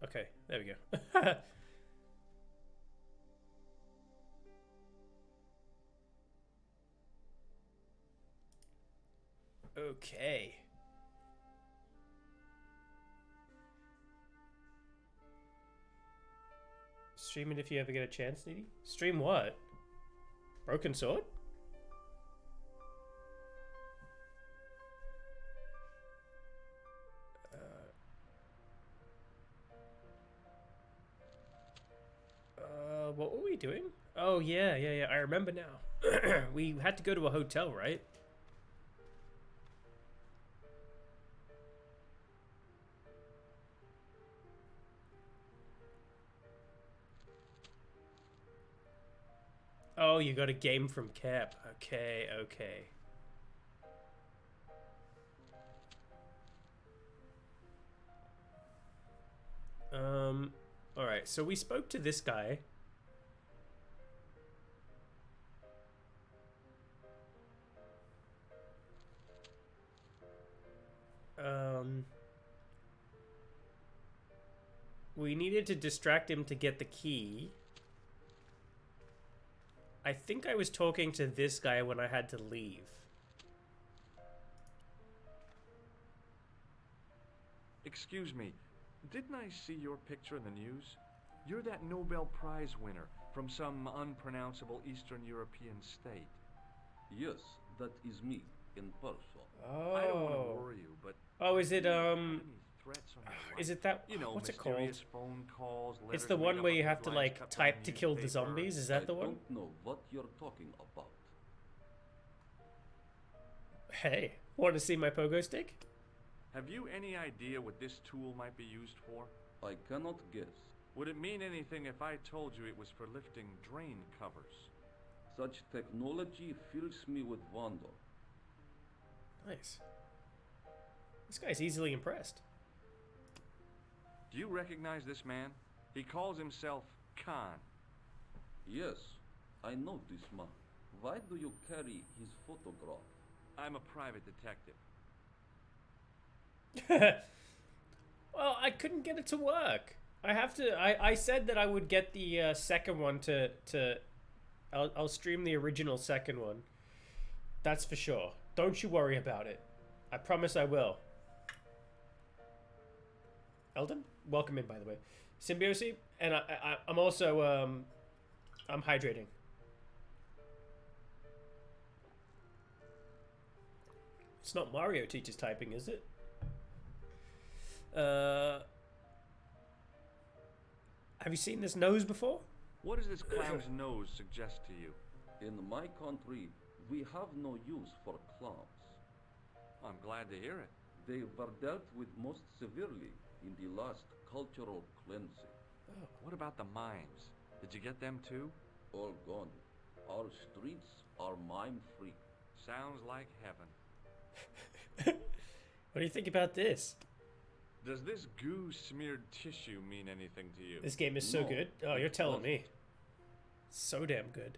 Okay, there we go. Okay. Stream it if you ever get a chance, Needy. Stream what? Broken Sword? What were we doing? Oh, yeah. I remember now. We had to go to a hotel, right? Oh, you got a game from Cap. Okay. Alright, so we spoke to this guy. We needed to distract him to get the key. I think I was talking to this guy when I had to leave. Excuse me, didn't I see your picture in the news? You're that Nobel Prize winner from some unpronounceable Eastern European state. Yes, that is me, in person. Oh. I don't want to worry you, but... Oh, is it, any threats on your life? Is it that... You know, what's it mysterious called? phone calls, It's the one where you have to, like, type to kill the zombies? Is that the I one? don't know what you're talking about. Hey, want to see my pogo stick? Have you any idea what this tool might be used for? I cannot guess. Would it mean anything if I told you it was for lifting drain covers? Such technology fills me with wonder. Nice. This guy's easily impressed. Do you recognize this man? He calls himself Khan. Yes, I know this man. Why do you carry his photograph? I'm a private detective. Well, I couldn't get it to work. I have to... I said that I would get the second one to... I'll stream the original second one. That's for sure. Don't you worry about it. I promise I will. Eldon? Welcome in, by the way. Symbiosis, and I'm also... I'm hydrating. It's not Mario teaches typing, is it? Have you seen this nose before? What does this clown's nose suggest to you? In my country, we have no use for clowns. I'm glad to hear it. They were dealt with most severely in the last cultural cleansing. What about the mimes? Did you get them too? All gone. Our streets are mime-free. Sounds like heaven. What do you think about this? Does this goo-smeared tissue mean anything to you? This game is so No, good. Oh, you're telling me. So damn good.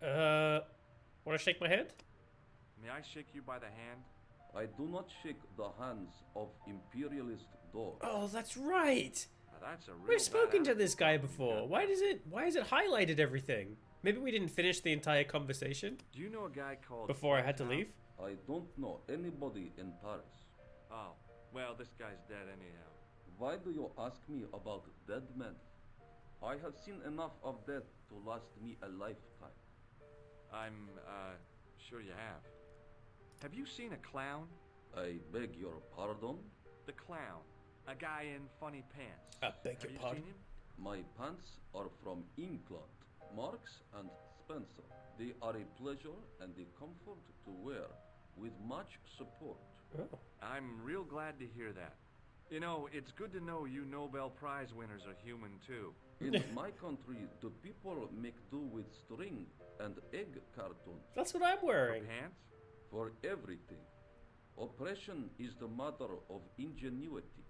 Want to shake my hand? May I shake you by the hand? I do not shake the hands of imperialist dogs. Oh, that's right. Now that's a real We've spoken bad to this guy attitude you before. got Why there. is it highlighted everything? Maybe we didn't finish the entire conversation Do you know a guy called... before I had to Uptown? leave. I don't know anybody in Paris. Oh, well, this guy's dead anyhow. Why do you ask me about dead men? I have seen enough of death to last me a lifetime. I'm, sure you have. Have you seen a clown? I beg your pardon? The clown. A guy in funny pants. I beg Have your you pardon? seen him? My pants are from England, Marks and Spencer. They are a pleasure and a comfort to wear, with much support. Oh. I'm real glad to hear that. You know, it's good to know you Nobel Prize winners are human too. In my country, the people make do with string and egg cartons That's what I'm For wearing. pants? for everything. Oppression is the mother of ingenuity.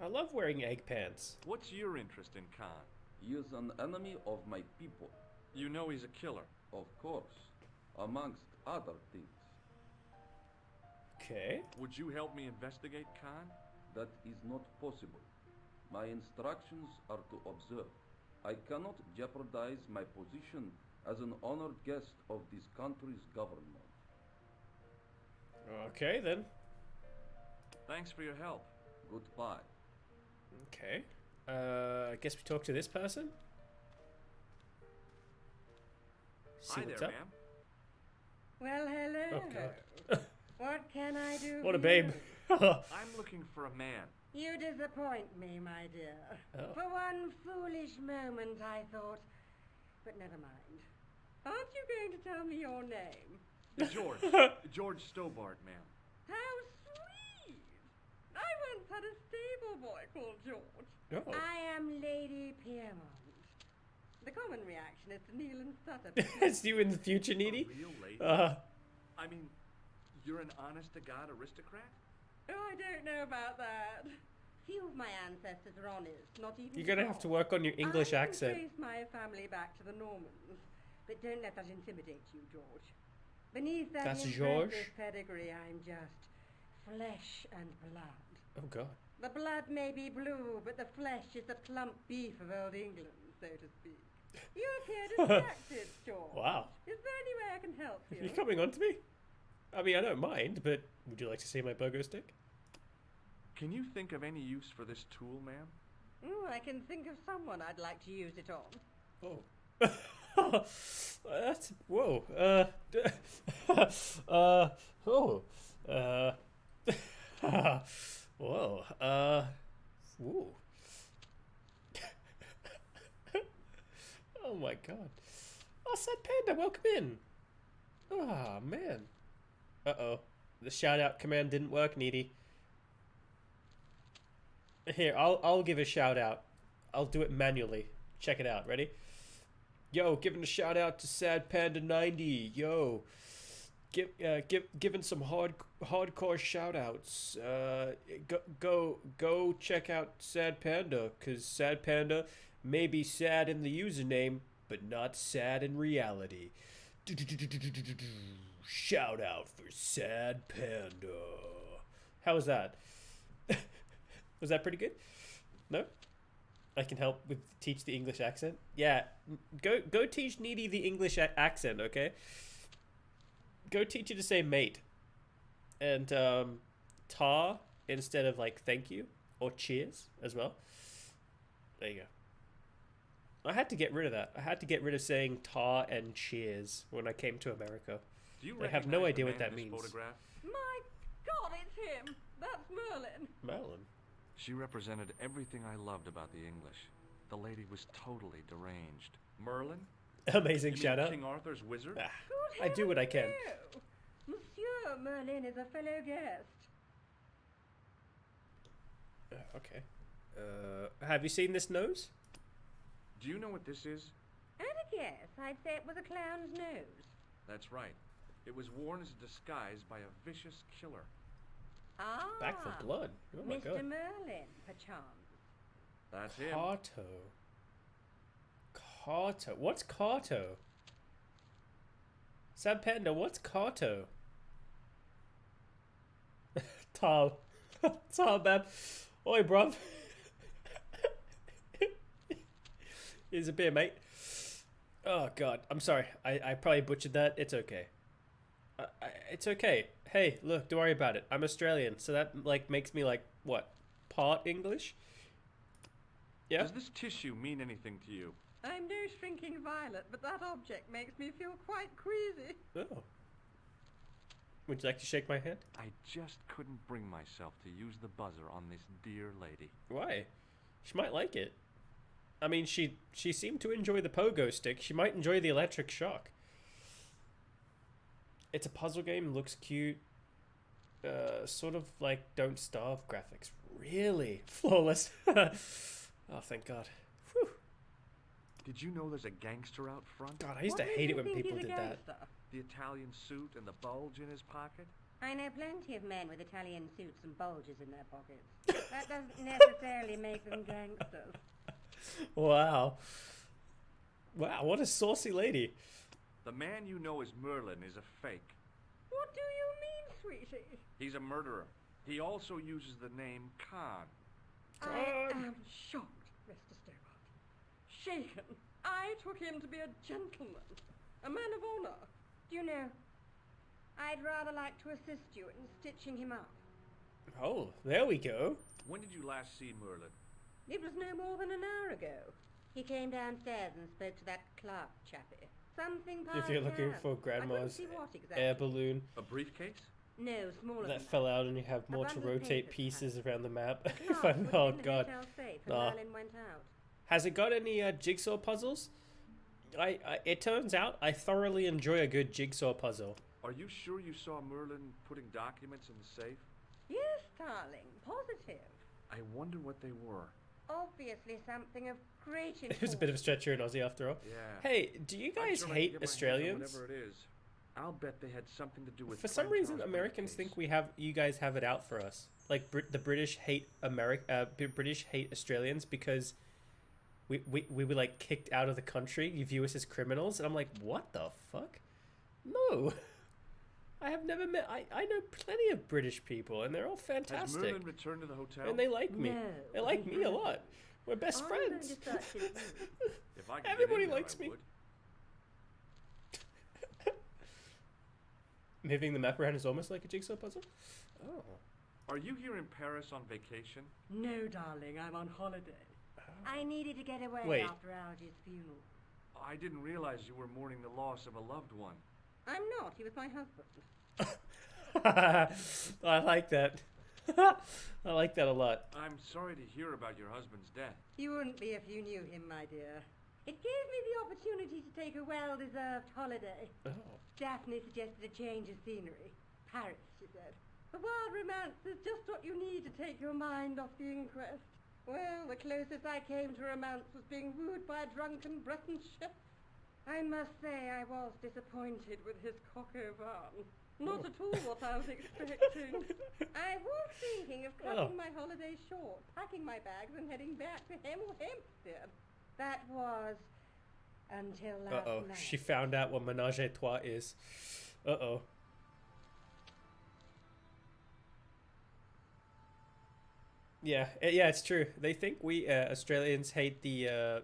I love wearing egg pants. What's your interest in Khan? He is an enemy of my people, You know he's a killer. of course, amongst other things. Okay. Would you help me investigate Khan? That is not possible. My instructions are to observe. I cannot jeopardize my position as an honored guest of this country's government. Okay, then. Thanks for your help. Goodbye. Okay. I guess we talk to this person. See Hi what's there, up. ma'am. Well, hello. Oh, God. What can I do What a for babe. you? I'm looking for a man. You disappoint me, my dear. Oh. For one foolish moment I thought, but never mind. Aren't you going to tell me your name? George. George Stobart, ma'am. How sweet! I once had a stable boy called George. Oh. I am Lady Piermont. The common reaction is to kneel and stutter. It's you in the future, Needy? A real lady? I mean, you're an honest-to-God aristocrat? Oh, I don't know about that. Few of my ancestors are honest, not even You're gonna have to strong. work on your English I can accent. trace my family back to the Normans, but don't let that intimidate you, George. Beneath that That's impressive George? pedigree, I'm just flesh and blood. Oh, God. The blood may be blue, but the flesh is the plump beef of old England, so to speak. You appear distracted, George. Wow. Is there any way I can help Are you? you coming on to me? I mean, I don't mind, but would you like to see my pogo stick? Can you think of any use for this tool, ma'am? I can think of someone I'd like to use it on. Oh. That's... Whoa. Oh. Whoa. Ooh. Oh my god. Oh, Sad Panda, welcome in. Oh, man. Uh-oh. The shout-out command didn't work, Needy. Here, I'll give a shout-out. I'll do it manually. Check it out. Ready? Yo, giving a shout-out to Sad Panda 90. Yo. Giving some hardcore shout-outs. Go check out Sad Panda, because Sad Panda may be sad in the username, but not sad in reality. Shout out for Sad Panda. How was that? Was that pretty good? No? I can help with teach the English accent? Yeah, go teach Needy the English accent, okay? Go teach you to say mate. And tar instead of like thank you or cheers as well. There you go. I had to get rid of that. I had to get rid of saying tar and cheers when I came to America. Do you I have no recognize the idea what man that in this means. Photograph? My God, it's him! That's Merlin! Merlin. She represented everything I loved about the English. The lady was totally deranged. Merlin? Amazing You shout mean out. King Arthur's wizard? Ah, Good I do what I can. heavens, no! Monsieur Merlin is a fellow guest. Okay. Have you seen this nose? Do you know what this is? And a guess, I'd say it was a clown's nose. That's right. It was worn as a disguise by a vicious killer. Ah, Back for blood. Oh my Mr. god. Merlin, perchance. That's him. Kato. Kato. What's Kato? Sad Panda, what's Kato? Tar. Tar, man. Oi, bruv. Here's a beer, mate. Oh, God. I'm sorry. I probably butchered that. It's okay. It's okay. Hey, look, don't worry about it. I'm Australian, so that, like, makes me, like, what? Part English? Yeah? Does this tissue mean anything to you? I'm no shrinking violet, but that object makes me feel quite queasy. Oh. Would you like to shake my hand? I just couldn't bring myself to use the buzzer on this dear lady. Why? She might like it. I mean, she seemed to enjoy the pogo stick. She might enjoy the electric shock. It's a puzzle game, looks cute. Sort of like Don't Starve graphics. Really? Flawless. Oh, thank God. Whew. Did you know there's a gangster out front? God, I used What to makes hate you it when think people he's a did that. gangster? The Italian suit and the bulge in his pocket? I know plenty of men with Italian suits and bulges in their pockets. That doesn't necessarily make them gangsters. Wow. Wow, what a saucy lady. The man you know as Merlin is a fake. What do you mean, sweetie? He's a murderer. He also uses the name Khan. I am shocked, Mr. Stobart. Shaken. I took him to be a gentleman, a man of honor. Do you know, I'd rather like to assist you in stitching him up. Oh, there we go. When did you last see Merlin? It was no more than an hour ago. He came downstairs and spoke to that clerk chappie. Something If you're looking passed for hands. I couldn't Grandma's see what exactly. air balloon A briefcase? No, smaller that than fell out and you have more to bundle of rotate papers, pieces perhaps. around the map. The If clerk I'm, put it oh in the god. hotel safe and Nah. Merlin went out. Has it got any jigsaw puzzles? It turns out I thoroughly enjoy a good jigsaw puzzle. Are you sure you saw Merlin putting documents in the safe? Yes, darling, positive. I wonder what they were. Obviously something of great importance. It was a bit of a stretch here in Aussie after all. Yeah. Hey, do you I'm guys sure I can hate get my hands on Australians? Whatever it is. I'll bet they had something to do with For some French reason, Charles Americans briefcase. think you guys have it out for us. Like the British hate British hate Australians because we were like kicked out of the country. You view us as criminals, and I'm like, what the fuck? No, I have never met. I know plenty of British people, and they're all Has fantastic, Merlin returned to the hotel? and they like me. No, They like me a lot. We're best I'm friends. going to search his room. If I could Everybody get in there, likes I me. would. Moving the map around is almost like a jigsaw puzzle. Oh. Are you here in Paris on vacation? No, darling, I'm on holiday. I needed to get away Wait. after Algy's funeral. I didn't realize you were mourning the loss of a loved one. I'm not. He was my husband. I like that. I like that a lot. I'm sorry to hear about your husband's death. You wouldn't be if you knew him, my dear. It gave me the opportunity to take a well-deserved holiday. Oh. Daphne suggested a change of scenery. Paris, she said. The wild romance is just what you need to take your mind off the inquest. Well, the closest I came to romance was being wooed by a drunken Breton chef. I must say I was disappointed with his coq au vin. Not at all what I was expecting. I was thinking of cutting my holiday short, packing my bags and heading back to Hempstead. That was until last Uh-oh. night. She found out what menage a trois is. Uh-oh. Yeah, it's true. They think we Australians hate the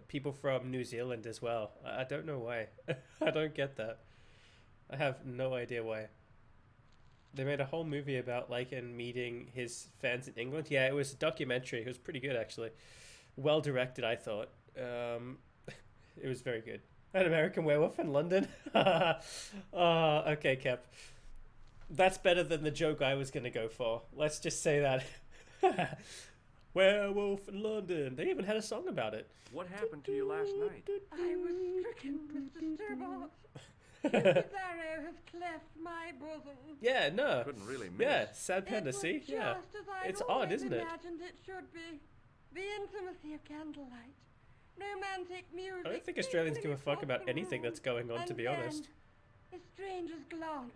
people from New Zealand as well. I don't know why. I don't get that. I have no idea why. They made a whole movie about Lycan meeting his fans in England. Yeah, it was a documentary. It was pretty good, actually. Well directed, I thought. It was very good. An American Werewolf in London? Okay, Kep. That's better than the joke I was going to go for. Let's just say that. Werewolf in London. They even had a song about it. What happened to you last night? I was stricken, Mr. Stobart. His arrow has cleft my bosom. Yeah, no. Couldn't really miss. Yeah, sad panda, see? It was Yeah. just as I'd It's odd, always isn't it? imagined it should be. The intimacy of candlelight. Romantic music. I don't think Australians give a fuck about tinkling anything across that's going on, the to be room, honest. and a stranger's glance.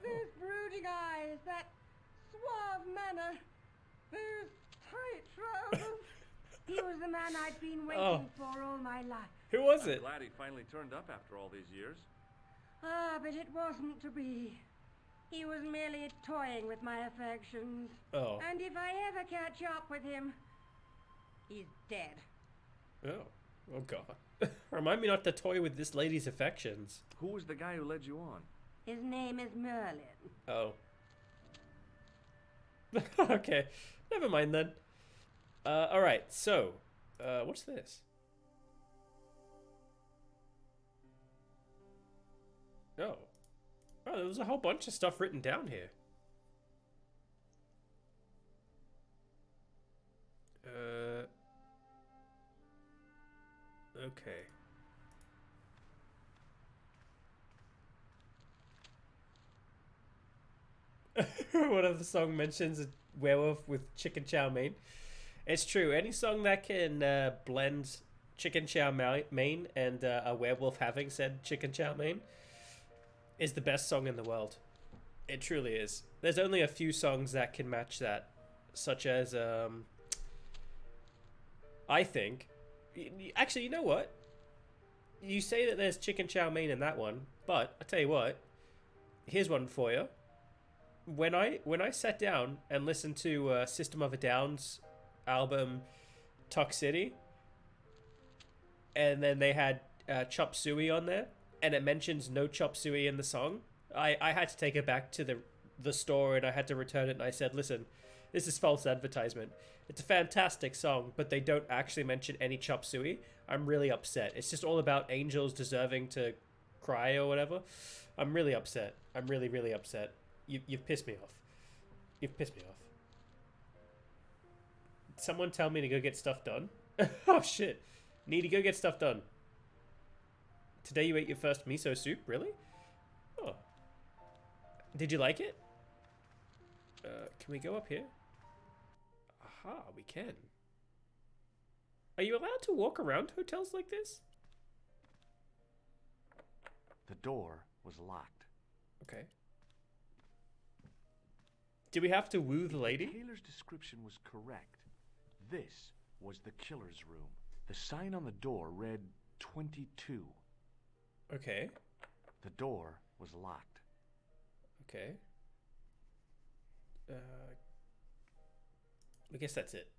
Those brooding eyes, that suave manner, those tight trousers. He was the man I'd been waiting for all my life. Who was I'm it? glad he finally turned up after all these years. Ah, but it wasn't to be. He was merely toying with my affections. Oh. And if I ever catch up with him, he's dead. Oh. Oh, God. Remind me not to toy with this lady's affections. Who was the guy who led you on? His name is Merlin. Oh. Okay. Never mind then. Alright, so. What's this? Oh. Oh, there was a whole bunch of stuff written down here. Okay. One of the song mentions a werewolf with chicken chow mein. It's true. Any song that can blend chicken chow mein and a werewolf having said chicken chow mein is the best song in the world. It truly is. There's only a few songs that can match that, such as I think. Actually, you know what? You say that there's chicken chow mein in that one, but I tell you what. Here's one for you. when I sat down and listened to System of a Down's album Tuck City, and then they had Chop Suey on there, and it mentions no Chop Suey in the song, I had to take it back to the store, and I had to return it, and I said, listen, this is false advertisement. It's a fantastic song, but they don't actually mention any Chop Suey. I'm really upset. It's just all about angels deserving to cry or whatever. I'm really upset. I'm really, really upset. You've pissed me off. You've pissed me off. Someone tell me to go get stuff done. Oh shit. Need to go get stuff done. Today you ate your first miso soup? Really? Oh. Did you like it? Can we go up here? Aha, we can. Are you allowed to walk around hotels like this? The door was locked. Okay. Do we have to woo the lady? Taylor's description was correct. This was the killer's room. The sign on the door read 22. Okay. The door was locked. Okay. I guess that's it.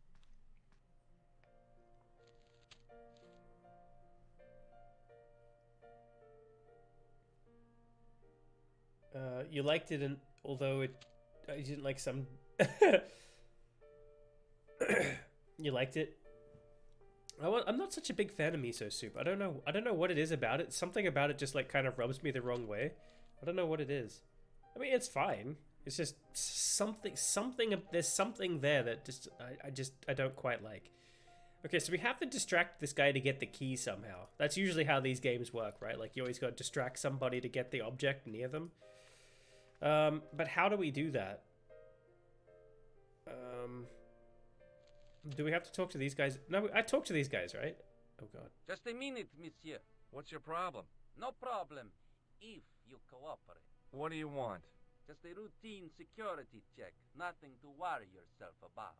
You liked it, and although you didn't like some. You liked it. I'm not such a big fan of miso soup. I don't know what it is about it. Something about it just like kind of rubs me the wrong way. I don't know what it is. I mean, it's fine. It's just something. There's something there that I don't quite like. Okay, so we have to distract this guy to get the key somehow. That's usually how these games work, right? Like you always got to distract somebody to get the object near them. But how do we do that? Do we have to talk to these guys? No, I talked to these guys, right? Oh god. Just a minute, monsieur. What's your problem? No problem, if you cooperate. What do you want? Just a routine security check. Nothing to worry yourself about.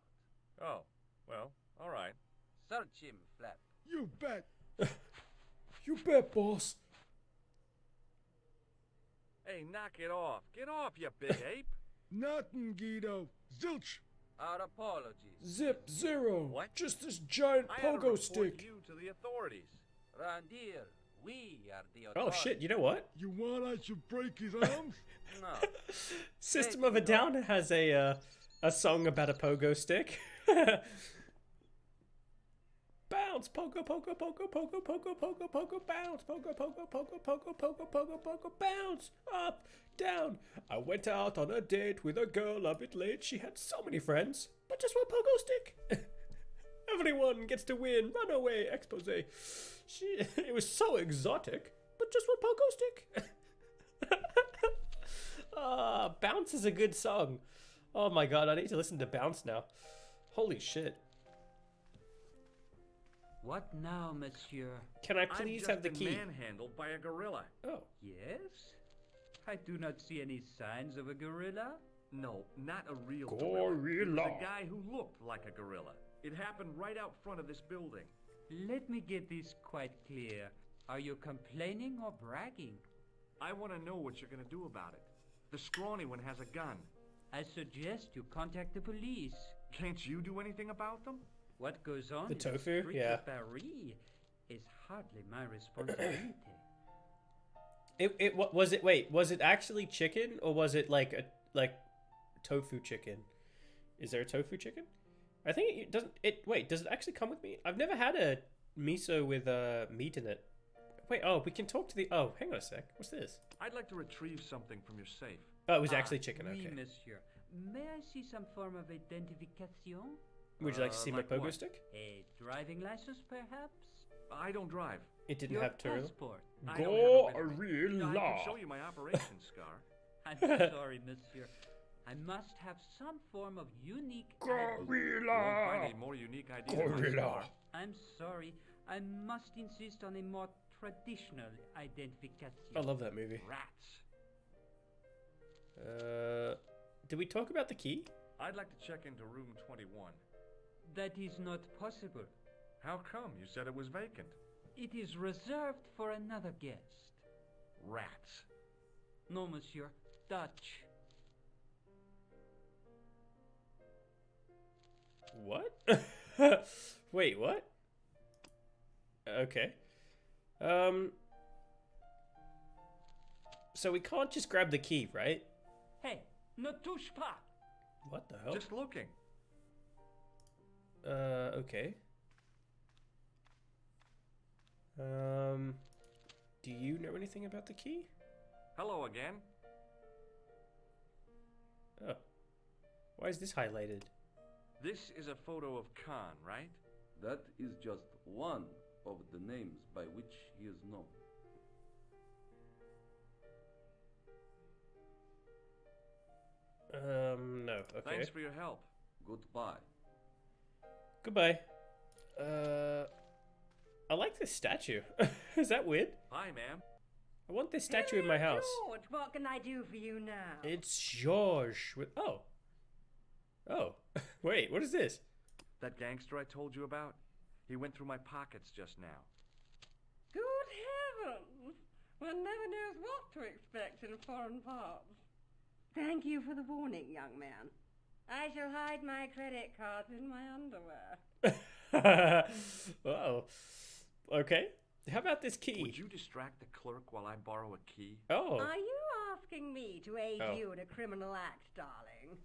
Oh, well, all right. Search him, Flap. You bet. You bet, boss. Hey, knock it off. Get off, you big ape. Nothing, Guido. Zilch. Our apologies. Zip zero. What? Just this giant I had to pogo report stick. you to the authorities. Round here, we are the Oh authorities. shit! You know what? You want I should break his arms? No. System of a Down has a song about a pogo stick. Bounce, pogo, pogo, pogo, pogo, pogo, pogo, pogo, bounce, pogo, pogo, pogo, pogo, pogo, pogo, pogo, bounce, up, down. I went out on a date with a girl a bit late. She had so many friends, but just one pogo stick. Everyone gets to win. Run away, expose. It was so exotic, but just one pogo stick. Bounce is a good song. Oh my god, I need to listen to Bounce now. Holy shit. What now, monsieur? Can I please have the key? I've just been manhandled by a gorilla. Oh. Yes? I do not see any signs of a gorilla. No, not a real Gorilla. It was a guy who looked like a gorilla. It happened right out front of this building. Let me get this quite clear. Are you complaining or bragging? I want to know what you're going to do about it. The scrawny one has a gun. I suggest you contact the police. Can't you do anything about them? What goes on The in tofu? the streets Yeah. of Paris is hardly my responsibility. Was it actually chicken, or was it like tofu chicken? Is there a tofu chicken? I think it doesn't. Does it actually come with meat? I've never had a miso with meat in it. Wait, oh, we can talk to the. Oh, hang on a sec. What's this? I'd like to retrieve something from your safe. Oh, it was actually chicken. Oui, Okay. monsieur. May I see some form of identification? Would you like to see my like pogo what? stick? A driving license, perhaps? I don't drive. It didn't Your have tourism. passport? I don't have a with me. Gorilla. I can show you my operation scar. I'm sorry, monsieur. I must have some form of unique ID. You won't Gorilla. find a more unique ID than my Gorilla. scar. I'm sorry. I must insist on a more traditional identification. I love that movie. Rats. Did we talk about the key? I'd like to check into room 21. That is not possible. How come? You said it was vacant. It is reserved for another guest. Rats. No, monsieur. Dutch. What? Wait, what? Okay. So we can't just grab the key, right? Hey, ne touche pas! What the hell? Just looking. Okay. Do you know anything about the key? Hello again. Oh. Why is this highlighted? This is a photo of Khan, right? That is just one of the names by which he is known. No. Okay. Thanks for your help. Goodbye. Goodbye. I like this statue. Is that weird? Hi, ma'am. I want this statue in my house. George, what can I do for you now? It's George with oh. Wait, what is this? That gangster I told you about? He went through my pockets just now. Good heavens! One never knows what to expect in foreign parts. Thank you for the warning, young man. I shall hide my credit cards in my underwear. Oh. Okay. How about this key? Would you distract the clerk while I borrow a key? Oh. Are you asking me to aid Oh. you in a criminal act, darling?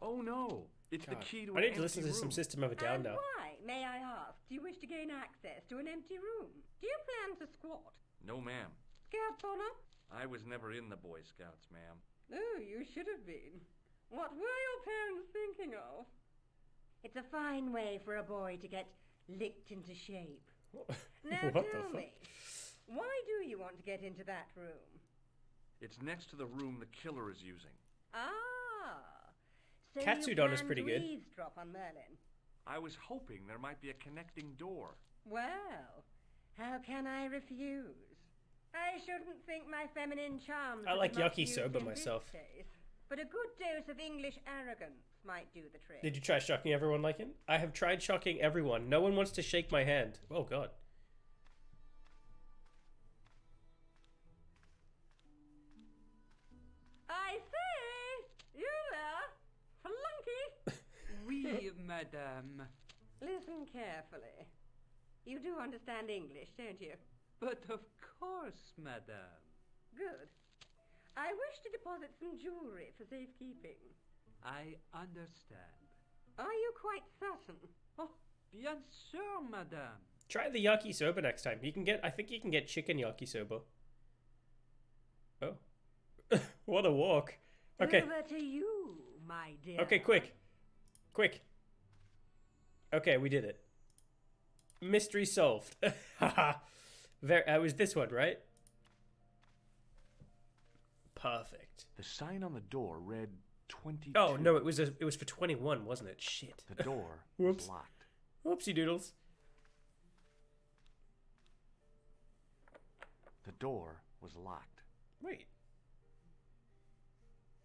Oh no! It's the God. key to I an need to listen empty to some room. System of a Down And now. why, may I ask, do you wish to gain access to an empty room? Do you plan to squat? No, ma'am. Scout Bonner? I was never in the Boy Scouts, ma'am. Oh, you should have been. What were your parents thinking of? It's a fine way for a boy to get licked into shape. Now What the tell fuck? me, why do you want to get into that room? It's next to the room the killer is using. Ah, so Catsuit you on is plan pretty to good. eavesdrop on Merlin. I was hoping there might be a connecting door. Well, how can I refuse? I shouldn't think my feminine charms I are like much yakisoba used in myself. this case, but a good dose of English arrogance might do the trick. Did you try shocking everyone like him? I have tried shocking everyone. No one wants to shake my hand. Oh god. I say, you there, flunky. Oui, madame. Listen carefully. You do understand English, don't you? But of course, madame. Good. I wish to deposit some jewelry for safekeeping. I understand. Are you quite certain? Oh, bien sûr, madame. Try the yakisoba next time. You can get I think you can get chicken yakisoba. Oh. What a walk. Okay. Over to you, my dear. Okay, quick. Quick. Okay, we did it. Mystery solved. Haha. It was this one, right? Perfect. The sign on the door read 22. Oh, no, it was for 21, wasn't it? Shit. The door Whoops. was locked. Whoopsie doodles. The door was locked. Wait.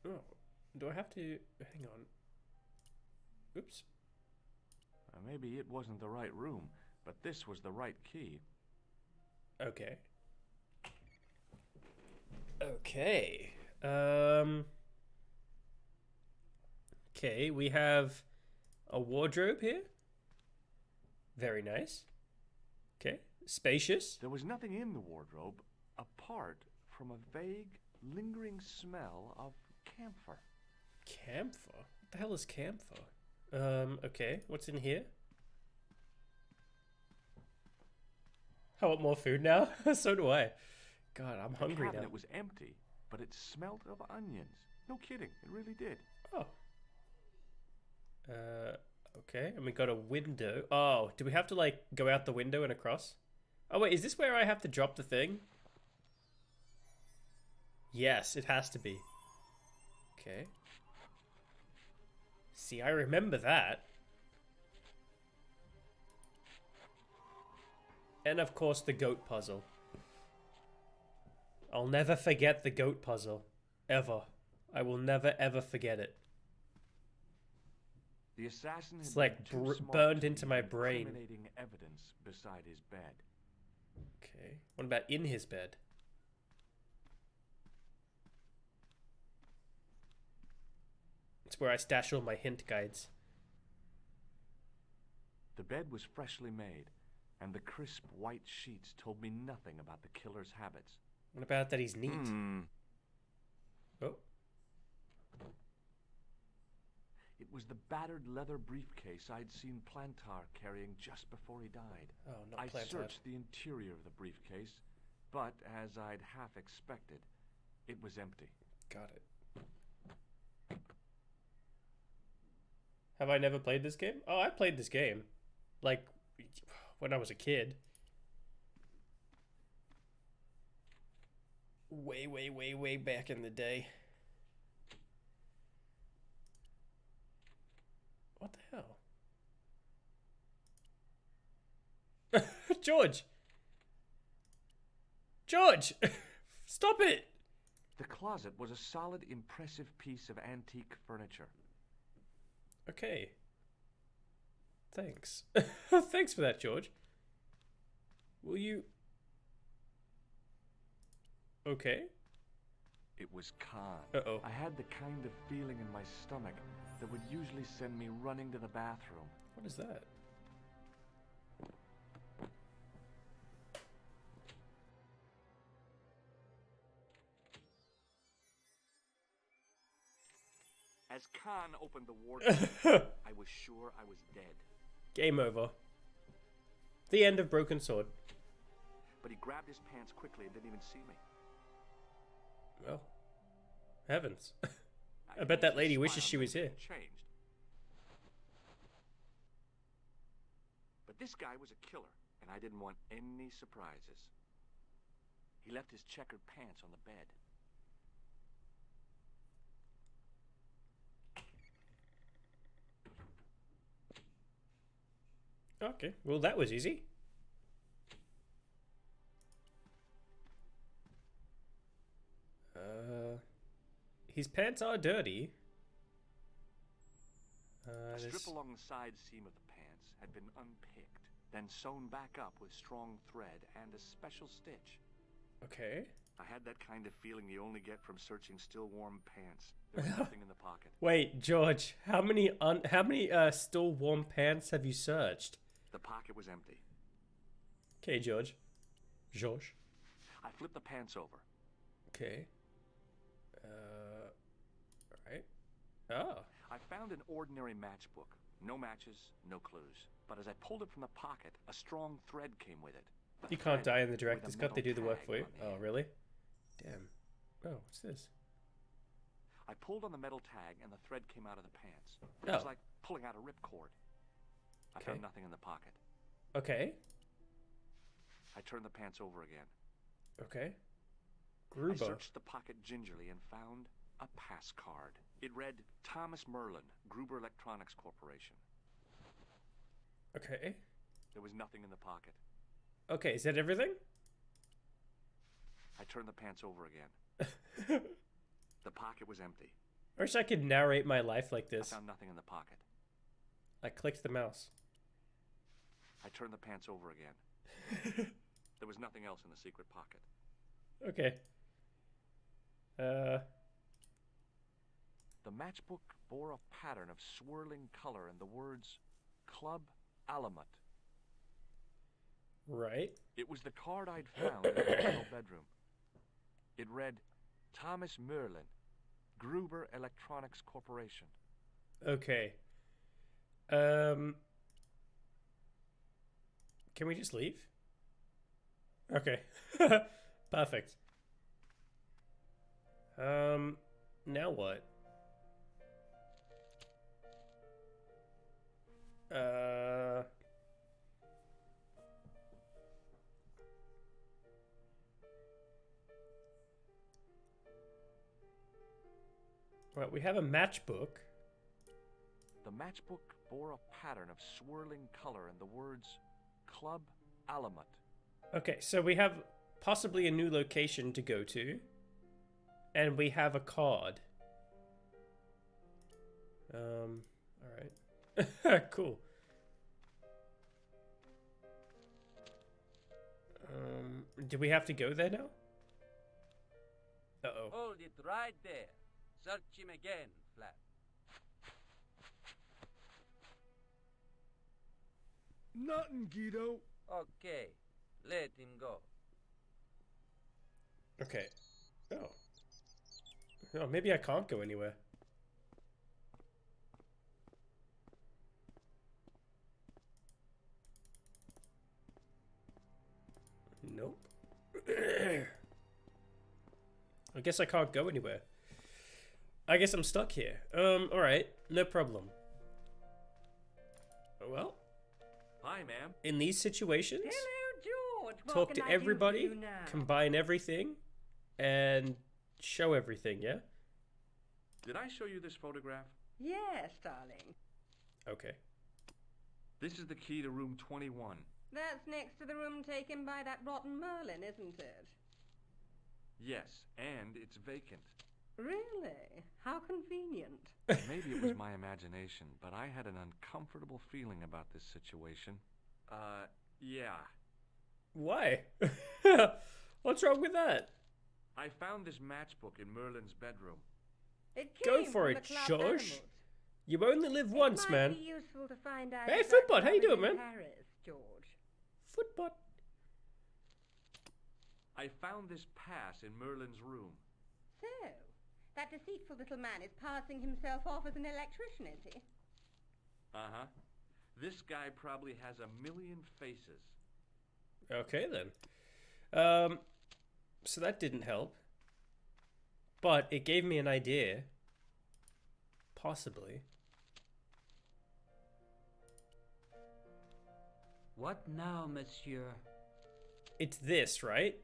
Oh. Do I have to hang on? Oops. Maybe it wasn't the right room, but this was the right key. Okay. Okay. Okay, we have a wardrobe here. Very nice. Okay, spacious. There was nothing in the wardrobe apart from a vague, lingering smell of camphor. Camphor? What the hell is camphor? Okay, what's in here? I want more food now. So do I. God, I'm hungry The now. cabinet was empty, but it smelled of onions. No kidding, it really did. Oh. Okay, and we got a window. Oh, do we have to, like, go out the window and across? Oh, wait, is this where I have to drop the thing? Yes, it has to be. Okay. See, I remember that. And, of course, the goat puzzle. I'll never forget the goat puzzle. Ever. I will never, ever forget it. The assassin had It's like been too smart burned to into leave my brain. incriminating evidence beside his bed. Okay. What about in his bed? It's where I stash all my hint guides. The bed was freshly made, and the crisp white sheets told me nothing about the killer's habits. What about that he's neat? Oh. It was the battered leather briefcase I'd seen Plantar carrying just before he died. Oh, not I Plantar. searched the interior of the briefcase, but as I'd half expected, it was empty. Got it. Have I never played this game? Oh, I played this game. Like, when I was a kid. Way, way, way, way back in the day. What the hell? George! George! Stop it! The closet was a solid, impressive piece of antique furniture. Okay. Thanks. Thanks for that, George. Will you... Okay. It was Khan. Uh-oh. I had the kind of feeling in my stomach that would usually send me running to the bathroom. What is that? As Khan opened the wardrobe, I was sure I was dead. Game over. The end of Broken Sword. But he grabbed his pants quickly and didn't even see me. Well, heavens. I bet that lady wishes she was here. Changed. But this guy was a killer, and I didn't want any surprises. He left his checkered pants on the bed. Okay, well that was easy. His pants are dirty. A strip along the side seam of the pants had been unpicked, then sewn back up with strong thread and a special stitch. Okay. I had that kind of feeling you only get from searching still warm pants. There was nothing in the pocket. Wait, George, how many still warm pants have you searched? The pocket was empty. Okay, George. George. I flipped the pants over. Okay. Right. Oh. I found an ordinary matchbook. No matches, no clues. But as I pulled it from the pocket, a strong thread came with it. You can't die in the director's cut, they do the work for you. Oh, really? Damn. Oh, what's this? I pulled on the metal tag and the thread came out of the pants. It Oh. was like pulling out a ripcord. I Okay. found nothing in the pocket. Okay. I turned the pants over again. Okay. I Gruber. searched the pocket gingerly and found a pass card. It read, Thomas Merlin, Gruber Electronics Corporation. Okay. There was nothing in the pocket. Okay, is that everything? I turned the pants over again. The pocket was empty. I wish I could narrate my life like I this. found nothing in the pocket. I clicked the mouse. I turned the pants over again. There was nothing else in the secret pocket. Okay. The matchbook bore a pattern of swirling color and the words, Club Alamut. Right. It was the card I'd found in the hotel bedroom. It read, Thomas Merlin, Gruber Electronics Corporation. Okay. Can we just leave? Okay. Perfect. Now what? Right, we have a matchbook. The matchbook bore a pattern of swirling color and the words, Club Alamut. Okay, so we have possibly a new location to go to. And we have a card. Alright. Cool. Do we have to go there now? Uh-oh. Hold it right there. Search him again, Flap. Nothing, Guido. Okay, let him go. Okay. Oh. Oh, maybe I can't go anywhere. Nope. I guess I can't go anywhere. I guess I'm stuck here. Alright. No problem. Well, Hi, ma'am. in these situations, Hello, George. What talk can to I do for everybody, you now? combine everything, and show everything, yeah? Did I show you this photograph? Yes, darling. Okay. This is the key to room 21. That's next to the room taken by that rotten Merlin, isn't it? Yes, and it's vacant. Really? How convenient. Maybe it was my imagination, but I had an uncomfortable feeling about this situation. Yeah. Why? What's wrong with that? I found this matchbook in Merlin's bedroom. It Go came for from it, the club Josh. animals. You only live once, It man. might be useful to find out Hey, if that Footbot, how you club is doing, in man? Paris, George. Footbot. I found this pass in Merlin's room. So, that deceitful little man is passing himself off as an electrician, is he? Uh-huh. This guy probably has a million faces. Okay, then. So that didn't help. But it gave me an idea. Possibly. What now, monsieur? It's this, right?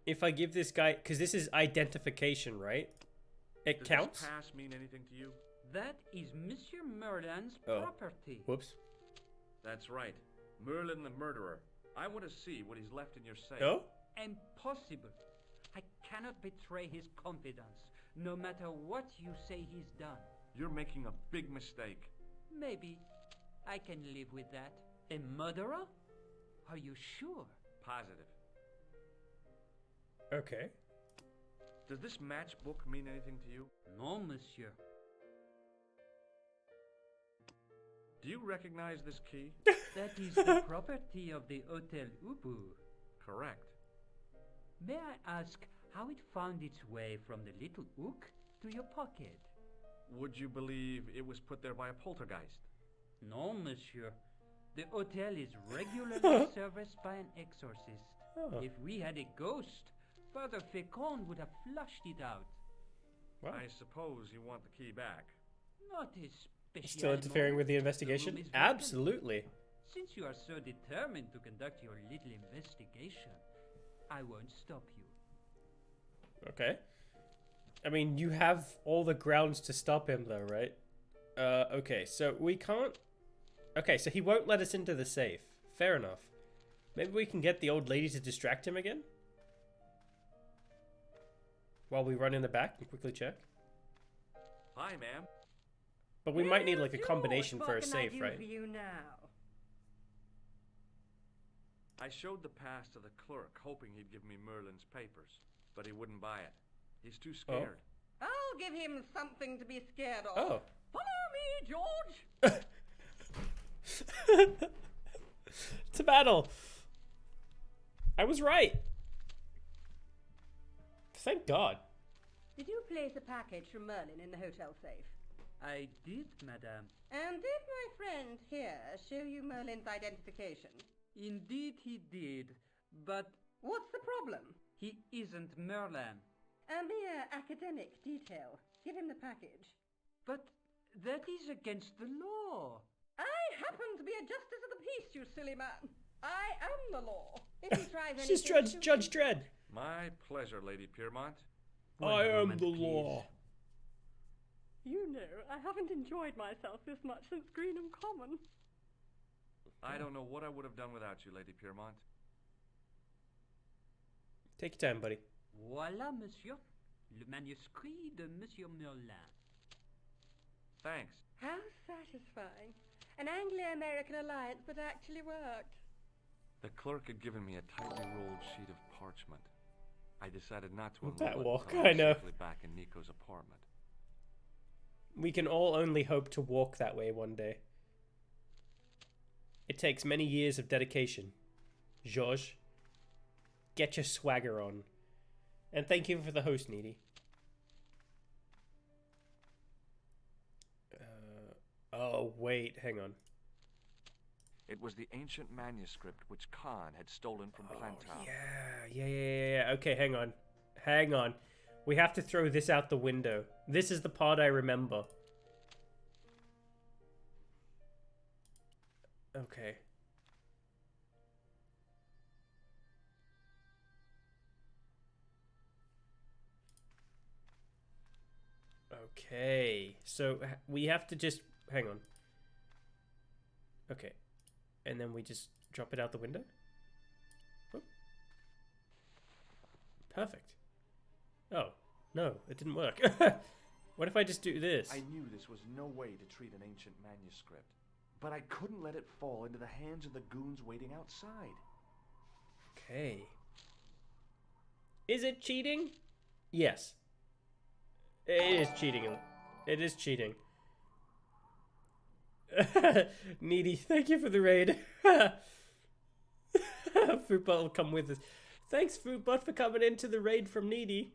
If I give this guy... Because this is identification, right? It Does counts? this pass mean anything to you? That is Monsieur Merlin's Oh. property. Whoops. That's right. Merlin the murderer. I want to see what he's left in your safe. Oh? Impossible. I cannot betray his confidence, no matter what you say he's done. You're making a big mistake. Maybe I can live with that. A murderer? Are you sure? Positive. Okay. Does this matchbook mean anything to you? No, monsieur. Do you recognize this key? That is the property of the Hotel Ubu. Correct. May I ask how it found its way from the little hook to your pocket? Would you believe it was put there by a poltergeist? No, monsieur. The hotel is regularly serviced by an exorcist. Oh. If we had a ghost, Father Fécond would have flushed it out. Wow. I suppose you want the key back. Not especially. Still interfering with the investigation? room is vacant. Absolutely. Since you are so determined to conduct your little investigation, I won't stop you. Okay. I mean, you have all the grounds to stop him, though, right? Okay, so we can't... Okay, so he won't let us into the safe. Fair enough. Maybe we can get the old lady to distract him again? While we run in the back and quickly check. Hi, ma'am. But we might need, like, a George, combination what for a can safe, I do right? for you now? I showed the pass to the clerk, hoping he'd give me Merlin's papers. But he wouldn't buy it. He's too scared. I'll give him something to be scared of. Oh. Follow me, George! It's a battle. I was right. Thank God. Did you place a package from Merlin in the hotel safe? I did, madame. And did my friend here show you Merlin's identification? Indeed he did, but What's the problem? he isn't Merlin. A mere academic detail. Give him the package. But that is against the law. I happen to be a justice of the peace, you silly man. I am the law. If he tries anything... She's Judge Dredd. My pleasure, Lady Piermont. I am moment, the please. law. You know, I haven't enjoyed myself this much since Greenham Common. I don't know what I would have done without you, Lady Piermont. Take your time, buddy. Voilà, monsieur. Le manuscrit de Monsieur Merlin. Thanks. How satisfying. An Anglo-American alliance that actually worked. The clerk had given me a tightly rolled sheet of parchment. I decided not to With unroll that it walk, until I was know. safely back in Nico's apartment. We can all only hope to walk that way one day. It takes many years of dedication. George, get your swagger on. And thank you for the host, Needy. Oh, wait, hang on. It was the ancient manuscript which Khan had stolen from Plantown. Yeah. Okay, hang on. Hang on. We have to throw this out the window. This is the part I remember. Okay. Okay. So we have to just... Hang on. Okay. And then we just drop it out the window? Whoop. Perfect. Oh, no, it didn't work. What if I just do this? I knew this was no way to treat an ancient manuscript, but I couldn't let it fall into the hands of the goons waiting outside. Okay. Is it cheating? Yes. It is cheating. It is cheating. Needy, thank you for the raid. Fruitbot will come with us. Thanks, Fruitbot, for coming into the raid from Needy.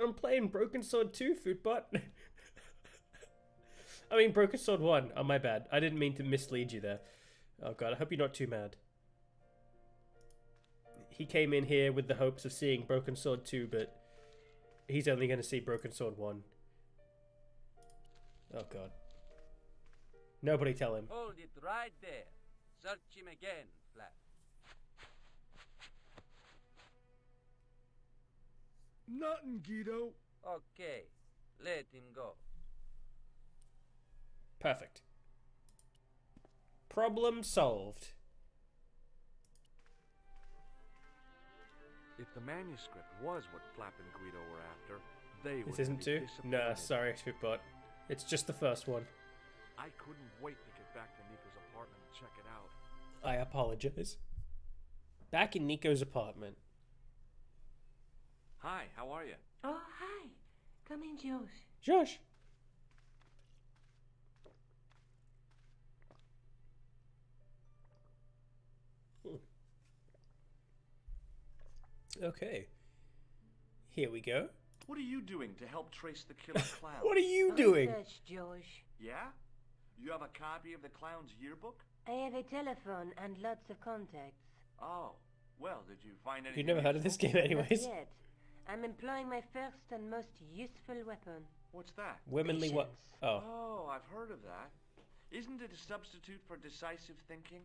I'm playing Broken Sword 2, Fruitbot. I mean, Broken Sword 1. Oh, my bad. I didn't mean to mislead you there. Oh, God, I hope you're not too mad. He came in here with the hopes of seeing Broken Sword 2, but he's only going to see Broken Sword 1. Oh, God. Nobody tell him. Hold it right there. Search him again, Flap. Nothing, Guido. Okay, let him go. Perfect. Problem solved. If the manuscript was what Flap and Guido were after, they would This isn't be two? disappointed. Nah, sorry, Fruitbot. It's just the first one. I couldn't wait to get back to Nico's apartment and check it out. I apologize. Back in Nico's apartment. Hi, how are you? Oh, hi. Come in, Josh. Josh. Okay. Here we go. What are you doing to help trace the killer clown? What are you doing? Research, Josh. Yeah? You have a copy of the clown's yearbook? I have a telephone and lots of contacts. Oh, well, did you find anything You've never heard of this game anyways. Not yet. I'm employing my first and most useful weapon. What's that? Womanly what? Patience. Oh. Oh, I've heard of that. Isn't it a substitute for decisive thinking?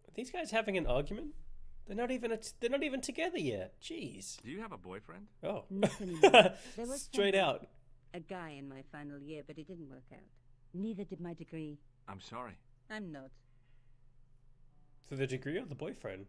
Are these guys having an argument? They're not even together yet. Jeez. Do you have a boyfriend? Oh. Not anymore. There was Straight someone- out. A guy in my final year, but it didn't work out. Neither did my degree. I'm sorry. I'm not. So the degree or the boyfriend?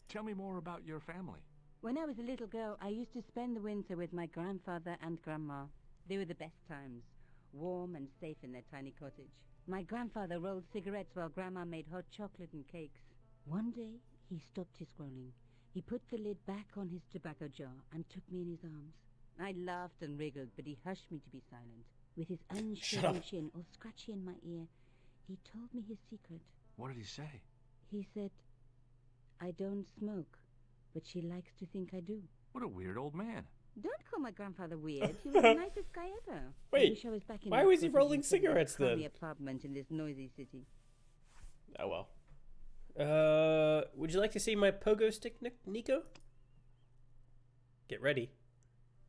Tell me more about your family. When I was a little girl, I used to spend the winter with my grandfather and grandma. They were the best times, warm and safe in their tiny cottage. My grandfather rolled cigarettes while grandma made hot chocolate and cakes. One day, he stopped his scrolling. He put the lid back on his tobacco jar and took me in his arms. I laughed and wriggled, but he hushed me to be silent. With his unshaven chin all scratchy in my ear, he told me his secret. What did he say? He said, I don't smoke, but she likes to think I do. What a weird old man. Don't call my grandfather weird. He was the nicest guy ever. Wait, I wish I was back in why that was he cozy rolling little cigarettes then? crummy apartment in this noisy city. Oh well. Would you like to see my pogo stick, Nico? Get ready.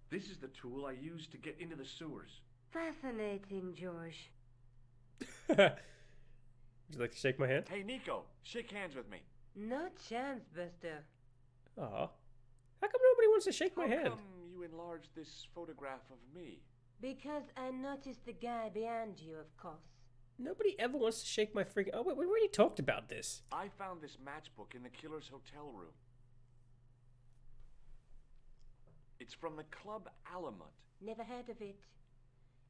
This is the tool I used to get into the sewers. Fascinating, Josh. Would you like to shake my hand? Hey, Nico, shake hands with me. No chance, Buster. Aw. How come nobody wants to shake my How hand? come you enlarged this photograph of me? Because I noticed the guy behind you, of course. Nobody ever wants to shake my freaking... Oh, wait, we already talked about this. I found this matchbook in the killer's hotel room. It's from the Club Alamut. Never heard of it.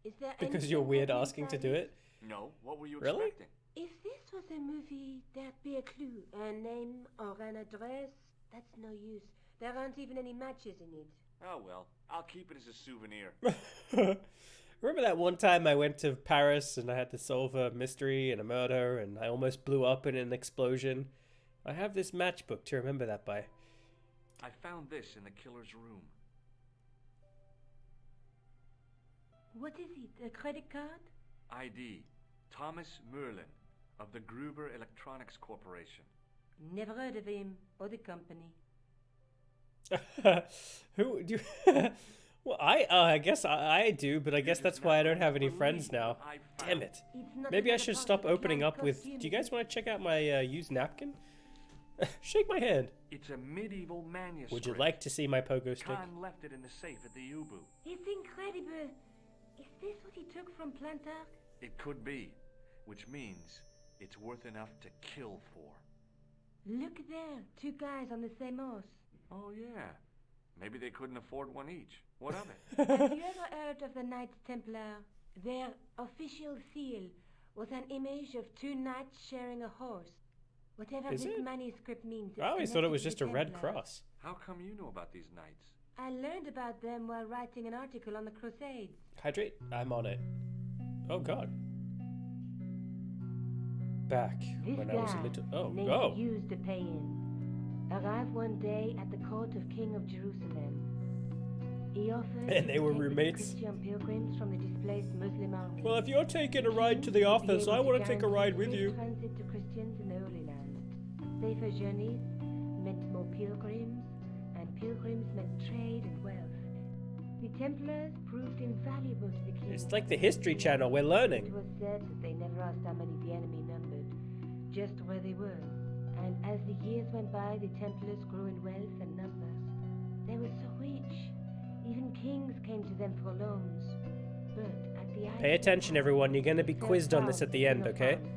Is there Because anything you're weird hidden asking to inside do it? No, what were you Really? expecting? If this was a movie, there'd be a clue, a name or an address. That's no use. There aren't even any matches in it. Oh well, I'll keep it as a souvenir. Remember that one time I went to Paris and I had to solve a mystery and a murder and I almost blew up in an explosion? I have this matchbook to remember that by. I found this in the killer's room. What is it? A credit card? ID, Thomas Merlin, of the Gruber Electronics Corporation. Never heard of him or the company. Who do you... Well, I guess I do, but I guess that's why I don't have any friends now. Damn it. Maybe I should stop opening up with... Do you guys want to check out my used napkin? Shake my hand. It's a medieval manuscript. Would you like to see my pogo stick? Khan left it in the safe at the U-boot. It's incredible. Is this what he took from Plantark? It could be, which means it's worth enough to kill for. Look there, 2 guys on the same horse. Oh, yeah. Maybe they couldn't afford one each. What of it? Have you ever heard of the Knights Templar? Their official seal was an image of 2 knights sharing a horse. Whatever Is this it? manuscript means. I always thought it was just a red cross. How come you know about these knights? I learned about them while writing an article on the Crusades. Hydrate? I'm on it. Oh, God. Back This when guy, I was a little... Oh, named oh. Used the Payin, arrived one day at the court of King of Jerusalem. He offered And they were to take the roommates? Christian pilgrims from the displaced Muslim army. Well, if you're taking a ride to the office, I want to take a ride with you. Transit to Christians in the Holy Land. Safer journeys meant more pilgrims, and pilgrims meant trade and wealth. The Templars proved invaluable to the king. It's like the History Channel. We're learning. It was said that they never asked how many the enemy numbered, just where they were. And as the years went by, the Templars grew in wealth and numbers. They were so rich, even kings came to them for loans. But at the Pay attention, everyone. You're going to be Sir quizzed on this Charles, at the end, King of okay? France,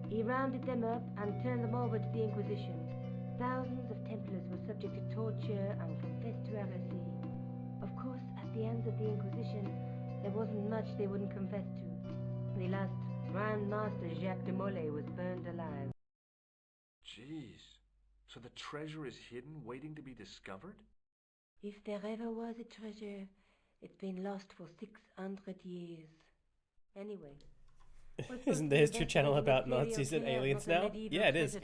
he rounded them up and turned them over to the Inquisition. Thousands of Templars were subject to torture and confessed to heresy. Of course, at the hands of the Inquisition, there wasn't much they wouldn't confess to. The last Grand Master Jacques de Molay was burned alive. Jeez. So the treasure is hidden, waiting to be discovered? If there ever was a treasure, it's been lost for 600 years. Anyway. Isn't the History Channel about Nazis and aliens now? Yeah, it is.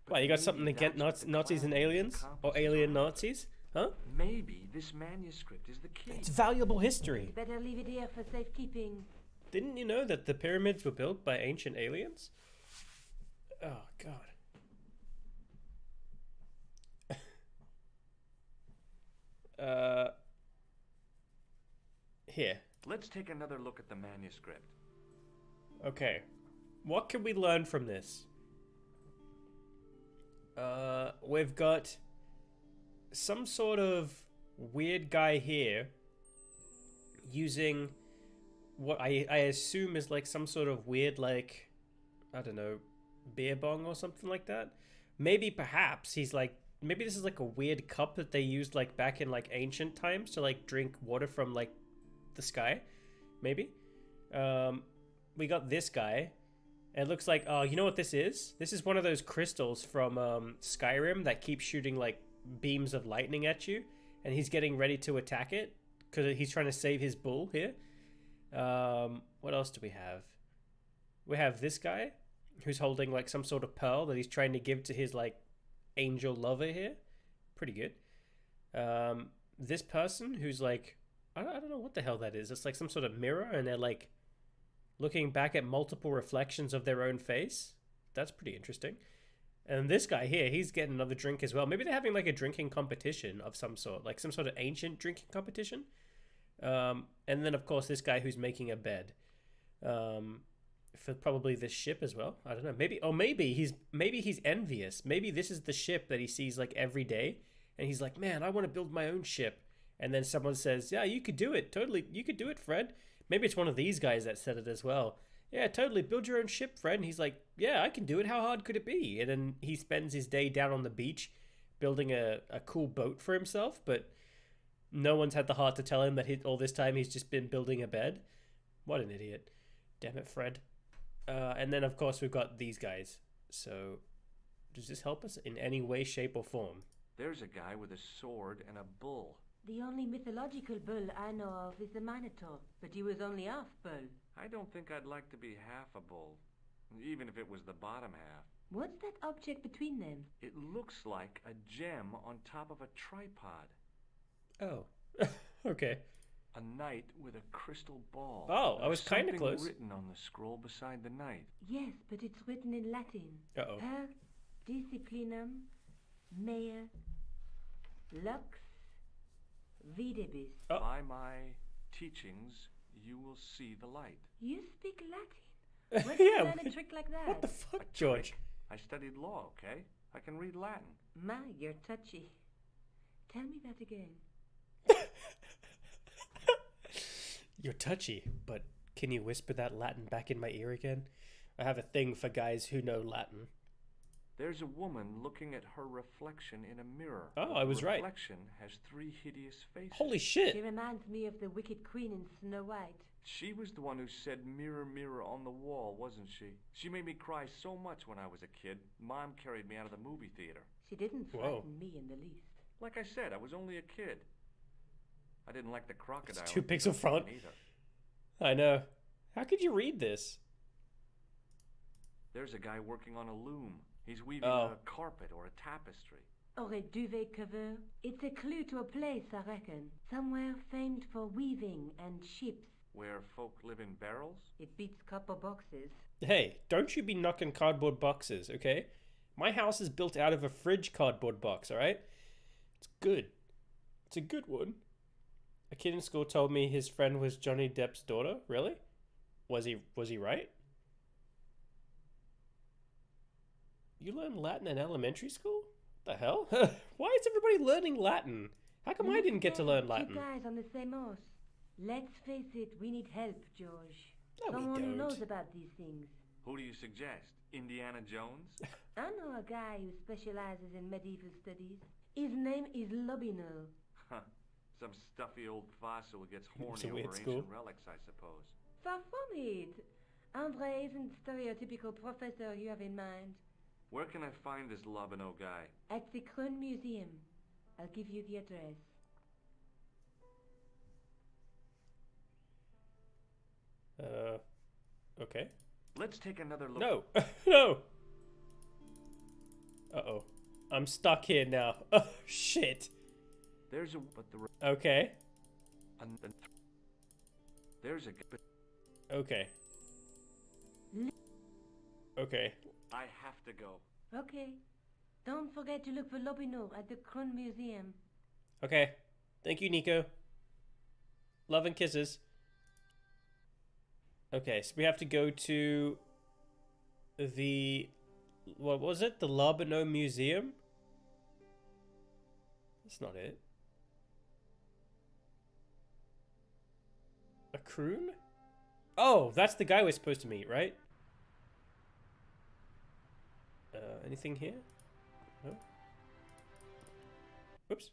Why, you got something against Nazis and aliens? Or alien Nazis? Huh? Maybe this manuscript is the key. It's valuable history. Better leave it here for safekeeping. Didn't you know that the pyramids were built by ancient aliens? Oh, God. Here. Let's take another look at the manuscript. Okay. What can we learn from this? We've got some sort of weird guy here using what I assume is like some sort of weird, like, I don't know, beer bong or something like that. Maybe perhaps he's like, maybe this is like a weird cup that they used like back in like ancient times to like drink water from like the sky. Maybe. We got this guy. It looks like, oh, you know what this is? This is one of those crystals from Skyrim that keep shooting like beams of lightning at you, and he's getting ready to attack it because he's trying to save his bull here. What else do we have? We have this guy who's holding like some sort of pearl that he's trying to give to his like angel lover here. Pretty good. This person who's like, I don't know what the hell that is. It's like some sort of mirror, and they're like looking back at multiple reflections of their own face. That's pretty interesting. And this guy here, he's getting another drink as well. Maybe they're having like a drinking competition of some sort, like some sort of ancient drinking competition. And then of course this guy who's making a bed for probably this ship as well. I don't know. Maybe he's envious. Maybe this is the ship that he sees like every day, and he's like, man, I want to build my own ship. And then someone says, yeah, you could do it. Totally, you could do it, Fred. Maybe it's one of these guys that said it as well. Yeah, totally. Build your own ship, Fred. And he's like, yeah, I can do it. How hard could it be? And then he spends his day down on the beach building a cool boat for himself. But no one's had the heart to tell him that all this time he's just been building a bed. What an idiot. Damn it, Fred. And then, of course, we've got these guys. So does this help us in any way, shape, or form? There's a guy with a sword and a bull. The only mythological bull I know of is the Minotaur, but he was only half bull. I don't think I'd like to be half a bull, even if it was the bottom half. What's that object between them? It looks like a gem on top of a tripod. Oh. Okay. A knight with a crystal ball. Oh, I was kind of Something close. written on the scroll beside the knight. Yes, but it's written in Latin. Uh-oh. Per disciplinum mea lux videbis. Oh. By my teachings, you will see the light. You speak Latin? Where did you learn a trick like that? What the A fuck, George? trick? I studied law, okay? I can read Latin. My, you're touchy. Tell me that again. You're touchy, but can you whisper that Latin back in my ear again? I have a thing for guys who know Latin. There's a woman looking at her reflection in a mirror. Oh, I was the right. reflection has 3 hideous faces. Holy shit! She reminds me of the Wicked Queen in Snow White. She was the one who said mirror, mirror on the wall, wasn't she? She made me cry so much when I was a kid. Mom carried me out of the movie theater. She didn't Whoa. frighten me in the least. Like I said, I was only a kid. I didn't like the crocodile. It's 2 pixel font. Either. I know. How could you read this? There's a guy working on a loom. He's weaving Oh. a carpet or a tapestry. Or a duvet cover. It's a clue to a place, I reckon. Somewhere famed for weaving and ships. Where folk live in barrels? It beats copper boxes. Hey, don't you be knocking cardboard boxes, okay? My house is built out of a fridge cardboard box, alright? It's good. It's a good one. A kid in school told me his friend was Johnny Depp's daughter. Really? Was he right? You learned Latin in elementary school? What the hell? Why is everybody learning Latin? How come I didn't get to learn Latin? Two guys on the same horse. Let's face it, we need help, George. No, we Someone who don't. knows about these things. Who do you suggest? Indiana Jones? I know a guy who specializes in medieval studies. His name is Lobino. Huh. Some stuffy old fossil who gets It's a horny weird over school. ancient relics, I suppose. Far from it. Andre isn't the stereotypical professor you have in mind. Where can I find this Lobino guy? At the Krohn Museum. I'll give you the address. Okay. Let's take another look. No. No. Uh-oh. I'm stuck here now. Oh, shit. There's a... But the... Okay. There's a... Okay. Okay. I have to go. Okay. Don't forget to look for Lobino at the Krohn Museum. Okay. Thank you, Nico. Love and kisses. Okay, so we have to go to the... What was it? The Lobino Museum? That's not it. A croon? Oh, that's the guy we're supposed to meet, right? Anything here? No? Oops.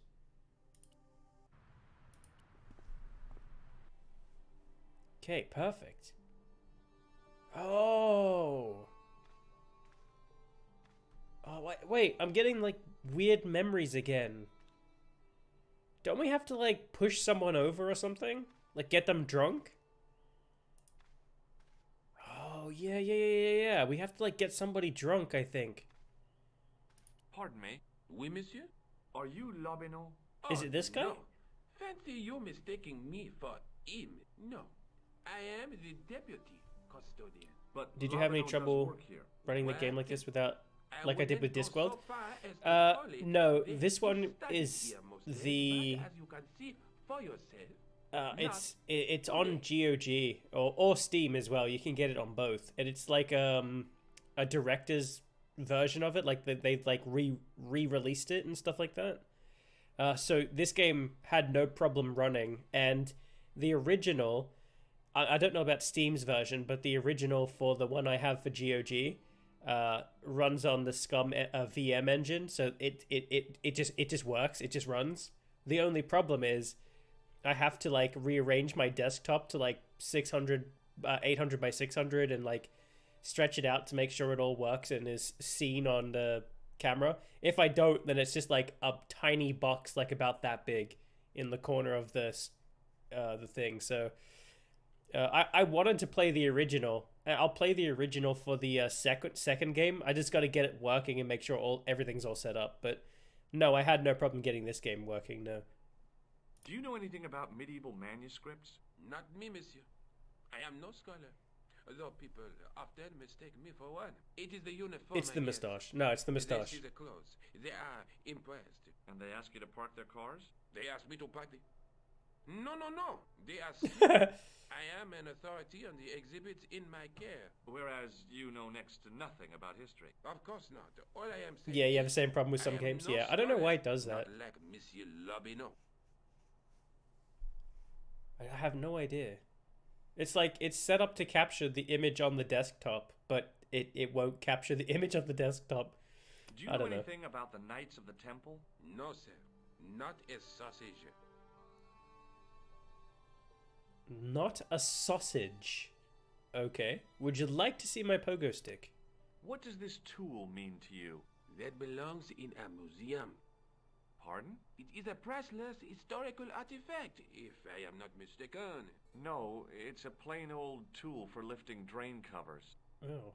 Okay, perfect. Oh. Oh, wait, I'm getting, like, weird memories again. Don't we have to, like, push someone over or something? Like, get them drunk? Oh, yeah. We have to, like, get somebody drunk, I think. Pardon me. Oui, monsieur? Are you Lobino? Is it this guy? No. Fancy you mistaking me for him. No. I am the deputy custodian. But Did you have any Lobino does trouble work here. running the Well, game like this without... like I did wouldn't with go Discworld? so far as to call it No, the this one study is here, monsieur, the... but as you can see for yourself, it's on GOG or Steam as well. You can get it on both, and it's like a director's version of it. Like they like re-released it and stuff like that. So this game had no problem running, and the original, I don't know about Steam's version, but the original for the one I have for GOG runs on the Scum VM engine. So it just works. It just runs. The only problem is I have to like rearrange my desktop to like 800 by 600 and like stretch it out to make sure it all works and is seen on the camera. If I don't, then it's just like a tiny box like about that big in the corner of the thing. So I wanted to play the original. I'll play the original for the second game. I just got to get it working and make sure everything's all set up. But no, I had no problem getting this game working. No. Do you know anything about medieval manuscripts? Not me, monsieur. I am no scholar. Though people often mistake me for one. It is the uniform. It's the moustache. No, it's the moustache. They see the clothes. They are impressed. And they ask you to park their cars? They ask me to park the... No. They ask me. I am an authority on the exhibits in my care. Whereas you know next to nothing about history. Of course not. All I am saying... Yeah, you have the same problem with some games. Yeah, I don't know why it does that. Not like Monsieur Lobineau. I have no idea. It's like it's set up to capture the image on the desktop, but it won't capture the image on the desktop. Do you know anything about the Knights of the Temple? No, sir. Not a sausage. Not a sausage. Okay. Would you like to see my pogo stick? What does this tool mean to you? That belongs in a museum. Pardon? It is a priceless historical artifact, if I am not mistaken. No, it's a plain old tool for lifting drain covers. Oh.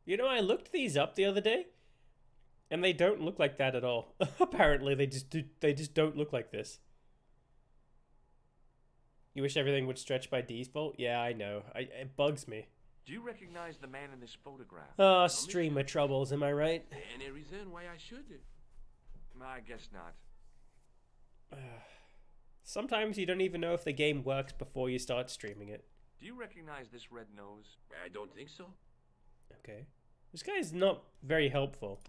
You know, I looked these up the other day, and they don't look like that at all. Apparently, they just don't look like this. You wish everything would stretch by default? Yeah, I know. It bugs me. Do you recognize the man in this photograph? Oh, streamer troubles, am I right? Any reason why I should? I guess not. Sometimes you don't even know if the game works before you start streaming it. Do you recognize this red nose? I don't think so. Okay. This guy's not very helpful.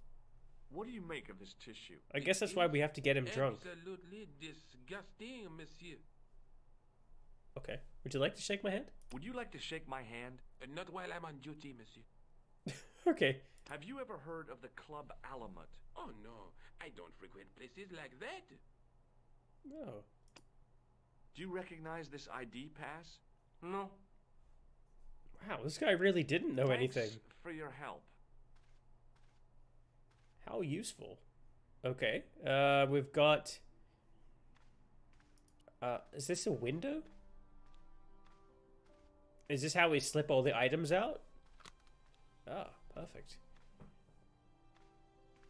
What do you make of this tissue? I guess that's why we have to get him drunk. Absolutely disgusting, monsieur. Okay. Would you like to shake my hand? Would you like to shake my hand? Not while I'm on duty, monsieur. Okay. Have you ever heard of the Club Alamut? Oh, no. I don't frequent places like that. No. Do you recognize this ID pass? No. Wow, this guy really didn't know anything. Thanks for your help. How useful. Okay. We've got... is this a window? Is this how we slip all the items out? Ah, perfect.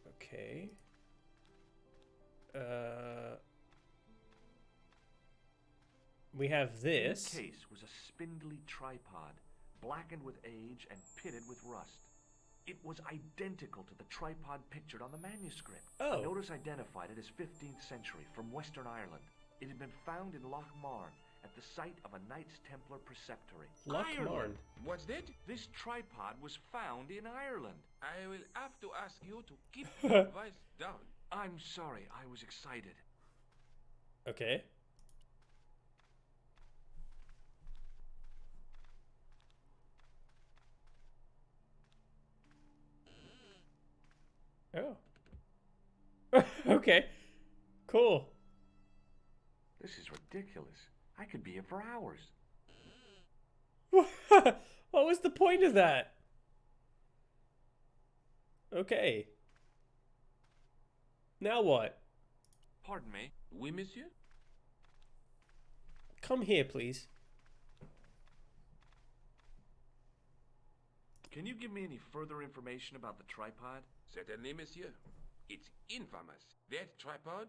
Okay. We have this. The case was a spindly tripod, blackened with age and pitted with rust. It was identical to the tripod pictured on the manuscript. Oh. The notice identified it as 15th century from Western Ireland. It had been found in Loch Marn at the site of a Knights Templar preceptory. Loch Marn? What's that? This tripod was found in Ireland. I will have to ask you to keep your voice down. I'm sorry, I was excited. Okay. Oh. Okay. Cool. This is ridiculous. I could be here for hours. What was the point of that? Okay. Now what? Pardon me. Oui, monsieur? Come here, please. Can you give me any further information about the tripod? Certainly, monsieur. It's infamous. That tripod,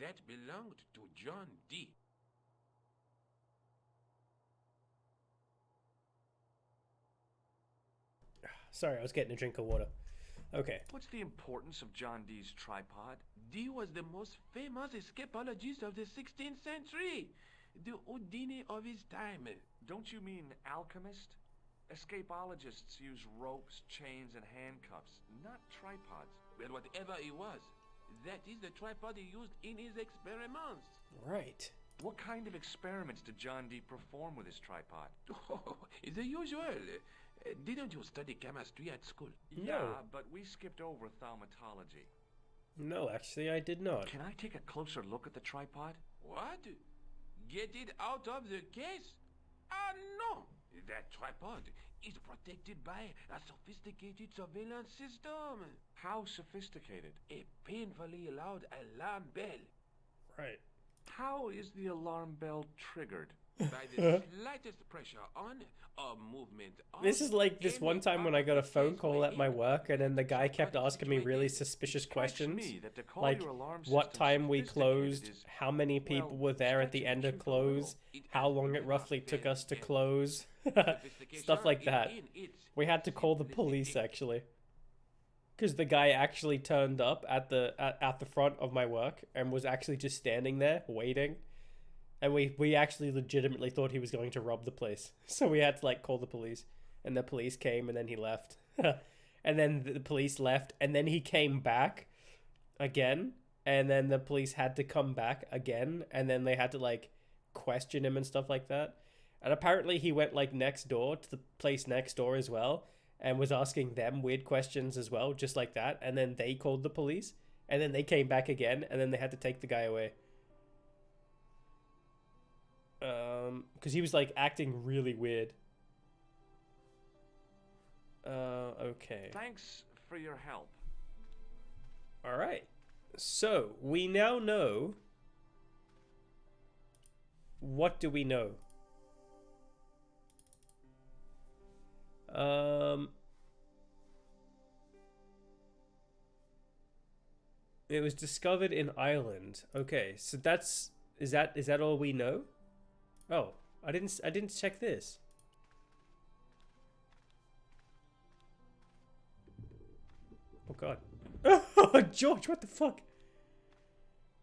that belonged to John D. Sorry, I was getting a drink of water. Okay. What's the importance of John Dee's tripod? Dee was the most famous escapologist of the 16th century. The Houdini of his time. Don't you mean alchemist? Escapologists use ropes, chains, and handcuffs, not tripods. Well, whatever it was, that is the tripod he used in his experiments. Right. What kind of experiments did John Dee perform with his tripod? Oh, the usual. Didn't you study chemistry at school? No. Yeah, but we skipped over thaumatology. No, actually, I did not. Can I take a closer look at the tripod? What? Get it out of the case? Ah, no! That tripod is protected by a sophisticated surveillance system. How sophisticated? A painfully loud alarm bell. Right. How is the alarm bell triggered? By the slightest pressure on or movement of This is like this any one time when part I of got a the phone case call at my wherein work, and then the guy kept tripod asking me really situated. suspicious Strikes questions. me that to call Like, your alarm what system time we sophisticated closed, is, how many people well, were there at the stretching end the of truth a little. close, how long it roughly took us to close, Sophistication stuff like is that. in its We had to call the police, simplicity. actually. Because the guy actually turned up at the front of my work and was actually just standing there waiting. And we actually legitimately thought he was going to rob the place. So we had to like call the police. And the police came and then he left. And then the police left and then he came back again. And then the police had to come back again. And then they had to like question him and stuff like that. And apparently he went like next door to the place next door as well. And was asking them weird questions as well, just like that. And then they called the police. And then they came back again. And then they had to take the guy away. Because he was like acting really weird. Okay. Thanks for your help. All right. So we now know. What do we know? It was discovered in Ireland. Okay, so is that all we know? Oh, I didn't check this. Oh god. Oh, George, what the fuck?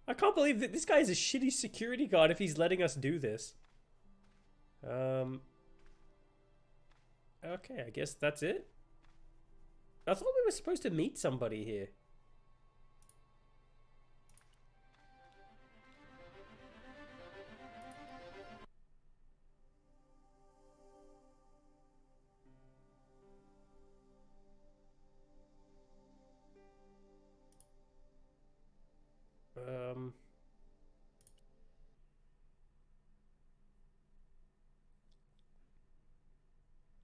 I can't believe that this guy is a shitty security guard if he's letting us do this. Okay, I guess that's it. I thought we were supposed to meet somebody here.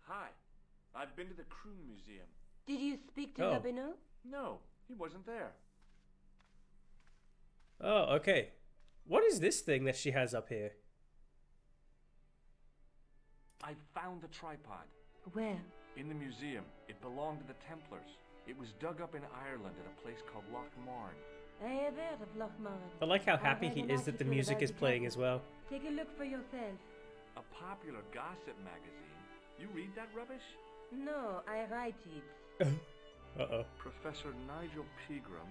Hi. I've been to the Croon Museum. Did you speak to Oh. Labino? No, he wasn't there. Oh, okay. What is this thing that she has up here? I found the tripod. Where? In the museum. It belonged to the Templars. It was dug up in Ireland at a place called Loch Marn. I have heard of Lochmarn. I like how I happy read he an is that the article music about is the playing castle. as well. Take a look for yourself. A popular gossip magazine. You read that rubbish? No, I write it. Uh-oh. Professor Nigel Pegram,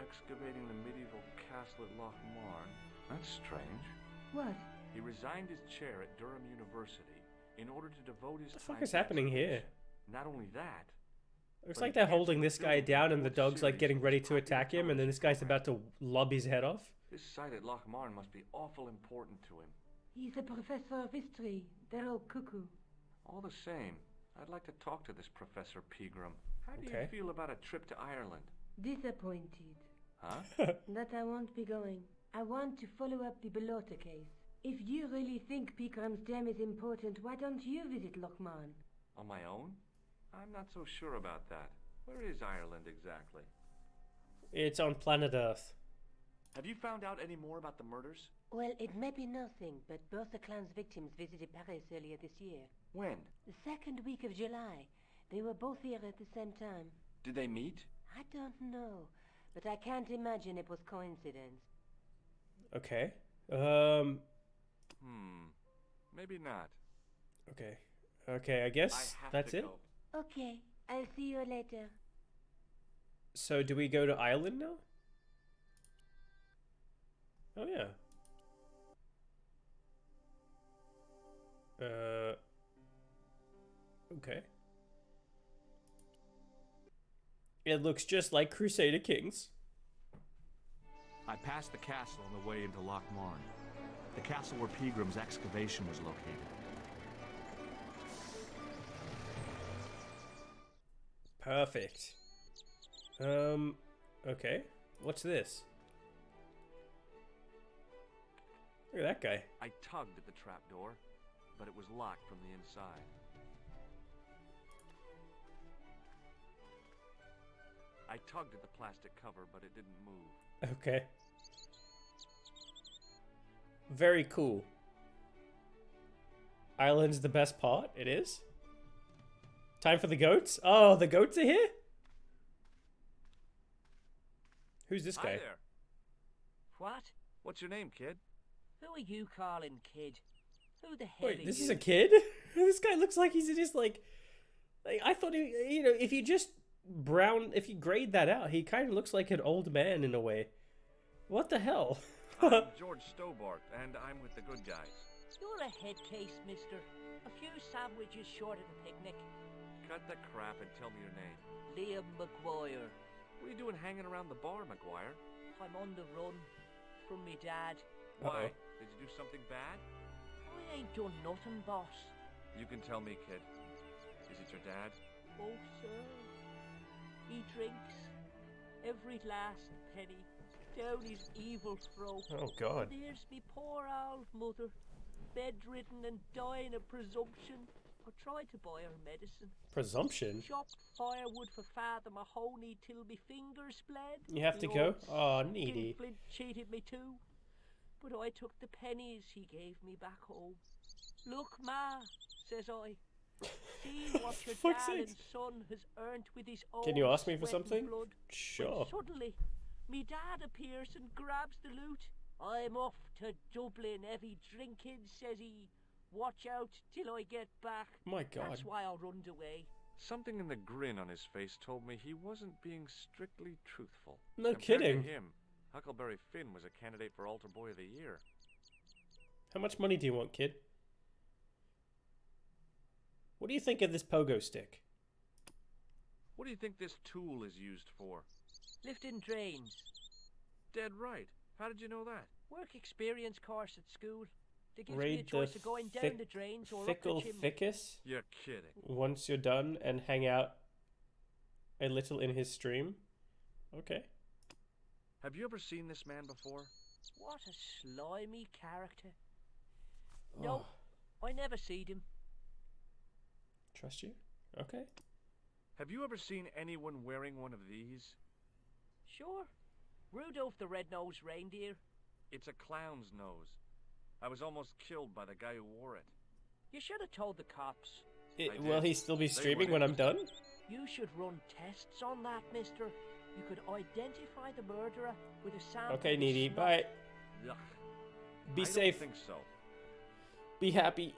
excavating the medieval castle at Loch Marn. That's strange. What? He resigned his chair at Durham University in order to devote his What the fuck time is to happening here? excavation. Not only that, Looks but like he they're canceled holding the this guy filming of down the and the whole dog's like series getting of ready his to attack him, and then this guy's about to lob his head off. this site at Loch Marn must be awful important to him. He's a professor of history. They're all cuckoo. All the same, I'd like to talk to this Professor Pegram. How do Okay. you feel about a trip to Ireland? Disappointed. Huh? That I won't be going. I want to follow up the Belota case. If you really think Picram's dam is important, why don't you visit Lochmarn? On my own? I'm not so sure about that. Where is Ireland exactly? It's on planet Earth. Have you found out any more about the murders? Well, it may be nothing, but both the clan's victims visited Paris earlier this year. When? The second week of July. They were both here at the same time. Did they meet? I don't know, but I can't imagine it was coincidence. Okay. Maybe not. Okay. Okay, I guess I have that's to it. go. Okay, I'll see you later. So do we go to Ireland now? Oh yeah. Okay. It looks just like Crusader Kings. I passed the castle on the way into Loch Marn, the castle where Pegram's excavation was located. Perfect. Okay. What's this? Look at that guy. I tugged at the trapdoor, but it was locked from the inside. I tugged at the plastic cover, but it didn't move. Okay. Very cool. Island's the best part. It is. Time for the goats. Oh, the goats are here? Who's this Hi guy? there. What? What's your name, kid? Who are you calling kid? Who the hell Wait, are this you? is a kid? This guy looks like he's just like I thought he, you know, if you just if you grade that out, he kind of looks like an old man in a way. What the hell? I'm George Stobart, and I'm with the good guys. You're a head case, mister. A few sandwiches short of the picnic. Cut the crap and tell me your name. Liam McGuire. What are you doing hanging around the bar, McGuire? I'm on the run from me dad. Why? Did you do something bad? I ain't done nothing, boss. You can tell me, kid. Is it your dad? Oh, sir. He drinks every last penny down his evil throat. Oh, God. And there's me poor old mother, bedridden and dying of presumption. I tried to buy her medicine. Presumption? Chopped firewood for Father Mahoney till me fingers bled. You have to The go? old Oh, needy. skinflint cheated me too. But I took the pennies he gave me back home. Look, Ma, says I. See what your Fuck's dad and sakes. son has earned with his own Can you ask me for sweat and something? blood. Sure. When suddenly, me dad appears and grabs the loot. I'm off to Dublin, heavy drinking, says he. Watch out till I get back. My God. That's why I runned away. Something in the grin on his face told me he wasn't being strictly truthful. No Compared kidding. To him, Huckleberry Finn was a candidate for Altar Boy of the Year. How much money do you want, kid? What do you think of this pogo stick? What do you think this tool is used for? Lifting drains. Dead right. How did you know that? Work experience course at school. They gives me a Raid the choice of going down the drains or up fickle the chimney. ficus You're kidding. once you're done and hang out a little in his stream. Okay. Have you ever seen this man before? What a slimy character. No, I never seed him. Trust you? Okay. Have you ever seen anyone wearing one of these? Sure. Rudolph the Red-Nosed Reindeer. It's a clown's nose. I was almost killed by the guy who wore it. You should have told the cops. Will he still be streaming when I'm done? You should run tests on that, mister. You could identify the murderer with a sample. Okay, of needy. snot. Bye. Ugh. Be I safe. don't think so. Be happy.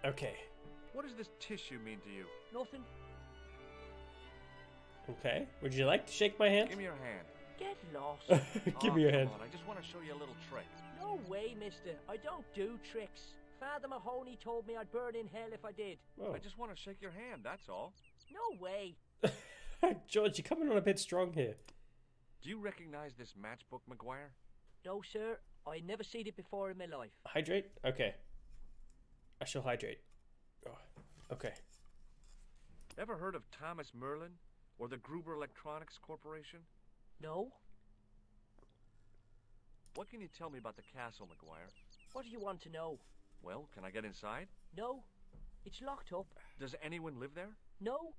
Okay. What does this tissue mean to you? Nothing. Okay. Would you like to shake my hand? Give me your hand. Get lost. Give me your come hand. on, I just want to show you a little trick. No way, mister. I don't do tricks. Father Mahoney told me I'd burn in hell if I did. Oh. I just want to shake your hand, that's all. No way. George, you're coming on a bit strong here. Do you recognize this matchbook, McGuire? No, sir. I never seen it before in my life. Hydrate? Okay. I shall hydrate. Oh, okay. Ever heard of Thomas Merlin? Or the Gruber Electronics Corporation? No. What can you tell me about the castle, McGuire? What do you want to know? Well, can I get inside? No. It's locked up. Does anyone live there? No.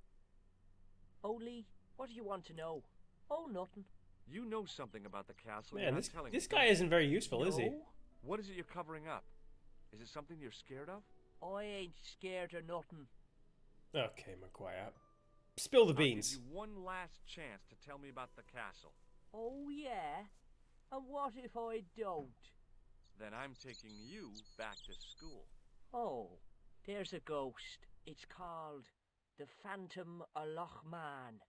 Only, what do you want to know? Oh, nothing. You know something about the castle. Man, you're not this telling this me. guy isn't very useful, is he? No. What is it you're covering up? Is it something you're scared of? I ain't scared of nothing. Okay, McGuire. Spill the I'll beans. give you one last chance to tell me about the castle. Oh, yeah? And what if I don't? Then I'm taking you back to school. Oh, there's a ghost. It's called the Phantom of Loch Man.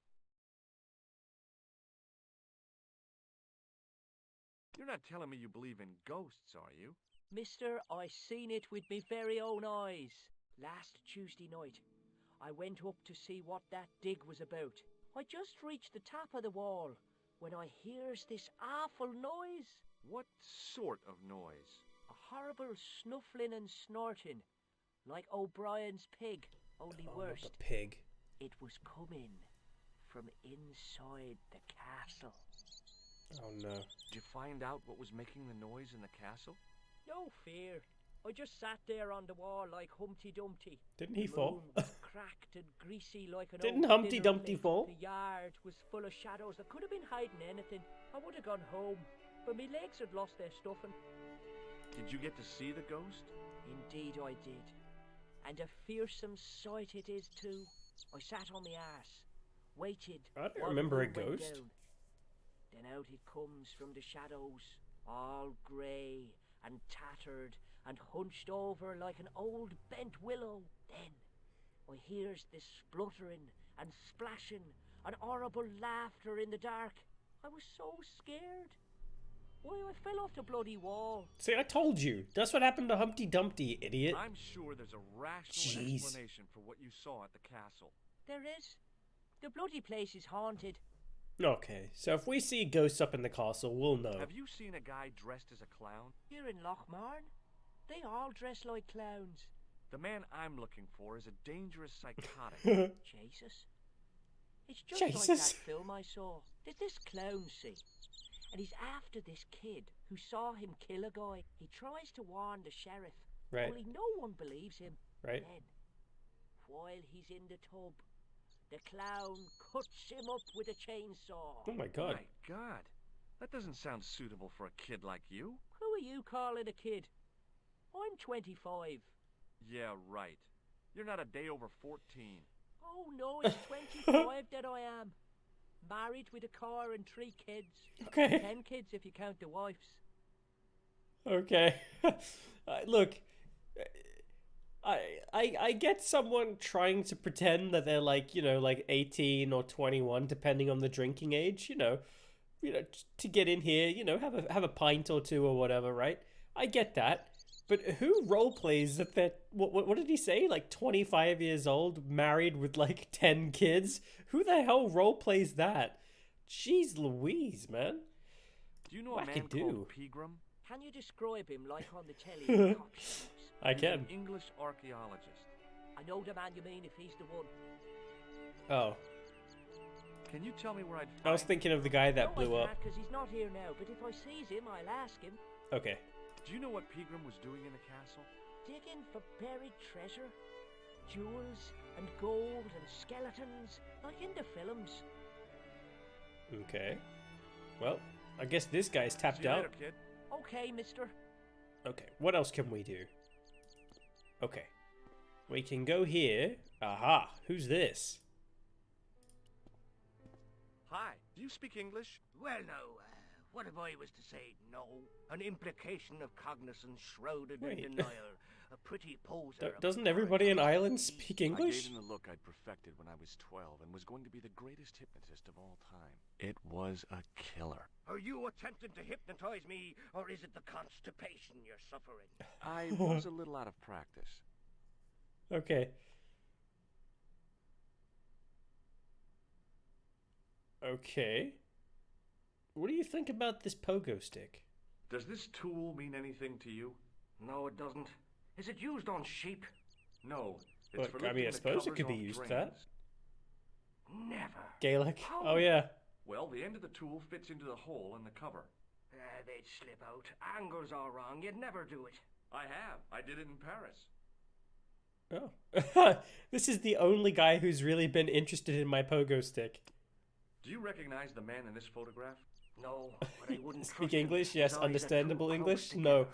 You're not telling me you believe in ghosts, are you? Mister, I seen it with me very own eyes. Last Tuesday night, I went up to see what that dig was about. I just reached the top of the wall when I hears this awful noise. What sort of noise? A horrible snuffling and snorting, like O'Brien's pig, only Oh, not worse. the pig. It was coming from inside the castle. Oh no. Did you find out what was making the noise in the castle? No fear. I just sat there on the wall like Humpty Dumpty. Didn't he The fall? moon was cracked and greasy like an Didn't old Humpty dinner Dumpty plate. fall? The yard was full of shadows. I could have been hiding anything. I would have gone home. but me legs had lost their stuffing. Did you get to see the ghost? Indeed I did. And a fearsome sight it is too. I sat on my arse, waited. I don't while the remember a moon went ghost. down. Then out it comes from the shadows, all grey and tattered and hunched over like an old bent willow. Then I hears this spluttering and splashing and horrible laughter in the dark. I was so scared. Why, I fell off the bloody wall. See, I told you. That's what happened to Humpty Dumpty, you idiot. I'm sure there's a rational Jeez. explanation for what you saw at the castle. There is. The bloody place is haunted. Okay, so if we see ghosts up in the castle, we'll know. Have you seen a guy dressed as a clown? Here in Lochmarn, they all dress like clowns. The man I'm looking for is a dangerous psychotic. Jesus. It's just like Jesus. that film I saw. There's this clown, see? And he's after this kid who saw him kill a guy. He tries to warn the sheriff. Right. Only no one believes him. Right. Then, while he's in the tub, the clown cuts him up with a chainsaw. Oh my god. My God. That doesn't sound suitable for a kid like you. Who are you calling a kid? I'm 25. Yeah, right. You're not a day over 14. Oh no, it's 25 that I am. Married with a car and 3 kids. Okay. 10 kids if you count the wives. Okay. Look, I get someone trying to pretend that they're like, you know, like 18 or 21, depending on the drinking age, you know, to get in here, you know, have a pint or two or whatever, right? I get that. But who role plays that they're, what did he say? Like 25 years old, married with like 10 kids? Who the hell role plays that? Jeez Louise, man. Do you know a man Wackadoo. called Pegram? Can you describe him like on the telly in the cop shows? I He's can. an English archaeologist. I know the man you mean if he's the one. Oh, Can you tell me where I'd find I was thinking of the guy that blew no, I up. can't, because he's not here now, but if I sees him, I'll ask him. Okay. Do you know what Pegram was doing in the castle? Digging for buried treasure, jewels and gold and skeletons, like in the films. Okay. Well, I guess this guy's See tapped you out. later, kid. Okay, mister. Okay, what else can we do? Okay. We can go here. Aha, who's this? Hi, do you speak English? Well, no. What if I was to say no? An implication of cognizance shrouded Wait. in denial. A pretty poser. of Doesn't a everybody in character. Ireland speak I English? gave him the look I'd perfected when I was 12 and was going to be the greatest hypnotist of all time. It was a killer. Are you attempting to hypnotize me, or is it the constipation you're suffering? I was a little out of practice. Okay. Okay. What do you think about this pogo stick? Does this tool mean anything to you? No, it doesn't. Is it used on sheep? No. It's Look, for I mean, I lifting the suppose it covers could be off used for drains. that. Never. Gaelic? Oh, yeah. Well, the end of the tool fits into the hole in the cover. They'd slip out. Angles are wrong. You'd never do it. I have. I did it in Paris. Oh. This is the only guy who's really been interested in my pogo stick. Do you recognize the man in this photograph? No, but I wouldn't Speak trust him. English? His Yes. eyes are too Understandable close English? together.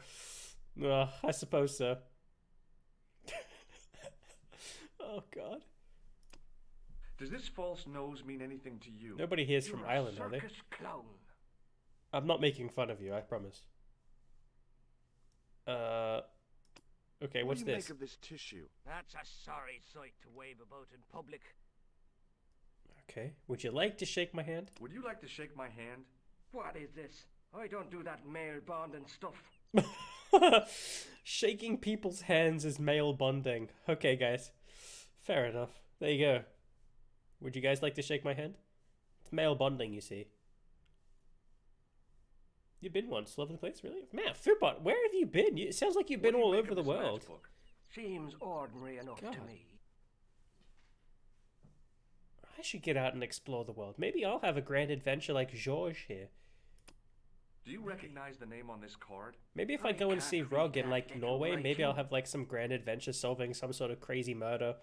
No. I suppose so. Oh, God. Does this false nose mean anything to you? Nobody here's You're from a Ireland, are they? circus clown. I'm not making fun of you, I promise. Okay, What what's do you this? make of this tissue? That's a sorry sight to wave about in public. Okay. Would you like to shake my hand? Would you like to shake my hand? What is this? I don't do that male bonding stuff. Shaking people's hands is male bonding. Okay, guys. Fair enough. There you go. Would you guys like to shake my hand? It's male bonding, you see. You've been once. Lovely place, really? Man, Foodbot, where have you been? It sounds like you've been What do you all make over of the this world. matchbook? Seems ordinary enough to God. me. I should get out and explore the world. Maybe I'll have a grand adventure like Georges here. Do you recognize the name on this card? Maybe if I I go and can't see read Rog in that like little Norway, maybe I'll writing. have like some grand adventure solving some sort of crazy murder.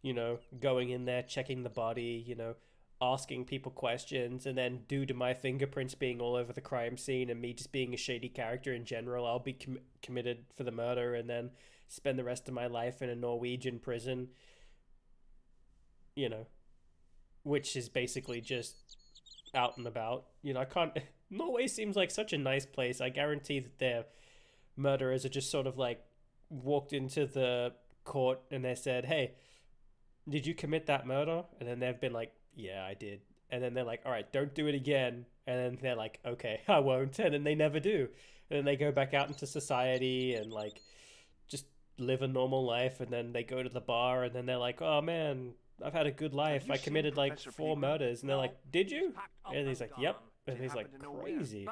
You know, going in there, checking the body, you know, asking people questions, and then due to my fingerprints being all over the crime scene and me just being a shady character in general, I'll be committed for the murder and then spend the rest of my life in a Norwegian prison, you know, which is basically just out and about. You know, I can't... Norway seems like such a nice place. I guarantee that their murderers are just sort of like walked into the court and they said, hey, did you commit that murder? And then they've been like, yeah, I did. And then they're like, all right, don't do it again. And then they're like, okay, I won't. And then they never do. And then they go back out into society and like just live a normal life. And then they go to the bar and then they're like, oh man, I've had a good life. I committed like 4 murders. And they're like, did you? And he's like, yep. And he's like, crazy.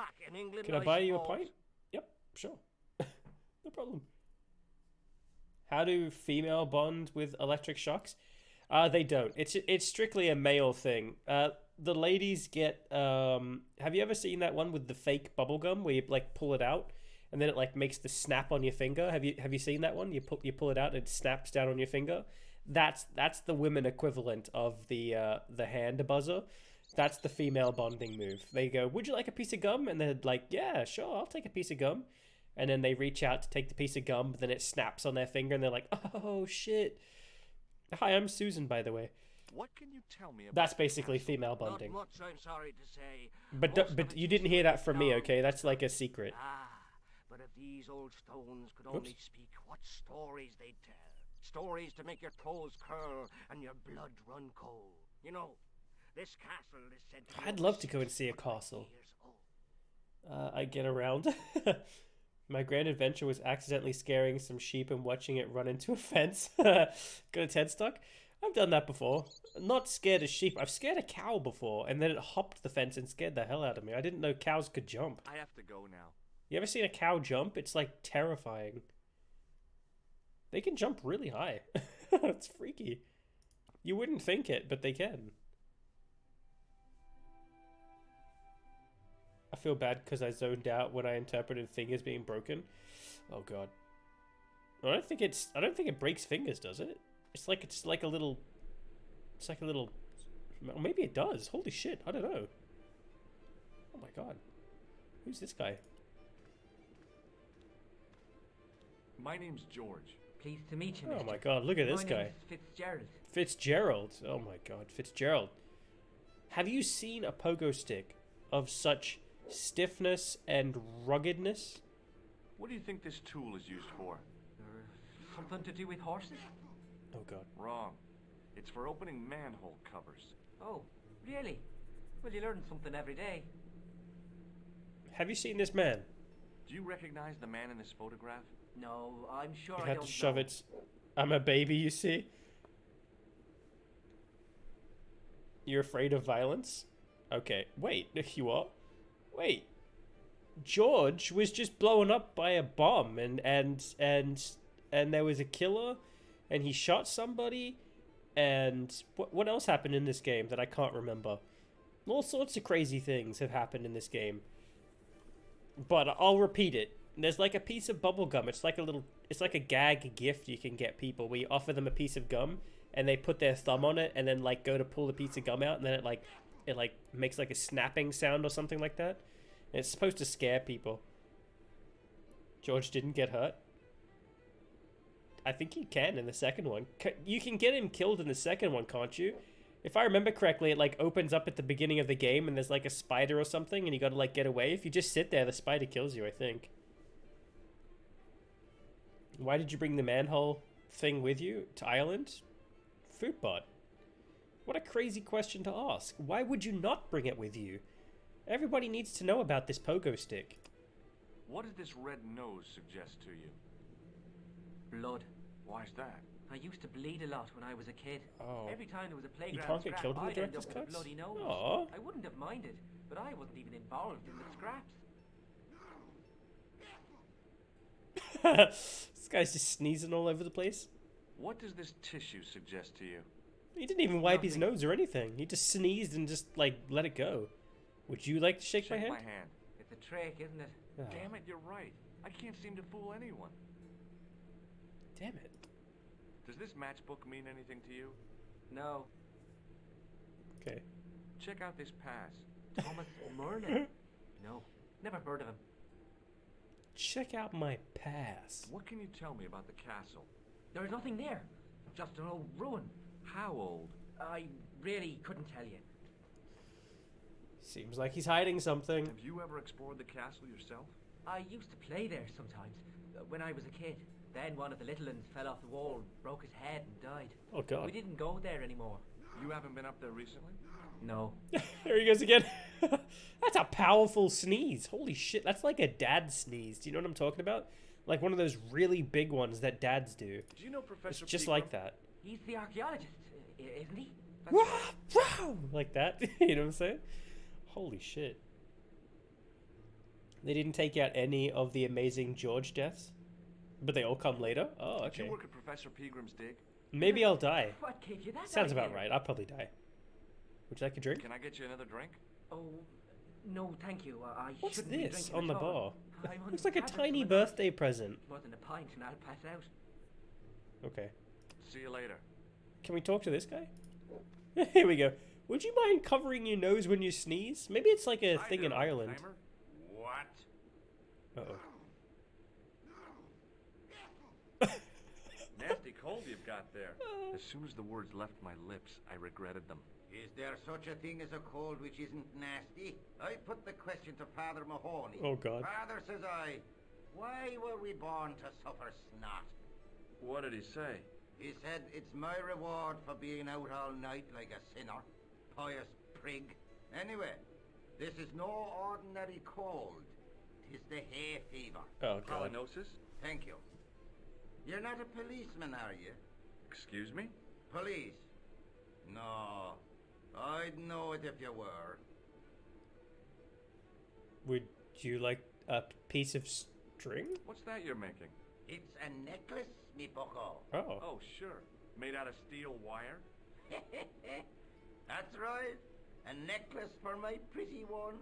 Can I buy you a pint? Yep, sure. No problem. How do female bond with electric shocks? They don't. It's strictly a male thing. The ladies get... have you ever seen that one with the fake bubble gum where you like pull it out and then it like makes the snap on your finger? Have you seen that one? You pull it out and it snaps down on your finger. That's the women equivalent of the hand buzzer. That's the female bonding move. They go, would you like a piece of gum? And they're like, yeah, sure, I'll take a piece of gum. And then they reach out to take the piece of gum, but then it snaps on their finger and they're like, oh shit. Hi, I'm Susan, by the way. What can you tell me about That's basically female bonding. Not much, I'm sorry to say. But you didn't hear that from me, okay? That's like a secret. But if these old stones could only speak, what stories they'd tell. Stories to make your toes curl and your blood run cold. You know, this castle is said to be... I'd love to go and see a castle. I get around. My grand adventure was accidentally scaring some sheep and watching it run into a fence. Got its head stuck? I've done that before. Not scared a sheep. I've scared a cow before, and then it hopped the fence and scared the hell out of me. I didn't know cows could jump. I have to go now. You ever seen a cow jump? It's like terrifying. They can jump really high. It's freaky. You wouldn't think it, but they can. I feel bad because I zoned out when I interpreted fingers being broken. Oh god. I don't think it breaks fingers, does it? It's like a little... Or maybe it does. Holy shit, I don't know. Oh my god. Who's this guy? My name's George. Pleased to meet you, Oh mister. my god, look at this My guy. name's Fitzgerald. Fitzgerald. Oh my god, Fitzgerald. Have you seen a pogo stick of such stiffness and ruggedness? What do you think this tool is used for? Something to do with horses? Oh god. Wrong. It's for opening manhole covers. Oh, really? Well, you learn something every day. Have you seen this man? Do you recognize the man in this photograph? No, I'm sure You I had don't to shove know. it. I'm a baby, you see? You're afraid of violence? Okay, wait, you are? Wait. George was just blown up by a bomb and there was a killer and he shot somebody and what else happened in this game that I can't remember? All sorts of crazy things have happened in this game. But I'll repeat it. There's like a piece of bubble gum. It's like a gag gift you can get people where you offer them a piece of gum and they put their thumb on it and then like go to pull the piece of gum out and then it makes like a snapping sound or something like that. And it's supposed to scare people. George didn't get hurt. I think he can in the second one. You can get him killed in the second one, can't you? If I remember correctly, it like opens up at the beginning of the game and there's like a spider or something and you gotta like get away. If you just sit there, the spider kills you, I think. Why did you bring the manhole thing with you to Ireland? Foodbot. What a crazy question to ask. Why would you not bring it with you? Everybody needs to know about this pogo stick. What does this red nose suggest to you? Blood. Why's that? I used to bleed a lot when I was a kid. Oh. Every time there was a playground can't get scrap, killed in the I'd end director's up with a cuts? bloody nose. Aw. I wouldn't have minded, but I wasn't even involved in the scraps. This guy's just sneezing all over the place. What does this tissue suggest to you? He didn't even wipe his nose or anything. He just sneezed and just like let it go. Would you like to shake my hand? It's a trick, isn't it? Oh. Damn it, you're right. I can't seem to fool anyone. Damn it. Does this matchbook mean anything to you? No. Okay. Check out this pass. Thomas Merlin? No, never heard of him. Check out my pass. What can you tell me about the castle? There's nothing there. Just an old ruin. How old? I really couldn't tell you. Seems like he's hiding something. Have you ever explored the castle yourself? I used to play there sometimes, when I was a kid. Then one of the little ones fell off the wall, broke his head and died. Oh god. We didn't go there anymore. You haven't been up there recently? No. There he goes again. That's a powerful sneeze. Holy shit, that's like a dad sneeze. Do you know what I'm talking about? Like one of those really big ones that dads do. Do you know Professor It's just Pegram? like that. He's the archaeologist, isn't he? Wow, wow, like that. You know what I'm saying? Holy shit. They didn't take out any of the amazing George deaths, but they all come later. Oh, Did you okay. work at Professor Pegram's dig? Maybe I'll die. What gave you that Sounds idea? about right. I'll probably die. Would you like a drink? Can I get you another drink? Oh, no, thank you. I What's shouldn't be this drinking on the at all. bar? I'm Looks like a untethered tiny from enough. birthday present. More than a pint and I'll pass out. Okay. See you later. Can we talk to this guy? Here we go. Would you mind covering your nose when you sneeze? Maybe it's like a thing in Ireland. Timer? What? Uh-oh. Nasty cold you've got there. As soon as the words left my lips, I regretted them. Is there such a thing as a cold which isn't nasty? I put the question to Father Mahoney. Oh, God. Father, says I, why were we born to suffer snot? What did he say? He said, it's my reward for being out all night like a sinner. Pious prig. Anyway, this is no ordinary cold. 'Tis the hay fever. Oh, God. Halitosis? Thank you. You're not a policeman, are you? Excuse me? Police? No. I'd know it if you were. Would you like a piece of string? What's that you're making? It's a necklace, me bucko. Oh. Oh, sure. Made out of steel wire? That's right. A necklace for my pretty one.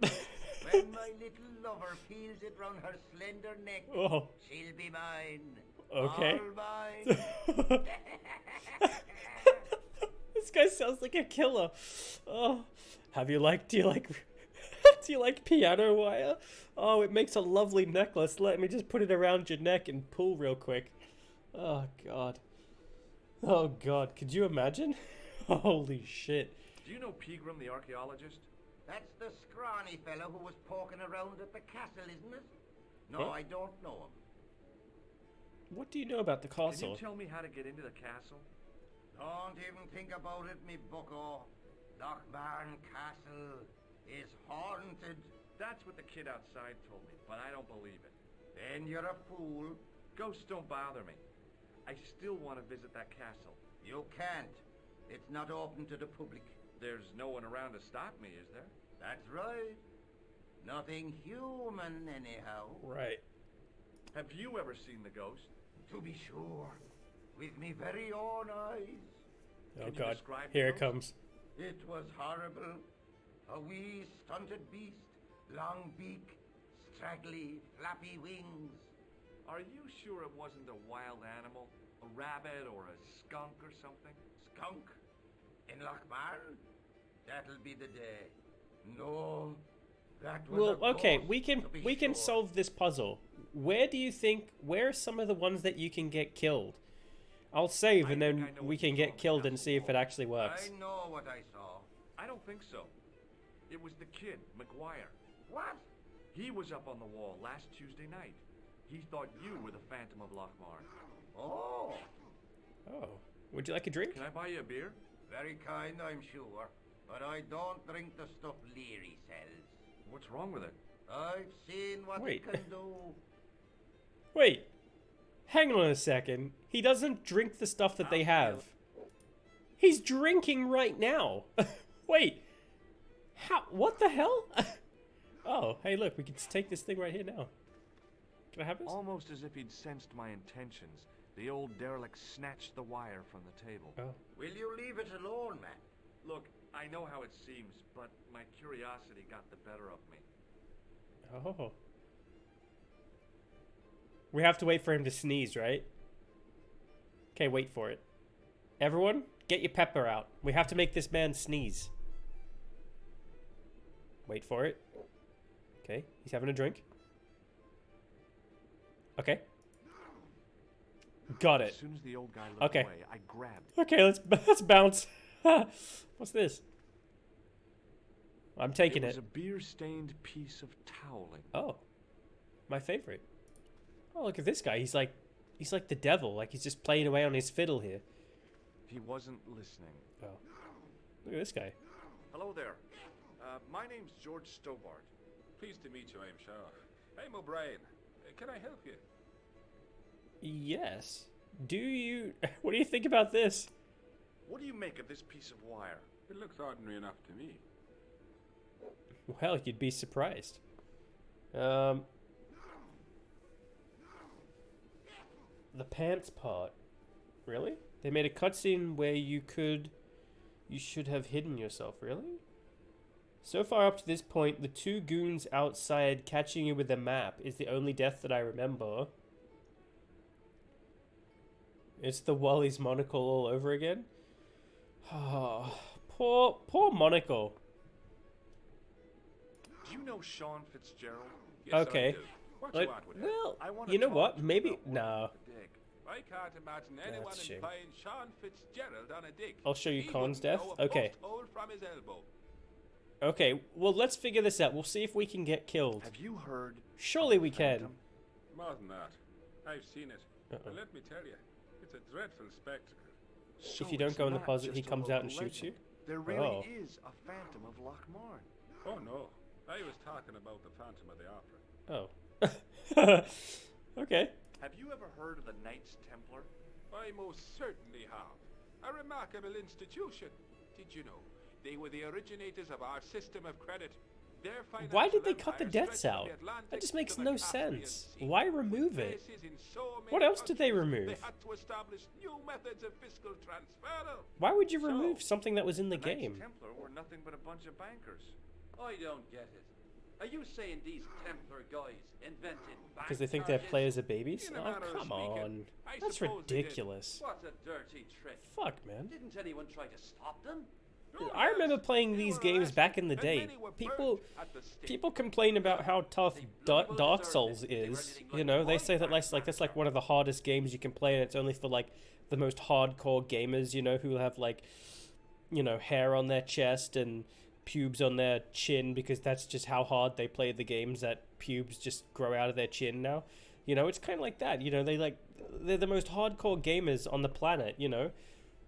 When my little lover feels it round her slender neck, Oh. she'll be mine. Okay. All mine. This guy sounds like a killer. Oh. Do you like do you like piano wire? Oh, it makes a lovely necklace. Let me just put it around your neck and pull real quick. Oh, God. Oh, God. Could you imagine? Holy shit. Do you know Pegram, the archaeologist? That's the scrawny fellow who was poking around at the castle, isn't it? No, Huh? I don't know him. What do you know about the Can castle? you tell me how to get into the castle? Don't even think about it, me bucko. Lochbarn Castle is haunted. That's what the kid outside told me, but I don't believe it. Then you're a fool. Ghosts don't bother me. I still want to visit that castle. You can't. It's not open to the public. There's no one around to stop me, is there? That's right. Nothing human, anyhow. Right. Have you ever seen the ghost? To be sure. With me very own eyes. Oh, Can you God. describe Here the it comes. It was horrible. A wee stunted beast, long beak, straggly, flappy wings. Are you sure it wasn't a wild animal? A rabbit or a skunk or something? Skunk? In Lochbarn? That'll be the day. No, that was Well, a okay, ghost, we can to be sure. solve this puzzle. Where are some of the ones that you can get killed? I'll save and then we can get killed and see if it actually works. I know what I saw. I don't think so. It was the kid, McGuire. What? He was up on the wall last Tuesday night. He thought you were the Phantom of Lochmarn. Oh, Oh. Would you like a drink? Can I buy you a beer? very kind, I'm sure. But I don't drink the stuff Leary sells. What's wrong with it? I've seen what Wait. it can do. Wait. Hang on a second. He doesn't drink the stuff that they have. He's drinking right now. Wait. How? What the hell? Oh, hey, look. We can just take this thing right here now. Can I have this? Almost as if he'd sensed my intentions, the old derelict snatched the wire from the table. Oh. Will you leave it alone, man? Look, I know how it seems, but my curiosity got the better of me. Oh. We have to wait for him to sneeze, right? Okay, wait for it. Everyone, get your pepper out. We have to make this man sneeze. Wait for it. Okay, he's having a drink. Okay. Got it. As soon as the old guy looked Okay. away, I grabbed it. Okay, let's bounce. What's this? I'm taking It was it. a beer-stained piece of toweling. Oh, my favorite. Oh, look at this guy. He's like the devil. Like he's just playing away on his fiddle here. He wasn't listening. Oh, look at this guy. Hello there. My name's George Stobart. Pleased to meet you, I'm sure. I'm O'Brien. Can I help you? Yes. Do you? What do you think about this? What do you make of this piece of wire? It looks ordinary enough to me. Well, you'd be surprised. The pants part. Really? They made a cutscene where you should have hidden yourself, really? So far up to this point, the two goons outside catching you with a map is the only death that I remember. It's the Wally's monocle all over again. Oh, poor monocle. Do you know Sean Fitzgerald? Yes, Okay. I do. What Like, you want with well, I wanna you know talk what? to you Maybe about no. the dig. I can't imagine anyone That's a shame. implying Sean Fitzgerald on a dig. I'll show you He Khan's wouldn't death. know a Okay. post hole from his elbow. Okay, well, let's figure this out. We'll see if we can get killed. Have you heard? Surely we can. Phantom? More than that. I've seen it. Uh-oh. And let me tell you, it's a dreadful spectacle. So If you don't it's go in the not closet, he just a comes out and local shoots you? legend. There really Oh. is a Phantom of Lochmarn. Oh no, I was talking about the Phantom of the Opera. Oh. Okay. Have you ever heard of the Knights Templar? I most certainly have. A remarkable institution. Did you know? They were the originators of our system of credit. Their Why did financial they cut the empire deaths stretched from out? the Atlantic That just makes to the no Caspian sense. Sea. Why remove it? Places in so many What else did they countries, remove? They had to establish new methods of fiscal transfer. Why would you So, remove something that was in the The Knights game? Templar were nothing but a bunch of bankers. I don't get it. Are you saying these Templar guys invented Because they think their charges? players are babies? In a Oh, manner of come speaking, on. I That's suppose they did. ridiculous. What a dirty trick. Fuck, man. Didn't anyone try to stop them? Oh, I remember yes, playing they these were games arrested, back in the and day. many were People burnt at the stake. people complain about how tough They bloody well Dark deserved Souls it. They were is. anything You like know, they my say that that's like one of the hardest games you can play, and it's only for like the most hardcore gamers, you know, who have like, you know, hair on their chest and pubes on their chin, because that's just how hard they play the games, that pubes just grow out of their chin now. You know, it's kind of like that. You know, they're the most hardcore gamers on the planet, you know.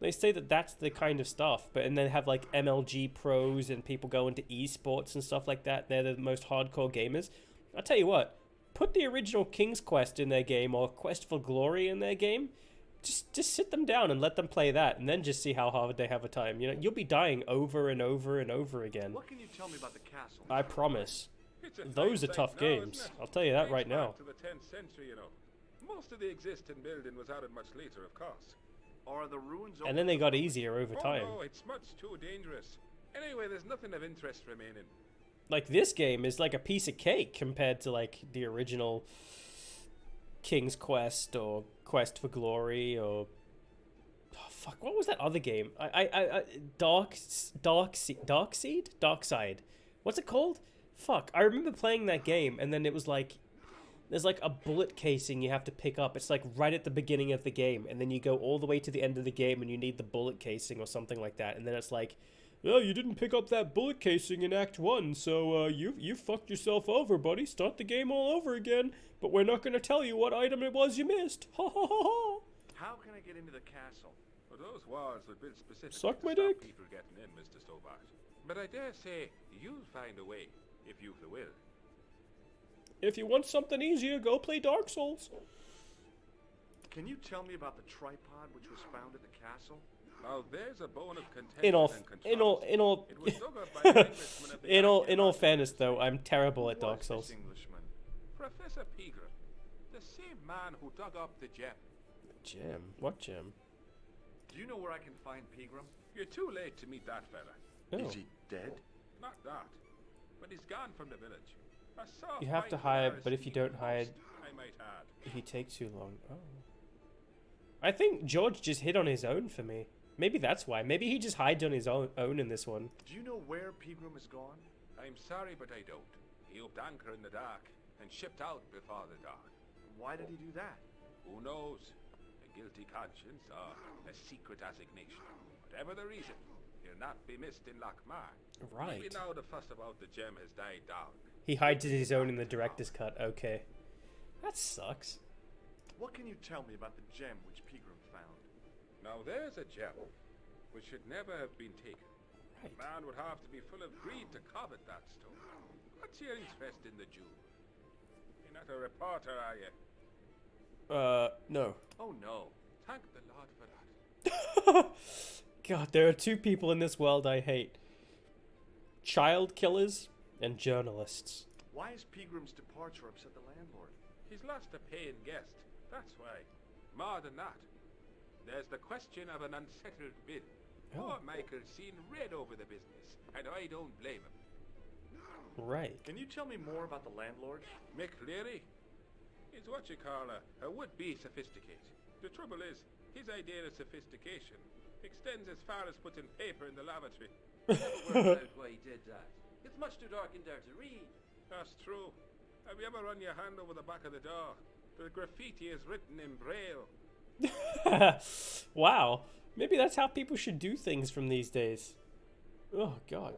They say that that's the kind of stuff, and then have like MLG pros and people go into esports and stuff like that. They're the most hardcore gamers. I'll tell you what, put the original King's Quest in their game or Quest for Glory in their game. Just sit them down and let them play that, and then just see how hard they have a time. You know, you'll be dying over and over and over again. What can you tell me about the castle? I promise. It's a Those are fine tough site now, games. isn't it? I'll tell you that Dates right now. back to the 10th century, you know. Most of the existing building was added much later, of course. Or are the ruins And then they got easier over Oh time. no, it's much too dangerous. Anyway, there's nothing of interest remaining. Like, this game is like a piece of cake compared to like the original King's Quest or Quest for Glory or fuck, what was that other game? Darkside. What's it called? Fuck, I remember playing that game, and then it was like, there's like a bullet casing you have to pick up. It's like right at the beginning of the game, and then you go all the way to the end of the game, and you need the bullet casing or something like that. And then it's like, well, you didn't pick up that bullet casing in Act 1, so you fucked yourself over, buddy. Start the game all over again, but we're not going to tell you what item it was you missed. Ha ha ha ha. How can I get into the castle? Well, those walls were built specifically Suck to my stop dick. people getting in, Mr. Stobart. But I dare say you'll find a way, if you've the will. If you want something easier, go play Dark Souls. Can you tell me about the tripod which was found at the castle? Now there's a bone of contention In all, and in all, controversy. in all, It was dug up by an Englishman of the in all Guardian fairness, Army. though, I'm terrible at Who Dark was Souls. this Englishman? Professor Pegram, the same man who dug up the gem. Gem? What gem? Do you know where I can find Pegram? You're too late to meet that fella. Oh. Is he dead? Not that, but he's gone from the village. A soft You have to white hide, Irish but if you don't hide, most, I might add. he takes too long. Oh. I think George just hit on his own for me. Maybe that's why. Maybe he just hides on his own in this one. Do you know where Pegram is gone? I'm sorry, but I don't. He upped anchor in the dark and shipped out before the dawn. Why did he do that? Who knows? A guilty conscience or a secret assignation. Whatever the reason, he'll not be missed in Lochmar. Right. Maybe now the fuss about the gem has died down. He hides his own in the director's cut. Okay. That sucks. What can you tell me about the gem which Pegram found? Now there's a gem which should never have been taken. Right. A man would have to be full of greed to covet that stone. What's your interest in the jewel? You're not a reporter, are you? No. Oh no. Thank the Lord for that. God, there are two people in this world I hate. Child killers and journalists. Why has Pegram's departure upset the landlord? He's lost a paying guest, that's why. More than that, there's the question of an unsettled bill. Poor Michael's seen red over the business, and I don't blame him. Right. Can you tell me more about the landlord? Mick Leary? He's what you call a would-be sophisticated. The trouble is, his idea of sophistication extends as far as putting paper in the lavatory. Never worked out why he did that. It's much too dark in there to read. That's true. Have you ever run your hand over the back of the door? The graffiti is written in Braille. Wow. Maybe that's how people should do things from these days. Oh, God.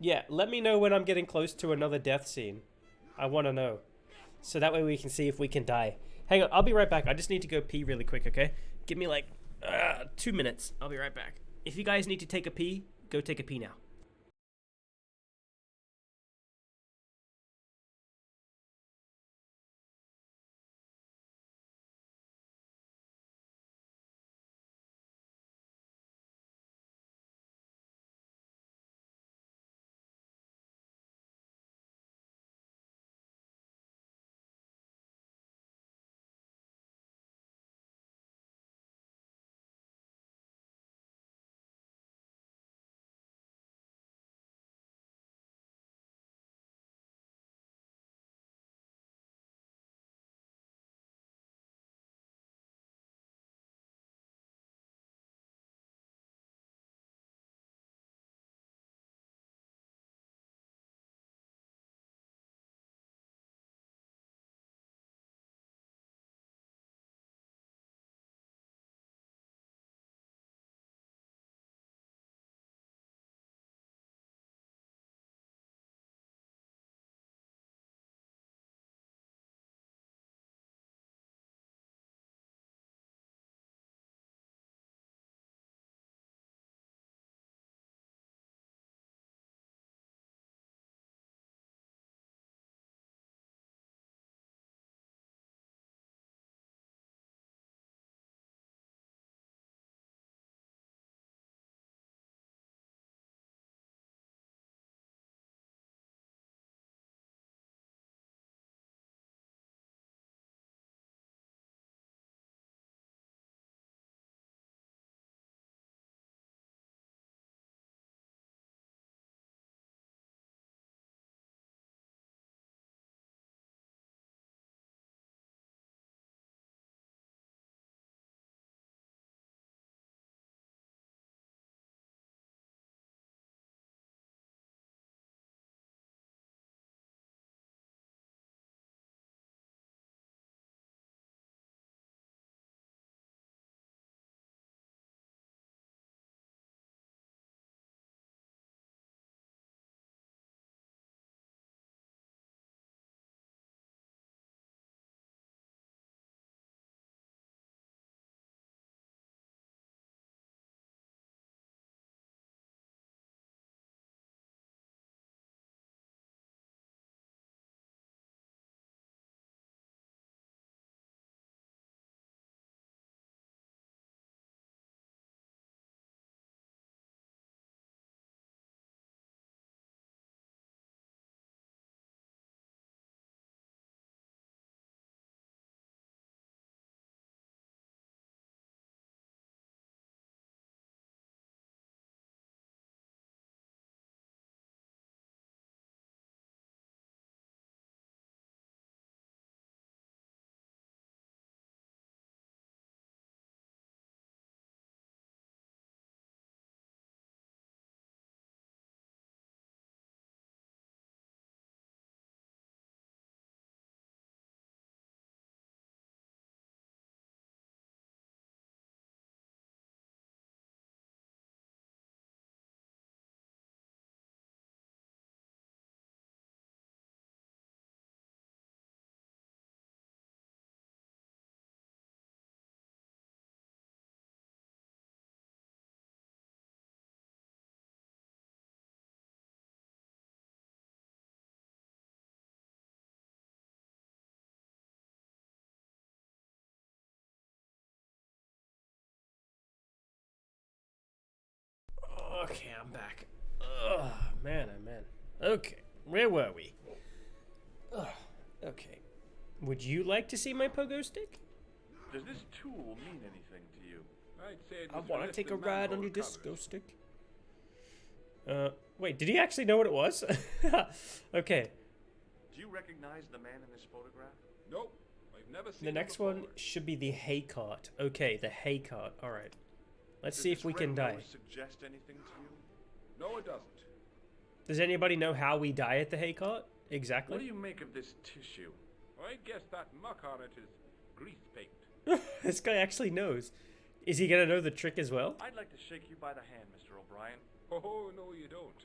Yeah, let me know when I'm getting close to another death scene. I want to know. So that way we can see if we can die. Hang on, I'll be right back. I just need to go pee really quick, okay? Give me like 2 minutes. I'll be right back. If you guys need to take a pee, go take a pee now. Okay, I'm back. Ugh, man, oh man. Okay, where were we? Ugh, okay. Would you like to see my pogo stick? Does this tool mean anything to you? I'd say it I was want to less take a than ride on manhole your covers. disco stick. Wait, did he actually know what it was? Okay. Do you recognize the man in this photograph? Nope, I've never seen The him next before. one should be the hay cart. Okay, the hay cart. Alright. Let's Does see if this we can red die. nose suggest anything to you? No, it doesn't. Does anybody know how we die at the hay cart? What Exactly. do you make of this tissue? I guess that muck on it is grease paint. This guy actually knows. Is he gonna know the trick as well? I'd like to shake you by the hand, Mr. O'Brien. Oh, no, you don't.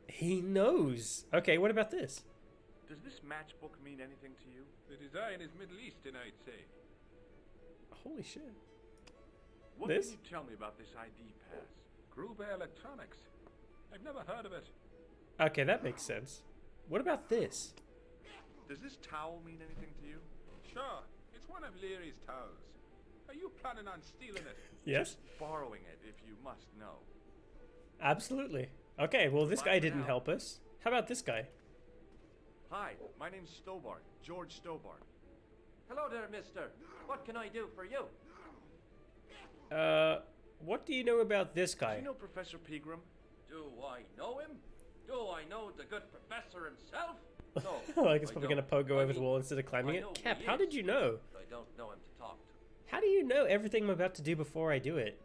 He knows. Okay, what about this? Does this matchbook mean anything to you? The design is Middle Eastern, I'd say. Holy shit. What This? can you tell me about this ID pass? Gruber Electronics. I've never heard of it. Okay, that makes sense. What about this? Does this towel mean anything to you? Sure, it's one of Leary's towels. Are you planning on stealing it? Yes? Borrowing it, if you must know. Absolutely. Okay, well this Bye guy for didn't now. help us. How about this guy? Hi, my name's Stobart, George Stobart. Hello there, mister. What can I do for you? What do you know about this Do guy? you know Professor Pegram? Do I know him? Do I know the good professor himself? No. Like it's I probably gonna don't. pogo I over the mean, wall instead of climbing I know it. who Cap, he how did is, you know? but I don't know him to talk to. How do you know everything I'm about to do before I do it?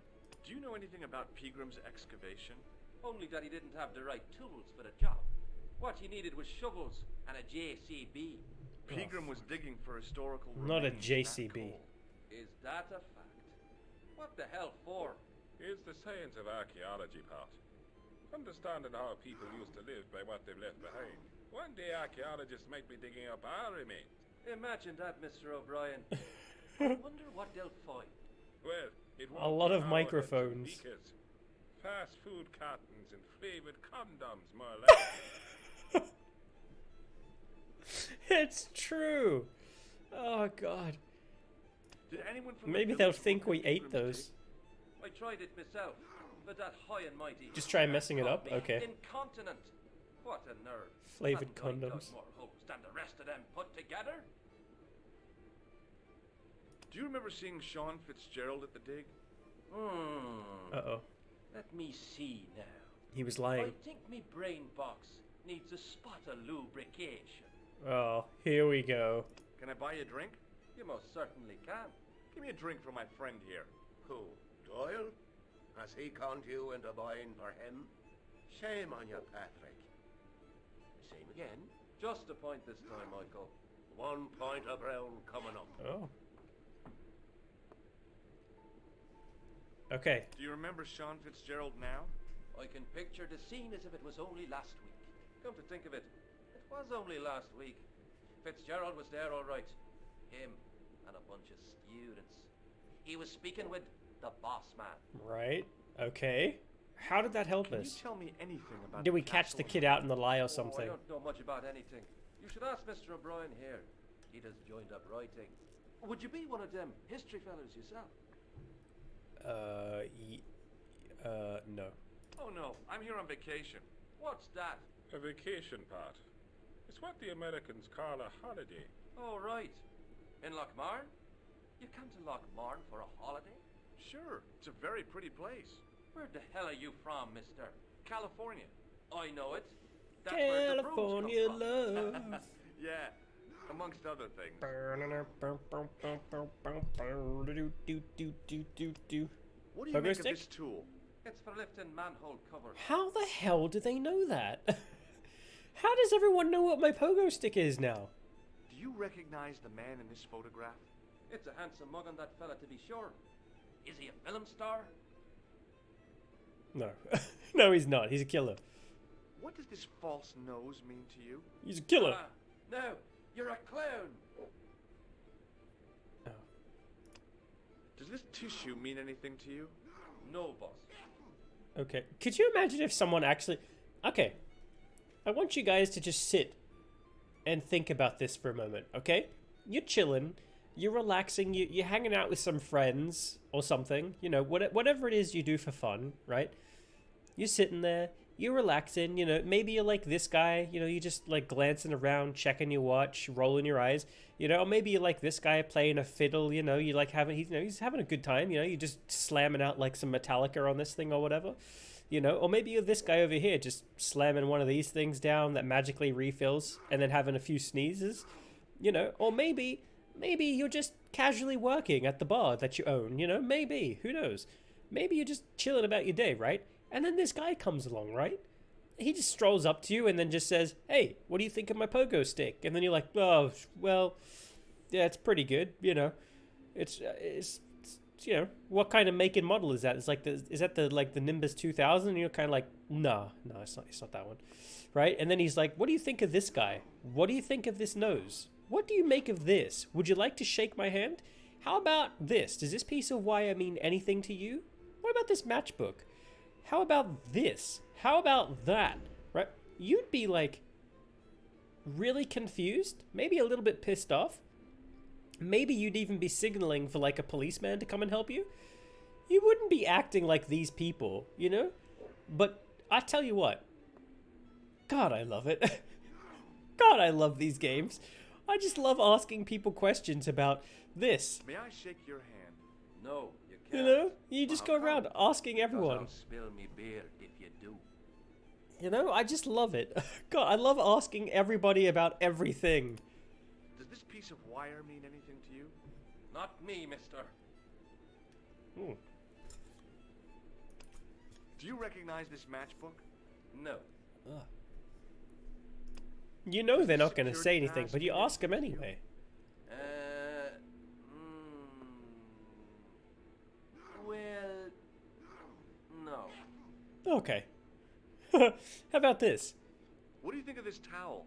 Do you know anything about Pegram's excavation? Only that he didn't have the right tools for the job. What he needed was shovels and a JCB. Pegram was digging for historical Not a remains of that JCB. coal. Is that a fact? What the hell for? Here's the science of archaeology part. Understanding how people used to live by what they've left behind. One day archaeologists might be digging up our remains. Imagine that, Mr. O'Brien. I wonder what they'll find. Well, it A won't lot be of our microphones. beakers. Fast food cartons and flavored condoms, more or less. It's true. Oh god. Did anyone from the Maybe they'll village think look we at ate Pegram's those. tape? I tried it myself, but that high and mighty... Just try messing it up? called me Okay. Incontinent. What a nerve. Flavored Hadn't I dug condoms. more holes than the rest of them put together? Do you remember seeing Sean Fitzgerald at the dig? Uh-oh. Let me see now. He was I lying. think me brain box needs a spot of lubrication. Oh, here we go. Can I buy you a drink? You most certainly can. Give me a drink for my friend here. Who? Doyle? Has he conned you into buying for him? Shame on you, Patrick. Same again. Just a point this time, Michael. 1 point of brown coming up. Oh. Okay. Do you remember Sean Fitzgerald now? I can picture the scene as if it was only last week. Come to think of it, it was only last week. Fitzgerald was there all right. Him and a bunch of students. He was speaking with the boss man. Right. Okay. How did that help Can you us? tell me anything about Did the we catch castle the and kid out in the lie or something? Oh, I don't know much about anything. You should ask Mr. O'Brien here. He just joined up writing. Would you be one of them history fellas yourself? No. Oh no, I'm here on vacation. What's that? A vacation part. It's what the Americans call a holiday. Oh, right. In Lochmarn? You come to Lochmarn for a holiday? Sure, it's a very pretty place. Where the hell are you from, mister? California. I know it. That's where the brooms California come from. love. Yeah, amongst other things. What do you Pogo make stick? of this tool? It's for lifting manhole covers. How the hell do they know that? How does everyone know what my pogo stick is now? Do you recognize the man in this photograph? It's a handsome mug on that fella, to be sure. Is he a film star? No. No, he's not. He's a killer. What does this false nose mean to you? He's a killer. No, you're a clown. Oh. Does this tissue mean anything to you? No, boss. Okay. Could you imagine if someone actually... Okay. I want you guys to just sit and think about this for a moment, okay? You're chilling. You're relaxing. You're hanging out with some friends or something. You know, whatever it is you do for fun, right? You're sitting there, you're relaxing, you know, maybe you're like this guy, you know, you just like glancing around, checking your watch, rolling your eyes, you know, or maybe you're like this guy playing a fiddle, you know, you like having, he's having a good time, you know, you're just slamming out like some Metallica on this thing or whatever, you know, or maybe you're this guy over here just slamming one of these things down that magically refills and then having a few sneezes, you know, or maybe you're just casually working at the bar that you own, you know, maybe, who knows, maybe you're just chilling about your day, right? And then this guy comes along, right? He just strolls up to you and then just says, hey, what do you think of my pogo stick? And then you're like, oh, well, yeah, it's pretty good, you know. It's you know, what kind of make and model is that? It's like, is that the Nimbus 2000? And you're kind of like, no, it's not that one, right? And then he's like, what do you think of this guy? What do you think of this nose? What do you make of this? Would you like to shake my hand? How about this? Does this piece of wire mean anything to you? What about this matchbook? How about this? How about that? Right? You'd be like really confused, maybe a little bit pissed off. Maybe you'd even be signaling for like a policeman to come and help you. You wouldn't be acting like these people, you know? But I tell you what, God, I love it. God, I love these games. I just love asking people questions about this. May I shake your hand? No, you You can't. know? You just go around asking everyone. I'll spill me beer if you do. You know, I just love it. God, I love asking everybody about everything. Does this piece of wire mean anything to you? Not me, mister. Do you recognize this matchbook? No. Ugh. You know they're not going to say anything, but you ask them anyway. Well, no. Okay. How about this? What do you think of this towel?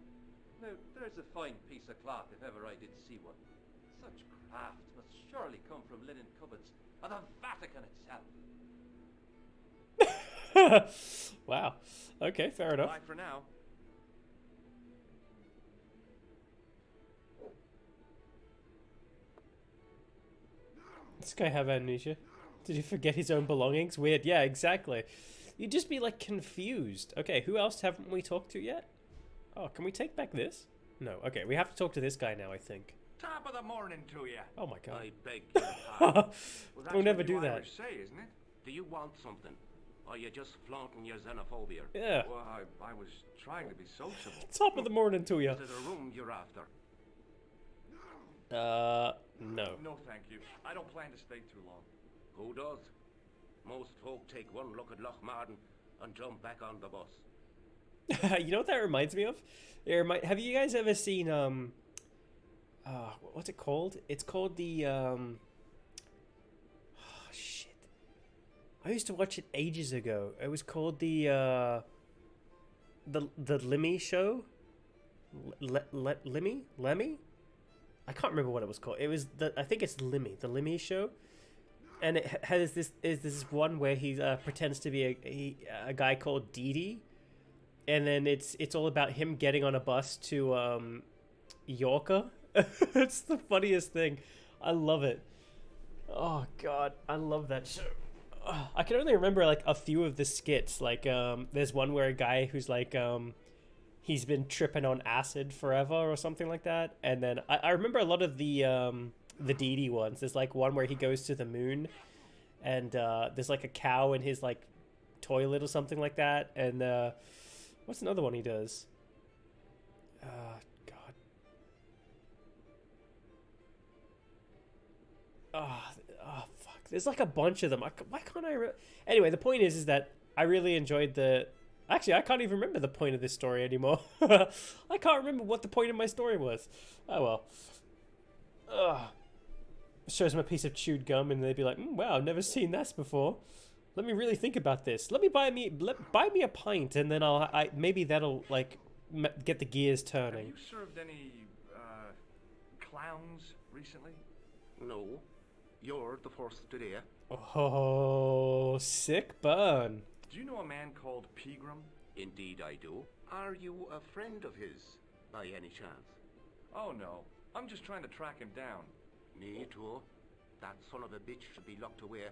Now, there's a fine piece of cloth if ever I did see one. Such craft must surely come from linen cupboards of the Vatican itself. Wow. Okay, fair enough. Bye for now. This guy have amnesia. Did he forget his own belongings? Weird. Yeah, exactly. You'd just be like confused. Okay, who else haven't we talked to yet? Oh, can we take back this? No. Okay, we have to talk to this guy now, I think. Top of the morning to you. Oh my god. I beg your pardon. Well, that's We'll never what do you that. Irish say, isn't it? Do you want something? Or are you just flaunting your xenophobia? Yeah. Well, I was trying to be sociable. Top of the morning to you. Is it a room you're after? No. No, thank you. I don't plan to stay too long. Who does? Most folk take one look at Lochmarden and jump back on the bus. You know what that reminds me of? Have you guys ever seen what's it called? It's called the oh shit. I used to watch it ages ago. It was called the Lemmy show. Lemmy? I can't remember what it was called. It was I think it's Lemmy, the Lemmy show. And it has this one where he pretends to be a guy called Dee, and then it's all about him getting on a bus to Yorka. It's the funniest thing. I love it. Oh god, I love that show. I can only remember like a few of the skits. Like there's one where a guy who's like he's been tripping on acid forever or something like that. And then I remember a lot of the Dee ones. There's like one where he goes to the moon and there's like a cow in his like toilet or something like that. And what's another one he does? God. Oh, fuck. There's like a bunch of them. Why can't I... Anyway, the point is that I really enjoyed the... Actually, I can't even remember the point of this story anymore. I can't remember what the point of my story was. Oh, well. Ugh. Shows them a piece of chewed gum and they'd be like, wow, I've never seen this before. Let me really think about this. Let me buy me a pint and then maybe that'll like get the gears turning. Have you served any clowns recently? No. You're the first today. Oh, sick burn. Do you know a man called Pegram? Indeed I do. Are you a friend of his, by any chance? Oh no, I'm just trying to track him down. Me too. That son of a bitch should be locked away.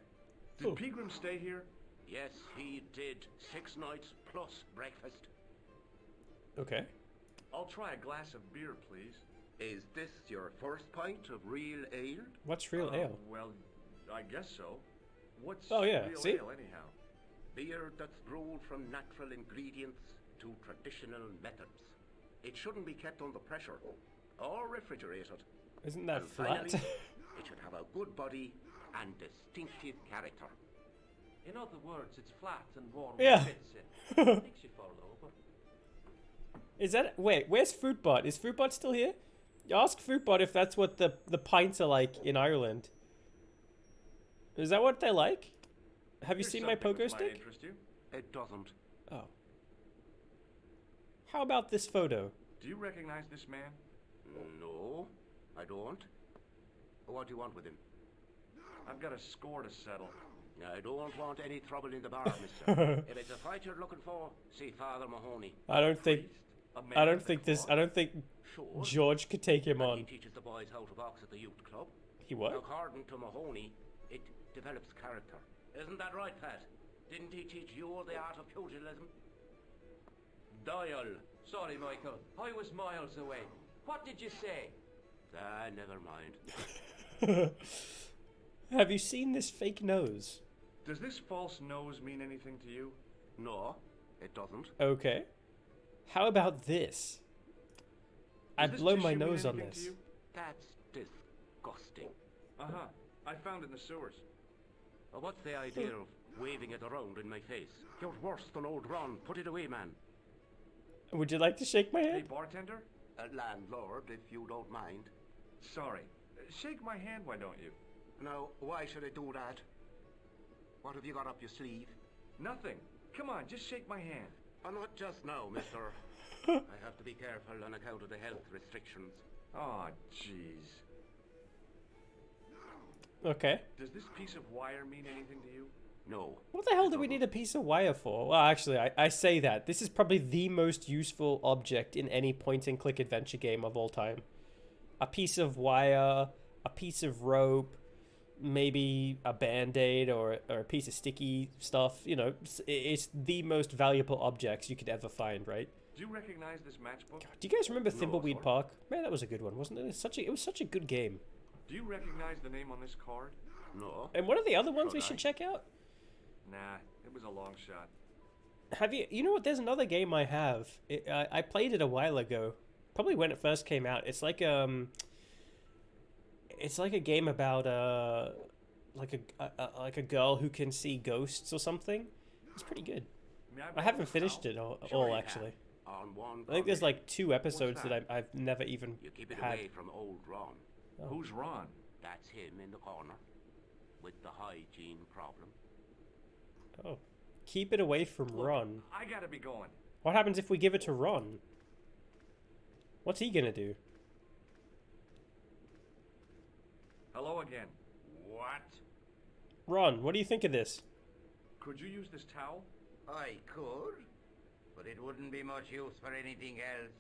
Did Pegram stay here? Yes, he did. 6 nights plus breakfast. Okay. I'll try a glass of beer, please. Is this your first pint of real ale? What's real ale? Well, I guess so. What's Oh, yeah, real see? ale, anyhow? Beer that's brewed from natural ingredients to traditional methods. It shouldn't be kept under pressure or refrigerated. Isn't that And flat? finally, it should have a good body and distinctive character. In other words, it's flat and warm Yeah. and fits in. Makes you fall over. Is that... Wait, where's Fruitbot? Is Fruitbot still here? Ask Fruitbot if that's what the pints are like in Ireland. Is that what they're like? Have you Here's seen my something pogo which might stick? interest you. It doesn't. Oh. How about this photo? Do you recognize this man? No, I don't. What do you want with him? I've got a score to settle. I don't want any trouble in the bar, mister. If it's a fight you're looking for, see Father Mahoney. I don't think I don't think Sure. George could take him And on. he teaches the boys how to box at the youth club. He what? According to Mahoney, it develops character. Isn't that right, Pat? Didn't he teach you the art of pugilism? Dial. Sorry, Michael. I was miles away. What did you say? Ah, never mind. Have you seen this fake nose? Does this false nose mean anything to you? No, it doesn't. Okay. How about this? I'd this blow my tissue mean nose on anything to this. you? That's disgusting. Uh-huh. I found it in the sewers. What's the idea of waving it around in my face? You're worse than old Ron. Put it away, man. Would you like to shake my Hey, hand? bartender? Landlord, if you don't mind. Sorry. Shake my hand, why don't you? Now, why should I do that? What have you got up your sleeve? Nothing. Come on, just shake my hand. Not just now, mister. I have to be careful on account of the health restrictions. Aw, jeez. Okay. Does this piece of wire mean anything to you? No. What the hell do we need a piece of wire for? Well, actually, I say that. This is probably the most useful object in any point-and-click adventure game of all time. A piece of wire, a piece of rope, maybe a band-aid or a piece of sticky stuff. You know, it's the most valuable objects you could ever find, right? Do you recognize this matchbook? Do you guys remember Thimbleweed Park? Man, that was a good one, wasn't it? It was such a good game. Do you recognize the name on this card? No. And what are the other ones we should check out? Nah, it was a long shot. Have you know what? There's another game I have. I played it a while ago, probably when it first came out. It's like a game about like a girl who can see ghosts or something. It's pretty good. I haven't finished it all actually. I think there's like 2 episodes that I've never even You keep it had. away from old Ron. Oh. Who's Ron? That's him in the corner with the hygiene problem. Oh, keep it away from Ron. I gotta be going. What happens if we give it to Ron? What's he gonna do? Hello again. What? Ron, what do you think of this? Could you use this towel? I could, but it wouldn't be much use for anything else.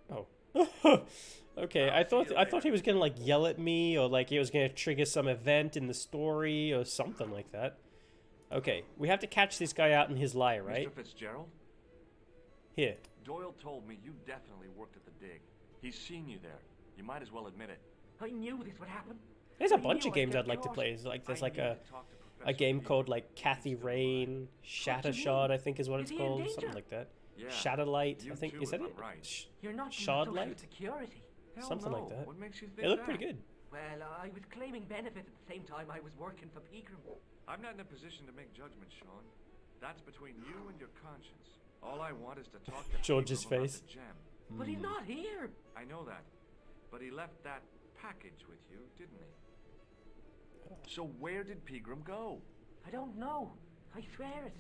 Oh. Okay, I thought he was gonna like yell at me or like he was gonna trigger some event in the story or something like that. Okay, we have to catch this guy out in his lie, right? Mr. Fitzgerald? Here. Doyle told me you definitely worked at the dig. He's seen you there. You might as well admit it. I knew this would happen. There's a bunch of games I'd like to play. There's like a game called like Kathy Rain, Shattershot, I think is what it's called, something like that. Yeah. Shadowlight, I think. Is that it? Right. You're not Shardlight? security. Something like that. What makes you think It looked that? pretty good. Well, I was claiming benefit at the same time I was working for Pegram. I'm not in a position to make judgments, Sean. That's between you and your conscience. All I want is to talk to George's Pegram about face. the gem. But he's not here. I know that. But he left that package with you, didn't he? So where did Pegram go? I don't know. I swear it.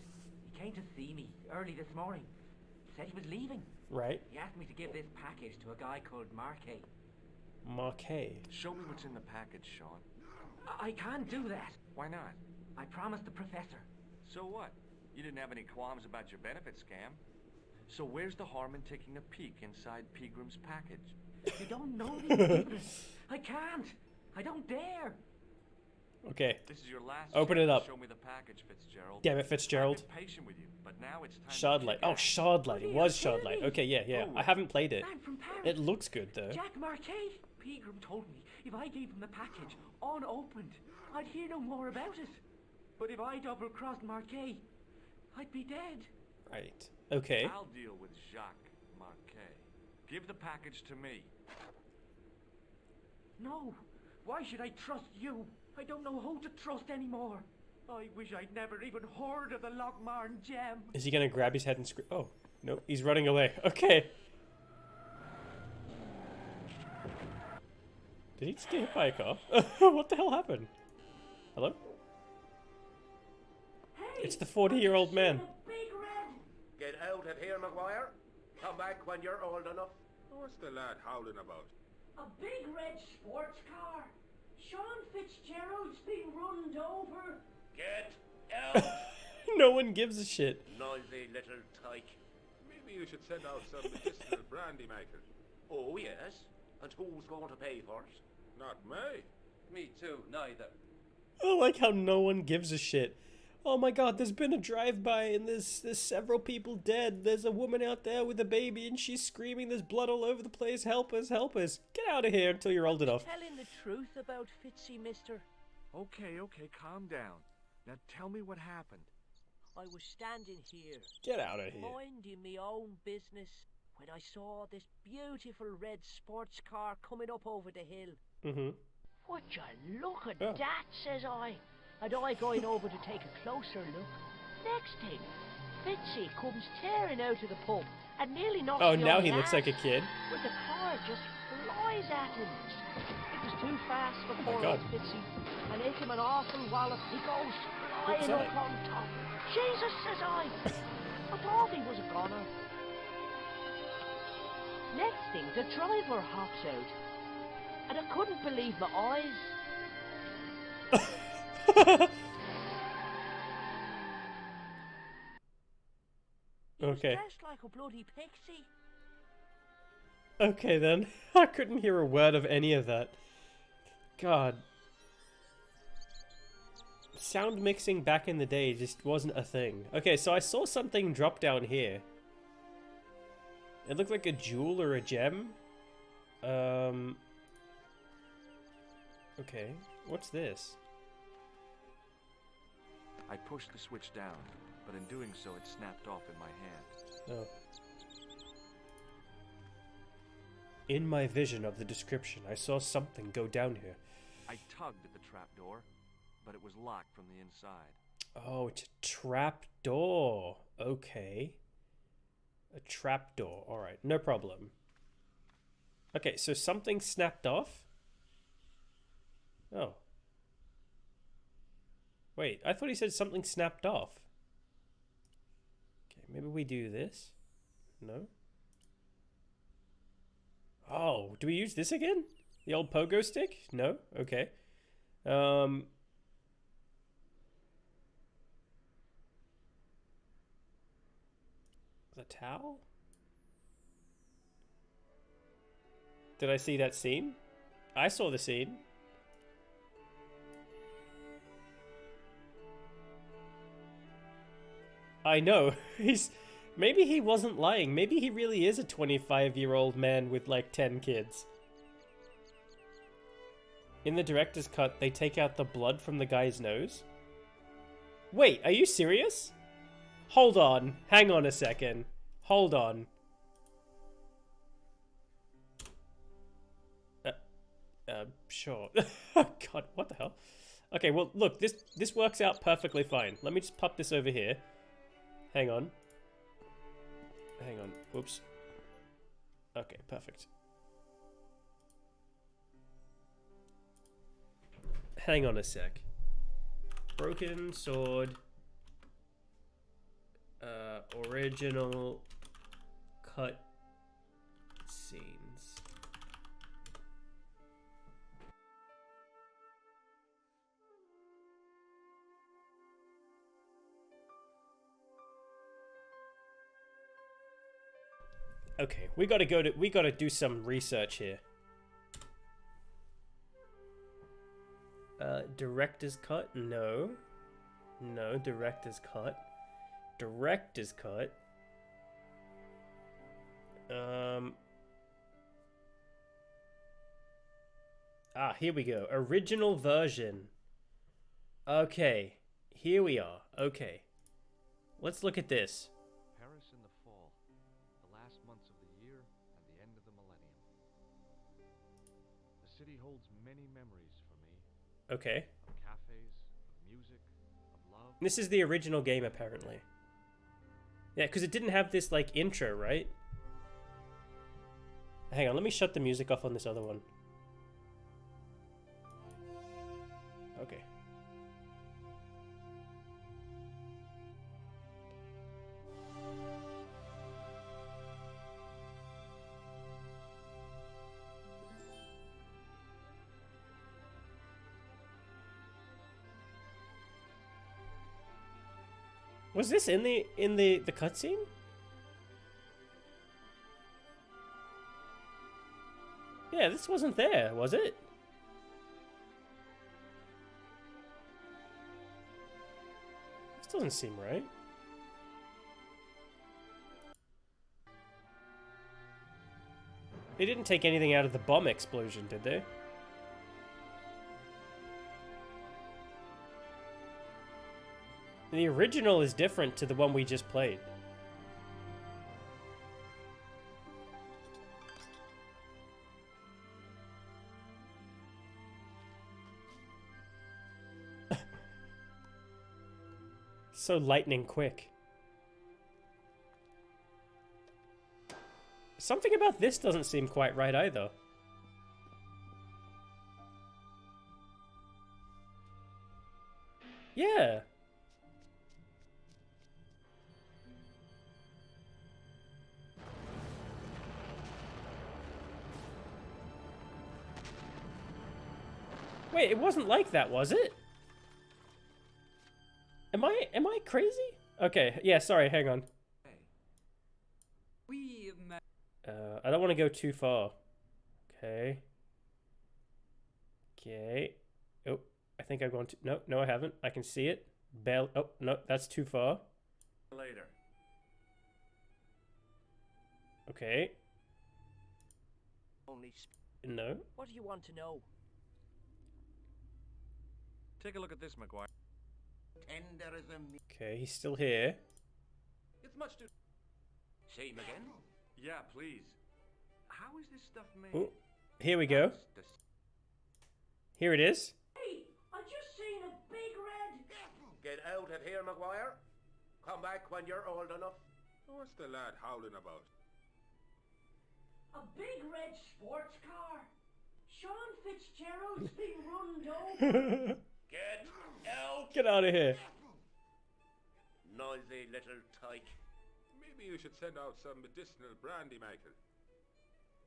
He came to see me early this morning. Said he was leaving. Right. He asked me to give this package to a guy called Marquet. Marquet. Show me what's in the package, Sean. I can't do that. Why not? I promised the professor. So what? You didn't have any qualms about your benefit scam. So where's the harm in taking a peek inside Pegram's package? You don't know these people. I can't. I don't dare. Okay. This is your last Open it chance up. to show me the package, Fitzgerald. Damn it, Fitzgerald. I've been patient with you, but now it's time Shardlight. Oh, Shardlight. It was Shardlight. Okay, yeah. I haven't played it. Man from Paris. It looks good, though. Jack Marquet. Pegram told me if I gave him the package unopened, I'd hear no more about it. But if I double-crossed Marquet, I'd be dead. Right. Okay. I'll deal with Jacques Marquet. Give the package to me. No. Why should I trust you? I don't know who to trust anymore. I wish I'd never even heard of the Lochmarn gem. Is he gonna grab his head and scream? Oh, no, he's running away. Okay. Did he just get hit by a car? What the hell happened? Hello? Hey, it's the 40-year-old man. Big Red. Get out of here, Maguire. Come back when you're old enough. What's the lad howling about? A big red sports car. Sean Fitzgerald's been run over. Get out! No one gives a shit. Noisy little tyke. Maybe you should send out some medicinal brandy maker. Oh, yes. And who's going to pay for it? Not me. Me too, neither. I like how no one gives a shit. Oh my god, there's been a drive-by and there's several people dead. There's a woman out there with a baby and she's screaming, there's blood all over the place. Help us, help us. Get out of here until you're old enough. Telling the truth about Fitzy, mister. Okay, calm down. Now tell me what happened. I was standing here. Get out of here. Minding me own business when I saw this beautiful red sports car coming up over the hill. Mm-hmm. Would you look at that, says I. And I going over to take a closer look. Next thing, Fitzy comes tearing out of the pub and nearly knocks me on now the he looks arse, like a kid. But the car just flies at him. It was too fast for poor God. old Fitzy. And hit him an awful wallop. He goes What's flying that? up on top. Jesus, says I. I thought he was a goner. Next thing, the driver hops out. And I couldn't believe my eyes. Okay. Dressed like a bloody pixie. Okay then. I couldn't hear a word of any of that. God. Sound mixing back in the day just wasn't a thing. Okay, so I saw something drop down here. It looked like a jewel or a gem. Okay. What's this? I pushed the switch down, but in doing so it snapped off in my hand. Oh. In my vision of the description, I saw something go down here. I tugged at the trapdoor, but it was locked from the inside. Oh, it's a trap door. Okay. A trap door. Alright, no problem. Okay, so something snapped off? Oh. Wait, I thought he said something snapped off. Okay, maybe we do this? No? Oh, do we use this again? The old pogo stick? No? Okay. The towel? Did I see that scene? I saw the scene. I know. Maybe he wasn't lying. Maybe he really is a 25-year-old man with like 10 kids. In the director's cut, they take out the blood from the guy's nose. Wait, are you serious? Hold on. Hang on a second. Hold on. Sure. Oh god, what the hell? Okay, well, look, this works out perfectly fine. Let me just pop this over here. Hang on. Hang on. Whoops. Okay, perfect. Hang on a sec. Broken sword. Original cut scenes. Okay, we gotta do some research here. Director's cut? No. No, director's cut. Director's cut. Here we go. Original version. Okay. Here we are. Okay. Let's look at this. Paris in the fall, the last months of the year and the end of the millennium. The city holds many memories for me. Okay. Of cafes, of music, of love. This is the original game, apparently. Yeah, because it didn't have this, like, intro, right? Hang on, let me shut the music off on this other one. Okay. Was this in the cutscene? Yeah, this wasn't there, was it? This doesn't seem right. They didn't take anything out of the bomb explosion, did they? The original is different to the one we just played. So lightning quick. Something about this doesn't seem quite right either. Yeah. Wait, it wasn't like that, was it? Am I crazy? Okay, yeah, sorry, hang on. I don't want to go too far. Okay. Okay. Oh, I think I've gone too... No, I haven't. I can see it. Oh, no, that's too far. Later. Okay. No. What do you want to know? Take a look at this, McGuire. Tender as a meat. Okay, he's still here. It's much too... Same again? Yeah, please. How is this stuff made? Ooh, here we go. Here it is. Hey, I just seen a big red... Get out of here, McGuire. Come back when you're old enough. What's the lad howling about? A big red sports car. Sean Fitzgerald's been run over. Get out! Get out of here. Noisy little tyke. Maybe you should send out some medicinal brandy, Michael.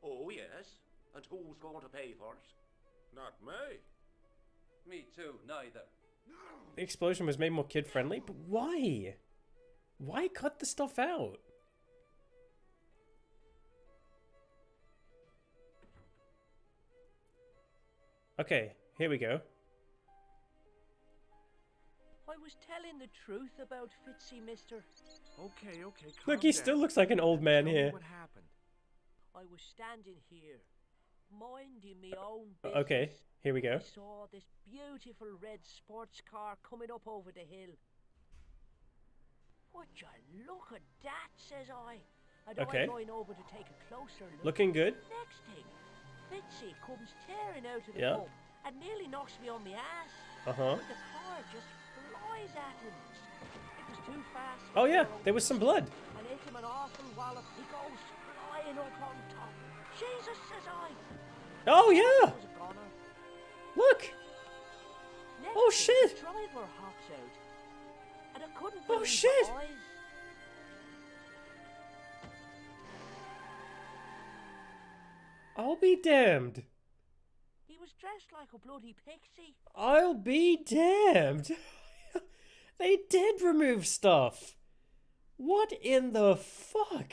Oh, yes. And who's going to pay for it? Not me. Me too, neither. The explosion was made more kid-friendly, but why? Why cut the stuff out? Okay, here we go. I was telling the truth about Fitzy, mister. Okay. Look, he still looks like an old man Tell me here. what happened? I was standing here, minding me own business. Okay, here we go. I saw this beautiful red sports car coming up over the hill. Would you look at that, says I. And Okay. I'm going over to take a closer look. Looking good. Next thing, Fitzy comes tearing out of the Yeah. pub and nearly knocks me on the ass. Uh-huh. But the car just flies at him. It was too fast. Oh yeah, there was some blood. And hit him an awful wallop. He goes flying up on top. Jesus, says I. Oh yeah. Was a goner. Look. Next Oh, thing, shit. The driver hops out. And I couldn't Oh, believe shit. my eyes. I'll be damned. He was dressed like a bloody pixie. I'll be damned. They did remove stuff. What in the fuck?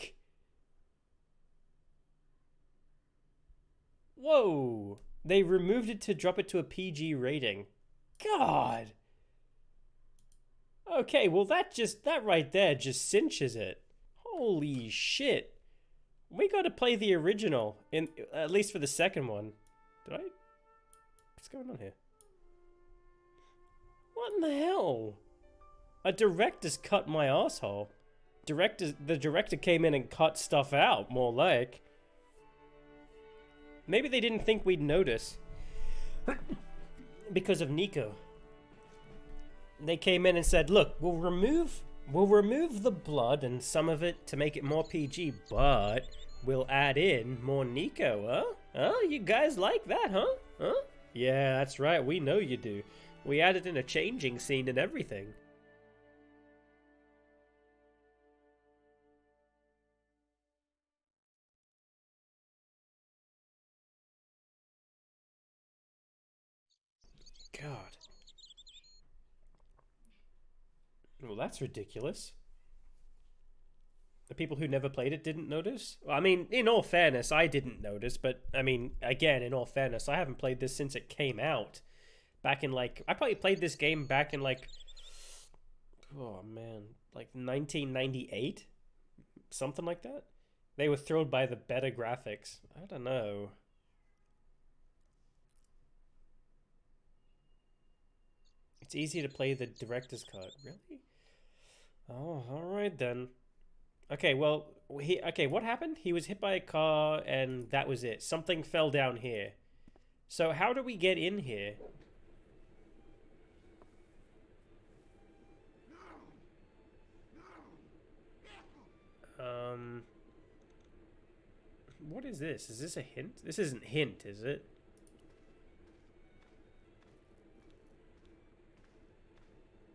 Whoa. They removed it to drop it to a PG rating. God. Okay, well that right there just cinches it. Holy shit. We gotta play the original, at least for the second one. What's going on here? What in the hell? A director's cut my asshole. The director came in and cut stuff out, more like. Maybe they didn't think we'd notice. Because of Nico. They came in and said, look, we'll remove the blood and some of it to make it more PG, but we'll add in more Nico, huh? Huh? You guys like that, huh? Huh? Yeah, that's right, we know you do. We added in a changing scene and everything. God. Well, that's ridiculous. The people who never played it didn't notice? Well, I mean, in all fairness, I didn't notice, but, I mean, again, in all fairness, I haven't played this since it came out. Back in, like, I probably played this game back in, like, oh, man, like 1998? Something like that? They were thrilled by the better graphics. I don't know. It's easy to play the director's cut. Really? Oh, alright then. Okay, well, what happened? He was hit by a car and that was it. Something fell down here. So how do we get in here? What is this? Is this a hint? This isn't hint, is it?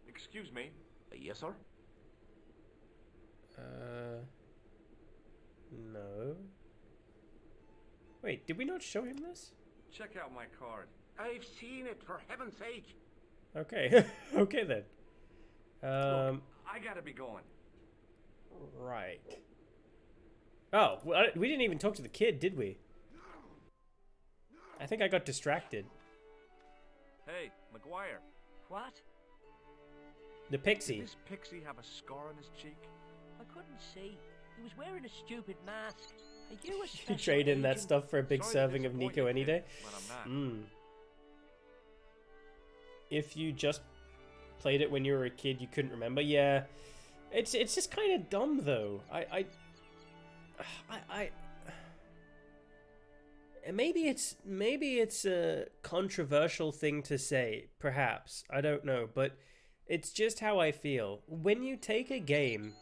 Excuse me. Yes, sir? No. Wait, did we not show him this? Check out my card. I've seen it, for heaven's sake. Okay. Okay then. Look, I gotta be going. Right. Oh, well, we didn't even talk to the kid, did we? I think I got distracted. Hey, McGuire. What? The pixie. Did this pixie have a scar on his cheek? I couldn't see. He was wearing a stupid mask. Are you a You special trade in that agent? stuff for a big Sorry to serving of disappoint Nico you, any kid, day? but I'm not. If you just played it when you were a kid, you couldn't remember. Yeah, it's just kind of dumb though. I maybe it's a controversial thing to say, perhaps. I don't know, but it's just how I feel. When you take a game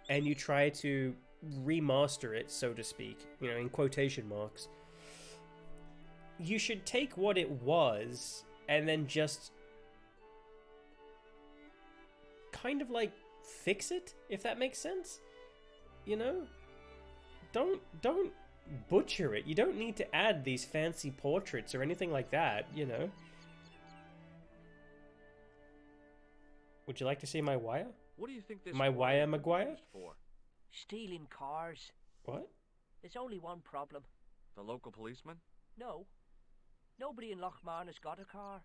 and you try to remaster it, so to speak, you know, in quotation marks, you should take what it was and then just kind of like fix it, if that makes sense. You know? Don't butcher it. You don't need to add these fancy portraits or anything like that, you know? Would you like to see my wire? What do you think this My wire, was Maguire? used for? Stealing cars. What? There's only one problem. The local policeman? No. Nobody in Lochmarn has got a car.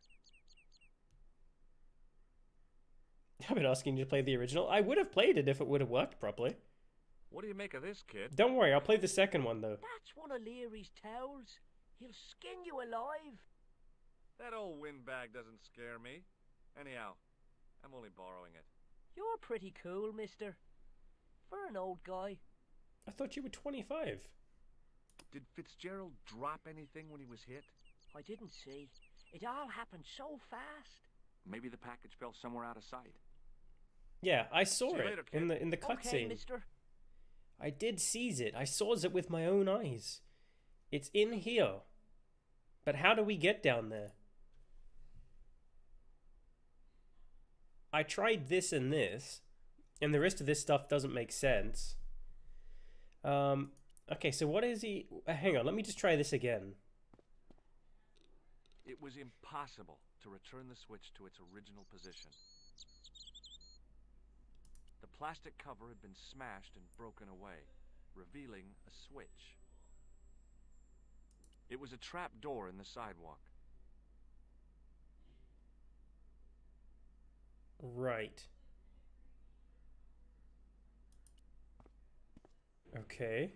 I've been asking you to play the original. I would have played it if it would have worked properly. What do you make of this, kid? Don't worry, I'll play the second one though. That's one of Leary's towels. He'll skin you alive. That old windbag doesn't scare me. Anyhow, I'm only borrowing it. You're pretty cool, mister. For an old guy. I thought you were 25. Did Fitzgerald drop anything when he was hit? I didn't see. It all happened so fast. Maybe the package fell somewhere out of sight. Yeah, I saw See you it later, kid. in the cutscene. Okay, mister. I did seize it. I saw it with my own eyes. It's in here. But how do we get down there? I tried this and this, and the rest of this stuff doesn't make sense. Okay, so what is he... hang on, let me just try this again. It was impossible to return the switch to its original position. The plastic cover had been smashed and broken away, revealing a switch. It was a trap door in the sidewalk. Right. Okay.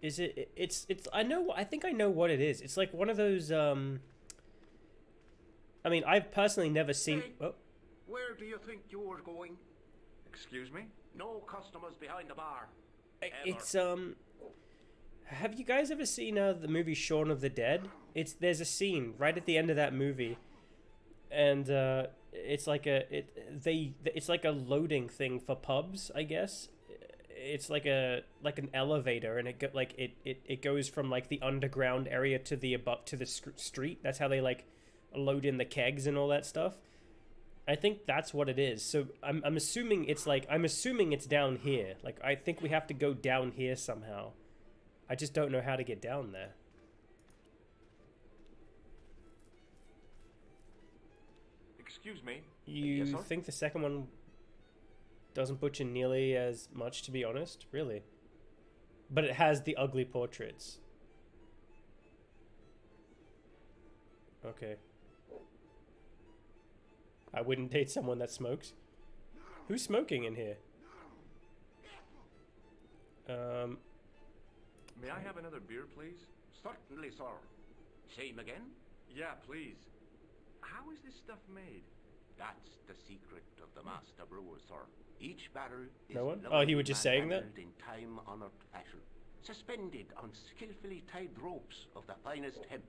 Is it? It's. I think I know what it is. It's like one of those. I mean, I've personally never seen. Hey, Oh, where do you think you're going? Excuse me? No customers behind the bar. it's Have you guys ever seen the movie Shaun of the Dead? There's a scene right at the end of that movie, and it's like it's like a loading thing for pubs, I guess. It's like an elevator, and it goes from like the underground area to the street. That's how they like load in the kegs and all that stuff. I think that's what it is. So I'm assuming it's down here. Like I think we have to go down here somehow. I just don't know how to get down there. Excuse me? You Yes, sir? think the second one doesn't butcher nearly as much, to be honest? Really? But it has the ugly portraits. Okay. I wouldn't date someone that smokes. Who's smoking in here? May I have another beer, please? Certainly, sir. Same again? Yeah, please. How is this stuff made? That's the secret of the master brewer, sir. Each barrel is No one? Oh, he was just saying that? in time-honored fashion, suspended on skillfully tied ropes of the finest hemp,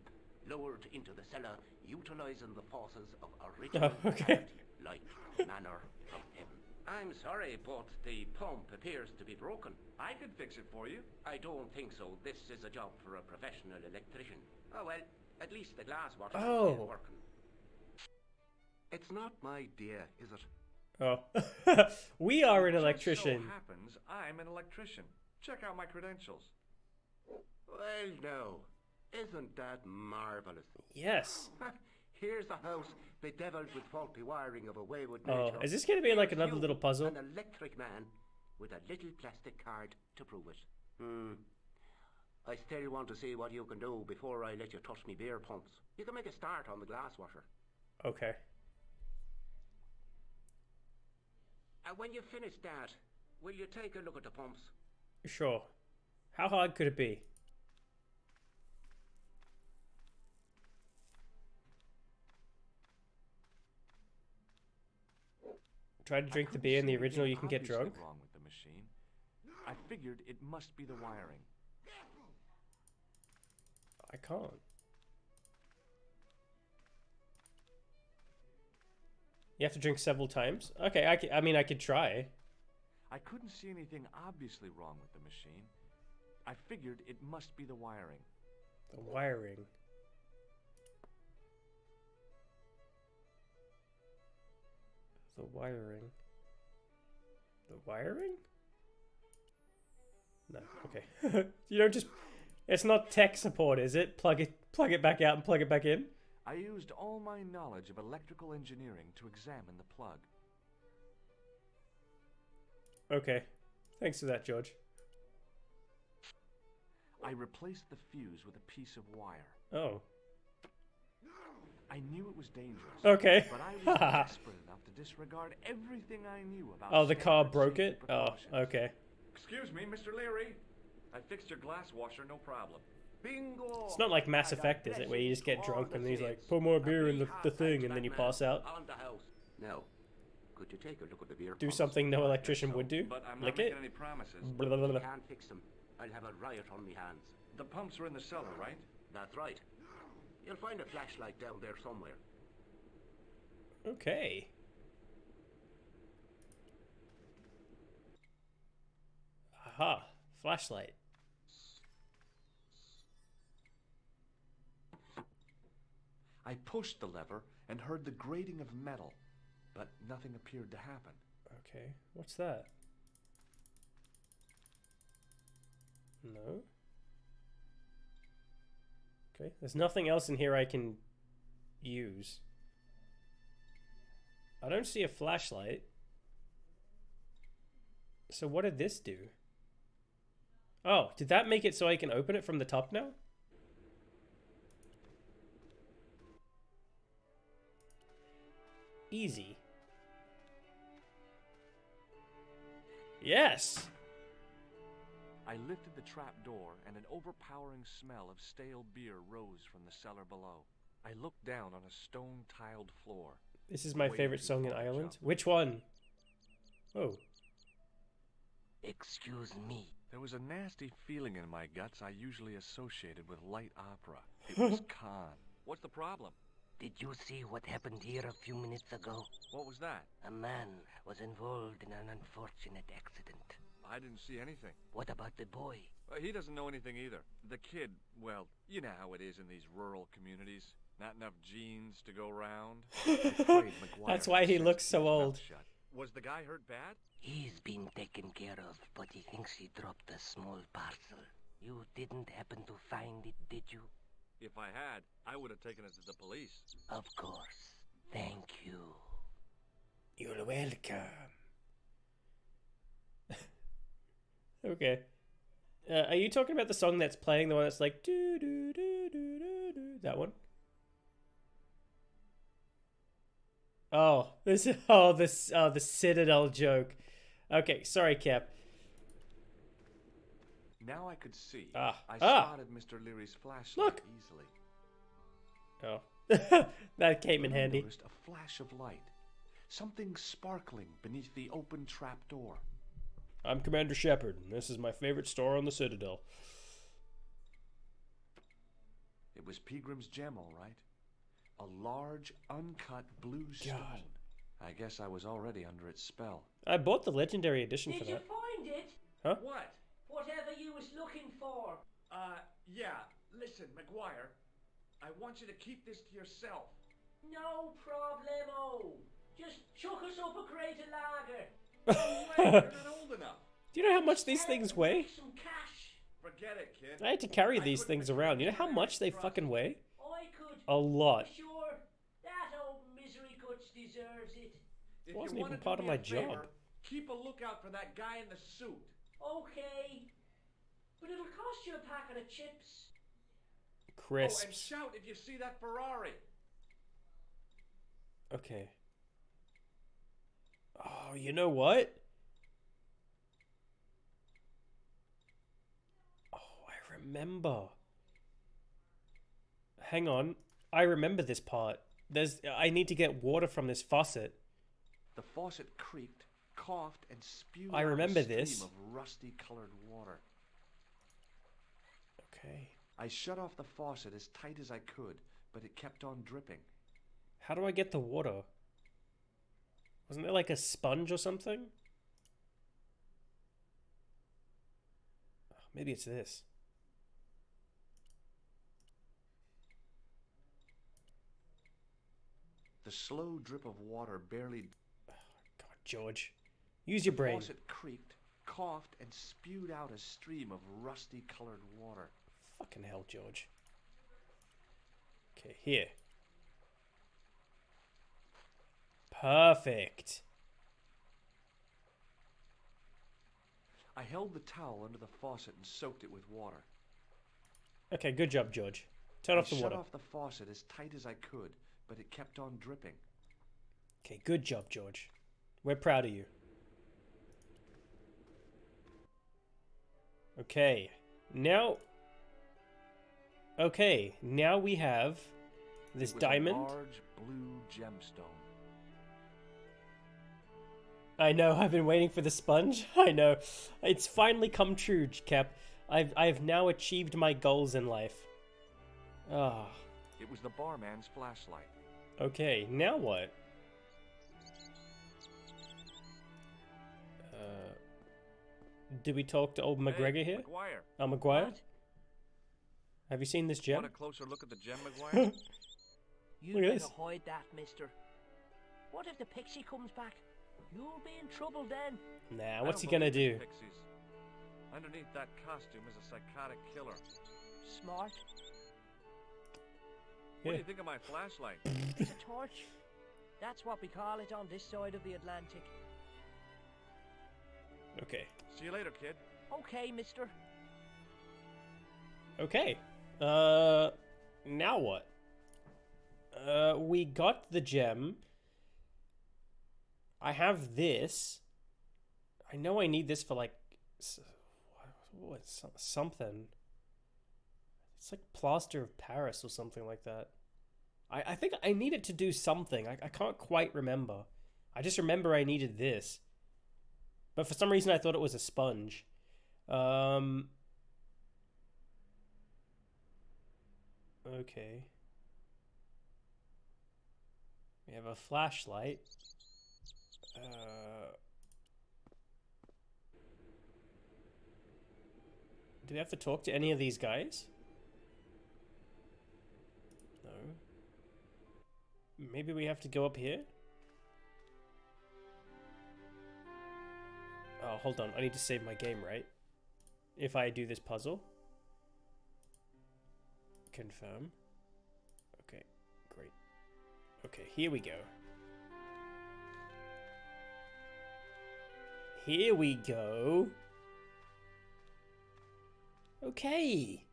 lowered into the cellar, utilizing the forces of original gravity, light, manner from heaven. I'm sorry, but the pump appears to be broken. I could fix it for you. I don't think so. This is a job for a professional electrician. Oh well, at least the glass washer is working. It's not my idea, is it? Oh. We are an electrician. Just so happens I'm an electrician. Check out my credentials. Well, no. Isn't that marvelous? Yes. Here's a house bedeviled with faulty wiring of a wayward Oh, nature. is this going to be like another You, little puzzle? An electric man with a little plastic card to prove it. I still want to see what you can do before I let you touch me beer pumps. You can make a start on the glass washer. Okay. When you finish that, will you take a look at the pumps? Sure. How hard could it be? Try to drink the beer in the original, you can get drunk. Wrong with the machine. I figured it must be the wiring. I can't. You have to drink several times? Okay, I mean, I could try. I couldn't see anything obviously wrong with the machine. I figured it must be the wiring. The wiring. The wiring. The wiring? No, okay. You don't just... It's not tech support, is it? Plug it back out and plug it back in? I used all my knowledge of electrical engineering to examine the plug. Okay. Thanks for that, George. I replaced the fuse with a piece of wire. Oh. I knew it was dangerous. Okay. But I was desperate enough to disregard everything I knew about Oh, the car standard broke safety it? Oh, precautions. okay. Excuse me, Mr. Leary. I fixed your glass washer, no problem. Bingo! It's not like Mass Effect, is it? Where you just get drunk and he's like, put more beer in the thing, and then you pass out. On the house. Now, could you take a look at the beer Do pumps? something no electrician would do? But I'm not Lick making it? any promises. Blah, blah, blah, blah. Can't fix them. I'll have a riot on me hands. The pumps are in the cellar, right? That's right. You'll find a flashlight down there somewhere. Okay. Aha. Flashlight. I pushed the lever and heard the grating of metal, but nothing appeared to happen. Okay. What's that? No. Okay. There's nothing else in here I can use. I don't see a flashlight. So what did this do? Oh, did that make it so I can open it from the top now? Easy. Yes! I lifted the trap door, and an overpowering smell of stale beer rose from the cellar below. I looked down on a stone-tiled floor. This is my favorite song in Ireland. Which one? Oh. Excuse me. There was a nasty feeling in my guts I usually associated with light opera. It was Khan. What's the problem? Did you see what happened here a few minutes ago? What was that? A man was involved in an unfortunate accident. I didn't see anything. What about the boy? He doesn't know anything either. The kid, well, you know how it is in these rural communities. Not enough genes to go round. That's why he looks so old. Was the guy hurt bad? He's been taken care of, but he thinks he dropped a small parcel. You didn't happen to find it, did you? If I had, I would have taken it to the police. Of course. Thank you. You're welcome. Okay. Are you talking about the song that's playing, the one that's like do do do do do do? That one? Oh, the Citadel joke. Okay, sorry, Cap. Now I could see. I spotted Mr. Leary's flashlight easily. Oh, that came in handy. I noticed a flash of light, something sparkling beneath the open trap door. I'm Commander Shepard, and this is my favorite store on the Citadel. It was Peagram's gem, all right. A large, uncut blue stone. I guess I was already under its spell. I bought the legendary edition for Did you that. find it? Huh? What? Whatever you was looking for. Yeah. Listen, McGuire. I want you to keep this to yourself. No problemo. Just chuck us up a crate of lager. You're not old enough. Do you know how much these things weigh? Some cash. Forget it, kid. I had to carry these things around. You know how much they fucking weigh? I could. A lot. Sure, that old misery guts deserves it. If It wasn't you even wanna part do of me my a favor, job. Keep a lookout for that guy in the suit. Okay. But it'll cost you a packet of chips. Crisps. Oh, and shout if you see that Ferrari. Okay. Oh, you know what? Oh, I remember. Hang on. I remember this part. I need to get water from this faucet. The faucet creaked, coughed, and spewed I out remember a stream this. of rusty-colored water. Okay. I shut off the faucet as tight as I could, but it kept on dripping. How do I get the water? Wasn't there like a sponge or something? Oh, maybe it's this. The slow drip of water barely... God, George. Use your brain. The faucet creaked, coughed, and spewed out a stream of rusty-colored water. Fucking hell, George. Okay, here. Perfect. I held the towel under the faucet and soaked it with water. Okay, good job, George. Turn off the water. I shut off the faucet as tight as I could, but it kept on dripping. Okay, good job, George. We're proud of you. Okay, now... Okay, now we have this diamond. A large blue gemstone. I know, I've been waiting for the sponge. I know. It's finally come true, Cap. I've now achieved my goals in life. Ah. It was the barman's flashlight. Okay, now what? Did we talk to old McGregor here? McGuire. Oh, McGuire? What? Have you seen this gem? Want a closer look at the gem, McGuire? You Look at better this. hide that, mister. What if the pixie comes back? You'll be in trouble then. Nah, I what's he don't gonna believe do? in pixies. Underneath that costume is a psychotic killer. Smart. What do you think of my flashlight? It's a torch. That's what we call it on this side of the Atlantic. Okay. See you later, kid. Okay, mister. Okay. Now what? We got the gem. I have this. I know I need this for like something. It's like plaster of Paris or something like that. I think I need it to do something. I can't quite remember. I just remember I needed this. But for some reason I thought it was a sponge. Okay. We have a flashlight. Do we have to talk to any of these guys? No. Maybe we have to go up here? Oh, hold on. I need to save my game, right? If I do this puzzle. Confirm. Okay, great. Okay, here we go. Here we go. Okay.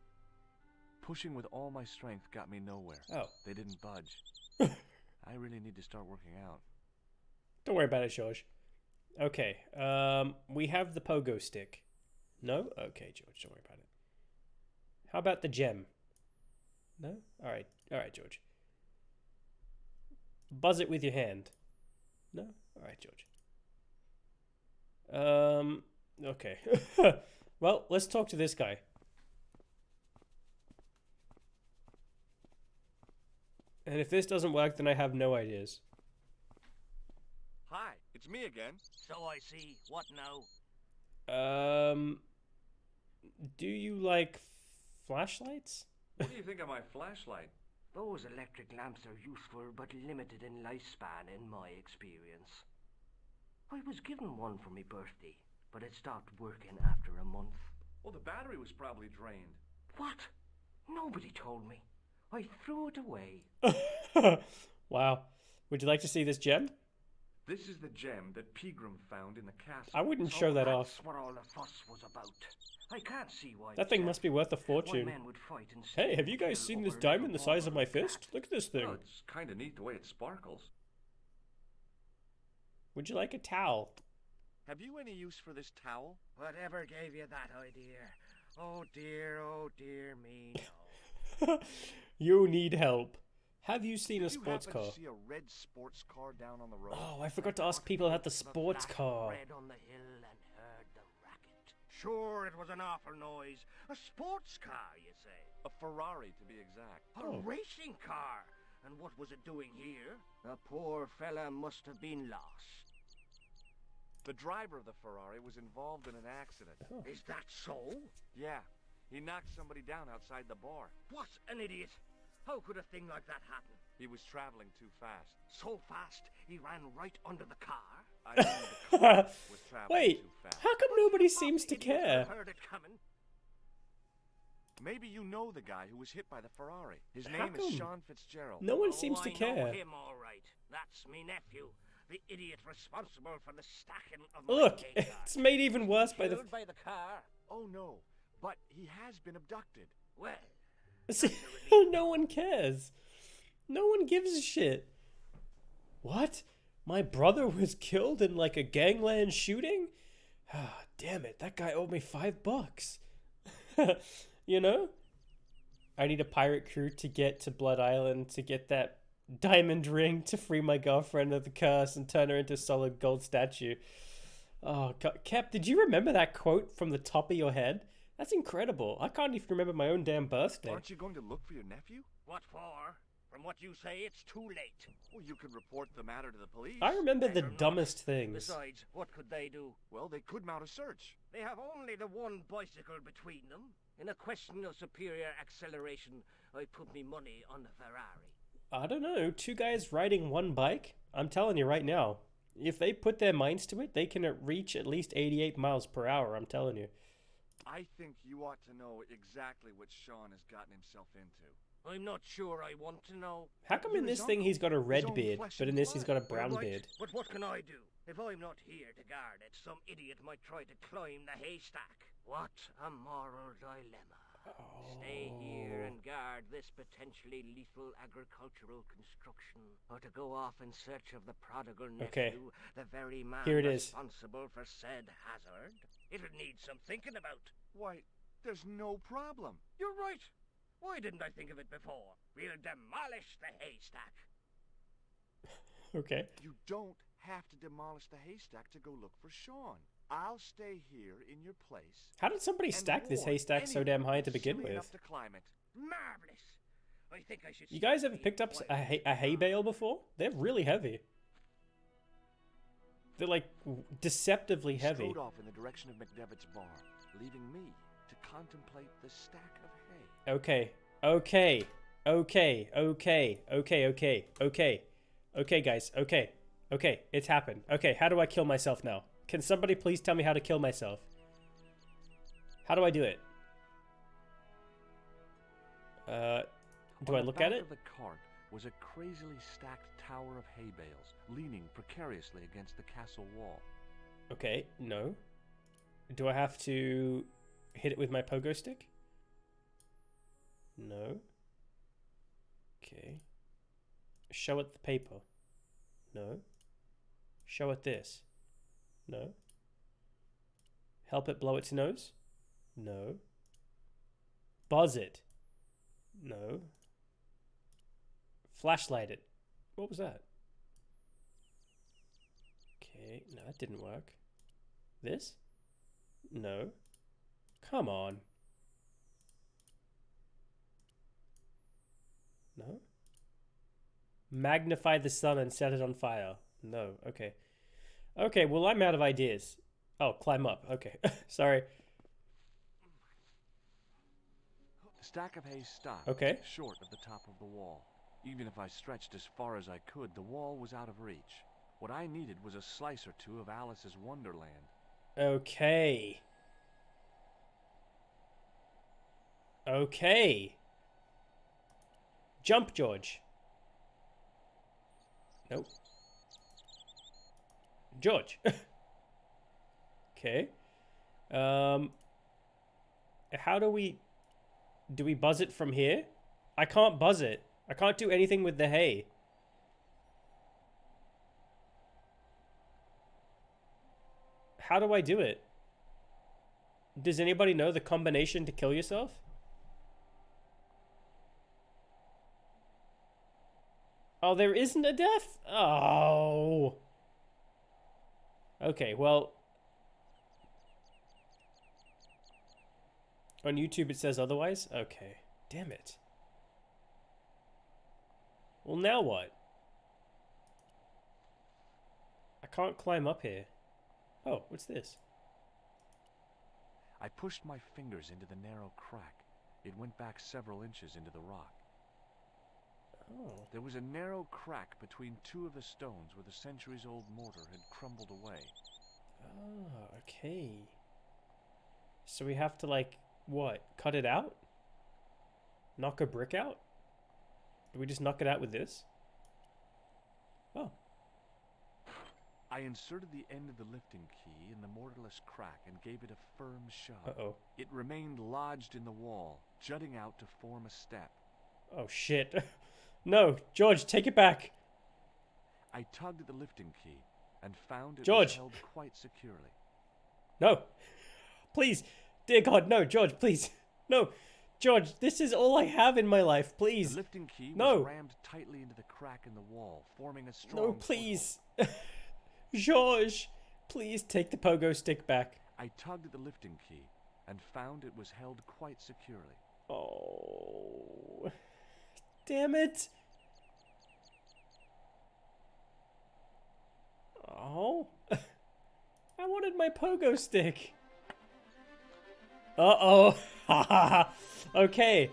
Pushing with all my strength got me nowhere. Oh. They didn't budge. I really need to start working out. Don't worry about it, George. Okay, we have the pogo stick. No? Okay, George, don't worry about it. How about the gem? No? Alright, George. Buzz it with your hand. No? Alright, George. Okay. Well, let's talk to this guy. And if this doesn't work, then I have no ideas. Hi, it's me again. So I see. What now? Do you like flashlights? What do you think of my flashlight? Those electric lamps are useful but limited in lifespan in my experience. I was given one for my birthday, but it stopped working after a month. Well, the battery was probably drained. What? Nobody told me. I threw it away. Wow. Would you like to see this gem? This is the gem that Pegram found in the castle. I wouldn't show that off. That's what all the fuss was about. I can't see why. That thing must be worth a fortune. Hey, have you guys seen this diamond the size of my fist? Look at this thing. Oh, it's kind of neat the way it sparkles. Would you like a towel? Have you any use for this towel? Whatever gave you that idea? Oh dear me, no. You need help. Have you seen a sports Did you car? happen to see a red sports car down on the road? Oh, I forgot to ask people about the sports car. Red on the hill and heard the racket. Sure, it was an awful noise. A sports car, you say? A Ferrari, to be exact. A racing car. And what was it doing here? The poor fella must have been lost. The driver of the Ferrari was involved in an accident. Oh. Is that so? Yeah. He knocked somebody down outside the bar. What an idiot. How could a thing like that happen? He was traveling too fast. So fast, he ran right under the car? I mean, the car was traveling Wait, too fast. how come nobody seems to care? Heard it coming. Maybe you know the guy who was hit by the Ferrari. His How name come? is Sean Fitzgerald. No one seems to I care. know him all right. That's me nephew, the idiot responsible for the stacking of my Look, hay yard. it's made even worse by the... Killed by the car? Oh no, but he has been abducted. Well, See, no one cares. No one gives a shit. What? My brother was killed in like a gangland shooting? Ah, damn it, that guy owed me $5. You know? I need a pirate crew to get to Blood Island to get that diamond ring to free my girlfriend of the curse and turn her into a solid gold statue. Oh, God. Cap, did you remember that quote from the top of your head? That's incredible. I can't even remember my own damn birthday. Aren't you going to look for your nephew? what for? From what you say, it's too late. Well, you could report the matter to the police. I remember the Better not. dumbest things. Besides, what could they do? Well, they could mount a search. They have only the one bicycle between them. In a question of superior acceleration, I put me money on the Ferrari. I don't know. 2 guys riding one bike? I'm telling you right now. If they put their minds to it, they can reach at least 88 miles per hour. I'm telling you. I think you ought to know exactly what Sean has gotten himself into. I'm not sure I want to know. How come in You're this his thing uncle. he's got a His red own beard, flesh but in and this he's got a blood. brown All right, beard? but what can I do? If I'm not here to guard it, some idiot might try to climb the haystack. What a moral dilemma. Stay here and guard this potentially lethal agricultural construction, or to go off in search of the prodigal nephew, the very man Here it is. responsible for said hazard? It'll need some thinking about. Why, there's no problem. You're right. Why didn't I think of it before? We'll demolish the haystack. Okay. You don't have to demolish the haystack to go look for Sean. I'll stay here in your place. How did somebody stack this haystack so damn high to begin with? To climb it. Marvelous. I think I should. You guys ever picked up a hay bale before? They're really heavy. They're like deceptively heavy. Strode off in the direction of McDevitt's bar, leaving me to contemplate the stack of hay. Okay. Okay. Okay. Okay. Okay. Okay. Okay. Okay, guys. Okay. Okay. It's happened. Okay. How do I kill myself now? Can somebody please tell me how to kill myself? How do I do it? Do I look at it? On the back of the cart was a crazily stacked tower of hay bales, leaning precariously against the castle wall. Okay, no. Do I have to hit it with my pogo stick? No. Okay. Show it the paper. No. Show it this. No. Help it blow its nose? No. Buzz it? No. Flashlight it. What was that? Okay, no, that didn't work. This? No. Come on. No. Magnify the sun and set it on fire. No, okay. Okay, well, I'm out of ideas. Oh, climb up. Okay, sorry. The stack of hay stopped, Okay. short of the top of the wall. Even if I stretched as far as I could, the wall was out of reach. What I needed was a slice or two of Alice's Wonderland. Okay. Okay. Jump, George. Nope. George. Okay. How do we buzz it from here? I can't buzz it. I can't do anything with the hay. How do I do it? Does anybody know the combination to kill yourself? Oh, there isn't a death? Oh. Okay, well. On YouTube it says otherwise? Okay. Damn it. Well, now what? I can't climb up here. Oh, what's this? I pushed my fingers into the narrow crack. It went back several inches into the rock. Oh. There was a narrow crack between two of the stones where the centuries-old mortar had crumbled away. Oh, okay. So we have to, like, what? Cut it out? Knock a brick out? Do we just knock it out with this? Oh. I inserted the end of the lifting key in the mortarless crack and gave it a firm shove. Uh-oh. It remained lodged in the wall, jutting out to form a step. Oh, shit. No, George, take it back. I tugged at the lifting key and found it George. was held quite securely. No. Please. Dear God, no, George, please. No. George, this is all I have in my life, please. The lifting key No. was rammed tightly into the crack in the wall, forming a strong No, please. George, please take the pogo stick back. I tugged at the lifting key and found it was held quite securely. Oh. Damn it. Oh. I wanted my pogo stick. Uh-oh. Okay.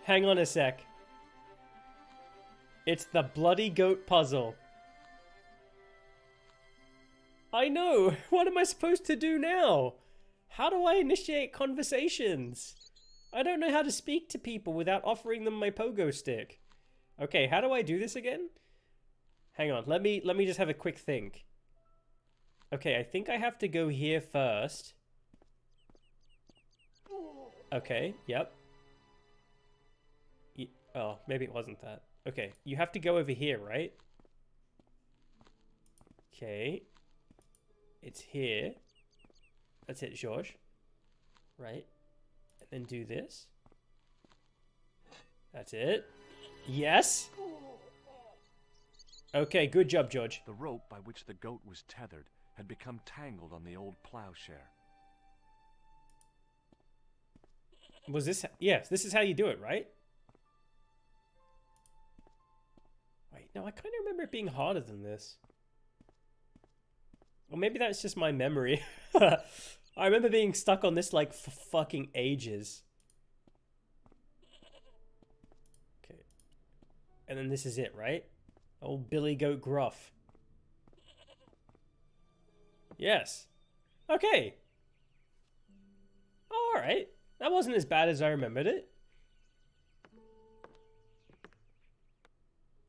Hang on a sec. It's the bloody goat puzzle. I know. What am I supposed to do now? How do I initiate conversations? I don't know how to speak to people without offering them my pogo stick. Okay, how do I do this again? Hang on, let me just have a quick think. Okay, I think I have to go here first. Okay, yep. Oh, maybe it wasn't that. Okay, you have to go over here, right? Okay. It's here. That's it, George. Right. And then do this. That's it. Yes. Okay, good job, George. The rope by which the goat was tethered had become tangled on the old plowshare. Was this... Yes, this is how you do it, right? Wait, no, I kind of remember it being harder than this. Or maybe that's just my memory. I remember being stuck on this like for fucking ages. Okay. And then this is it, right? Old Billy Goat Gruff. Yes. Okay. Alright. That wasn't as bad as I remembered it.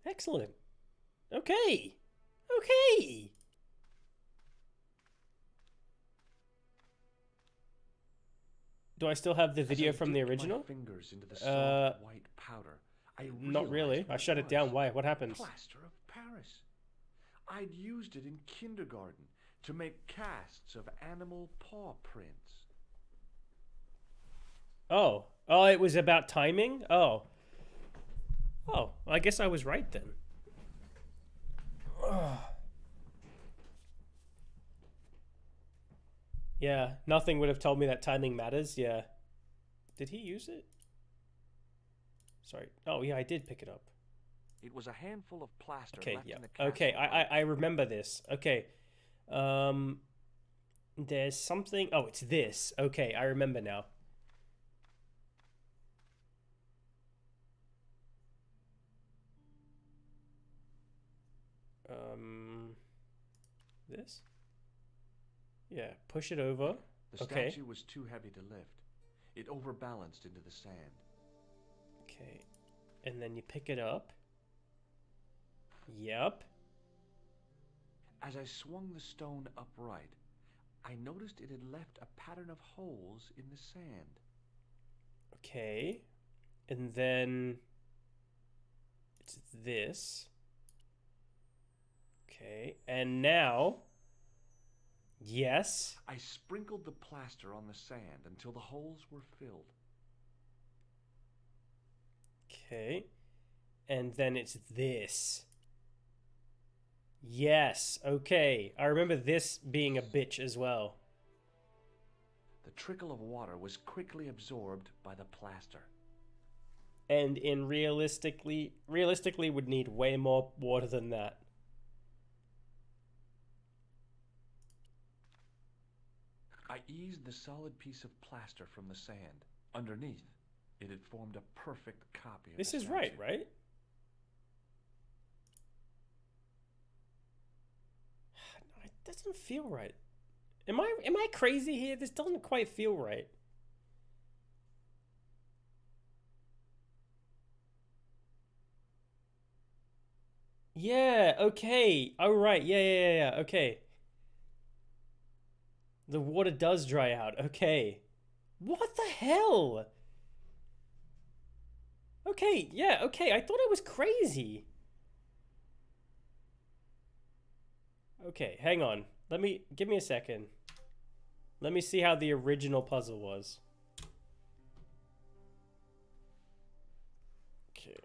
Excellent. Okay. Okay. Do I still have the video from the original? Fingers into the soft white powder. Not really. I shut it down. Why? What happened? Plaster of Paris. I'd used it in kindergarten to make casts of animal paw prints. Oh. Oh, it was about timing? Oh. Oh, I guess I was right then. Yeah, nothing would have told me that timing matters. Yeah. Did he use it? Sorry. Oh, yeah, I did pick it up. It was a handful of plaster okay, left yeah. in the cast. Okay, I remember this. Okay. There's something... Oh, it's this. Okay, I remember now. This? Yeah, push it over. The statue was too heavy to lift. It overbalanced into the sand. Okay. And then you pick it up. Yep. As I swung the stone upright, I noticed it had left a pattern of holes in the sand. Okay. And then it's this. Okay. And now... Yes. I sprinkled the plaster on the sand until the holes were filled. Okay. And then it's this. Yes. Okay. I remember this being a bitch as well. The trickle of water was quickly absorbed by the plaster. And in realistically would need way more water than that. I eased the solid piece of plaster from the sand. Underneath, it had formed a perfect copy of This the is statue. right? No, it doesn't feel right. Am I crazy here? This doesn't quite feel right. Yeah, okay. Oh, right. Yeah. Okay. The water does dry out. Okay. What the hell? Okay, yeah, okay. I thought I was crazy. Okay, hang on. Give me a second. Let me see how the original puzzle was. Okay.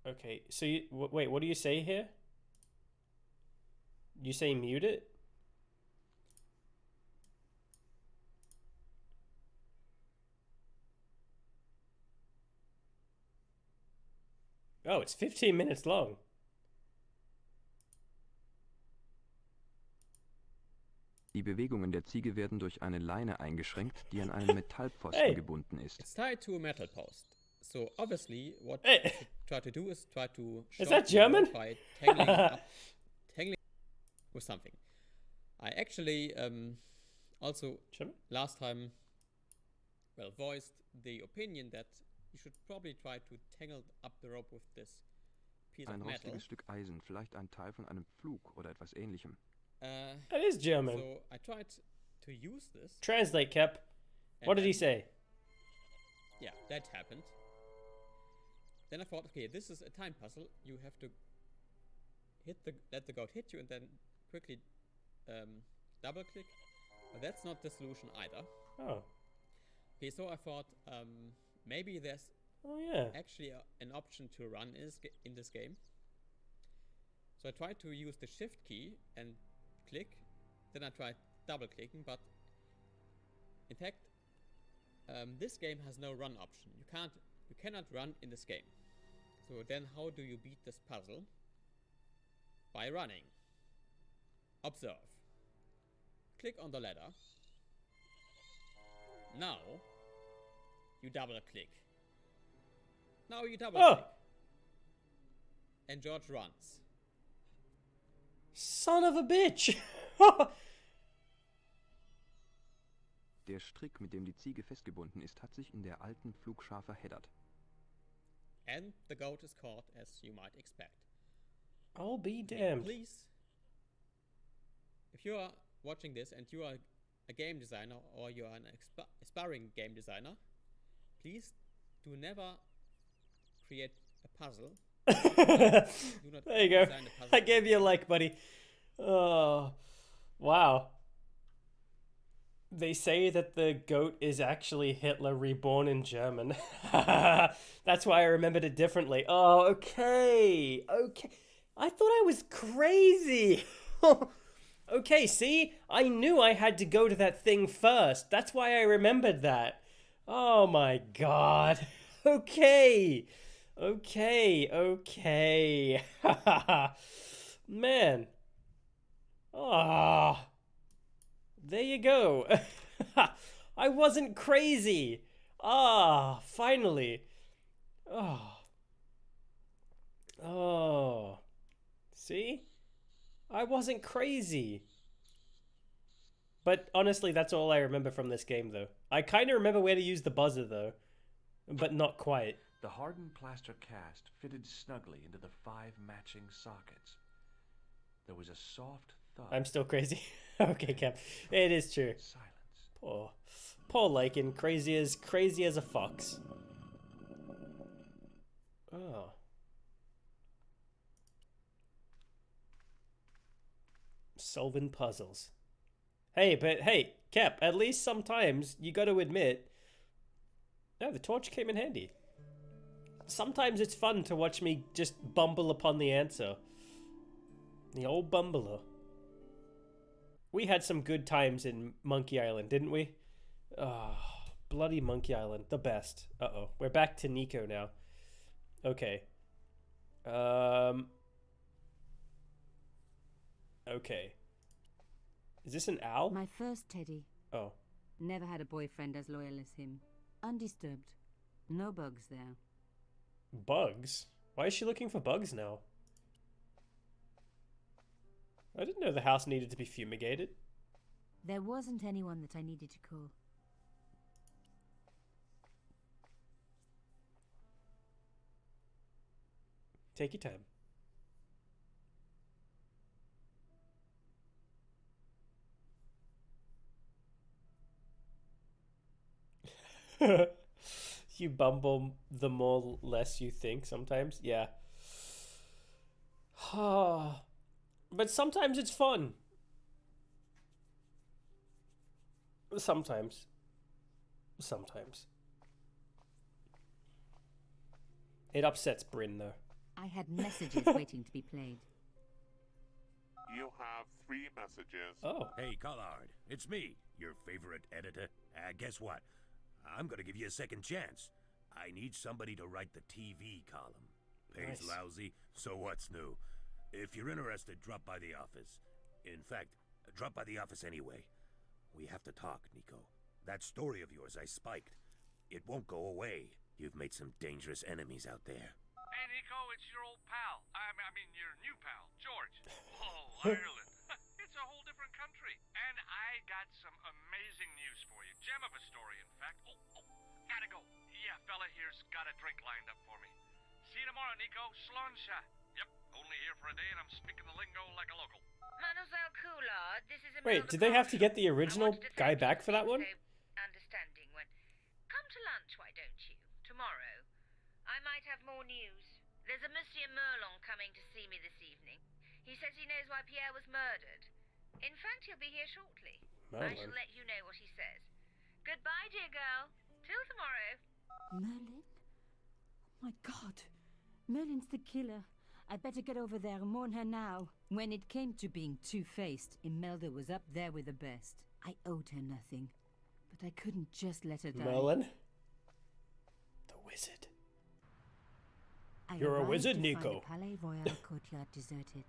Okay, so wait, what do you say here? You say mute it? Oh, it's 15 minutes long. Die Bewegungen der Ziege werden durch eine Leine eingeschränkt, die an einen Metallpfosten gebunden ist. It's tied to a metal post. So obviously, what you should try to do is try to Is that German? by tangling with something. I actually also last time voiced the opinion that you should probably try to tangle up the rope with this piece Ein of metal. rostiges Stück Eisen, vielleicht ein Teil von einem Pflug oder etwas ähnlichem. That is German. So I tried to use this. Translate, Kep. What did he say? Yeah, that happened. Then I thought, okay, this is a time puzzle. You have to let the goat hit you and then quickly double click. But that's not the solution either. Oh. Okay, so I thought maybe there's actually an option to run in this game. So I tried to use the shift key and click. Then I tried double clicking, but in fact, this game has no run option. You cannot run in this game. So then how do you beat this puzzle? By running. Observe. Click on the ladder. Now you double click. Now you double click. And George runs. Son of a bitch! Der Strick, mit dem die Ziege festgebunden ist, hat sich in der alten Pflugschar verheddert. And the goat is caught, as you might expect. I'll be damned. Please, if you are watching this and you are a game designer or you are an aspiring game designer, please do never create a puzzle. There you go. I gave you a like, buddy. Oh, wow. They say that the goat is actually Hitler reborn in German. That's why I remembered it differently. Oh, okay. Okay. I thought I was crazy. Okay, see? I knew I had to go to that thing first. That's why I remembered that. Oh my god. Okay. Okay. Man. Ah. There you go. I wasn't crazy. Ah, finally. Oh. See? I wasn't crazy. But honestly, that's all I remember from this game, though. I kind of remember where to use the buzzer, though. But not quite. The hardened plaster cast fitted snugly into the 5 matching sockets. There was a soft thud. I'm still crazy. Okay, Cap. It is true. Silence. Poor Lycan, crazy as a fox. Oh. Solving puzzles. Hey, Cap, at least sometimes you got to admit, the torch came in handy. Sometimes it's fun to watch me just bumble upon the answer. The old bumbler. We had some good times in Monkey Island, didn't we? Oh, bloody Monkey Island, the best. Uh-oh, we're back to Nico now. Okay. Okay. Is this an owl? My first teddy. Oh. Never had a boyfriend as loyal as him. Undisturbed. No bugs there. Bugs? Why is she looking for bugs now? I didn't know the house needed to be fumigated. There wasn't anyone that I needed to call. Take your time. You bumble the more less you think sometimes. Yeah. But sometimes it's fun. Sometimes. It upsets Bryn, though. I had messages waiting to be played. You have 3 messages. Oh. Hey, Collard. It's me, your favorite editor. Guess what? I'm gonna give you a second chance. I need somebody to write the TV column. Pays lousy, so what's new? If you're interested, drop by the office. In fact, drop by the office anyway. We have to talk, Nico. That story of yours I spiked. It won't go away. You've made some dangerous enemies out there. Hey, Nico, it's your old pal. I mean, your new pal, George. Oh, Ireland. It's a whole different country. And I got some amazing news for you. Gem of a story, in fact. Oh, gotta go. Yeah, fella here's got a drink lined up for me. See you tomorrow, Nico. Slán se. Yep, only here for a day and I'm speaking the lingo like a local. Mademoiselle Coulard, this is Wait, did they have to get the original guy back for that one? understanding when... Come to lunch, why don't you? Tomorrow. I might have more news. There's a Monsieur Merlon coming to see me this evening. He says he knows why Pierre was murdered. In fact, he'll be here shortly. I shall let you know what he says. Goodbye, dear girl. Till tomorrow. Merlin? Oh my God. Merlin's the killer. I better get over there and warn her now. When it came to being two-faced, Imelda was up there with the best. I owed her nothing, but I couldn't just let her die. Merlin? The wizard. You're a wizard, Nico. The Palais Royal courtyard deserted.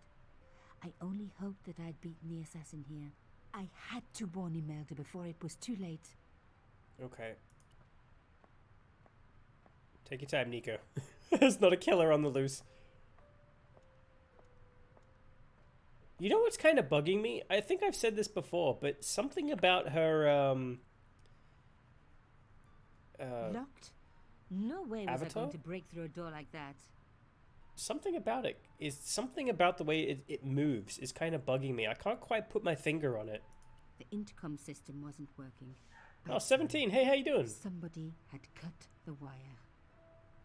I only hoped that I'd beaten the assassin here. I had to warn Imelda before it was too late. Okay. Take your time, Nico. There's not a killer on the loose. You know what's kind of bugging me? I think I've said this before, but something about her, Locked? No way was Avatar? I going to break through a door like that. Something about it is something about the way it moves is kind of bugging me. I can't quite put my finger on it. The intercom system wasn't working. Oh, 17. Hey, how you doing? Somebody had cut the wire.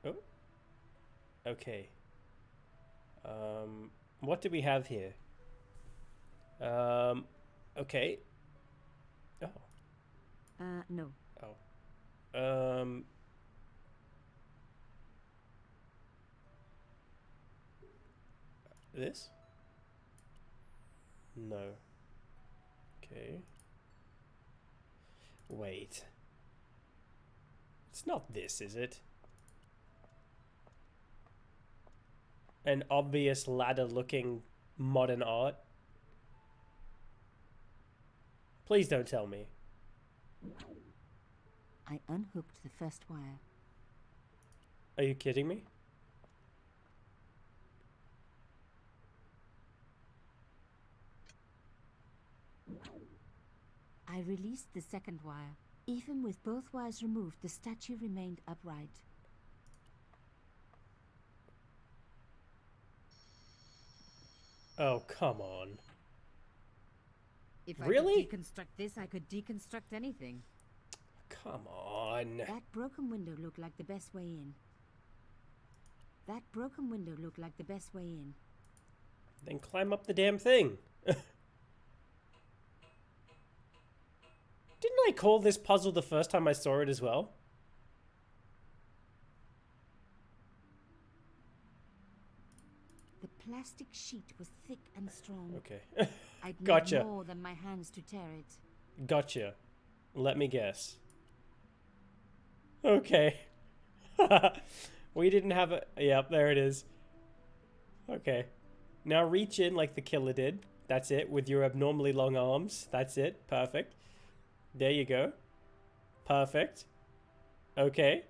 Oh. Okay. What do we have here? Okay. Oh. No. Oh. This? No. Okay. Wait. It's not this, is it? An obvious ladder-looking modern art? Please don't tell me. I unhooked the first wire. Are you kidding me? I released the second wire. Even with both wires removed, the statue remained upright. Oh, come on. If Really? I could deconstruct this, I could deconstruct anything. Come on. That broken window looked like the best way in. That broken window looked like the best way in. Then climb up the damn thing. Didn't I call this puzzle the first time I saw it as well? The plastic sheet was thick and strong. Okay. I'd need Gotcha. more than my hands to tear it. Gotcha. Let me guess. Okay. We didn't have a... Yep, there it is. Okay. Now reach in like the killer did. That's it. With your abnormally long arms. That's it. Perfect. There you go. Perfect. Okay.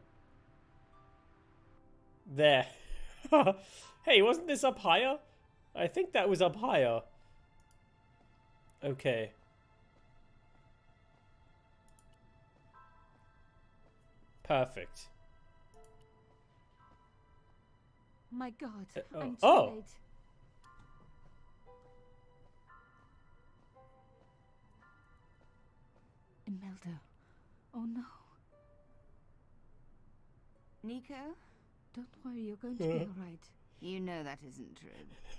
There. Hey, wasn't this up higher? I think that was up higher. Okay. Perfect. My God, oh. I'm too Oh. late. Imelda. Oh no. Nico? Don't worry, you're going to be alright. You know that isn't true.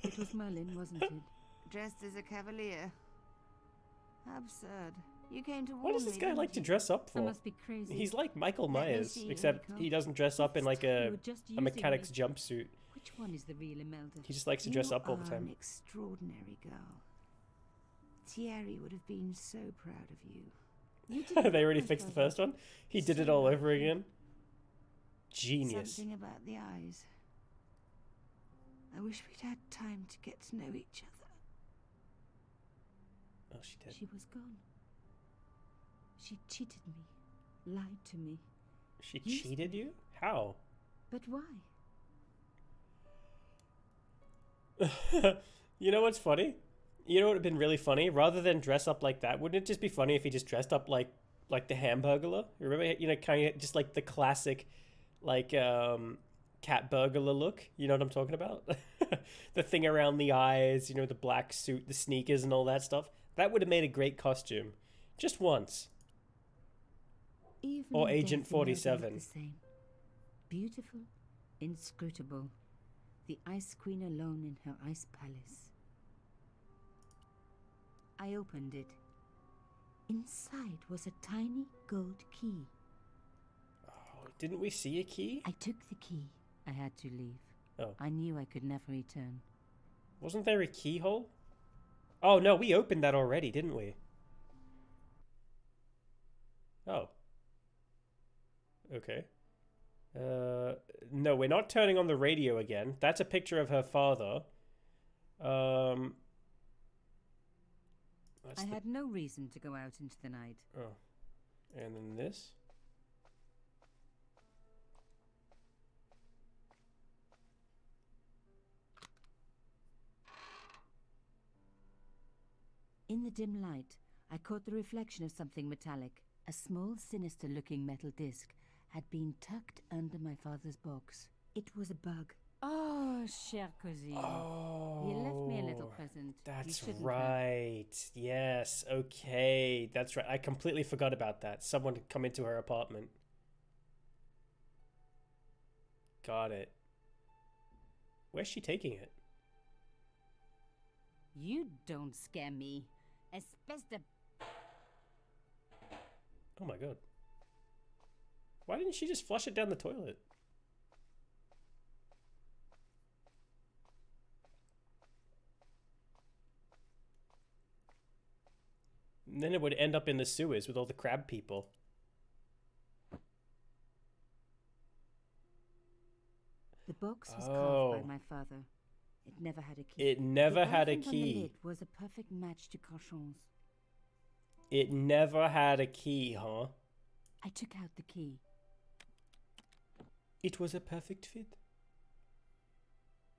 It was Merlin, wasn't it? Dressed as a cavalier. Absurd. You came to warn What does this me, guy didn't like to you? dress up I for? must be crazy. He's like Michael Let me Myers, see, except Nico. he doesn't dress up in like You a were just a using mechanic's me. jumpsuit. Which one is the real Imelda? He just likes to dress up all the You are time. an extraordinary girl. Thierry would have been so proud of you. You didn't They already know fixed the Imelda. first one? He did it So all over lovely. again? Genius. Something about the eyes. I wish we'd had time to get to know each other. Oh, she did. She was gone. She cheated me. Lied to me. She Used cheated me. you? How? But why? You know what's funny? You know what would have been really funny? Rather than dress up like that, wouldn't it just be funny if he just dressed up like the Hamburglar? Remember, you know, kind of just like the classic, like, cat burglar look? You know what I'm talking about? The thing around the eyes, you know, the black suit, the sneakers and all that stuff. That would have made a great costume. Just once. Even Or in Agent death, Imelda looked 47. the same. Beautiful, inscrutable. The Ice Queen alone in her ice palace. I opened it. Inside was a tiny gold key. Oh, didn't we see a key? I took the key. I had to leave. Oh. I knew I could never return. Wasn't there a keyhole? Oh, no, we opened that already, didn't we? Oh. Okay. No, we're not turning on the radio again. That's a picture of her father. I had no reason to go out into the night. Oh. And then this? In the dim light, I caught the reflection of something metallic. A small, sinister-looking metal disc had been tucked under my father's box. It was a bug. Oh, cher cousine. Oh, You left me a little present. That's You shouldn't right. Yes, okay. That's right. I completely forgot about that. Someone had come into her apartment. Got it. Where's she taking it? You don't scare me. Espèce de... Oh my god. Why didn't she just flush it down the toilet? And then it would end up in the sewers with all the crab people. The box was carved by my father. It never had a key. It never had a elephant on the key. lid was a perfect match to Carchon's. It never had a key, huh? I took out the key. It was a perfect fit.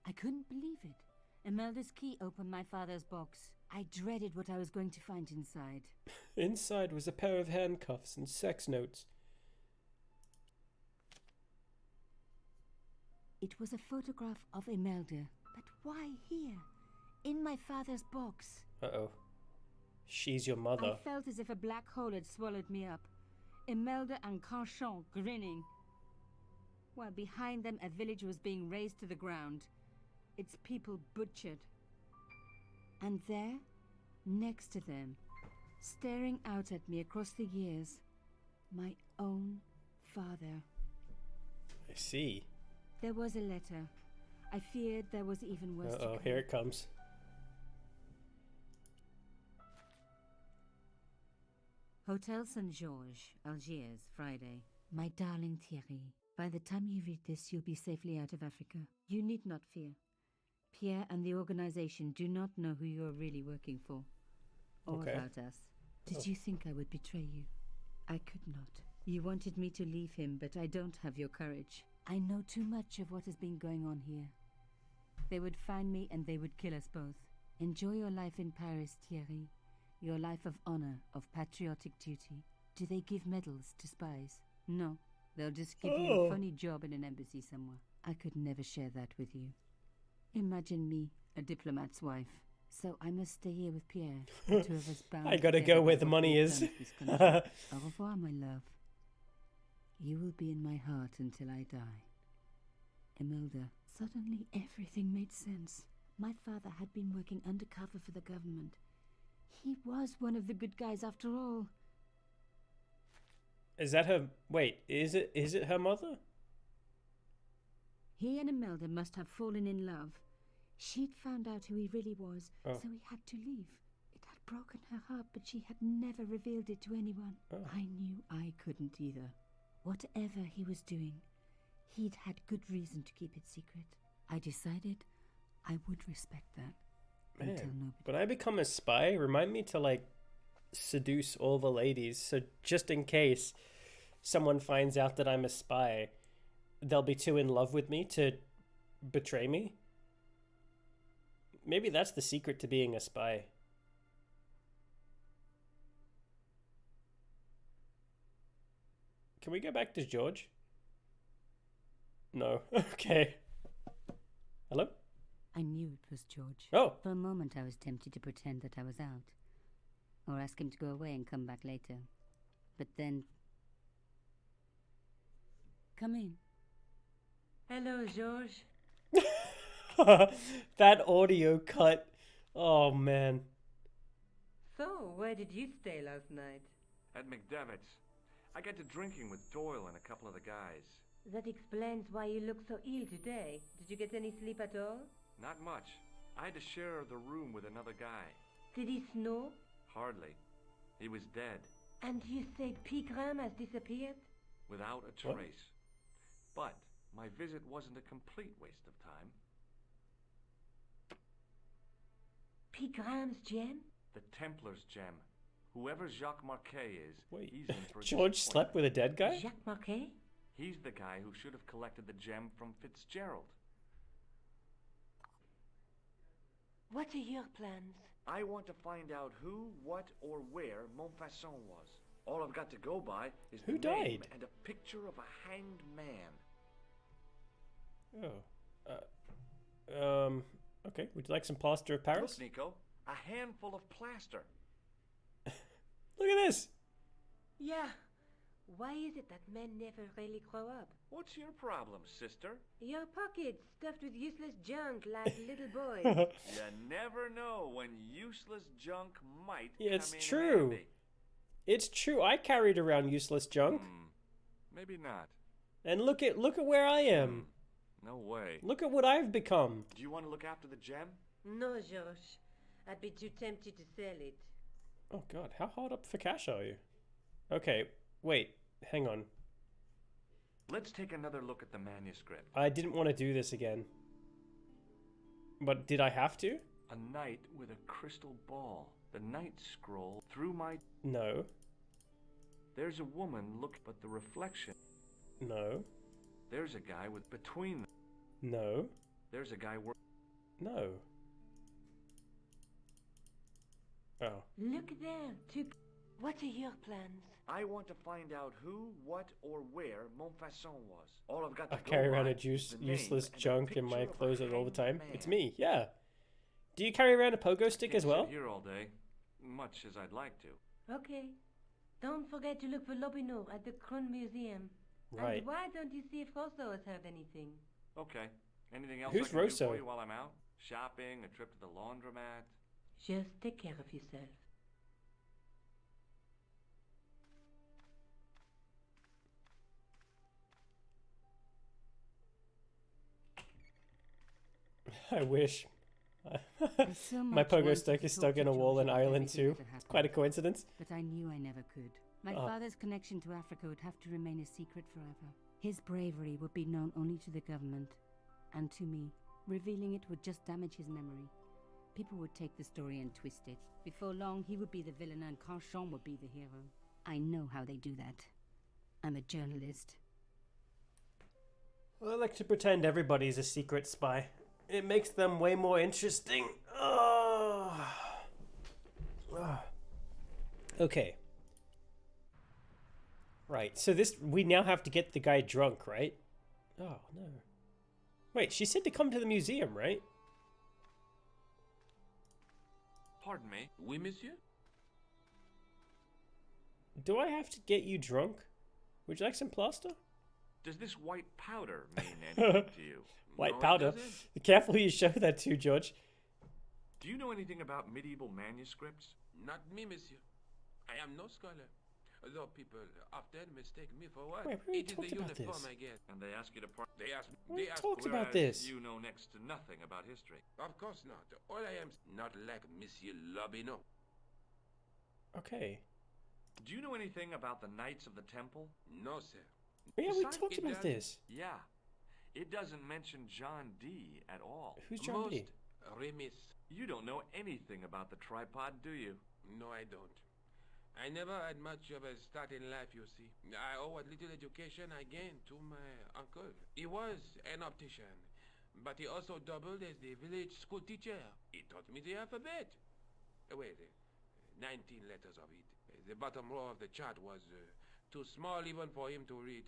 I couldn't believe it. Imelda's key opened my father's box. I dreaded what I was going to find inside. Inside was a pair of handcuffs and sex notes. It was a photograph of Imelda. But why here? In my father's box. Uh-oh. She's your mother. I felt as if a black hole had swallowed me up. Imelda and Carchon grinning. While behind them a village was being razed to the ground. Its people butchered. And there, next to them, staring out at me across the years, my own father. I see. There was a letter. I feared there was even worse to Uh-oh, come. here it comes. Hotel St. Georges, Algiers, Friday. My darling Thierry, by the time you read this, you'll be safely out of Africa. You need not fear. Pierre and the organization do not know who you are really working for. Or Okay. about us. Did Oh. you think I would betray you? I could not. You wanted me to leave him, but I don't have your courage. I know too much of what has been going on here. They would find me and they would kill us both. Enjoy your life in Paris, Thierry. Your life of honor, of patriotic duty. Do they give medals to spies? No. They'll just give you a funny job in an embassy somewhere. I could never share that with you. Imagine me, a diplomat's wife. So I must stay here with Pierre. The two of us bound I gotta together go where by the what money we've is. done for this country. Au revoir, my love. You will be in my heart until I die. Imelda, suddenly everything made sense. My father had been working undercover for the government. He was one of the good guys after all. Is that her... Wait, is it her mother? He and Imelda must have fallen in love. She'd found out who he really was, Oh. so he had to leave. It had broken her heart, but she had never revealed it to anyone. Oh. I knew I couldn't either. Whatever he was doing, he'd had good reason to keep it secret. I decided I would respect that. Until Man, nobody... when I become a spy, remind me to, like, seduce all the ladies. So just in case someone finds out that I'm a spy, they'll be too in love with me to betray me. Maybe that's the secret to being a spy. Can we go back to George? No. Okay. Hello? I knew it was George. Oh. For a moment I was tempted to pretend that I was out. Or ask him to go away and come back later. But then... Come in. Hello, George. That audio cut. Oh, man. So, where did you stay last night? At McDevitt's. I got to drinking with Doyle and a couple of the guys. That explains why you look so ill today. Did you get any sleep at all? Not much. I had to share the room with another guy. Did he snore? Hardly. He was dead. And you say Pigram has disappeared? Without a trace. But my visit wasn't a complete waste of time. Pigram's gem? The Templar's gem. Whoever Jacques Marquet is, he's in for George slept with a dead guy? Jacques Marquet? He's the guy who should have collected the gem from Fitzgerald. What are your plans? I want to find out who, what, or where Montfaucon was. All I've got to go by is the name and a picture of a hanged man. Oh. Okay, would you like some plaster of Paris? Look, Nico, a handful of plaster. Look at this. Yeah. Why is it that men never really grow up? What's your problem, sister? Your pockets stuffed with useless junk like little boys. You never know when useless junk might Yeah, come it's in true. handy. It's true. I carried around useless junk. Maybe not. And look at where I am. No way. Look at what I've become. Do you want to look after the gem? No, Josh. I'd be too tempted to sell it. Oh god, how hard up for cash are you? Okay, wait, hang on. Let's take another look at the manuscript. I didn't want to do this again. But did I have to? A knight with a crystal ball. The Knight's scroll through my... No. There's a woman, look, but the reflection... No. There's a guy with between them. No. There's a guy... No. Oh. Look there. What are your plans? I want to find out who, what, or where Montfaucon was. All I've got to I carry around useless junk in my clothes all the time. Man. It's me, yeah. Do you carry around a pogo stick as well? Sit here all day, much as I'd like to. Okay. Don't forget to look for Lobinot at the Kron Museum. Right. And why don't you see if Rosso has heard anything? Okay. Anything else Who's I can Rosso? do for you while I'm out? Shopping, a trip to the laundromat? Just take care of yourself. I wish. So My much pogo wanted stick to is talk stuck to in a wall George in about Ireland everything too. that had It's happened. quite a coincidence. But I knew I never could. My Oh. father's connection to Africa would have to remain a secret forever. His bravery would be known only to the government and to me. Revealing it would just damage his memory. People would take the story and twist it. Before long, he would be the villain and Carchon would be the hero. I know how they do that. I'm a journalist. Well, I like to pretend everybody's a secret spy. It makes them way more interesting. Oh. Okay. Right, so we now have to get the guy drunk, right? Oh, no. Wait, she said to come to the museum, right? Pardon me? Oui, monsieur? Do I have to get you drunk? Would you like some plaster? Does this white powder mean anything to you? White No, it powder? doesn't. Be careful who you show that to, George. Do you know anything about medieval manuscripts? Not me, monsieur. I am no scholar. Though people often mistake me for one. Wait, we It is talked the about uniform, this. I guess. And they ask you to part. They ask. We They ask. talked about Whereas this. You know next to nothing about history. Of course not. All I am not like Monsieur Lobinot. Okay. Do you know anything about the Knights of the Temple? No, sir. Yeah, we Besides, talked it about does- this. Yeah. It doesn't mention John D. at all. Who's John D? Remiss. You don't know anything about the tripod, do you? No, I don't. I never had much of a start in life, you see. I owe what little education I gained to my uncle. He was an optician, but he also doubled as the village school teacher. He taught me the alphabet. Wait, 19 letters of it. The bottom row of the chart was too small even for him to read.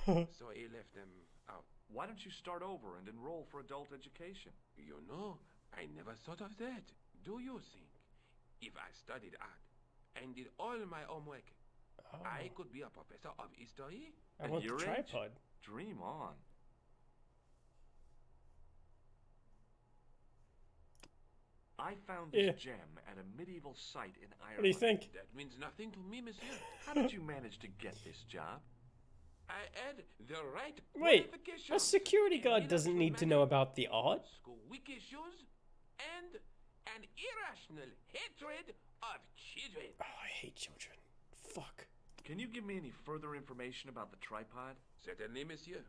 So he left them out. Why don't you start over and enroll for adult education? You know, I never thought of that. Do you think if I studied art and did all my homework, I could be a professor of history? I want the tripod. Dream on. I found this gem at a medieval site in Ireland. What do you think? That means nothing to me, monsieur. How did you manage to get this job? I had the right Wait, qualifications. a security guard doesn't need to know about the art. Squeaky shoes and an irrational hatred of children. Oh, I hate children. Fuck. Can you give me any further information about the tripod? Certainly, monsieur.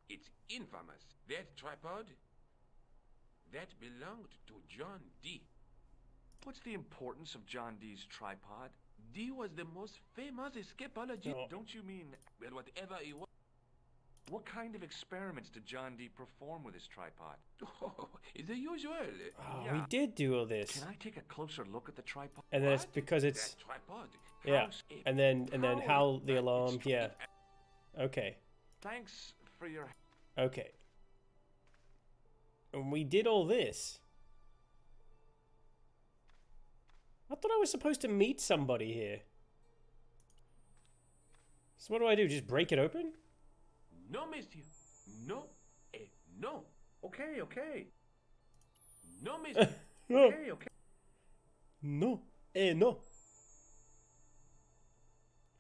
It's infamous. That tripod, that belonged to John Dee. What's the importance of John Dee's tripod? Dee was the most famous escapologist. No. Don't you mean... Well, whatever he was. What kind of experiments did John Dee perform with his tripod? Oh, the usual. Oh, we did do all this. Can I take a closer look at the tripod? And then it's because it's... That tripod. Yeah. And then how the alarm... Yeah. Okay. Thanks for your... Okay. And we did all this. I thought I was supposed to meet somebody here. So what do? Just break it open? No, monsieur. No. No. Okay. No, monsieur. No. Okay. No. No.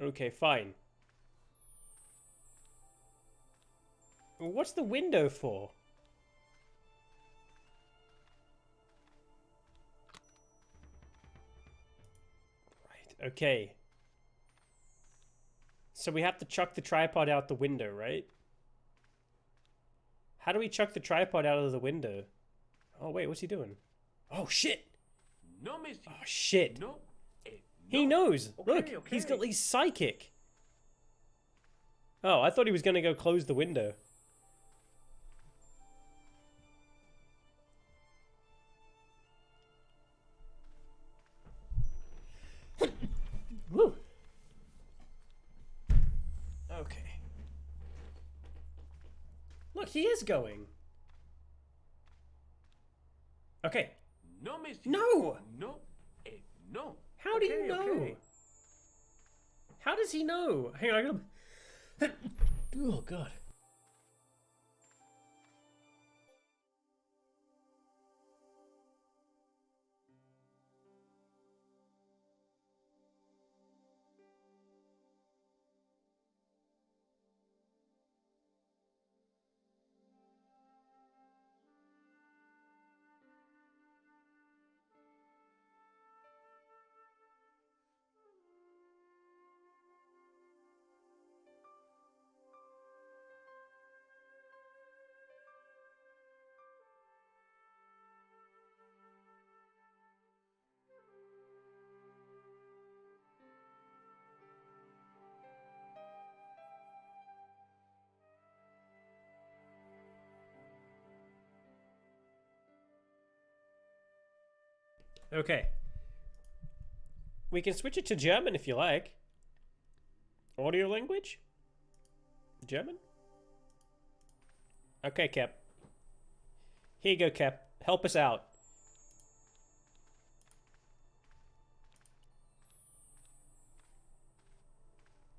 Okay, fine. What's the window for? Okay. So we have to chuck the tripod out the window, right? How do we chuck the tripod out of the window? Oh, wait, what's he doing? Oh, shit! No, monsieur. Oh, shit. No. He knows! Okay, Look, he's psychic! Oh, I thought he was gonna go close the window. Woo! Okay. Look, he is going. Okay. No, monsieur. No! No. No. How do you know? How does he know? Hang on, I gotta... Oh, God. Okay. We can switch it to German if you like. Audio language? German? Okay, Cap. Here you go, Cap. Help us out.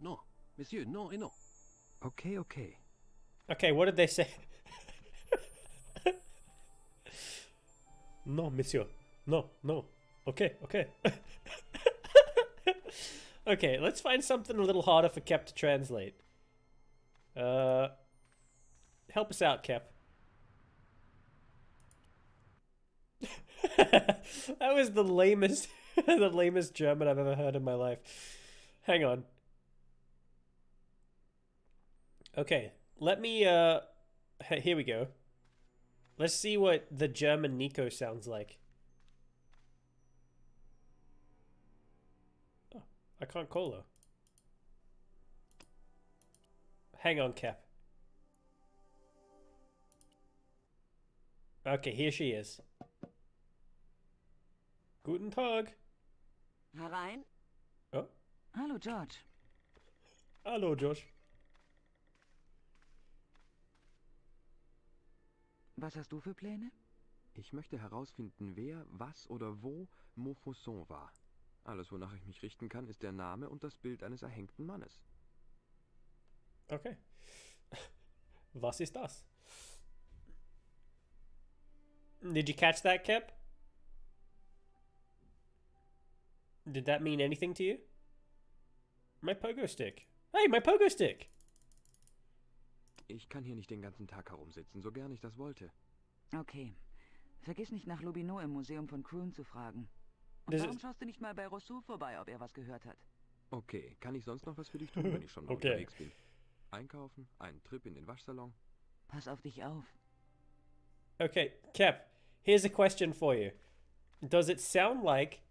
No, monsieur, no, no. Okay. Okay, what did they say? No, monsieur. No. Okay. Okay, let's find something a little harder for Cap to translate. Help us out, Cap. That was the lamest, the lamest German I've ever heard in my life. Hang on. Okay, let me, here we go. Let's see what the German Nico sounds like. Oh, I can't call her. Hang on, Cap. Okay, here she is. Guten Tag. Herein? Oh? Hallo, George. Hallo, Josh. Was hast du für Pläne? Ich möchte herausfinden, wer, was oder wo Maupassant war. Alles, wonach ich mich richten kann, ist der Name und das Bild eines erhängten Mannes. Okay. Was ist das? Did you catch that, Kep? Did that mean anything to you? My pogo stick. Hey, my pogo stick! Ich kann hier nicht den ganzen Tag herumsitzen, so gern ich das wollte. Okay. Vergiss nicht, nach Lobino im Museum von Kroon zu fragen. Und warum schaust du nicht mal bei Rousseau vorbei, ob er was gehört hat? Okay, kann ich sonst noch was für dich tun, wenn ich schon mal unterwegs bin? Einkaufen, einen Trip in den Waschsalon? Pass auf dich auf. Okay, Kep, here's a question for you. Does it sound like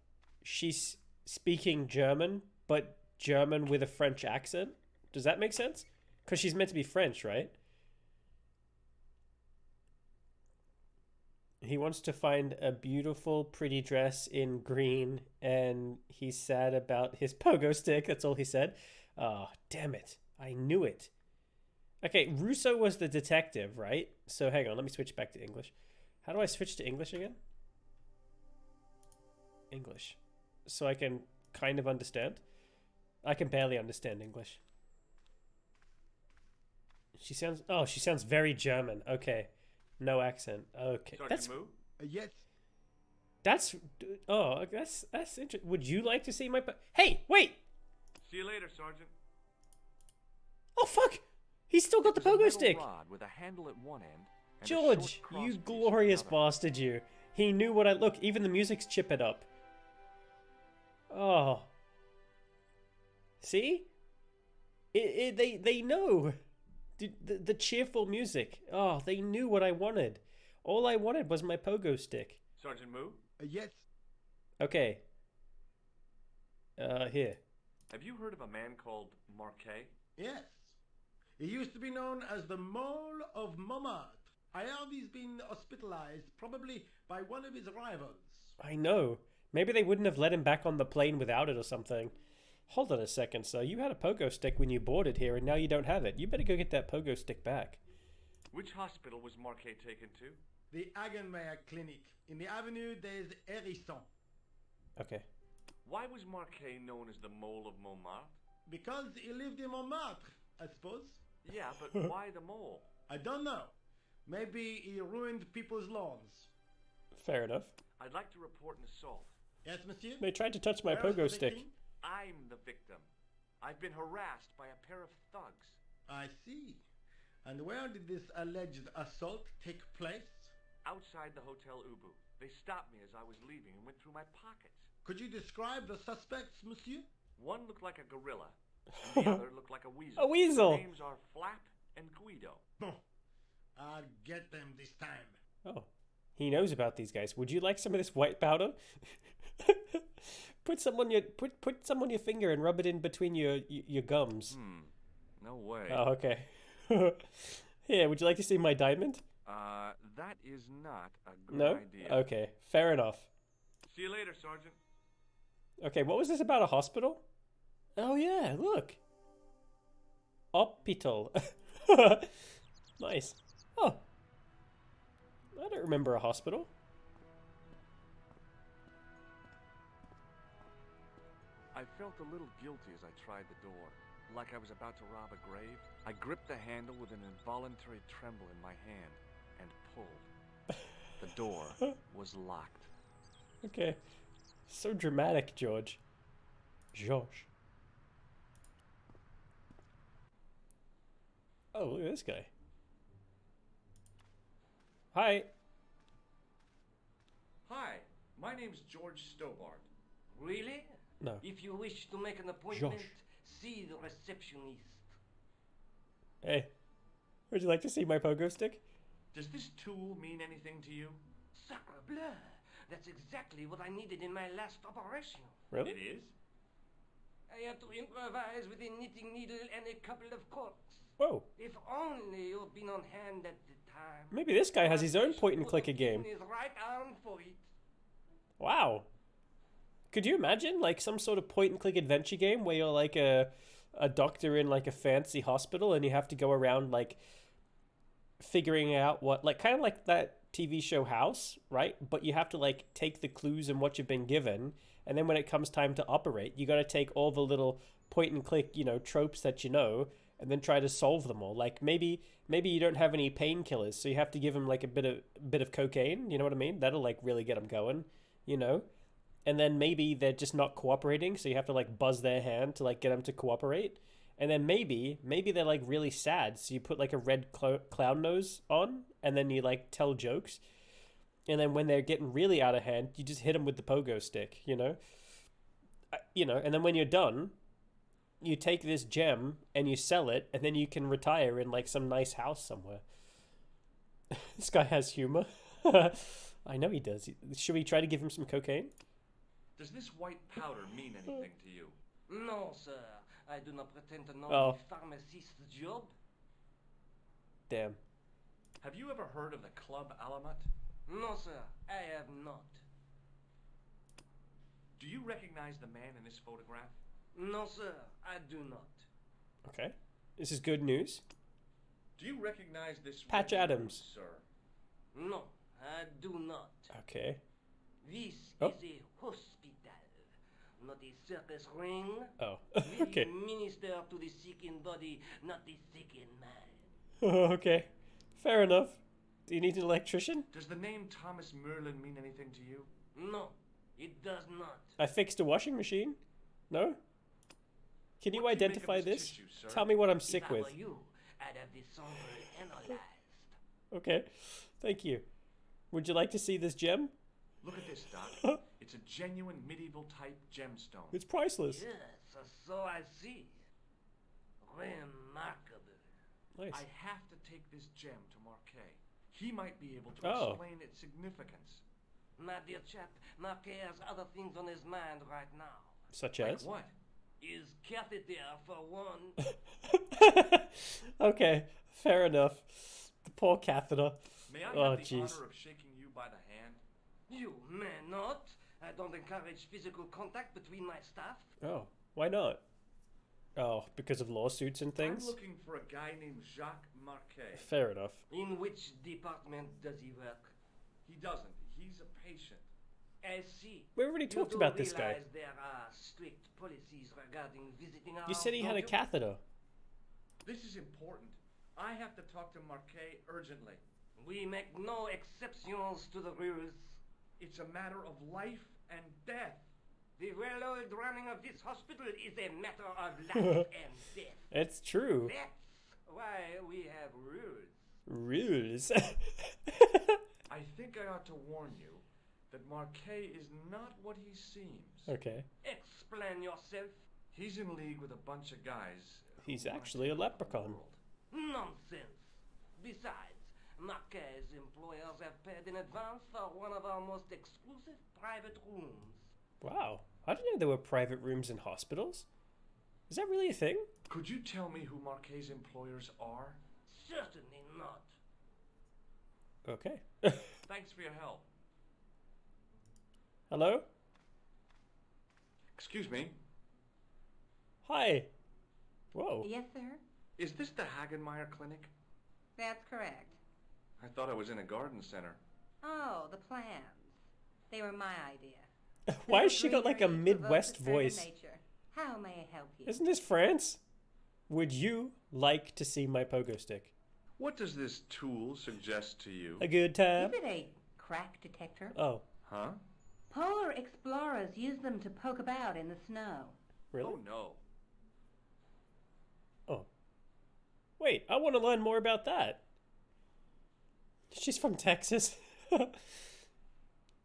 she's speaking German, but German with a French accent? Does that make sense? Because she's meant to be French, right? He wants to find a beautiful, pretty dress in green, and he's sad about his pogo stick. That's all he said. Oh, damn it. I knew it. Okay, Rousseau was the detective, right? So hang on, let me switch back to English. How do I switch to English again? English. So I can kind of understand. I can barely understand English. She sounds very German. Okay. No accent. Okay. Sergeant Moo? Yes. That's interesting. Would you like to see my Hey, wait. See you later, Sergeant. Oh fuck. He's still got the pogo stick. Rod with a handle at one end. And George, you glorious bastard, you. He knew what I look. Even the music's chip it up. Oh. See? They know. The cheerful music. Oh, they knew what I wanted. All I wanted was my pogo stick. Sergeant Moo? Yes. Okay. Here. Have you heard of a man called Marquet? Yes. He used to be known as the Mole of Montmartre. I heard he's been hospitalized, probably by one of his rivals. I know. Maybe they wouldn't have let him back on the plane without it or something. Hold on a second, sir. You had a pogo stick when you boarded here, and now you don't have it. You better go get that pogo stick back. Which hospital was Marquet taken to? The Hagenmeyer Clinic. In the avenue des Hérissons. Okay. Why was Marquet known as the Mole of Montmartre? Because he lived in Montmartre, I suppose. Yeah, but why the mole? I don't know. Maybe he ruined people's lawns. Fair enough. I'd like to report an assault. Yes, monsieur? They tried to touch my pogo stick. I'm the victim. I've been harassed by a pair of thugs. I see. And where did this alleged assault take place? Outside the Hotel Ubu. They stopped me as I was leaving and went through my pockets. Could you describe the suspects, monsieur? One looked like a gorilla, and the other looked like a weasel. A weasel! Their names are Flap and Guido. I'll get them this time. Oh. He knows about these guys. Would you like some of this white powder? Put some on your finger and rub it in between your gums. No way. Oh, okay. Here, would you like to see my diamond? That is not a good No? idea. Okay, fair enough. See you later, Sergeant. Okay, what was this about, a hospital? Oh yeah, look. Hospital. Nice. Oh. I don't remember a hospital. I felt a little guilty as I tried the door, like I was about to rob a grave. I gripped the handle with an involuntary tremble in my hand and pulled. The door was locked. Okay. So dramatic, George. Josh. Oh, look at this guy. Hi. Hi, my name's George Stobart. Really? No. If you wish to make an appointment, Josh. see the receptionist. Hey. Would you like to see my pogo stick? Does this tool mean anything to you? Sacre bleu! That's exactly what I needed in my last operation. Really? It is? I had to improvise with a knitting needle and a couple of corks. Whoa. If only you'd been on hand at the time. Maybe this guy has his own point-and-clicker game. His right arm for it. Wow. Could you imagine, like, some sort of point-and-click adventure game where you're like a a doctor in like a fancy hospital, and you have to go around like figuring out what, like, kind of like that TV show House, right? But you have to like take the clues and what you've been given, and then when it comes time to operate, you got to take all the little point and click, you know, tropes that you know, and then try to solve them all. Like maybe you don't have any painkillers, so you have to give them like a bit of cocaine. You know what I mean? That'll like really get them going, you know. And then maybe they're just not cooperating, so you have to like buzz their hand to like get them to cooperate. And then maybe they're like really sad, so you put like a red clown nose on, and then you like tell jokes. And then when they're getting really out of hand, you just hit them with the pogo stick, you know. And then when you're done, you take this gem and you sell it, and then you can retire in like some nice house somewhere. This guy has humor. I know he does. Should we try to give him some cocaine? Does this white powder mean anything to you? No, sir. I do not pretend to know Oh. the pharmacist's job. Damn. Have you ever heard of the Club Alamat? No, sir. I have not. Do you recognize the man in this photograph? No, sir. I do not. Okay. This is good news. Do you recognize this Patch red Adams. room, sir? No, I do not. Okay. This Oh. is a hospital, not a circus ring. Oh. We Okay. minister to the sick in body, not the sick in mind. Okay. Fair enough. Do you need an electrician? Does the name Thomas Merlin mean anything to you? No, it does not. I fixed a washing machine? No? Can you What do you make of identify this this? tissue, sir? Tell me what I'm sick If I with. were you, I'd have this sample analyzed. Okay. Thank you. Would you like to see this gem? Look at this, Doc. It's a genuine medieval type gemstone. It's priceless. Yes, so I see. Remarkable. Nice. I have to take this gem to Marquet. He might be able to Oh. explain its significance. My dear chap, Marquet has other things on his mind right now. Such Like as? what? His catheter, for one. Okay. Fair enough. The poor catheter. May I Oh, have the jeez. honor of shaking you by the hand? You may not. I don't encourage physical contact between my staff. Oh. Why not? Oh, because of lawsuits and things? I'm looking for a guy named Jacques Marquet. Fair enough. In which department does he work? He doesn't. He's a patient. I see. We already You talked do about this guy. realize there are strict policies regarding visiting You hours, said he had don't a you? catheter. This is important. I have to talk to Marquet urgently. We make no exceptions to the rules. It's a matter of life and death. The well-oiled running of this hospital is a matter of life and death. It's true. That's why we have rules. Rules. I think I ought to warn you that Marquet is not what he seems. Okay. Explain yourself. He's in league with a bunch of guys. He's actually a leprechaun. Nonsense. Besides, Marquet's employers have paid in advance for one of our most exclusive private rooms. Wow. I didn't know there were private rooms in hospitals. Is that really a thing? Could you tell me who Marquet's employers are? Certainly not. Okay. Thanks for your help. Hello? Excuse me. Hi. Whoa. Yes, sir. Is this the Hagenmeyer Clinic? That's correct. I thought I was in a garden center. Oh, the plans. They were my idea. Why has she got like a Midwest voice? Nature. How may I help you? Isn't this France? Would you like to see my pogo stick? What does this tool suggest to you? A good time? Is it a crack detector? Oh. Huh? Polar explorers use them to poke about in the snow. Really? Oh, no. Oh. Wait, I want to learn more about that. She's from Texas.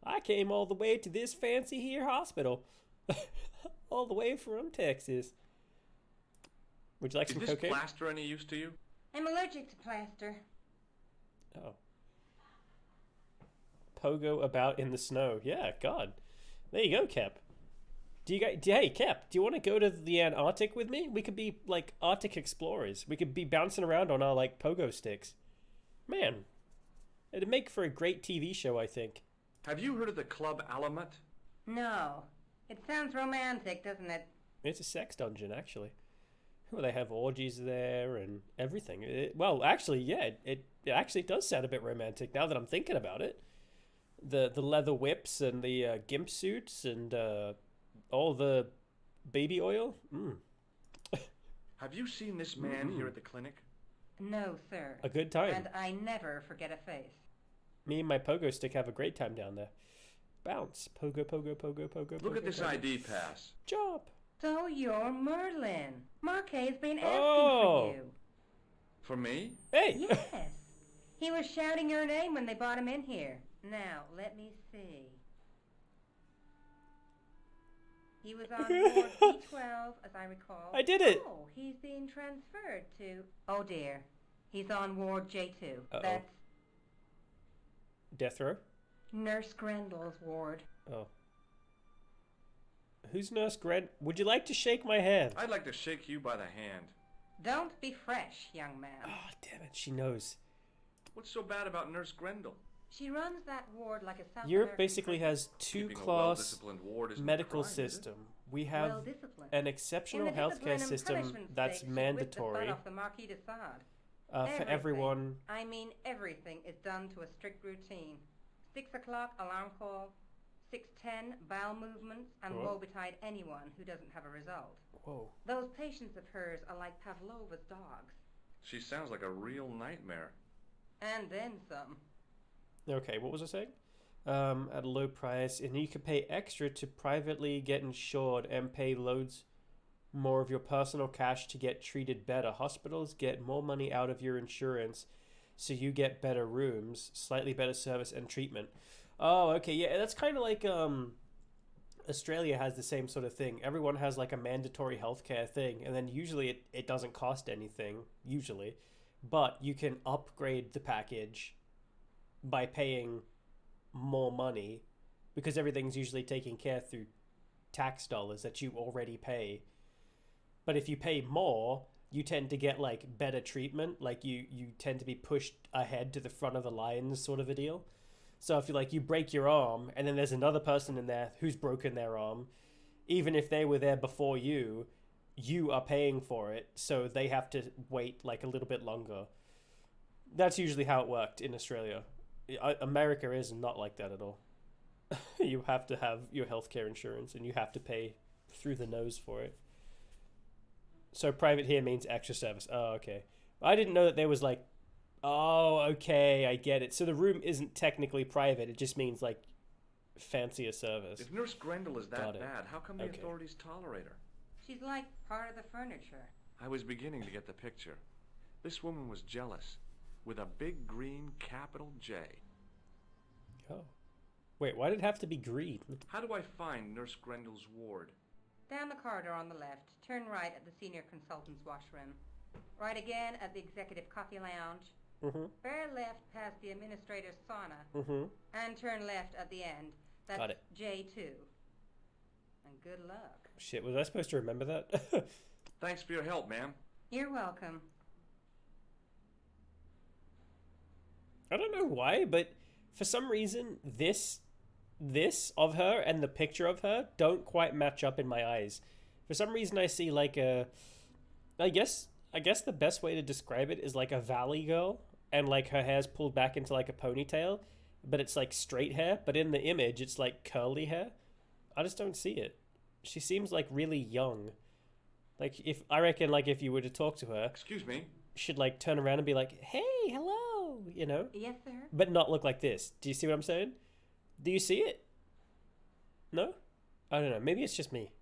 I came all the way to this fancy here hospital. All the way from Texas. Would you like some Is this cocaine? plaster any use to you? I'm allergic to plaster. Oh. Pogo about in the snow. Yeah, God. There you go, Kep. Hey, Kep, do you want to go to the Antarctic with me? We could be, like, Arctic explorers. We could be bouncing around on our, like, pogo sticks. Man, it'd make for a great TV show, I think. Have you heard of the Club Alamat? No. It sounds romantic, doesn't it? It's a sex dungeon, actually. Well, they have orgies there and everything. Well, actually, yeah, it actually does sound a bit romantic now that I'm thinking about it. The leather whips and the gimp suits and all the baby oil. Have you seen this man here at the clinic? No, sir. A good time. And I never forget a face. Me and my pogo stick have a great time down there. Bounce. Pogo, pogo, pogo, pogo. Look pogo, at this pogo. ID pass. Job. So you're Merlin. Marquet's been asking Oh. for you. For me? Hey. Yes. He was shouting your name when they brought him in here. Now, let me see. He was on board B12, as I recall. I did it. Oh, he's being transferred to... Oh, dear. He's on ward J2. Uh-oh. That's Death row? Nurse Grendel's ward. Oh. Who's Nurse Gren? Would you like to shake my hand? I'd like to shake you by the hand. Don't be fresh, young man. Oh, damn it. She knows. What's so bad about Nurse Grendel? She runs that ward like a South Europe American basically prison. has Keeping a two-class well-disciplined ward isn't a medical crime, is it? system. We have Well-disciplined. an exceptional In the healthcare discipline and system punishment that's stakes, she whipped the mandatory butt off the Marquis de Sade. for Everything, everyone. I mean everything, is done to a strict routine. 6 o'clock alarm call, 6:10 bowel movements, and Whoa. woe betide anyone who doesn't have a result. Whoa. Those patients of hers are like Pavlova's dogs. She sounds like a real nightmare. And then some. Okay, what was I saying? At a low price, and you can pay extra to privately get insured and pay loads more of your personal cash to get treated better. Hospitals get more money out of your insurance, so you get better rooms, slightly better service and treatment. Oh, okay, yeah, that's kind of like Australia has the same sort of thing. Everyone has like a mandatory healthcare thing, and then usually it doesn't cost anything, usually, but you can upgrade the package by paying more money because everything's usually taken care through tax dollars that you already pay. But if you pay more, you tend to get like better treatment, like you tend to be pushed ahead to the front of the lines, sort of a deal. So if you break your arm and then there's another person in there who's broken their arm, even if they were there before you are paying for it, so they have to wait like a little bit longer. That's usually how it worked in Australia. America is not like that at all. You have to have your healthcare insurance and you have to pay through the nose for it. So private here means extra service. Oh, okay. I didn't know that there was like, oh, okay, I get it. So the room isn't technically private. It just means like fancier service. If Nurse Grendel is that Got it. bad, how come the Okay. authorities tolerate her? She's like part of the furniture. I was beginning to get the picture. This woman was jealous, with a big green capital J. Oh. Wait, why did it have to be green? How do I find Nurse Grendel's ward? Down the corridor on the left, turn right at the senior consultant's washroom. Right again at the executive coffee lounge. Mm-hmm. Bear left past the administrator's sauna. Mm-hmm. And turn left at the end. That's Got it. J2. And good luck. Shit, was I supposed to remember that? Thanks for your help, ma'am. You're welcome. I don't know why, but for some reason, this of her and the picture of her don't quite match up in my eyes. For some reason, I see like a, I guess the best way to describe it is like a valley girl, and like her hair's pulled back into like a ponytail, but it's like straight hair. But in the image, it's like curly hair. I just don't see it. She seems like really young. Like if you were to talk to her, excuse me, she'd like turn around and be like, "Hey, hello," you know? Yes, sir. But not look like this. Do you see what I'm saying? Do you see it? No? I don't know. Maybe it's just me.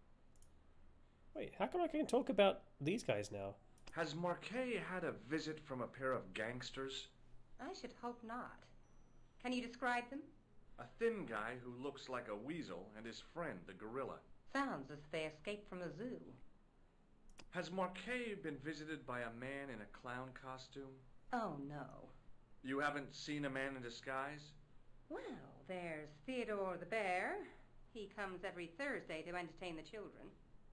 Wait, how come I can't talk about these guys now? Has Marquet had a visit from a pair of gangsters? I should hope not. Can you describe them? A thin guy who looks like a weasel and his friend, the gorilla. Sounds as if they escaped from the zoo. Has Marquet been visited by a man in a clown costume? Oh, no. You haven't seen a man in disguise? Well, there's Theodore the bear. He comes every Thursday to entertain the children.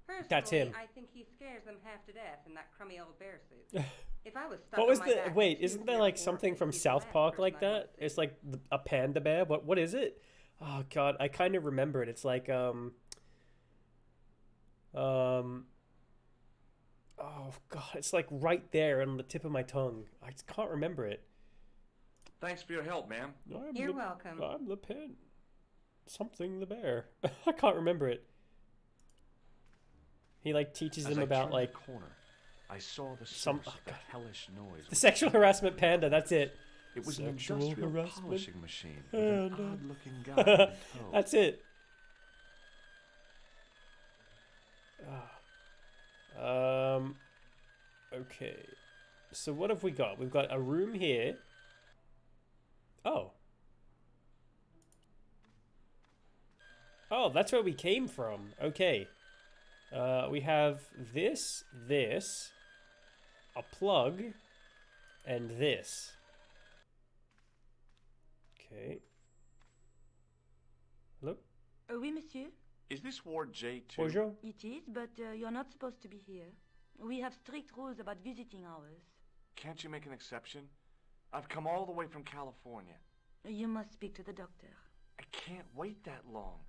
Personally, That's him. I think he scares them half to death in that crummy old bear suit. If I was stuck What was on my the... back Wait, for isn't 2 there or like 4 something weeks, from he'd be the South last Park person like I'd that? want to see. It's like a panda bear? What is it? Oh, God. I kind of remember it. It's like, Oh, God, it's like right there on the tip of my tongue. I just can't remember it. Thanks for your help, ma'am. You're welcome. I'm the pen. Something the bear. I can't remember it. He, like, teaches them about, like... the corner, I saw the source of the hellish noise. The sexual harassment panda, that's it. It was sexual an industrial harassment polishing machine panda. with an odd-looking guy in tow. That's it. Okay. So what have we got? We've got a room here. Oh. Oh, that's where we came from. Okay. We have this, a plug, and this. Okay. Hello? Oui, monsieur. Is this Ward J2? Bonjour. It is, but you're not supposed to be here. We have strict rules about visiting hours. Can't you make an exception? I've come all the way from California. You must speak to the doctor. I can't wait that long.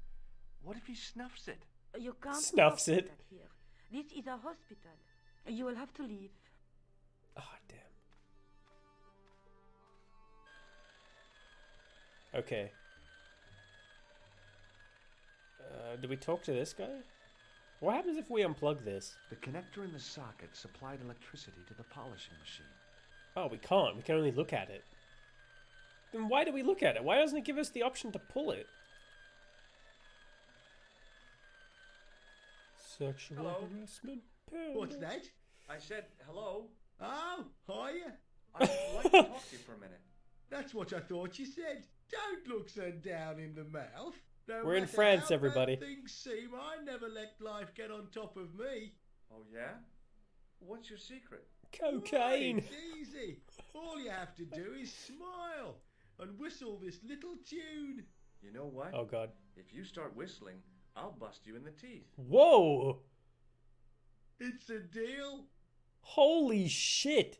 What if he snuffs it? You can't Snuffs it. that here. This is a hospital. You will have to leave. Ah, damn. Okay. Do we talk to this guy? What happens if we unplug this? The connector in the socket supplied electricity to the polishing machine. Oh, we can't. We can only look at it. Then why do we look at it? Why doesn't it give us the option to pull it? Sexual harassment. What's that? I said hello. Oh, hiya. I'd like to talk to you for a minute. That's what I thought you said. Don't look so down in the mouth. No We're in matter France, how everybody. bad things seem, I never let life get on top of me. Oh, yeah? What's your secret? Cocaine. It's easy. All you have to do is smile and whistle this little tune. You know what? Oh, God. If you start whistling, I'll bust you in the teeth. Whoa. It's a deal. Holy shit.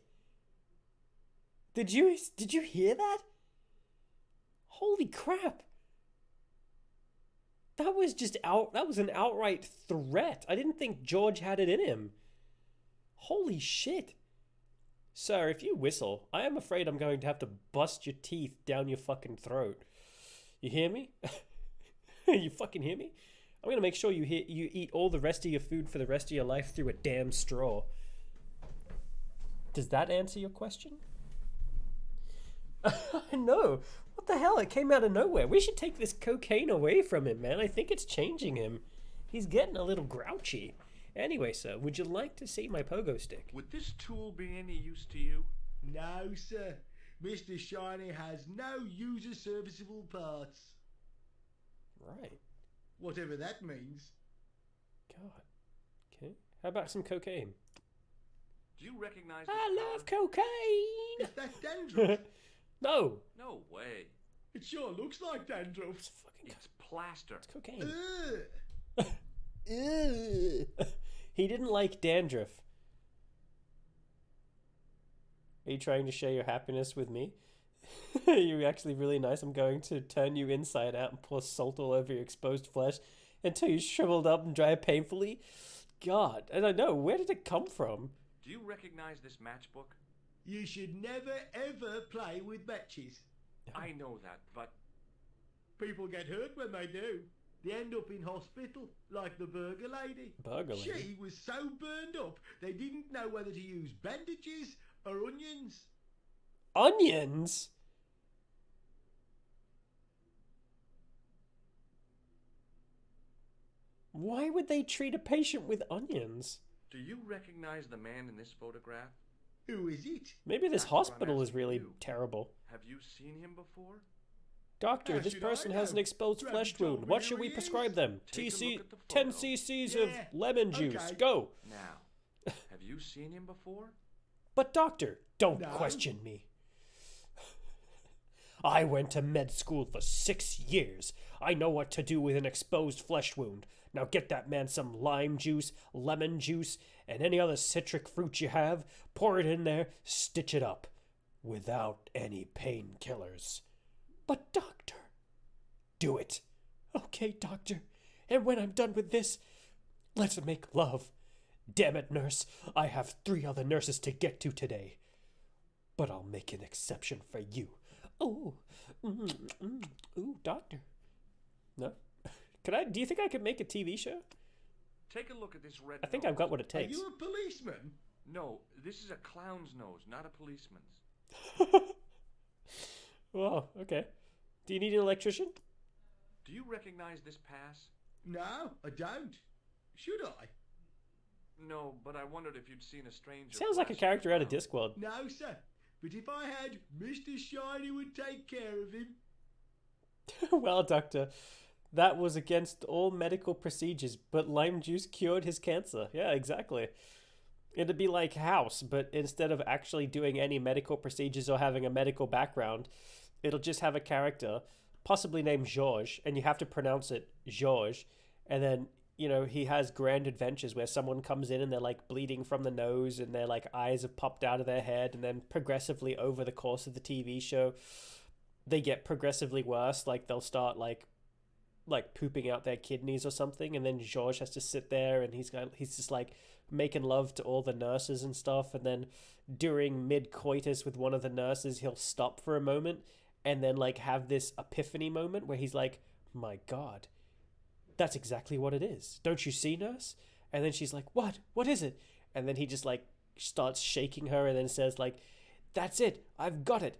Did you hear that? Holy crap. That was an outright threat. I didn't think George had it in him. Holy shit. Sir, if you whistle, I am afraid I'm going to have to bust your teeth down your fucking throat. You hear me? You fucking hear me? I'm going to make sure you eat all the rest of your food for the rest of your life through a damn straw. Does that answer your question? No. What the hell? It came out of nowhere. We should take this cocaine away from him, man. I think it's changing him. He's getting a little grouchy. Anyway, sir, would you like to see my pogo stick? Would this tool be any use to you? No, sir. Mr. Shiny has no user serviceable parts. Right. Whatever that means. God. Okay. How about some cocaine? Do you recognize I love cocaine! Is that dandruff? No. No way. It sure looks like dandruff. It's plaster. It's cocaine. He didn't like dandruff. Are you trying to share your happiness with me? You're actually really nice. I'm going to turn you inside out and pour salt all over your exposed flesh until you shriveled up and dry painfully. God, I don't know. Where did it come from? Do you recognize this matchbook? You should never ever play with matches. I know that, but... People get hurt when they do. They end up in hospital, like the burger lady. Burger lady? She was so burned up, they didn't know whether to use bandages or onions. Onions? Why would they treat a patient with onions? Do you recognize the man in this photograph? Who is it? Maybe this hospital is really terrible. Have you seen him before? Doctor, this person has an exposed flesh wound. What should we prescribe them? 10 cc's of lemon juice. Go. Now, have you seen him before? But doctor, don't question me. I went to med school for 6 years. I know what to do with an exposed flesh wound. Now get that man some lime juice, lemon juice, and any other citric fruit you have. Pour it in there, stitch it up. Without any painkillers. But doctor, do it. Okay, doctor. And when I'm done with this, let's make love. Damn it, nurse. I have 3 other nurses to get to today. But I'll make an exception for you. Oh, ooh, doctor. No? Do you think I could make a TV show? Take a look at this red I think nose. I've got what it takes. Are you a policeman? No, this is a clown's nose, not a policeman's. Well, okay. Do you need an electrician? Do you recognize this pass? No, I don't. Should I? No, but I wondered if you'd seen a stranger. Sounds like a character out of Discworld. No, sir. But if I had, Mr. Shiny would take care of him. Well, doctor, that was against all medical procedures, but lime juice cured his cancer. Yeah, exactly. It'd be like House, but instead of actually doing any medical procedures or having a medical background, it'll just have a character, possibly named Georges, and you have to pronounce it Georges, and then, you know, he has grand adventures where someone comes in and they're like bleeding from the nose and their like eyes have popped out of their head, and then progressively over the course of the TV show, they get progressively worse. Like they'll start like pooping out their kidneys or something, and then Georges has to sit there and he's just like making love to all the nurses and stuff, and then during mid-coitus with one of the nurses, he'll stop for a moment and then like have this epiphany moment where he's like, my God, that's exactly what it is. Don't you see, nurse? And then she's like, what is it? And then he just like starts shaking her and then says like, that's it, I've got it.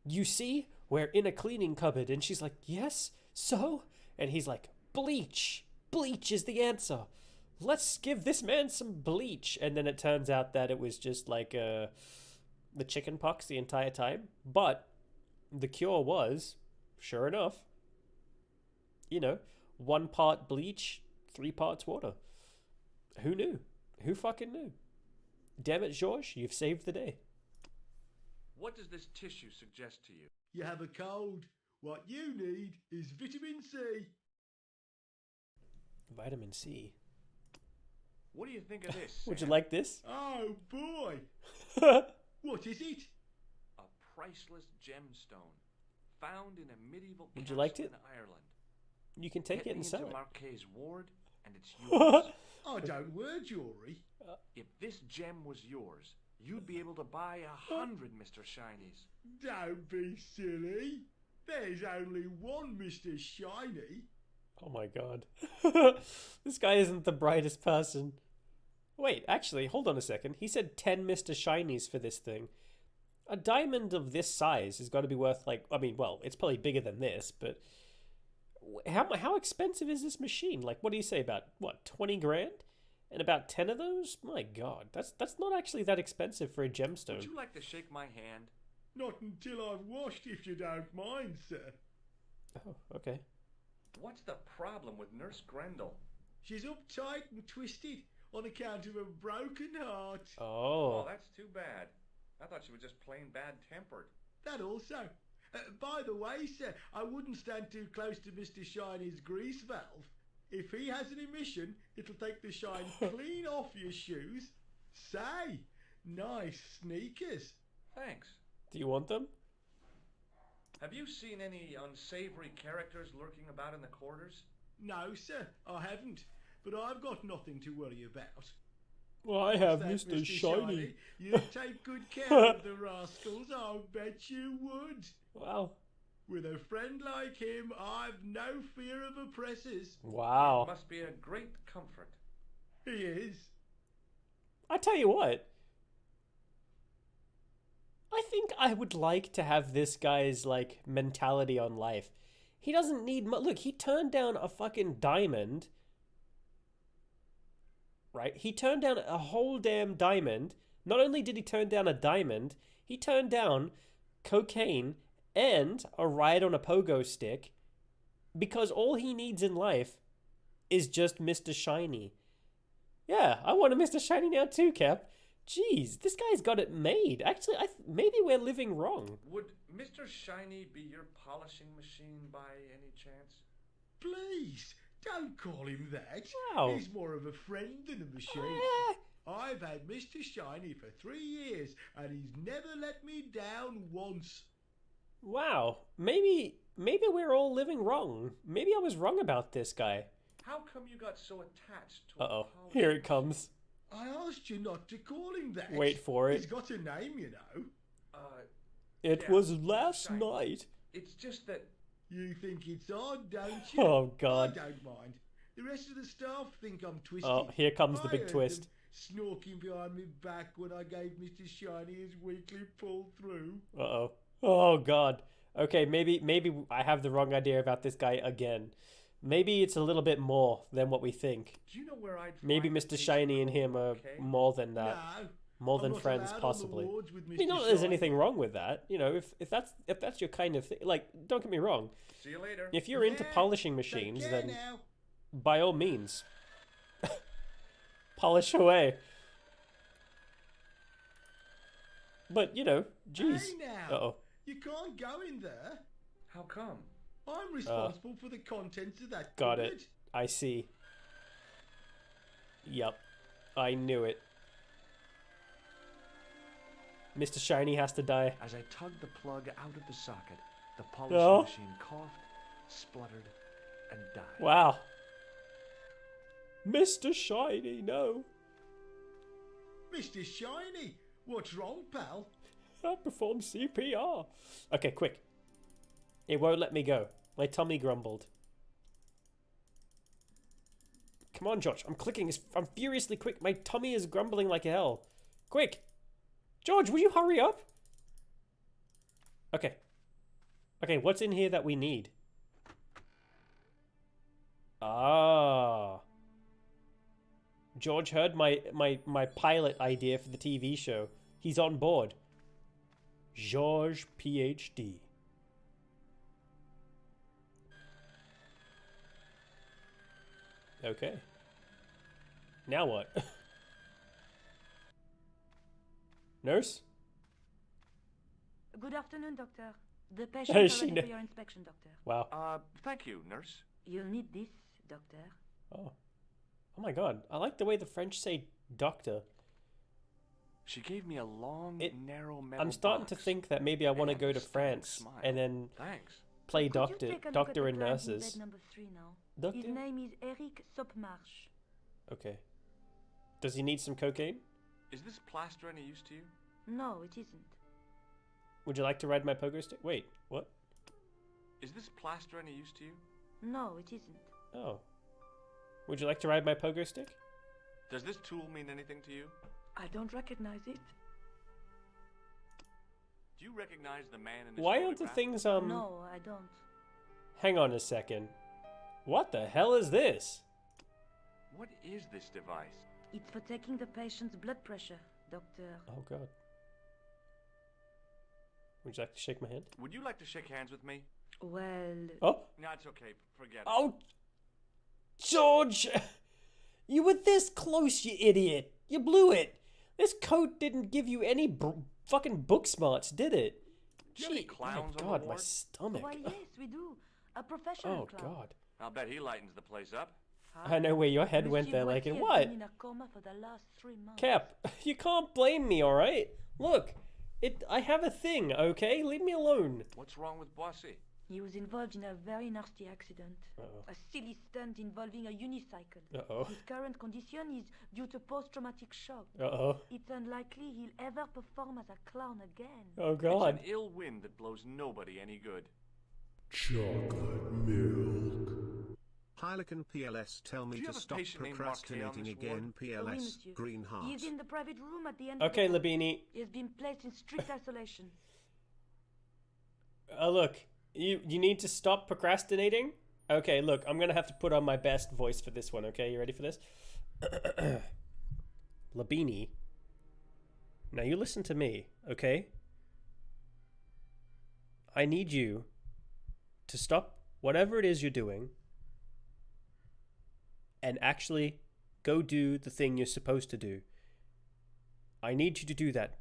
You see, we're in a cleaning cupboard. And she's like, yes, so? And he's like, bleach is the answer. Let's give this man some bleach. And then it turns out that it was just like the chicken pox the entire time. But the cure was, sure enough, you know, 1 part bleach, 3 parts water. Who knew? Who fucking knew? Damn it, Georges, you've saved the day. What does this tissue suggest to you? You have a cold. What you need is vitamin C. Vitamin C. What do you think of this? Would you like this? Oh, boy. What is it? A priceless gemstone found in a medieval Would castle you like it? in Ireland. You can take Get it and me sell into it. Marquet's ward, and it's yours. I don't wear jewellery. If this gem was yours, you'd be able to buy 100 Mr. Shinies. Don't be silly. There's only one Mr. Shiny. Oh my God. This guy isn't the brightest person. Wait, actually, hold on a second. He said 10 Mr. Shinies for this thing. A diamond of this size has got to be worth like, I mean, well, it's probably bigger than this, but how expensive is this machine? Like, what do you say about, what, 20 grand? And about 10 of those? My God, that's not actually that expensive for a gemstone. Would you like to shake my hand? Not until I've washed, if you don't mind, sir. Oh, okay. What's the problem with Nurse Grendel? She's uptight and twisted on account of a broken heart. Oh. That's too bad. I thought she was just plain bad-tempered. That also. By the way, sir, I wouldn't stand too close to Mr. Shiny's grease valve. If he has an emission, it'll take the shine clean off your shoes. Say, nice sneakers. Thanks. Do you want them? Have you seen any unsavory characters lurking about in the quarters? No, sir, I haven't. But I've got nothing to worry about. Well, I have Mr. Shiny. You'd take good care of the rascals, I'll bet you would. Wow. With a friend like him, I've no fear of oppressors. Wow. It must be a great comfort. He is. I tell you what. I think I would like to have this guy's, like, mentality on life. He doesn't need look, he turned down a fucking diamond. Right? He turned down a whole damn diamond. Not only did he turn down a diamond, he turned down cocaine and a ride on a pogo stick because all he needs in life is just Mr. Shiny. Yeah, I want a Mr. Shiny now too, Cap. Jeez, this guy's got it made. Actually, maybe we're living wrong. Would Mr. Shiny be your polishing machine by any chance? Please, don't call him that. Wow. He's more of a friend than a machine. I've had Mr. Shiny for 3 years, and he's never let me down once. Wow. Maybe we're all living wrong. Maybe I was wrong about this guy. How come you got so attached to Uh-oh. Here it comes. I asked you not to call him that. Wait for it. He's got a name, you know. It was last night. It's just that... You think it's odd, don't you? Oh, God. I don't mind. The rest of the staff think I'm twisted. Oh, here comes the I big heard twist. them snorking behind me back when I gave Mr. Shiny his weekly pull through. Uh-oh. Oh, God. Okay, maybe I have the wrong idea about this guy again. Maybe it's a little bit more than what we think. Do you know where I'd Maybe Mr. Shiny and him are more than that. No, More I'm than not friends, allowed on the possibly. wards with I mean, Mr. not that there's Shiny. anything wrong with that. You know, if that's your kind of thing, like, don't get me wrong. See you later. If you're into Yeah, polishing take machines, care then now. by all means, polish away. But you know, geez. Hey now, Uh-oh. you can't go in there. How come? I'm responsible for the contents of that Got cupboard. it. I see. Yep. I knew it. Mr. Shiny has to die. As I tugged the plug out of the socket, the polishing No. machine coughed, spluttered, and died. Wow. Mr. Shiny, no. Mr. Shiny, what's wrong, pal? I performed CPR. Okay, quick. It won't let me go. My tummy grumbled. Come on, George. I'm clicking. I'm furiously quick. My tummy is grumbling like hell. Quick. George, will you hurry up? Okay. Okay, what's in here that we need? Ah. George heard my pilot idea for the TV show. He's on board. George, PhD. Okay. Now what? Nurse? Good afternoon, doctor. The patient is She ready kn- for your inspection, doctor. Wow. Thank you, nurse. You'll need this, doctor. Oh. Oh my god. I like the way the French say doctor. She gave me a long, narrow metal I'm starting to box. think that maybe I want to And go a to stunning France smile. and then Thanks. play Could you take a look at doctor the and client in nurses. bed number 3 now? Doctor? His name is Eric Sopmarche. Okay. Does he need some cocaine? Is this plaster any use to you? No, it isn't. Would you like to ride my pogo stick? Wait, what? Is this plaster any use to you? No, it isn't. Oh. Would you like to ride my pogo stick? Does this tool mean anything to you? I don't recognize it. Do you recognize the man in this Why aren't the photograph? things, No, I don't. Hang on a second. What the hell is this? What is this device? It's for taking the patient's blood pressure, doctor. Oh god. Would you like to shake my hand? Would you like to shake hands with me? Well... Oh! No, it's okay. Forget it. Oh! George! You were this close, you idiot! You blew it! This coat didn't give you any fucking book smarts, did it? Do you have any Gee, clowns my on god, the my ward? stomach. Why, yes, we do. A professional Oh clown. god. I'll bet he lightens the place up. I know where your head went Monsieur there, like, Boissier has what? been in a coma for the last 3 months. Cap, you can't blame me, alright? Look, I have a thing, okay? Leave me alone. What's wrong with Boissy? He was involved in a very nasty accident. Uh-oh. A silly stunt involving a unicycle. Uh-oh. His current condition is due to post-traumatic shock. Uh-oh. It's unlikely he'll ever perform as a clown again. Oh god. It's an ill wind that blows nobody any good. Chocolate milk. Harlequin PLS, tell me Do you to have a stop patient named Marquet on procrastinating this again. Oui, PLS, monsieur. green heart. He is in the private room at the end Okay, of the Labini. He has been placed in strict isolation. Look, you need to stop procrastinating. Okay, look, I'm gonna have to put on my best voice for this one, okay? You ready for this? Labini. Now you listen to me, okay? I need you to stop whatever it is you're doing and actually go do the thing you're supposed to do. I need you to do that.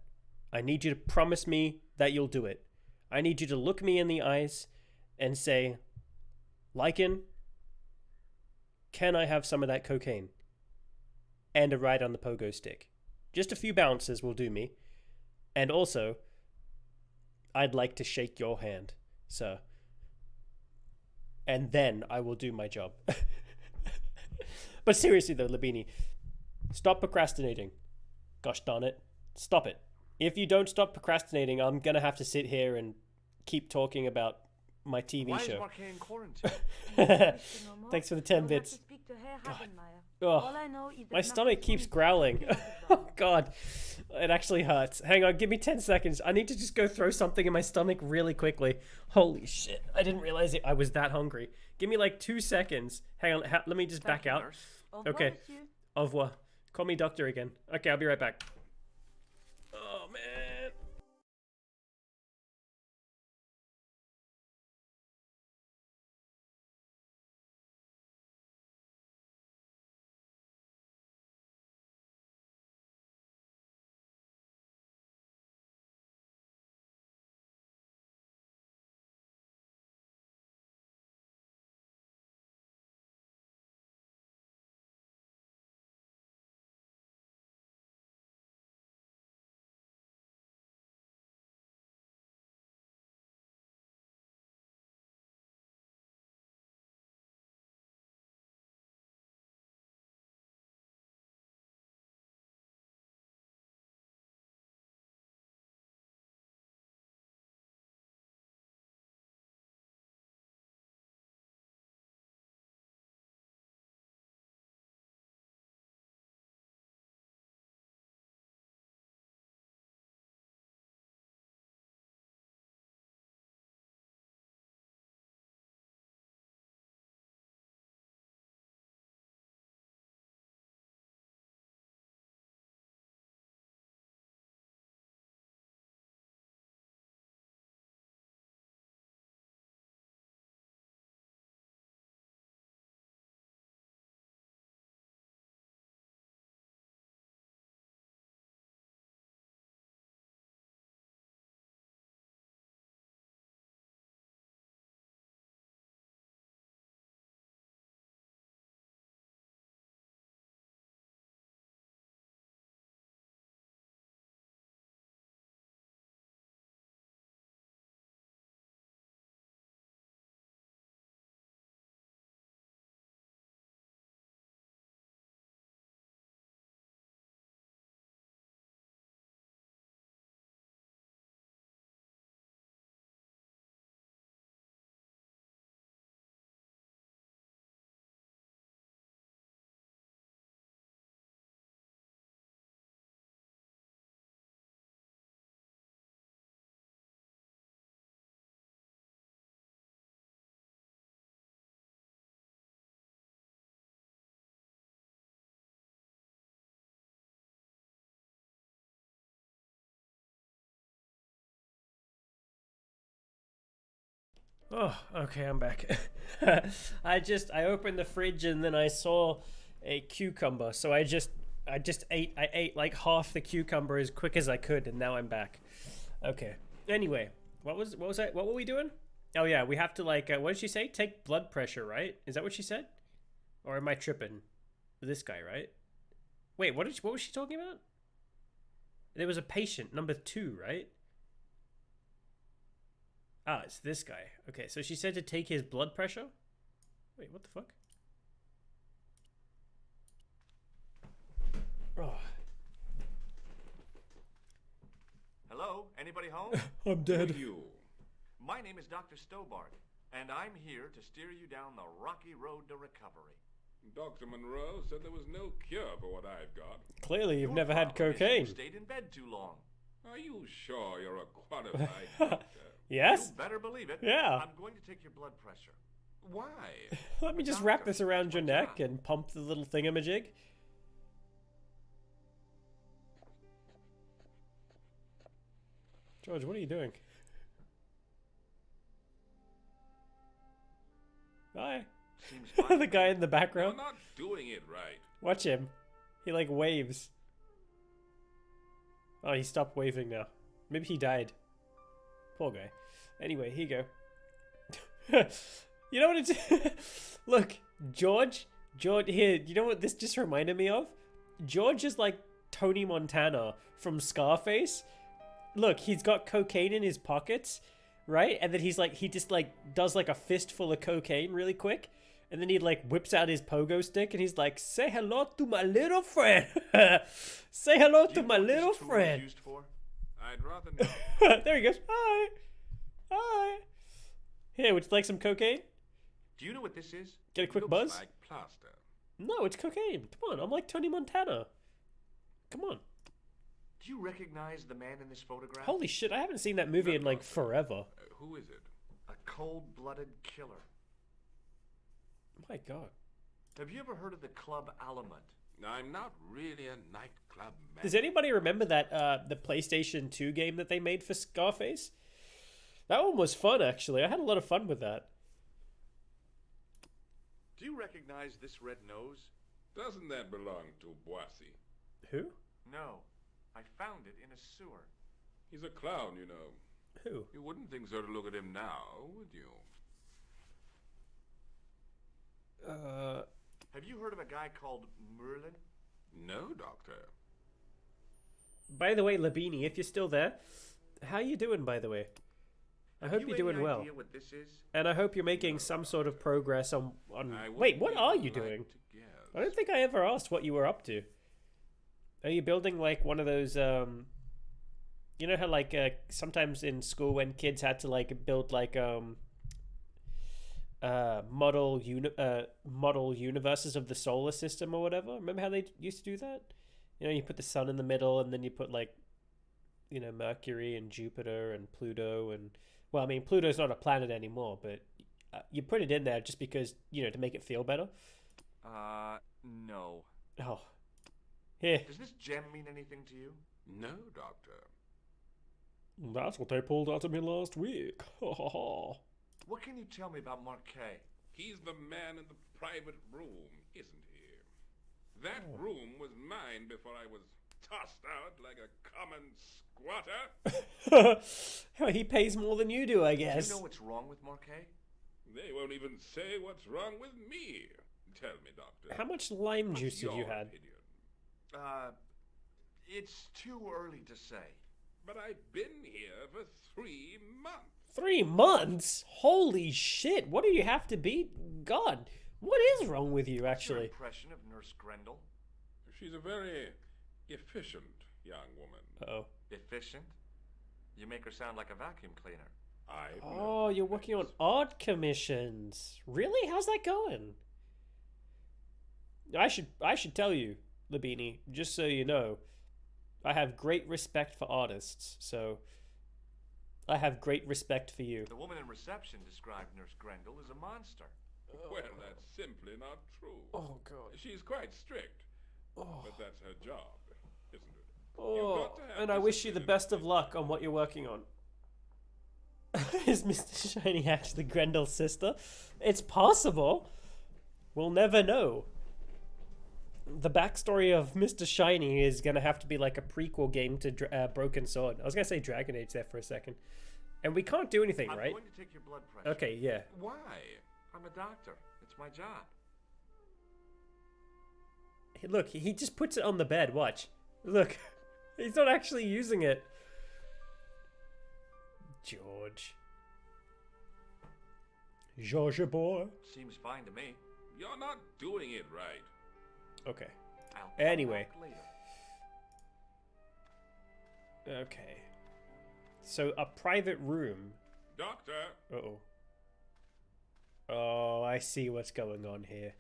I need you to promise me that you'll do it. I need you to look me in the eyes and say, Lycan, can I have some of that cocaine? And a ride on the pogo stick. Just a few bounces will do me. And also, I'd like to shake your hand, sir. And then I will do my job. But seriously though, Labini, Stop procrastinating. Gosh darn it. Stop it. If you don't stop procrastinating, I'm gonna have to sit here and keep talking about my TV Why show. is Marquet in quarantine? Thanks for the 10 bits. God. Oh, my stomach keeps growling. Oh god, it actually hurts. Hang on, give me 10 seconds. I need to just go throw something in my stomach really quickly. Holy shit, I didn't realize I was that hungry. Give me like 2 seconds. Hang on, let me just back out. Okay, au revoir. Call me doctor again. Okay, I'll be right back. Oh man. Oh, okay, I'm back. I opened the fridge and then I saw a cucumber, so I ate like half the cucumber as quick as I could, and now I'm back. Okay. Anyway, what were we doing? Oh yeah, we have to like, what did she say? Take blood pressure, right? Is that what she said? Or am I tripping? This guy, right? Wait, what was she talking about? There was a patient, number 2, right? Ah, it's this guy. Okay, so she said to take his blood pressure? Wait, what the fuck? Oh. Hello? Anybody home? I'm dead. You. My name is Dr. Stobart, and I'm here to steer you down the rocky road to recovery. Dr. Monroe said there was no cure for what I've got. Clearly, you've never had cocaine. You stayed in bed too long. Are you sure you're a qualified doctor? Yes? You better believe it. Yeah. I'm going to take your blood pressure. Why? Let me just wrap this around your neck and pump the little thingamajig. George, what are you doing? Hi. The guy in the background. You're not doing it right. Watch him. He like waves. Oh, he stopped waving now. Maybe he died. Poor guy. Anyway, here you go. You know what it's... Look, George, here, you know what this just reminded me of? George is like Tony Montana from Scarface. Look, he's got cocaine in his pockets, right? And then he just like does like a fistful of cocaine really quick. And then he like whips out his pogo stick and he's like, "Say hello to my little friend." Say hello to my little friend. Used for? I'd rather not. There he goes. Hi. Hi. Here, would you like some cocaine? Do you know what this is? Get a quick Looks buzz? like plaster. No, it's cocaine. Come on, I'm like Tony Montana. Come on. Do you recognize the man in this photograph? Holy shit, I haven't seen that movie in like forever. Who is it? A cold-blooded killer. My God. Have you ever heard of the Club Alamut? I'm not really a nightclub man. Does anybody remember that the PlayStation 2 game that they made for Scarface? That one was fun, actually. I had a lot of fun with that. Do you recognize this red nose? Doesn't that belong to Boissy? Who? No. I found it in a sewer. He's a clown, you know. Who? You wouldn't think so to look at him now, would you? Have you heard of a guy called Merlin? No, Doctor. By the way, Labini, if you're still there, how you doing, by the way? I hope you're doing well. What this is? And I hope you're making some sort of progress on... Wait, what are you doing? I don't think I ever asked what you were up to. Are you building, like, one of those, You know how, like, sometimes in school when kids had to, like, build, like, model universes of the solar system or whatever? Remember how they used to do that? You know, you put the sun in the middle and then you put, like, you know, Mercury and Jupiter and Pluto and... Well, I mean, Pluto's not a planet anymore, but you put it in there just because, you know, to make it feel better. No. Oh. Here. Does this gem mean anything to you? No, Doctor. That's what they pulled out of me last week. Ha ha ha. What can you tell me about Marquet? He's the man in the private room, isn't he? That room was mine before I was tossed out like a common squatter. He pays more than you do, I guess. Do you know what's wrong with Marquet? They won't even say what's wrong with me. Tell me, Doctor. How much lime juice have you had? It's too early to say. But I've been here for 3 months. 3 months? Holy shit! What do you have to be? God, what is wrong with you, actually? What's your impression of Nurse Grendel? She's a very efficient young woman. Uh-oh. Efficient? You make her sound like a vacuum cleaner. Oh, you're working on art commissions. Really? How's that going? I should tell you, Labini, just so you know, I have great respect for artists, so I have great respect for you. The woman in reception described Nurse Grendel as a monster. Well, that's simply not true. Oh, God. She's quite strict, but that's her job, isn't it? Oh, and I wish you the best of luck on what you're working on. Is Mr. Shiny actually Grendel's sister? It's possible. We'll never know. The backstory of Mr. Shiny is going to have to be like a prequel game to Broken Sword. I was going to say Dragon Age there for a second. And we can't do anything, right? I'm going to take your blood pressure. Okay, yeah. Why? I'm a doctor. It's my job. Hey, look, he just puts it on the bed. Watch. Look. He's not actually using it. George boy. Seems fine to me. You're not doing it right. Okay. I'll come anyway. back later. Okay. So a private room. Doctor. Uh-oh. Oh, I see what's going on here.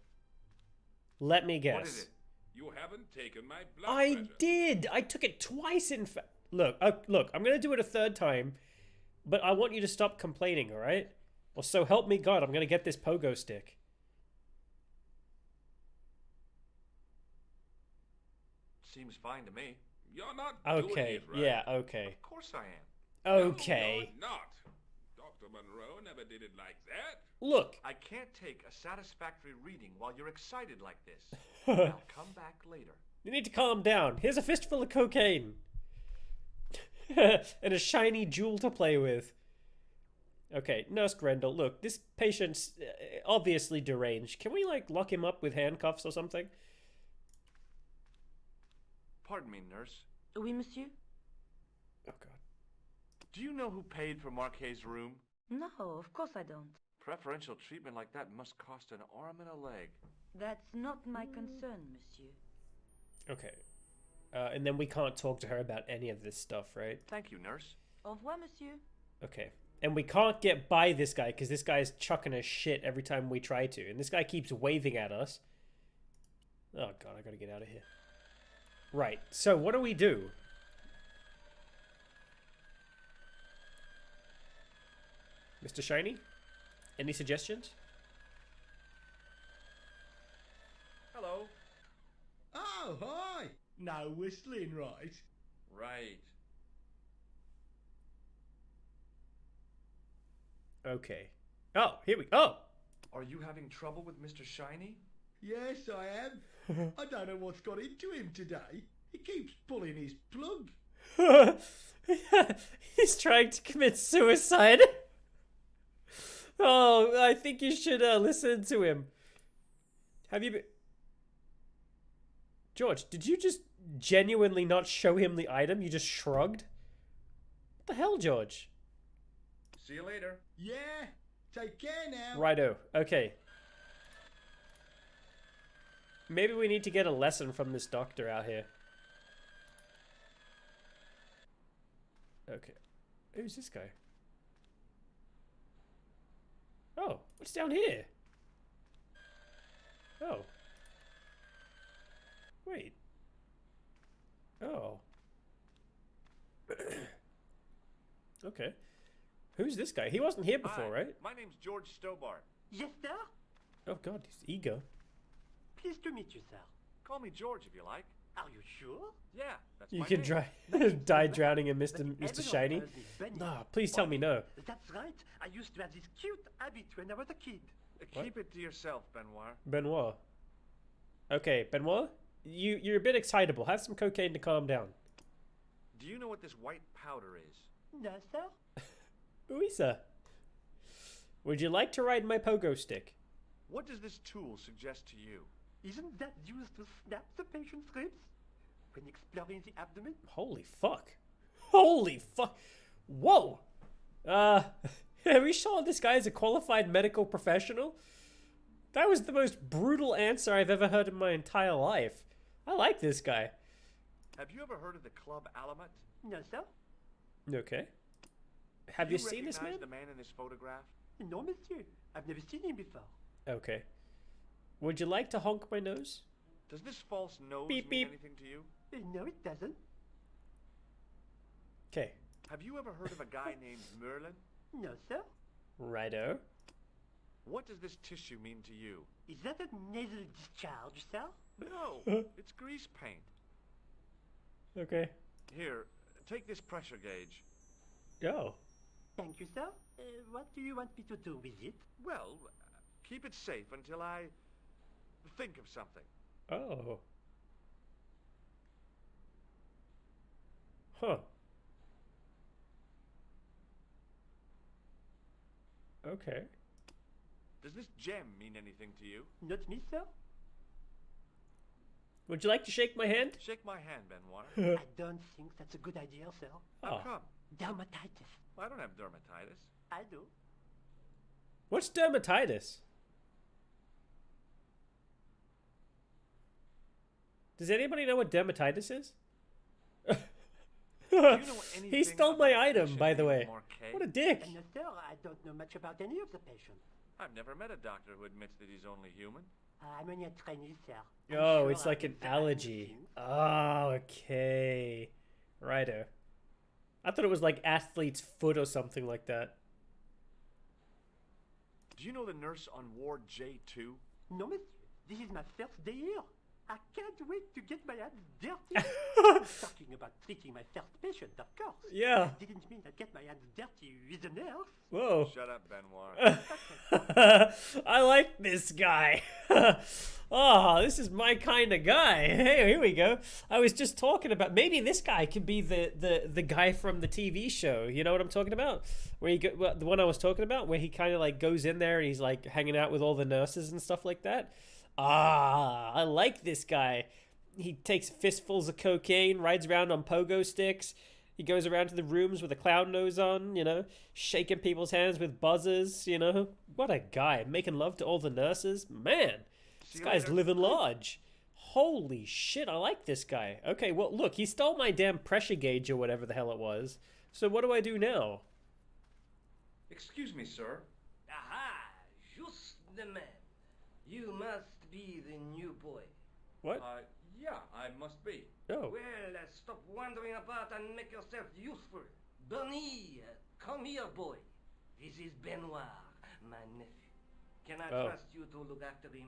Let me guess. What is it? You haven't taken my blood I pressure. did. I took it twice. In fact, look. Look. I'm gonna do it a third time, but I want you to stop complaining. All right? Well, so help me God, I'm gonna get this pogo stick. Seems fine to me. You're not Okay. doing it right. Yeah. Okay. Of course I am. Okay. No, you're not. Dr. Monroe never did it like that. Look. I can't take a satisfactory reading while you're excited like this. I'll come back later. You need to calm down. Here's a fistful of cocaine. And a shiny jewel to play with. Okay, Nurse Grendel, look, this patient's obviously deranged. Can we, like, lock him up with handcuffs or something? Pardon me, nurse. Oui, monsieur? Oh, God. Do you know who paid for Marquet's room? No, of course I don't. Preferential treatment like that must cost an arm and a leg. That's not my concern, monsieur. Okay. And then we can't talk to her about any of this stuff, right? Thank you, nurse. Au revoir, monsieur. Okay. And we can't get by this guy because this guy's chucking us shit every time we try to. And this guy keeps waving at us. Oh, God, I gotta get out of here. Right. So, what do we do? Mr. Shiny? Any suggestions? Hello. Oh, hi. No whistling, right? Right. Okay. Oh, here we... Oh! Are you having trouble with Mr. Shiny? Yes, I am. I don't know what's got into him today. He keeps pulling his plug. He's trying to commit suicide. Oh, I think you should listen to him. Have you been... George, did you just genuinely not show him the item? You just shrugged? What the hell, George? See you later. Yeah, take care now. Righto. Okay. Maybe we need to get a lesson from this doctor out here. Okay. Who's this guy? Oh, what's down here? Oh. Wait. Oh. Okay. Who's this guy? He wasn't here before, right? My name's George Stobart. Yes, sir? Oh god, he's eager. Pleased to meet you, sir. Call me George if you like. Are you sure? Yeah, that's You my can name. die drowning in Mr. Shiny. Nah, please tell me no. That's right. I used to have this cute habit when I was a kid. Keep it to yourself, Benoit. Benoit. Okay, Benoit, you're a bit excitable. Have some cocaine to calm down. Do you know what this white powder is? No, sir. Oui, sir. Would you like to ride my pogo stick? What does this tool suggest to you? Isn't that used to snap the patient's ribs when exploring the abdomen? Holy fuck. Holy fuck. Whoa. Are we sure this guy is a qualified medical professional? That was the most brutal answer I've ever heard in my entire life. I like this guy. Have you ever heard of the Club Alamet? No, sir. Okay. Have you seen this man? The man in this photograph? No, monsieur. I've never seen him before. Okay. Would you like to honk my nose? Does this false nose Beep, mean beep. anything to you? No, it doesn't. Okay. Have you ever heard of a guy named Merlin? No, sir. Righto. What does this tissue mean to you? Is that a nasal discharge, sir? No, it's grease paint. Okay. Here, take this pressure gauge. Go. Thank you, sir. What do you want me to do with it? Well, keep it safe until I think of something. Oh. Huh. Okay. Does this gem mean anything to you? Not me, sir. Would you like to shake my hand? Shake my hand, Benoit. I don't think that's a good idea, sir. How come? Dermatitis. I don't have dermatitis. I do. What's dermatitis? Does anybody know what dermatitis is? He stole my item, by the way. What a dick. No, sir, I don't know much about any of the patients. I've never met a doctor who admits that he's only human. I'm only a trainee, sir. Oh, it's like an allergy. Oh, okay. Righto. I thought it was like athlete's foot or something like that. Do you know the nurse on Ward J2? No, monsieur. This is my first day here. I can't wait to get my hands dirty. I'm talking about treating my first patient, of course. Yeah. I didn't mean I'd get my hands dirty with a nurse. Whoa. Shut up, Benoit. I like this guy. Oh, this is my kind of guy. Hey, here we go. I was just talking about maybe this guy could be the guy from the TV show. You know what I'm talking about? Where he the one I was talking about, where he kind of like goes in there and he's like hanging out with all the nurses and stuff like that. Ah, I like this guy. He takes fistfuls of cocaine, rides around on pogo sticks. He goes around to the rooms with a clown nose on, you know, shaking people's hands with buzzers, you know, What a guy. Making love to all the nurses. Man, See this you guy's later. living large. Holy shit, I like this guy. Okay, well, look, he stole my damn pressure gauge or whatever the hell it was. So what do I do now? Excuse me, sir. Aha! Just the man. You must be the new boy. What? Yeah, I must be. Oh. Well, stop wandering about and make yourself useful. Bernie, come here, boy. This is Benoit, my nephew. Can I Oh. trust you to look after him?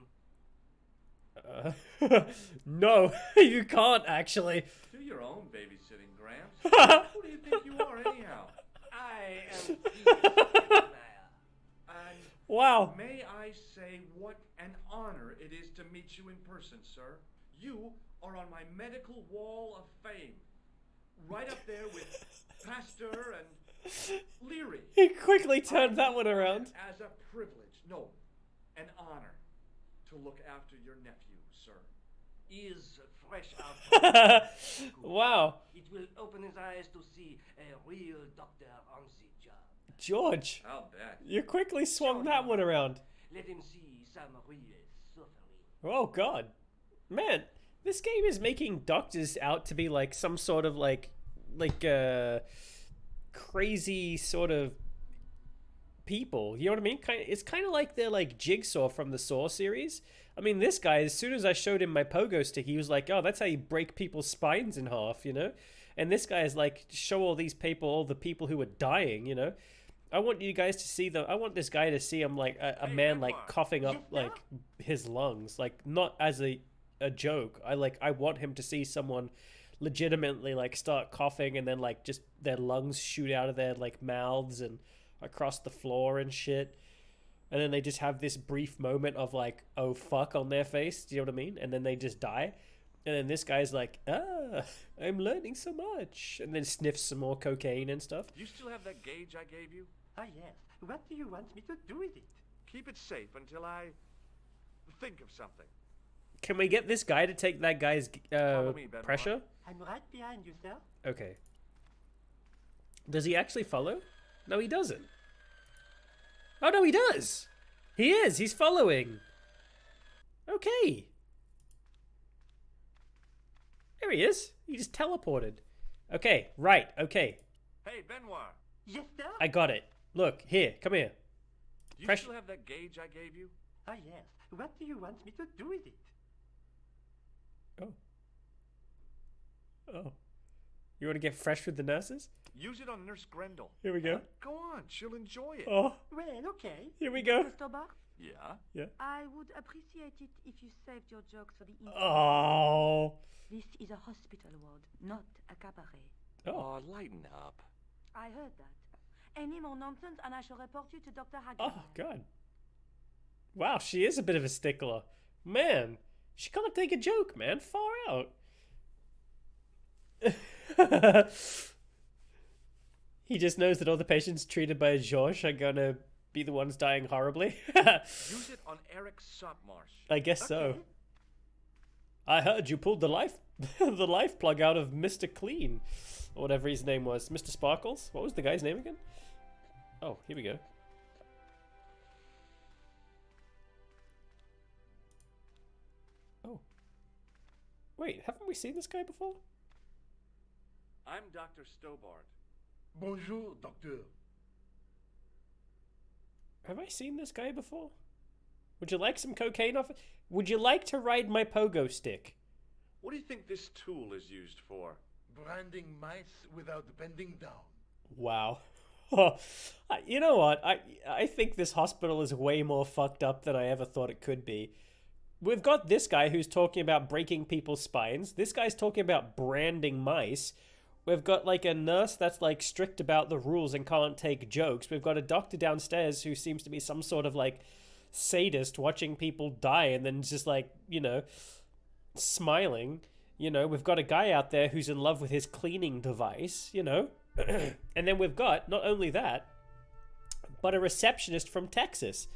No, you can't actually. Do your own babysitting, Gramps. Who do you think you are, anyhow? I am And Wow. may I say what an honor it is to meet you in person, sir. You are on my medical wall of fame. Right up there with Pasteur and Leary. He quickly turned that one around. As a privilege, no, an honor to look after your nephew, sir. He is fresh out. Wow. It will open his eyes to see a real doctor on the job. George, I'll bet. you quickly swung that one around. Let him see some real suffering. Oh, God. Man, this game is making doctors out to be like some sort of like crazy sort of people. You know what I mean? It's kind of like they're like Jigsaw from the Saw series. I mean, this guy, as soon as I showed him my pogo stick, he was like, oh, that's how you break people's spines in half, you know? And this guy is like, show all these people, all the people who are dying, you know? I want you guys to see I want this guy to see him like a man like coughing up like his lungs, like not as a joke. I want him to see someone legitimately like start coughing and then like just their lungs shoot out of their like mouths and across the floor and shit. And then they just have this brief moment of like, oh fuck on their face. Do you know what I mean? And then they just die. And then this guy's like, I'm learning so much. And then sniffs some more cocaine and stuff. You still have that gauge I gave you? Ah, yes. What do you want me to do with it? Keep it safe until I think of something. Can we get this guy to take that guy's Follow me, Benoit. pressure? I'm right behind you, sir. Okay. Does he actually follow? No, he doesn't. Oh, no, he does. He is. He's following. Okay. There he is. He just teleported. Okay, right, okay. Hey, Benoit. Yes, sir? I got it. Look, here, come here. You still have that gauge I gave you? Ah, yes. What do you want me to do with it? Oh. Oh. You want to get fresh with the nurses? Use it on Nurse Grendel. Here we go. Go on, she'll enjoy it. Oh. Well, okay. Here we go. Mr. Bach, Yeah? Yeah. I would appreciate it if you saved your jokes for the interview. Oh. This is a hospital ward, not a cabaret. Oh, lighten up. I heard that. Any more nonsense and I shall report you to Dr. Hagen. Oh, God. Wow, she is a bit of a stickler. Man, she can't take a joke, man. Far out. He just knows that all the patients treated by Georges are gonna be the ones dying horribly. Use it on Eric Sopmarsh. I guess so. I heard you pulled the life plug out of Mr. Clean, or whatever his name was. Mr. Sparkles? What was the guy's name again? Oh, here we go. Oh. Wait, haven't we seen this guy before? I'm Dr. Stobart. Bonjour, docteur. Have I seen this guy before? Would you like some cocaine off? Would you like to ride my pogo stick? What do you think this tool is used for? Branding mice without bending down. Wow. You know what? I think this hospital is way more fucked up than I ever thought it could be. We've got this guy who's talking about breaking people's spines. This guy's talking about branding mice. We've got like a nurse that's like strict about the rules and can't take jokes. We've got a doctor downstairs who seems to be some sort of like sadist watching people die and then just like, you know, smiling. You know, we've got a guy out there who's in love with his cleaning device, you know. And then we've got, not only that, but a receptionist from Texas.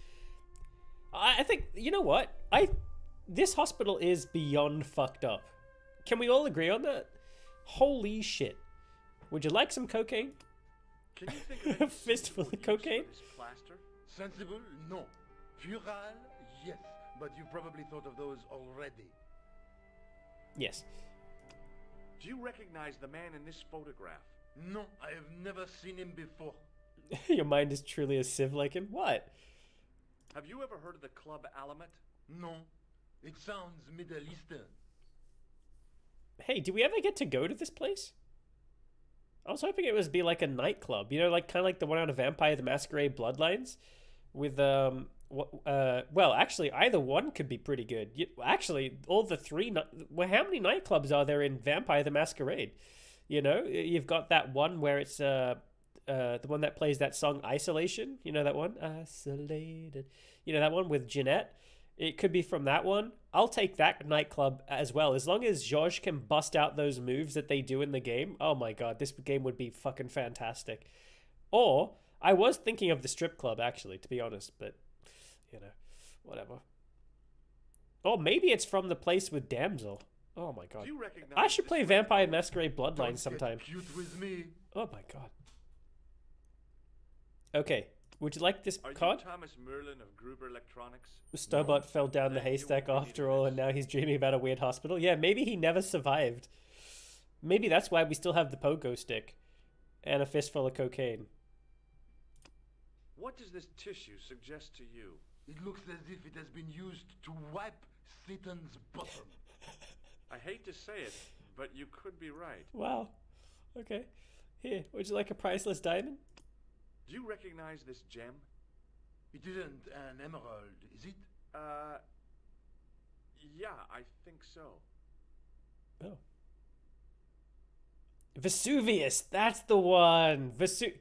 I think, you know what? This hospital is beyond fucked up. Can we all agree on that? Holy shit. Would you like some cocaine? Can you think of A fistful of cocaine? Plaster? Sensible? No. Puerile? Yes. But you probably thought of those already. Yes. Do you recognize the man in this photograph? No, I have never seen him before. Your mind is truly a sieve like him? What? Have you ever heard of the Club Alamet? No. It sounds Middle Eastern. Hey, do we ever get to go to this place? I was hoping it was be like a nightclub, you know, like kind of like the one out of Vampire the Masquerade Bloodlines, with well, actually, either one could be pretty good. Actually, all the three. Well, how many nightclubs are there in Vampire the Masquerade? You know, you've got that one where it's the one that plays that song Isolation. You know that one, Isolated. You know that one with Jeanette. It could be from that one. I'll take that nightclub as well. As long as George can bust out those moves that they do in the game. Oh my god, this game would be fucking fantastic. Or, I was thinking of the strip club, actually, to be honest. But, you know, whatever. Oh, maybe it's from the place with Damsel. Oh my god. I should play Vampire Masquerade Bloodlines sometime. Cute with me. Oh my god. Okay. Would you like this Are card? you Thomas Merlin of Gruber Electronics? Starbot fell down the haystack after all, and now he's dreaming about a weird hospital. Yeah, maybe he never survived. Maybe that's why we still have the pogo stick. And a fistful of cocaine. What does this tissue suggest to you? It looks as if it has been used to wipe Satan's bottom. I hate to say it, but you could be right. Wow. Okay. Here, would you like a priceless diamond? Do you recognize this gem? It isn't an emerald, is it? Yeah, I think so. Oh. Vesuvius, that's the one.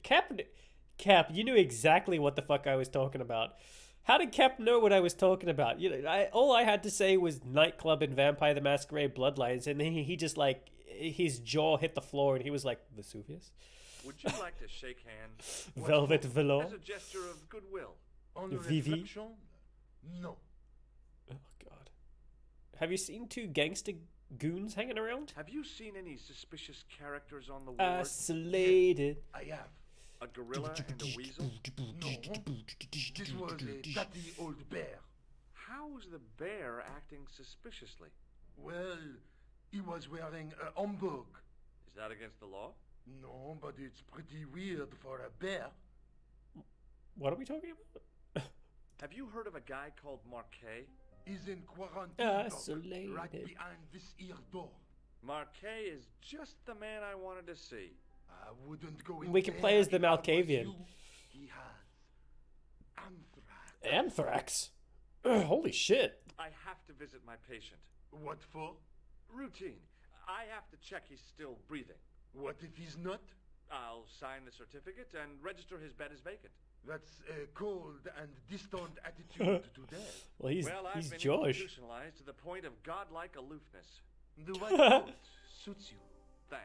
Cap, you knew exactly what the fuck I was talking about. How did Cap know what I was talking about? You know, all I had to say was nightclub and Vampire the Masquerade Bloodlines, and then he just like his jaw hit the floor, and he was like, Vesuvius. Would you like to shake hands? Velvet velour. As a gesture of goodwill. On Vivi. reflection? No. Oh god. Have you seen two gangster goons hanging around? Have you seen any suspicious characters on the ward? Isolated. I have. A gorilla and a weasel? No. This was a dirty old bear. How was the bear acting suspiciously? Well, he was wearing a homburg. Is that against the law? No, but it's pretty weird for a bear. What are we talking about? Have you heard of a guy called Marquet? He's in quarantine, Isolated. right behind this here door. Marquet is just the man I wanted to see. I wouldn't go in. We can play as the Malkavian. He has anthrax. Anthrax? Ugh, holy shit. I have to visit my patient. What for? Routine. I have to check he's still breathing. What if he's not? I'll sign the certificate and register his bed as vacant. That's a cold and distant attitude to death. Well, he's been Josh. institutionalized to the point of godlike aloofness. The white coat suits you. Thanks.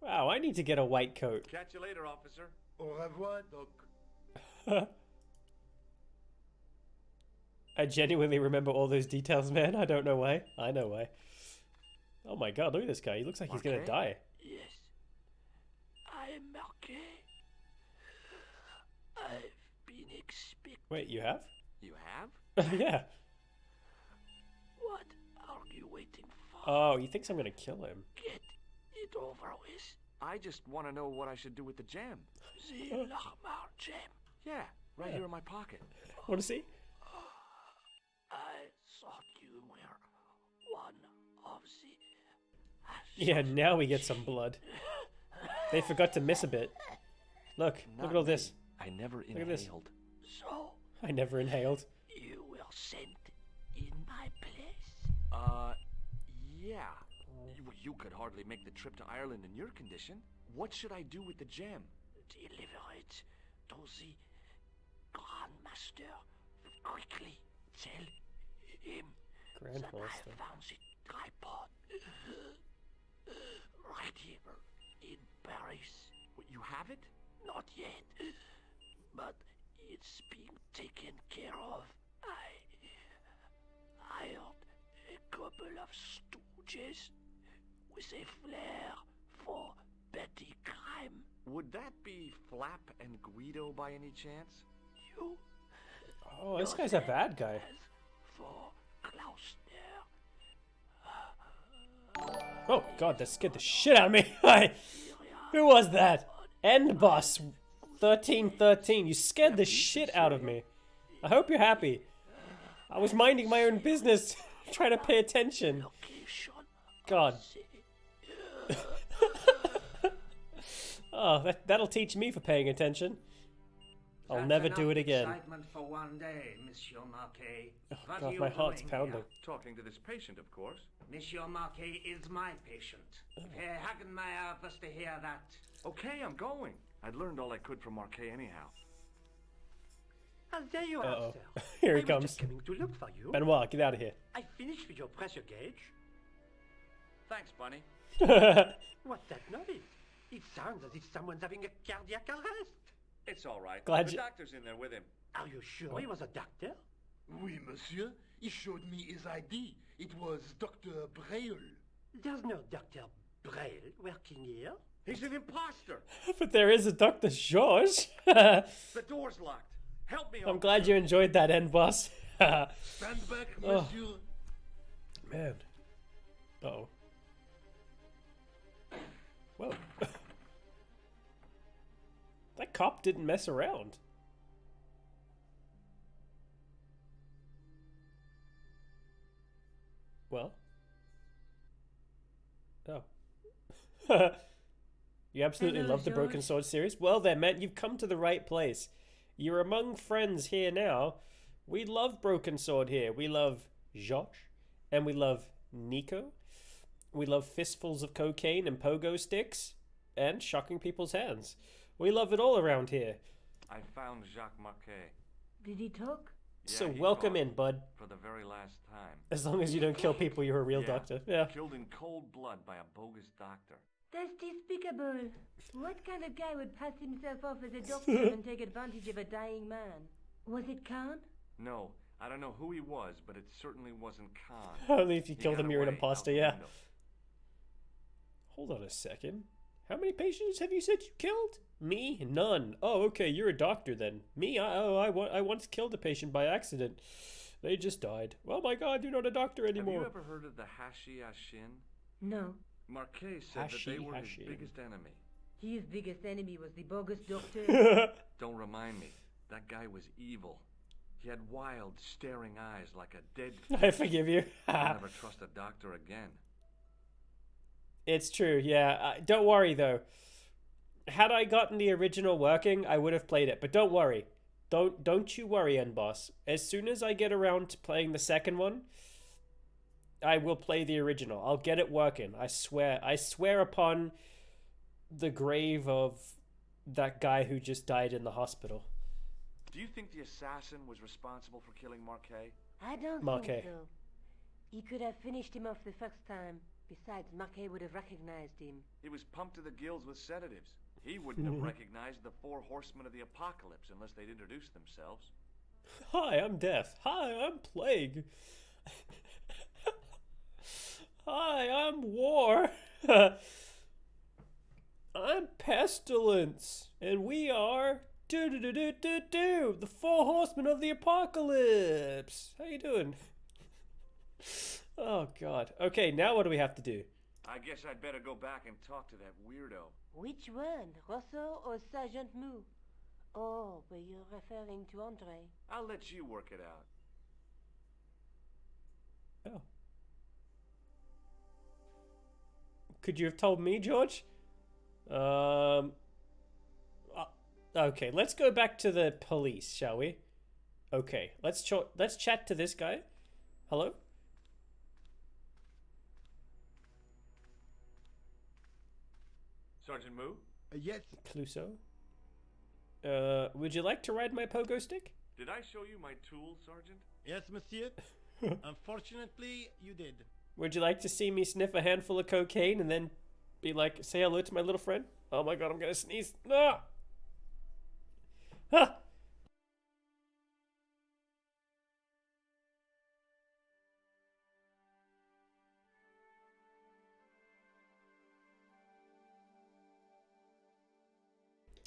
Wow, I need to get a white coat. Catch you later, officer. Au revoir, Doc. I genuinely remember all those details, man. I don't know why. I know why. Oh my god, look at this guy. He looks like he's gonna die. Yes. I am Marquet. I've been expecting... Wait, you have? You have? Yeah. What are you waiting for? Oh, he thinks I'm gonna kill him. Get it over with. I just want to know what I should do with the gem. The Lahmar gem. Yeah, right here in my pocket. Want to see? I thought you were one of the... Yeah, now we get some blood. They forgot to miss a bit. Look at all this. I never Look at this. inhaled. So, I never inhaled. you were sent in my place? Yeah. You could hardly make the trip to Ireland in your condition. What should I do with the gem? Deliver it to the Grandmaster. Quickly tell him that I found the tripod right here in Paris. You have it? Not yet, but it's being taken care of. I hired a couple of stooges with a flair for petty crime. Would that be Flap and Guido by any chance? You Oh, this guy's a bad guy. Oh god, that scared the shit out of me. Who was that? End boss 1313. You scared the shit out of me. I hope you're happy. I was minding my own business, trying to pay attention. God. Oh, that'll teach me for paying attention. I'll never do it again. Excitement for one day, Monsieur Marquet. Oh What god, are you my heart's doing pounding. here? Talking to this patient, of course. Monsieur Marquet is my patient. Herr Hagenmeyer was to hear that. Okay, I'm going. I'd learned all I could from Marquet anyhow. Ah, there you are, sir. Here he I was comes. just coming to look for you. Benoit, get out of here. I finished with your pressure gauge. Thanks, Bunny. What's that noise? It sounds as if someone's having a cardiac arrest. It's all right. Glad the you- doctor's in there with him. Are you sure he was a doctor? Oui, monsieur. He showed me his ID. It was Dr. Braille. There's no Dr. Braille working here. He's an imposter. But there is a Dr. George. The door's locked. Help me. I'm glad you enjoyed that end boss. Stand back, Oh. monsieur. Man. Uh-oh. Whoa. That cop didn't mess around. Well. Oh. You absolutely Hello, love the Broken George. Sword series? Well then, man, you've come to the right place. You're among friends here now. We love Broken Sword here. We love Josh, and we love Nico. We love fistfuls of cocaine and pogo sticks, and shocking people's hands. We love it all around here. I found Jacques Marquet. Did he talk? So Yeah, he welcome talked in, bud. For the very last time. As long as you don't kill people, you're a real doctor. Yeah. Killed in cold blood by a bogus doctor. That's despicable. What kind of guy would pass himself off as a doctor and take advantage of a dying man? Was it Khan? No, I don't know who he was, but it certainly wasn't Khan. Only if you He killed got him, you're an away imposter, out the yeah. window. Hold on a second. How many patients have you said you killed? Me? None. Oh, okay, you're a doctor then. Me? I once killed a patient by accident. They just died. Oh my god, you're not a doctor anymore. Have you ever heard of the Hashi Ashin? No. Marquet said that they were his Hashi. biggest enemy. His biggest enemy was the bogus doctor. Don't remind me. That guy was evil. He had wild, staring eyes like a dead fish. I forgive you. I'll never trust a doctor again. It's true, yeah. Don't worry though. Had I gotten the original working, I would have played it. But don't worry. Don't you worry, Boss. As soon as I get around to playing the second one, I will play the original. I'll get it working. I swear. I swear upon the grave of that guy who just died in the hospital. Do you think the assassin was responsible for killing Marquet? I don't Marquet. think so. He could have finished him off the first time. Besides, Marquet would have recognized him. He was pumped to the gills with sedatives. He wouldn't have recognized the 4 horsemen of the apocalypse unless they'd introduced themselves. Hi, I'm Death. Hi, I'm Plague. Hi, I'm War. I'm Pestilence. And we are... the 4 horsemen of the apocalypse. How you doing? Oh, God. Okay, now what do we have to do? I guess I'd better go back and talk to that weirdo. Which one, Rousseau or Sergeant Mou? Oh, but you're referring to Andre. I'll let you work it out. Oh. Could you have told me, George? Okay, let's go back to the police, shall we? Okay, let's chat to this guy. Hello? Sergeant Moo? Yes. Clouseau? Would you like to ride my pogo stick? Did I show you my tool, Sergeant? Yes, monsieur. Unfortunately, you did. Would you like to see me sniff a handful of cocaine and then be like, say hello to my little friend? Oh my god, I'm gonna sneeze. Ah! Ah!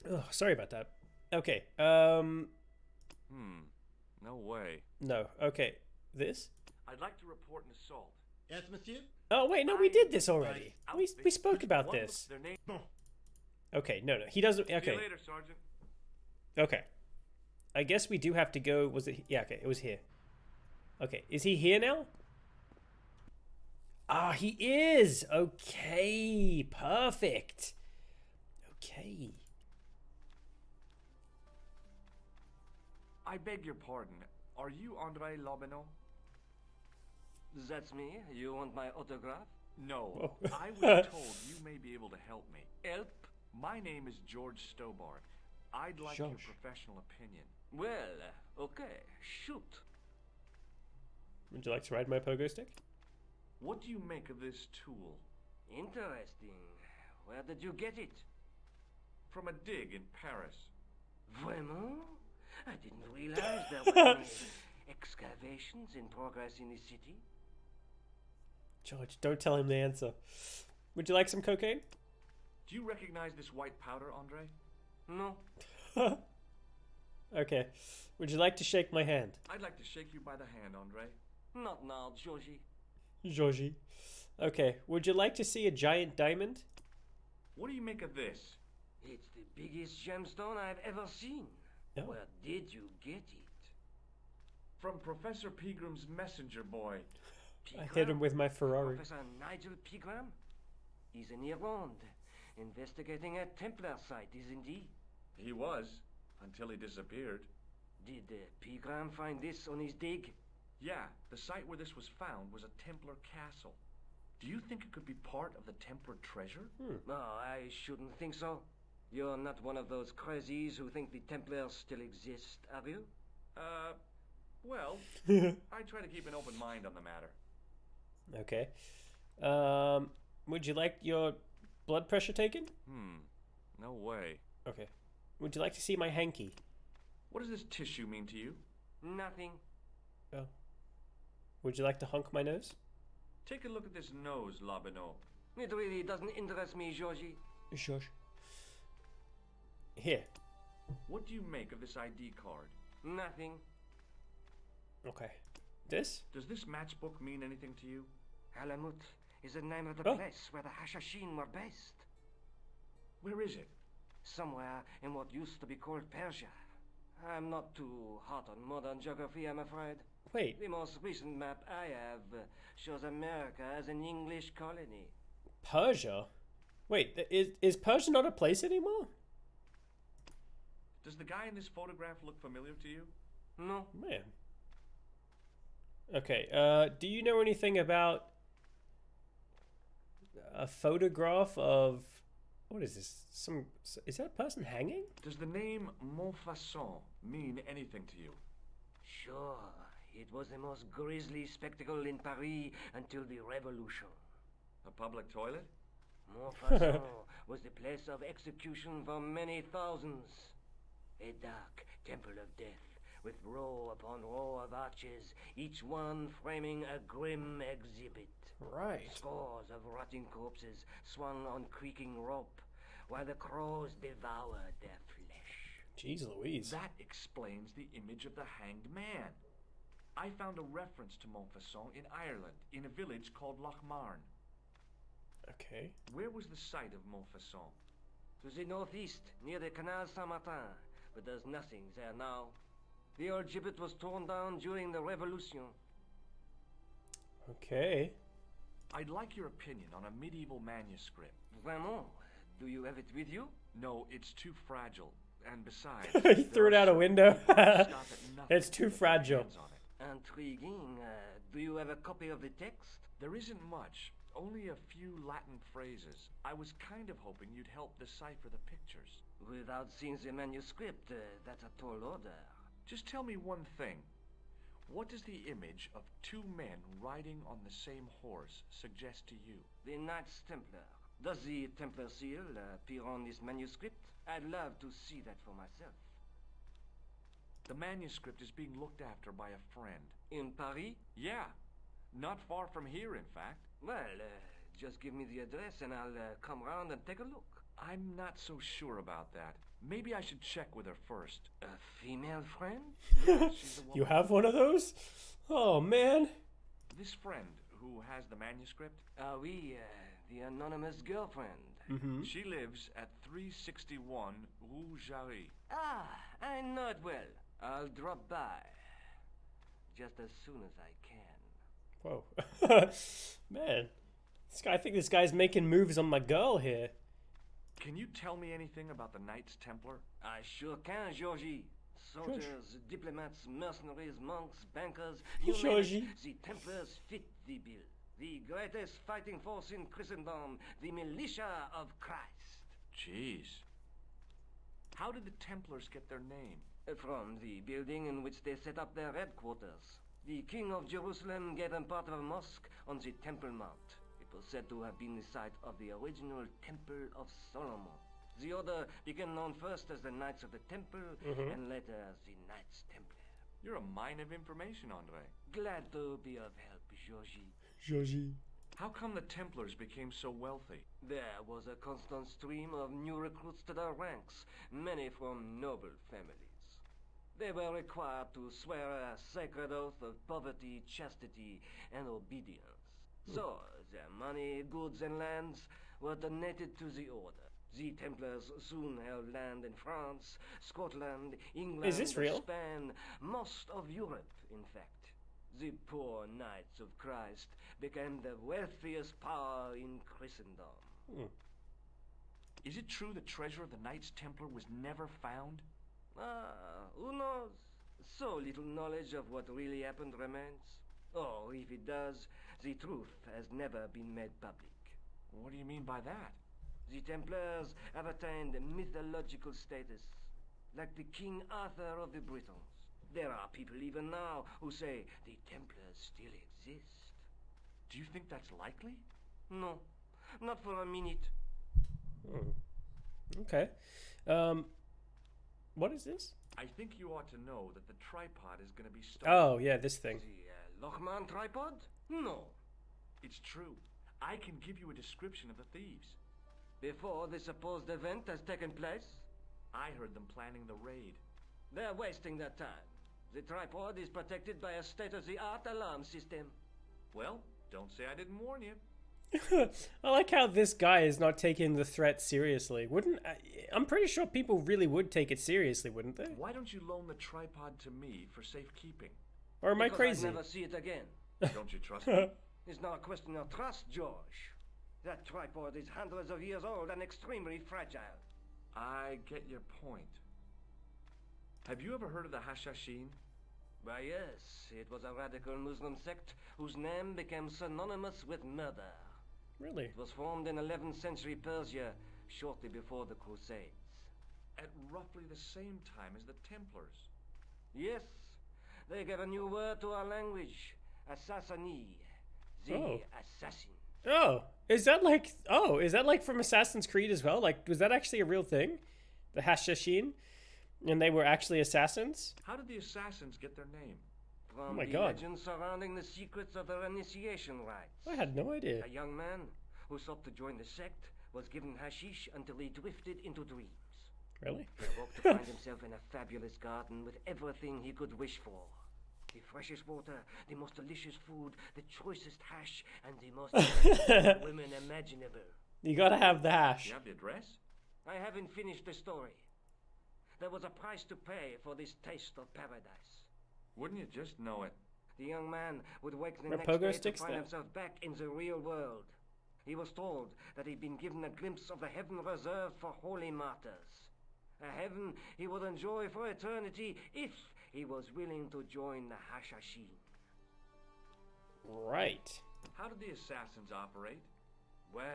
Oh, sorry about that. Okay, No way. No. Okay. This? I'd like to report an assault. Yes, monsieur? Oh, wait, no, we did this already. We spoke about this. Okay, no. He doesn't... Okay. See you later, Sergeant. Okay. I guess we do have to go... Was it... Yeah, okay, it was here. Okay, is he here now? Ah, he is! Okay, perfect. Okay. I beg your pardon. Are you Andre Lobineau? That's me. You want my autograph? No. I was told you may be able to help me. Help? My name is George Stobart. I'd like your professional opinion. Well, okay. Shoot. Would you like to ride my pogo stick? What do you make of this tool? Interesting. Where did you get it? From a dig in Paris. Vraiment? I didn't realize there were any excavations in progress in the city. George, don't tell him the answer. Would you like some cocaine? Do you recognize this white powder, Andre? No. Okay. Would you like to shake my hand? I'd like to shake you by the hand, Andre. Not now, Georgie. Georgie. Okay. Would you like to see a giant diamond? What do you make of this? It's the biggest gemstone I've ever seen. Oh. Where did you get it? From Professor Pegram's messenger boy. I hit him with my Ferrari. Professor Nigel Pegram? He's in Ireland, investigating a Templar site, isn't he? He was, until he disappeared. Did Pegram find this on his dig? Yeah, the site where this was found was a Templar castle. Do you think it could be part of the Templar treasure? No, I shouldn't think so. You're not one of those crazies who think the Templars still exist, are you? Well, I try to keep an open mind on the matter. Okay. Would you like your blood pressure taken? No way. Okay. Would you like to see my hanky? What does this tissue mean to you? Nothing. Oh. Would you like to hunk my nose? Take a look at this nose, Lobineau. It really doesn't interest me, Georgie. George. Here. What do you make of this ID card? Nothing. Okay. This? Does this matchbook mean anything to you? Alamut is the name of the place where the Hashashin were based. Where is it? Somewhere in what used to be called Persia. I'm not too hot on modern geography, I'm afraid. Wait. The most recent map I have shows America as an English colony. Persia? Wait, is Persia not a place anymore? Does the guy in this photograph look familiar to you? No. Man. Okay, do you know anything about a photograph of... What is this? Is that a person hanging? Does the name Montfaucon mean anything to you? Sure. It was the most grisly spectacle in Paris until the Revolution. A public toilet? Montfaucon was the place of execution for many thousands. A dark temple of death, with row upon row of arches, each one framing a grim exhibit. Right. Scores of rotting corpses swung on creaking rope, while the crows devoured their flesh. Jeez Louise. That explains the image of the hanged man. I found a reference to Montfaucon in Ireland, in a village called Lochmarn. Okay. Where was the site of Montfaucon? To the northeast, near the Canal Saint-Martin, but there's nothing there now. The old gibbet was torn down during the Revolution. Okay. I'd like your opinion on a medieval manuscript. Vraiment? Do you have it with you? No, it's too fragile. And besides... He threw it out a window. It's too fragile. Intriguing. Do you have a copy of the text? There isn't much. Only a few Latin phrases. I was kind of hoping you'd help decipher the pictures. Without seeing the manuscript, that's a tall order. Just tell me one thing. What does the image of two men riding on the same horse suggest to you? The Knights Templar. Does the Templar seal appear on this manuscript? I'd love to see that for myself. The manuscript is being looked after by a friend. In Paris? Yeah. Not far from here, in fact. Well, just give me the address and I'll come round and take a look. I'm not so sure about that. Maybe I should check with her first. A female friend? She's a woman. You have one of those? Oh, man. This friend who has the manuscript? Oui, the anonymous girlfriend. Mm-hmm. She lives at 361 Rue Jarry. Ah, I know it well. I'll drop by. Just as soon as I can. Whoa. Man. I think this guy's making moves on my girl here. Can you tell me anything about the Knights Templar? I sure can, Georgie. Soldiers, diplomats, mercenaries, monks, bankers, you name it, the Templars fit the bill. The greatest fighting force in Christendom, the militia of Christ. Jeez. How did the Templars get their name? From the building in which they set up their headquarters. The King of Jerusalem gave them part of a mosque on the Temple Mount. It was said to have been the site of the original Temple of Solomon. The order became known first as the Knights of the Temple, and later as the Knights Templar. You're a mine of information, Andre. Glad to be of help, Georgie. Georgie. How come the Templars became so wealthy? There was a constant stream of new recruits to their ranks, many from noble families. They were required to swear a sacred oath of poverty, chastity, and obedience. So, their money, goods, and lands were donated to the order. The Templars soon held land in France, Scotland, England, Spain, most of Europe, in fact. The poor Knights of Christ became the wealthiest power in Christendom. Is it true the treasure of the Knights Templar was never found? Who knows? So little knowledge of what really happened remains. Or if it does, the truth has never been made public. What do you mean by that? The Templars have attained mythological status, like the King Arthur of the Britons. There are people even now who say the Templars still exist. Do you think that's likely? No, not for a minute. Okay. What is this? I think you ought to know that the tripod is going to be stolen. Oh, yeah, this thing. The Lochman tripod? No. It's true. I can give you a description of the thieves. Before the supposed event has taken place? I heard them planning the raid. They're wasting their time. The tripod is protected by a state-of-the-art alarm system. Well, don't say I didn't warn you. I like how this guy is not taking the threat seriously. I'm pretty sure people really would take it seriously, wouldn't they? Why don't you loan the tripod to me for safekeeping? Or am I crazy? I'd never see it again. Don't you trust me? It's not a question of trust, George. That tripod is hundreds of years old and extremely fragile. I get your point. Have you ever heard of the Hashashin? Why, yes. It was a radical Muslim sect whose name became synonymous with murder. Really? It was formed in 11th century Persia, shortly before the Crusades. At roughly the same time as the Templars. Yes. They gave a new word to our language. Assassini. The assassin. Oh, is that like from Assassin's Creed as well? Like, was that actually a real thing? The Hashashin? And they were actually assassins? How did the assassins get their name? From the legends surrounding the secrets of their initiation rites. I had no idea. A young man who sought to join the sect was given hashish until he drifted into dreams. Really? He awoke to find himself in a fabulous garden with everything he could wish for. The freshest water, the most delicious food, the choicest hash, and the most attractive women imaginable. You gotta have the hash. You have the address? I haven't finished the story. There was a price to pay for this taste of paradise. Wouldn't you just know it? The young man would wake the Where next Pogo day to sticks find there? himself back in the real world. He was told that he'd been given a glimpse of the heaven reserved for holy martyrs. A heaven he would enjoy for eternity if he was willing to join the Hashashin. Right. How did the assassins operate? Well,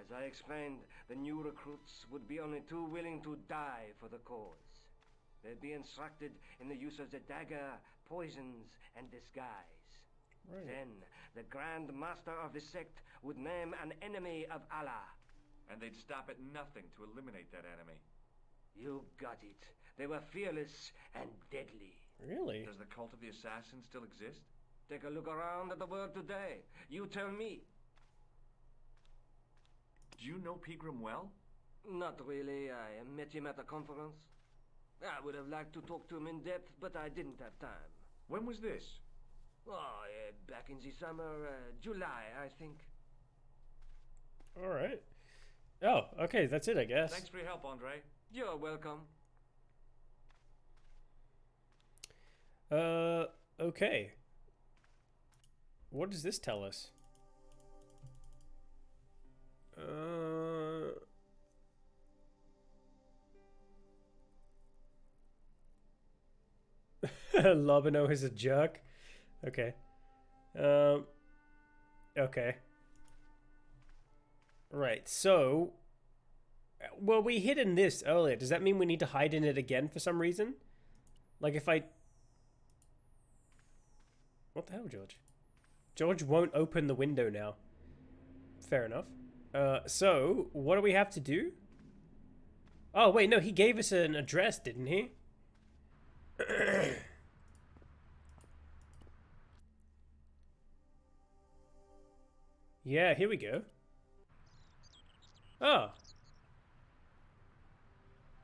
as I explained, the new recruits would be only too willing to die for the cause. They'd be instructed in the use of the dagger, poisons, and disguise. Right. Then, the Grand Master of the sect would name an enemy of Allah. And they'd stop at nothing to eliminate that enemy. You got it. They were fearless and deadly. Really? Does the cult of the assassins still exist? Take a look around at the world today. You tell me. Do you know Pegram well? Not really. I met him at a conference. I would have liked to talk to him in depth, but I didn't have time. When was this? Oh, back in the summer, July, I think. All right. Oh, okay, that's it, I guess. Thanks for your help, Andre. You're welcome. Okay. What does this tell us? Lobino is a jerk. Okay. Okay. Right, so... Well, we hid in this earlier. Does that mean we need to hide in it again for some reason? Like if I... What the hell, George? George won't open the window now. Fair enough. So, what do we have to do? Oh, wait, no, he gave us an address, didn't he? Yeah, here we go. Oh.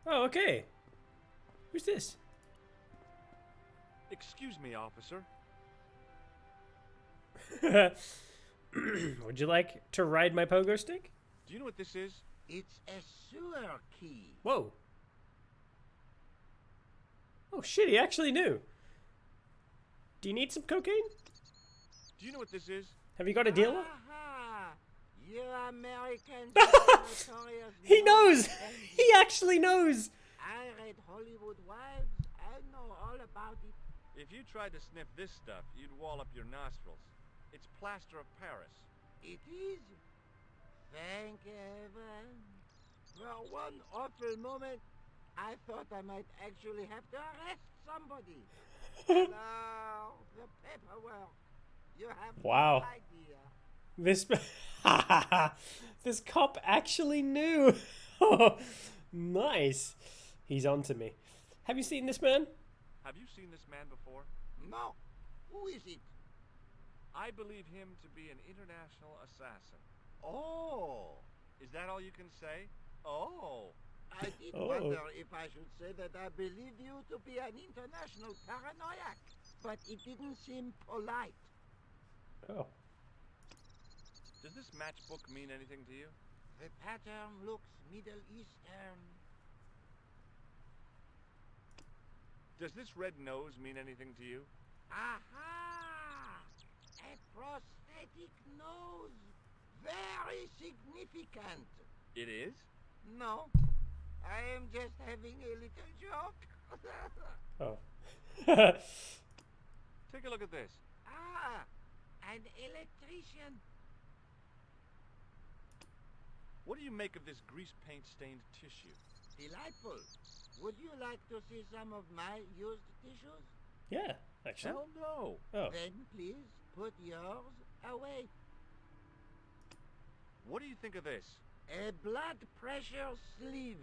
Oh, okay. Who's this? Excuse me, officer. Would you like to ride my pogo stick? Do you know what this is? It's a sewer key. Whoa. Oh shit, he actually knew. Do you need some cocaine? Do you know what this is? Have you got a dealer? You Americans. He knows! He actually knows! I read Hollywood Wives. I know all about it. If you tried to sniff this stuff, you'd wall up your nostrils. It's plaster of Paris. It is. Thank heaven. For one awful moment, I thought I might actually have to arrest somebody. Now, the paperwork. You have Wow. no idea. This this cop actually knew. Nice. He's onto me. Have you seen this man? Have you seen this man before? No. Who is it? I believe him to be an international assassin. Oh. Is that all you can say? Oh. I did wonder if I should say that I believe you to be an international paranoiac, but it didn't seem polite. Oh. Does this matchbook mean anything to you? The pattern looks Middle Eastern. Does this red nose mean anything to you? Aha! A prosthetic nose. Very significant. It is? No. I am just having a little joke. Oh. Take a look at this. Ah! An electrician. What do you make of this grease paint stained tissue? Delightful. Would you like to see some of my used tissues? Yeah, actually. Hell no. Oh. Then please put yours away. What do you think of this? A blood pressure sleeve.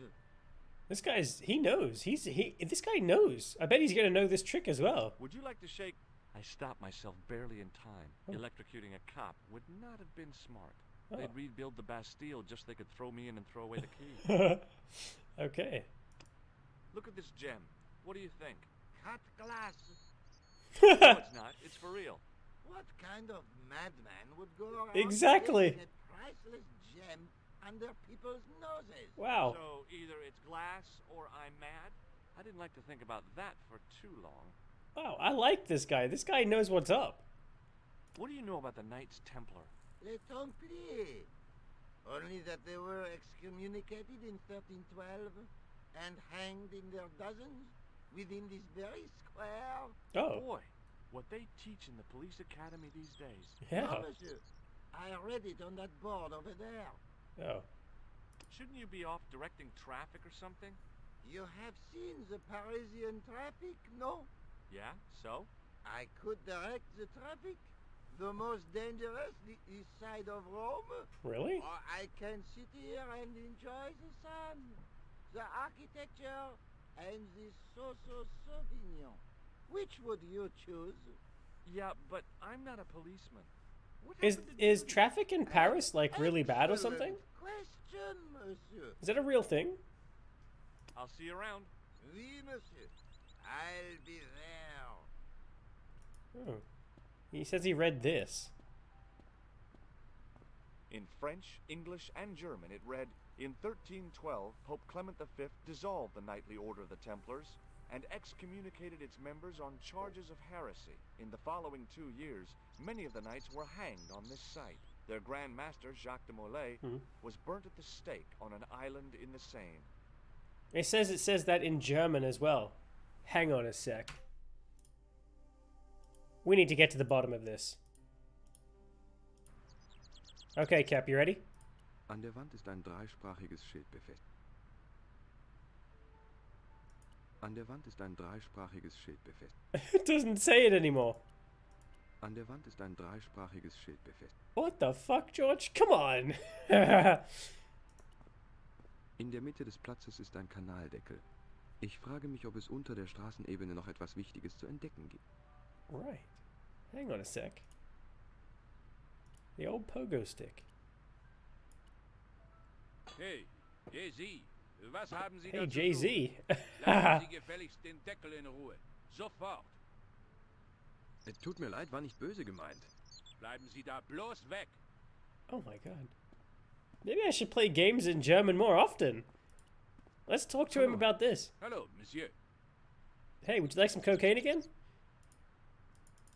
This guy's, he knows. This guy knows. I bet he's gonna know this trick as well. Would you like to shake? I stopped myself barely in time. Electrocuting a cop would not have been smart. They'd rebuild the Bastille just so they could throw me in and throw away the key. Okay. Look at this gem. What do you think? Cut glass. No, it's not. It's for real. What kind of madman would go around Exactly. placing a priceless gem under people's noses? Wow. So either it's glass or I'm mad? I didn't like to think about that for too long. Wow, I like this guy. This guy knows what's up. What do you know about the Knights Templar? Les Templiers. Only that they were excommunicated in 1312 and hanged in their dozens within this very square. Oh. Boy, what they teach in the police academy these days. Yeah. No, monsieur. I read it on that board over there. Oh. Shouldn't you be off directing traffic or something? You have seen the Parisian traffic, no? Yeah, so? I could direct the traffic. The most dangerous, the east side of Rome. Really? Or I can sit here and enjoy the sun, the architecture, and the Sauvignon. Which would you choose? Yeah, but I'm not a policeman. Is traffic in Paris like really bad or something? Question, monsieur. Is that a real thing? I'll see you around. Oui, monsieur. I'll be there. Oh. He says he read this. In French, English, and German, it read, in 1312, Pope Clement V dissolved the Knightly Order of the Templars and excommunicated its members on charges of heresy. In the following 2 years, many of the knights were hanged on this site. Their Grand Master, Jacques de Molay, was burnt at the stake on an island in the Seine. It says that in German as well. Hang on a sec. We need to get to the bottom of this. Okay, Cap, you ready? An der Wand ist ein dreisprachiges Schild befestigt. An der Wand ist ein dreisprachiges Schild befestigt. It doesn't say it anymore. An der Wand ist ein dreisprachiges Schild befestigt. What the fuck, George? Come on. In der Mitte des Platzes ist ein Kanaldeckel. Ich frage mich, ob es unter der Straßenebene noch etwas Wichtiges zu entdecken gibt. Right. Hang on a sec. The old pogo stick. Hey, Jay-Z, was haben Sie Hey, da zu Jay-Z. tun? Lassen Sie gefälligst den Deckel in Ruhe. Sofort. Es tut mir leid, war nicht böse gemeint. Bleiben Sie da bloß weg. Oh my god. Maybe I should play games in German more often. Let's talk to him about this. Hallo, Monsieur. Hey, would you like some cocaine again?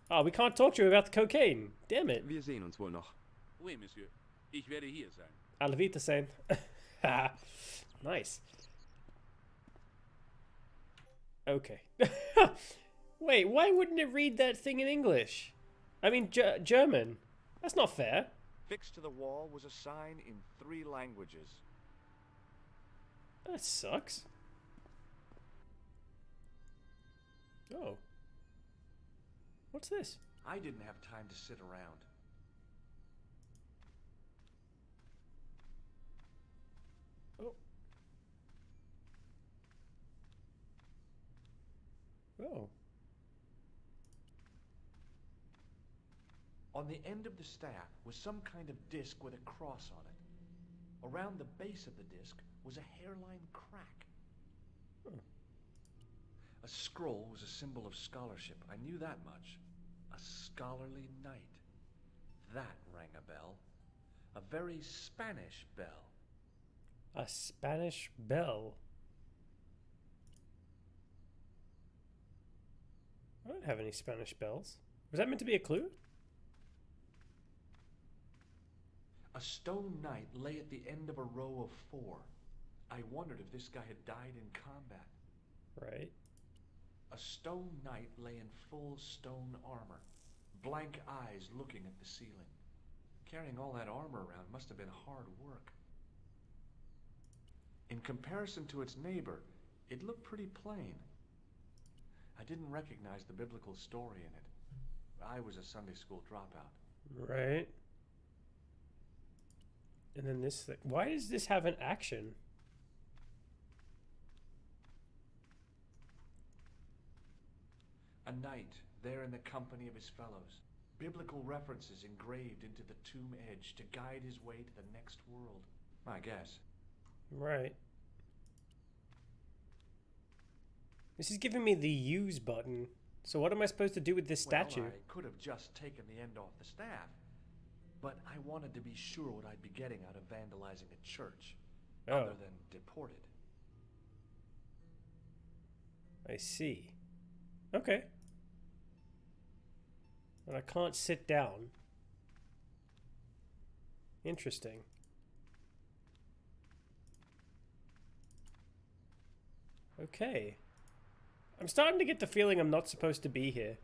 Oh, we can't talk to you about the cocaine. Damn it. Wir sehen uns wohl noch. Oui, Monsieur. Ich werde hier sein. Alla vita, same. Nice. Okay. Wait, why wouldn't it read that thing in English? I mean, German. That's not fair. Fixed to the wall was a sign in 3 languages. That sucks. Oh. What's this? I didn't have time to sit around. Oh. Oh. On the end of the staff was some kind of disc with a cross on it. Around the base of the disc was a hairline crack. A scroll was a symbol of scholarship. I knew that much. A scholarly knight. That rang a bell. A very Spanish bell. A Spanish bell. I don't have any Spanish bells. Was that meant to be a clue? A stone knight lay at the end of a row of 4. I wondered if this guy had died in combat. Right. A stone knight lay in full stone armor, blank eyes looking at the ceiling. Carrying all that armor around must have been hard work. In comparison to its neighbor, it looked pretty plain. I didn't recognize the biblical story in it. I was a Sunday school dropout. Right. And then this thing. Why does this have an action? A knight there in the company of his fellows. Biblical references engraved into the tomb edge to guide his way to the next world. I guess. Right. This is giving me the use button. So what am I supposed to do with this statue? Well, I could have just taken the end off the staff. But I wanted to be sure what I'd be getting out of vandalizing a church. Oh. Other than deported. I see. Okay. And I can't sit down. Interesting. Okay. I'm starting to get the feeling I'm not supposed to be here.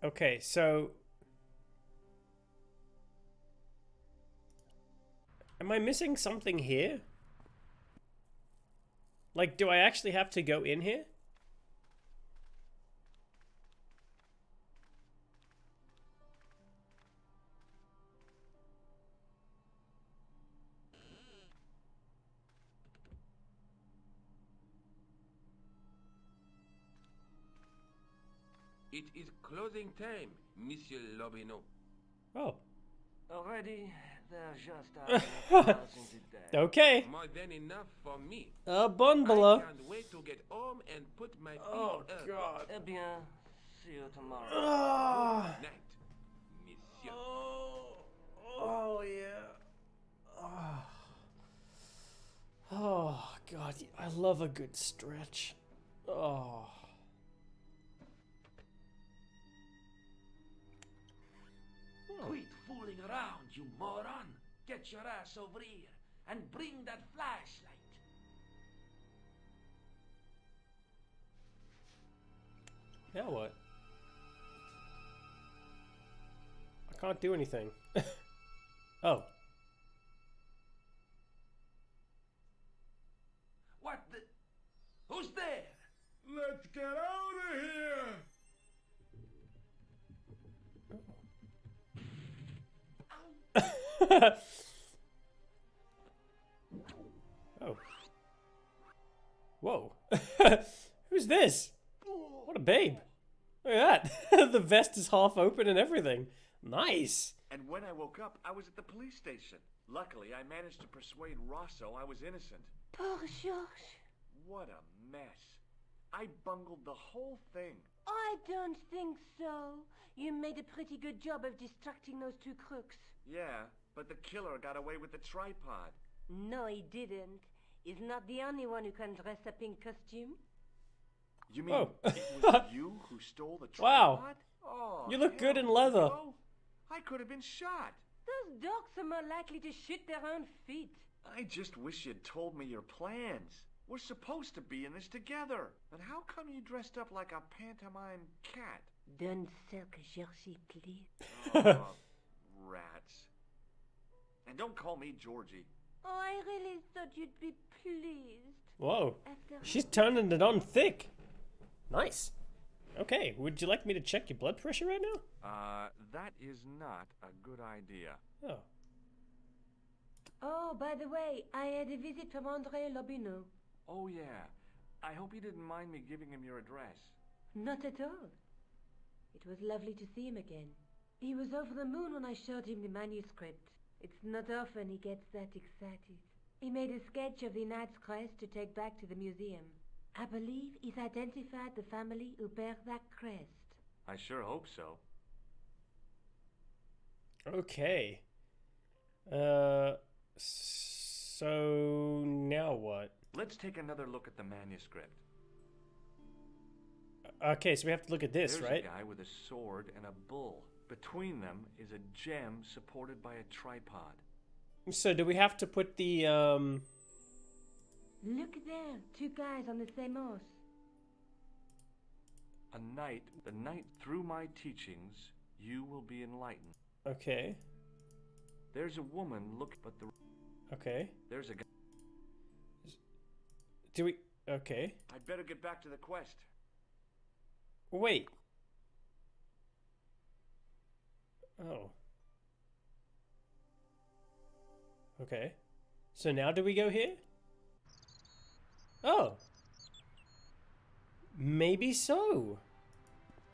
Okay, so... Am I missing something here? Like, do I actually have to go in here? It is closing time, Monsieur Lobineau. Oh. Already, there's just thousand today. Okay. More than enough for me. Bon bala. I can't wait to get home and put my feet Oh, up. God. Eh bien, see you tomorrow. Good night, Monsieur. Oh, yeah. Oh, God. I love a good stretch. Oh. Quit fooling around, you moron! Get your ass over here and bring that flashlight. Now what? I can't do anything. Oh. What the? Who's there? Let's get out of here! Oh. Whoa. Who's this? What a babe. Look at that. The vest is half open and everything. Nice. And when I woke up, I was at the police station. Luckily, I managed to persuade Rosso I was innocent. Poor Georges. What a mess. I bungled the whole thing. I don't think so. You made a pretty good job of distracting those two crooks. Yeah, but the killer got away with the tripod. No, he didn't. He's not the only one who can dress up in costume. You mean Oh. it was you who stole the tripod? Wow. Oh, You look good hell in leather. no. I could have been shot. Those dogs are more likely to shoot their own feet. I just wish you'd told me your plans. We're supposed to be in this together. And how come you dressed up like a pantomime cat? Don't sulk, Georgie, please. Oh, rats. And don't call me Georgie. Oh, I really thought you'd be pleased. Whoa. After She's turning it on thick. Nice. Okay, would you like me to check your blood pressure right now? That is not a good idea. Oh. Oh, by the way, I had a visit from André Lobineau. Oh, yeah. I hope you didn't mind me giving him your address. Not at all. It was lovely to see him again. He was over the moon when I showed him the manuscript. It's not often he gets that excited. He made a sketch of the Knight's crest to take back to the museum. I believe he's identified the family who bear that crest. I sure hope so. Okay. So now what? Let's take another look at the manuscript. Okay, so we have to look at this, There's right? a guy with a sword and a bull. Between them is a gem supported by a tripod. So do we have to put the Look there, two guys on the same horse. A knight, the knight through my teachings, you will be enlightened. Okay. There's a woman, look, but the... Okay. There's a guy. Do we... Okay. I'd better get back to the quest. Wait. Oh. Okay. So now do we go here? Oh. Maybe so.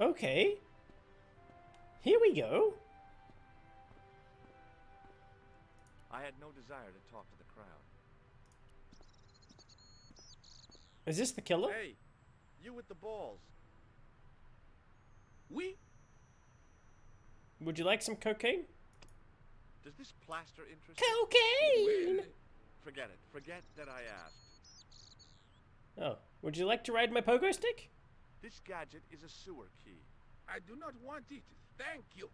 Okay. Here we go. I had no desire to talk to the crowd. Is this the killer? Hey, you with the balls. Oui? Would you like some cocaine? Does this plaster interest you? Cocaine! Forget it. Forget that I asked. Oh. Would you like to ride my pogo stick? This gadget is a sewer key. I do not want it. Thank you.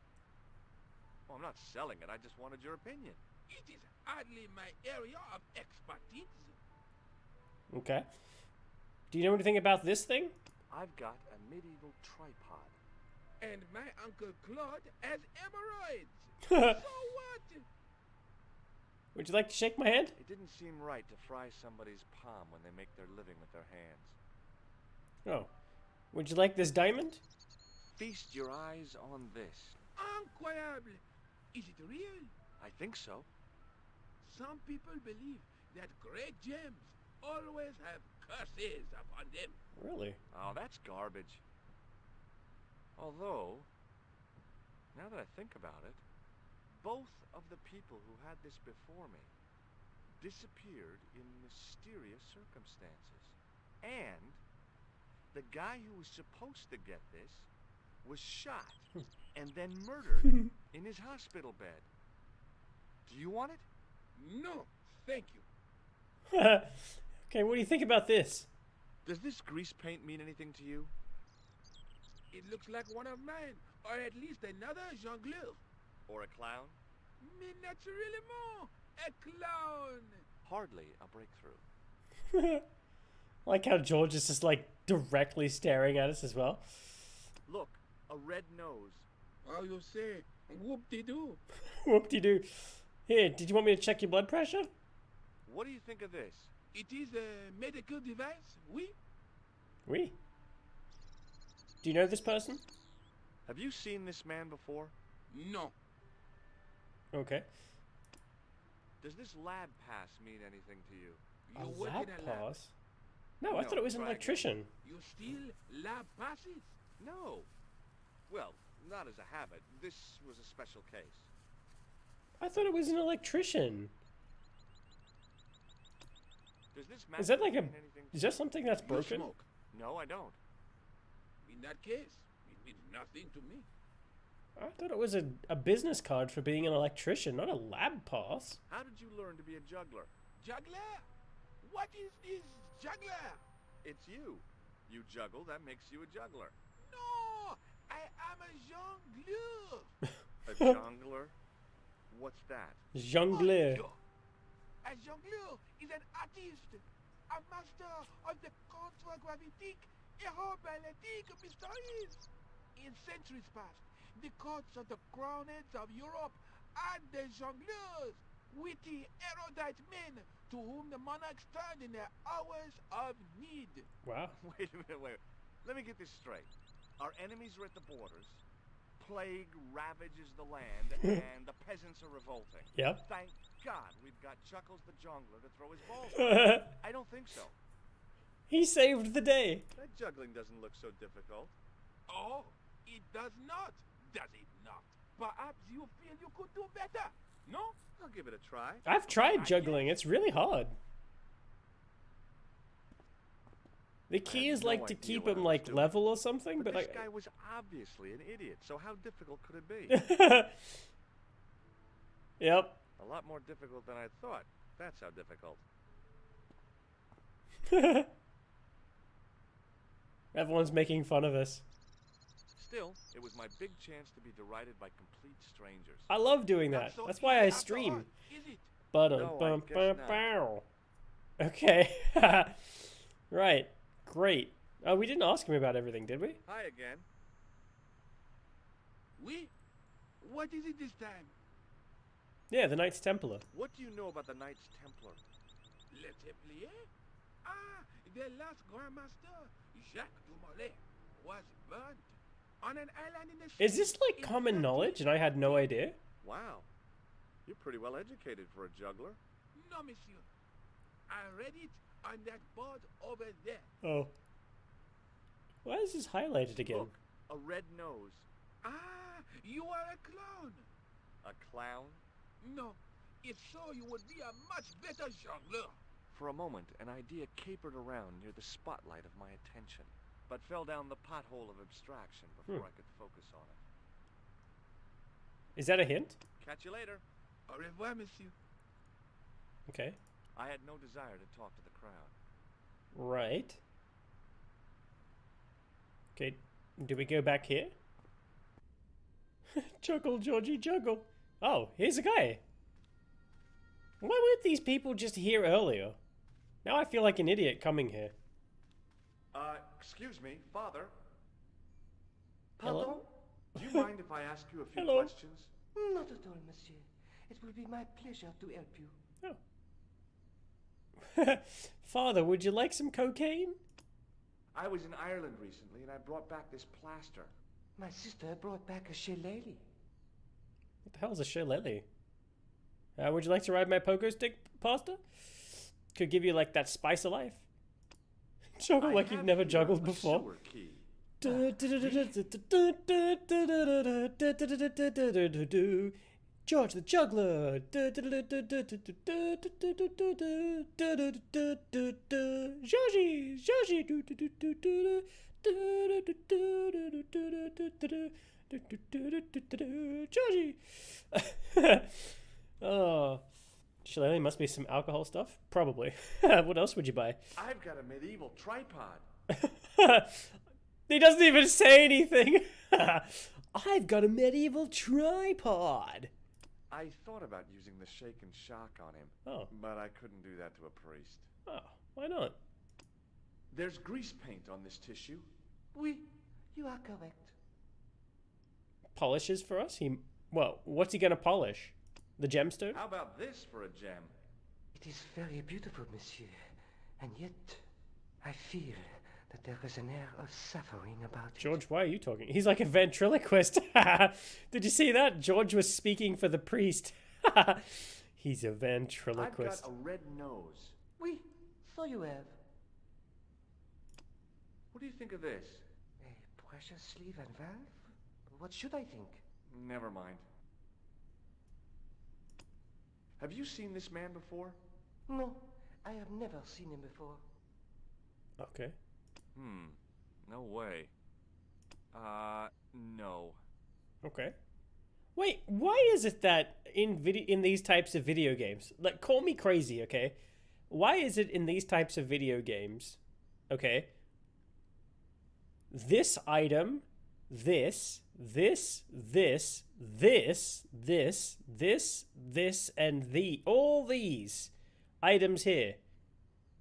Oh, I'm not selling it. I just wanted your opinion. It is hardly my area of expertise. Okay. Do you know anything about this thing? I've got a medieval tripod. And my Uncle Claude has hemorrhoids. So what? Would you like to shake my hand? It didn't seem right to fry somebody's palm when they make their living with their hands. Oh. Would you like this diamond? Feast your eyes on this. Incroyable. Is it real? I think so. Some people believe that great gems always have curses upon them. Really? Oh, that's garbage. Although, now that I think about it, both of the people who had this before me disappeared in mysterious circumstances. And the guy who was supposed to get this was shot and then murdered in his hospital bed. Do you want it? No, thank you. Okay, what do you think about this? Does this grease paint mean anything to you? It looks like one of mine, or at least another jongleur. Or a clown? Me naturellement, a clown. Hardly a breakthrough. I like how George is just like directly staring at us as well. Look, a red nose. Oh, you say, whoop-de-doo. Whoop-de-doo. Here, did you want me to check your blood pressure? What do you think of this? It is a medical device, oui? Oui. Do you know this person? Have you seen this man before? No. Okay. Does this lab pass mean anything to you? A You work lab in a lab. pass? No, I thought it was an try again. electrician. You steal lab passes? No. Well, not as a habit. This was a special case. I thought it was an electrician. Does this Is that like a... mean anything to Is that something that's You broken? smoke. No, I don't. In that case, it means nothing to me. I thought it was a business card for being an electrician, not a lab pass. How did you learn to be a juggler? Juggler? What is this juggler? It's you. You juggle, that makes you a juggler. No, I am a jongleur. A jongler? What's that? Jongleur. A jongleur is an artist, a master of the contragravitic aeroballetic mysteries. In centuries past, the courts of the crowned heads of Europe and the jongleurs, witty, erudite men to whom the monarchs turned in their hours of need. Wow. Wait a minute, wait. Let me get this straight. Our enemies are at the borders. Plague ravages the land, and the peasants are revolting. Yep. Thank God we've got Chuckles the Jongler to throw his balls around. I don't think so. He saved the day. That juggling doesn't look so difficult. Oh, it does not, does it not? Perhaps you feel you could do better, no? I'll give it a try. I've tried juggling. It's really hard. The key is like to keep him like level or something, but this like guy was obviously an idiot, so how difficult could it be? Yep. A lot more difficult than I thought. That's how difficult. Everyone's making fun of us. Still, it was my big chance to be derided by complete strangers. I love doing that. That's why I stream. Okay. Right. Great. Oh, we didn't ask him about everything, did we? Hi again. Oui? What is it this time? Yeah, the Knights Templar. What do you know about the Knights Templar? Les Templiers? Ah, their last Grand Master, Jacques Dumoulin, was burnt on an island in the Is this like common knowledge and I had no idea? Wow. You're pretty well educated for a juggler. No, monsieur. I read it on that board over there. Oh. Why is this highlighted again? Look, a red nose. Ah, you are a clown. A clown? No, if so, you would be a much better jongleur. For a moment, an idea capered around near the spotlight of my attention, but fell down the pothole of abstraction before I could focus on it. Is that a hint? Catch you later. Au revoir, monsieur. Okay. I had no desire to talk to the crowd. Right. Okay, do we go back here? Juggle, Georgie, juggle. Oh, here's a guy. Why weren't these people just here earlier? Now I feel like an idiot coming here. Excuse me, Father. Hello? Do you mind if I ask you a few Hello? questions? Not at all, monsieur. It will be my pleasure to help you. Oh. Father, would you like some cocaine? I was in Ireland recently and I brought back this plaster. My sister brought back a shillelagh. What the hell is a shillelagh? Would you like to ride my pogo stick, Pastor? Could give you like that spice of life. Juggle like you've never juggled before. Sewer key. George the Juggler. Georgie, Georgie. Georgie. Oh, Shillelagh must be some alcohol stuff. Probably. What else would you buy? I've got a medieval tripod. He doesn't even say anything. I've got a medieval tripod. I thought about using the shake and shock on him. Oh. But I couldn't do that to a priest. Oh, why not? There's grease paint on this tissue. Oui, you are correct. Polishes for us? Well, what's he gonna polish? The gemstone? How about this for a gem? It is very beautiful, monsieur. And yet, I feel that there is an air of suffering about it. George, why are you talking? He's like a ventriloquist. Did you see that? George was speaking for the priest. He's a ventriloquist. I've got a red nose. Oui, so you have. What do you think of this? A precious sleeve and valve? What should I think? Never mind. Have you seen this man before? No, I have never seen him before. Okay. No way. No. Okay. Wait, why is it that in these types of video games, like, call me crazy, okay? Why is it in these types of video games, okay, this item, this, and all these items here,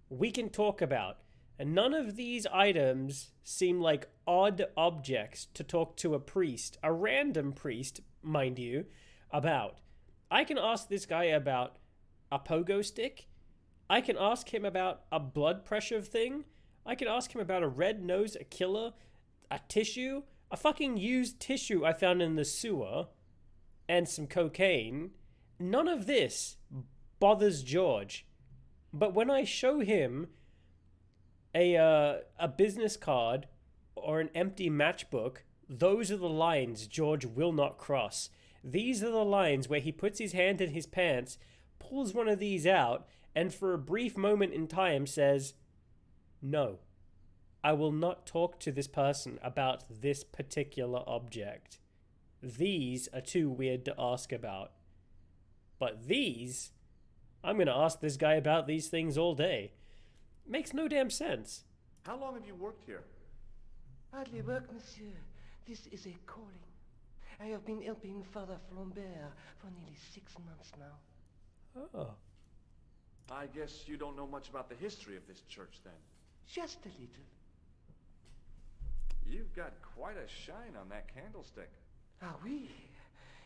we can talk about. And none of these items seem like odd objects to talk to a priest, a random priest, mind you, about. I can ask this guy about a pogo stick. I can ask him about a blood pressure thing. I can ask him about a red nose, a killer, a tissue, a fucking used tissue I found in the sewer, and some cocaine. None of this bothers George. But when I show him a business card or an empty matchbook, those are the lines George will not cross. These are the lines where he puts his hand in his pants, pulls one of these out, and for a brief moment in time says, "No, I will not talk to this person about this particular object. These are too weird to ask about. But these, I'm going to ask this guy about these things all day." Makes no damn sense. How long have you worked here? Hardly work, monsieur. This is a calling. I have been helping Father Flambert for nearly 6 months now. Oh. I guess you don't know much about the history of this church, then. Just a little. You've got quite a shine on that candlestick. Ah, oui.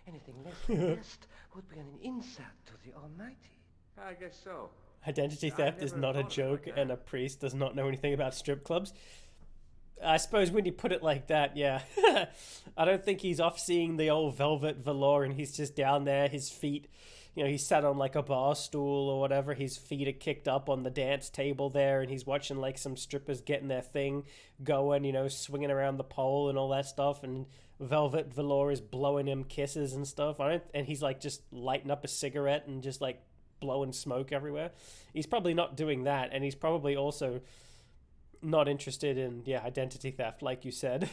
Anything less than best would be an insult to the Almighty. I guess so. Identity theft is not a joke, and a priest does not know anything about strip clubs. I suppose when you put it like that, yeah. I don't think he's off seeing the old velvet velour and he's just down there, his feet, he's sat on like a bar stool or whatever, his feet are kicked up on the dance table there, and he's watching like some strippers getting their thing going, swinging around the pole and all that stuff, and velvet velour is blowing him kisses and stuff. And he's like just lighting up a cigarette and just like blowing smoke everywhere. He's probably not doing that, and he's probably also not interested in identity theft, like you said.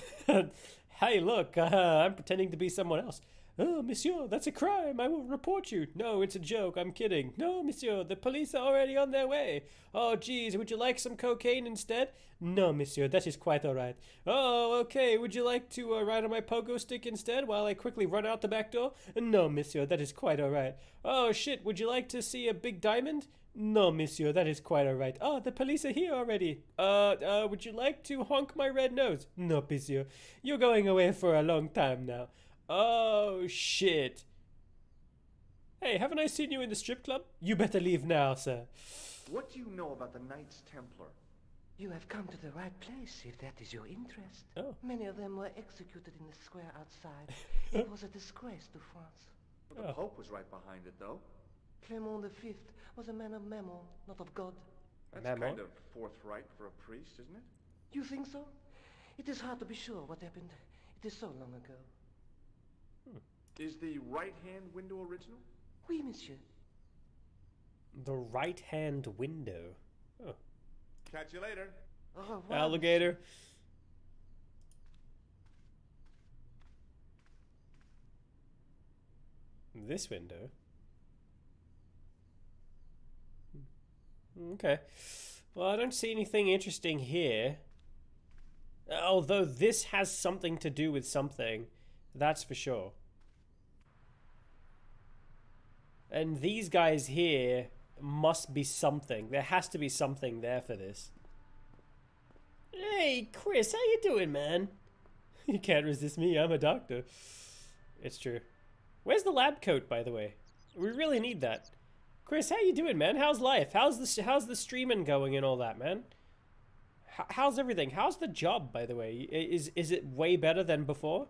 Hey, look, I'm pretending to be someone else. Oh, monsieur, that's a crime. I will report you. No, it's a joke. I'm kidding. No, monsieur, the police are already on their way. Oh, geez, would you like some cocaine instead? No, monsieur, that is quite all right. Oh, okay, would you like to ride on my pogo stick instead while I quickly run out the back door? No, monsieur, that is quite all right. Oh, shit, would you like to see a big diamond? No, monsieur, that is quite all right. Oh, the police are here already. Would you like to honk my red nose? No, monsieur, you're going away for a long time now. Oh, shit. Hey, haven't I seen you in the strip club? You better leave now, sir. What do you know about the Knights Templar? You have come to the right place, if that is your interest. Oh. Many of them were executed in the square outside. It was a disgrace to France. Well, the Pope was right behind it, though. Clement V was a man of mammon, not of God. That's kind of forthright for a priest, isn't it? You think so? It is hard to be sure what happened. It is so long ago. Is the right-hand window original? Oui, monsieur. The right-hand window. Oh. Catch you later. Au revoir, Alligator. This window. Okay. Well, I don't see anything interesting here. Although this has something to do with something. That's for sure. And these guys here must be something. There has to be something there for this. Hey, Chris, how you doing, man? You can't resist me. I'm a doctor. It's true. Where's the lab coat, by the way? We really need that. Chris, how you doing, man? How's life? How's the streaming going and all that, man? How's everything? How's the job, by the way? Is it way better than before?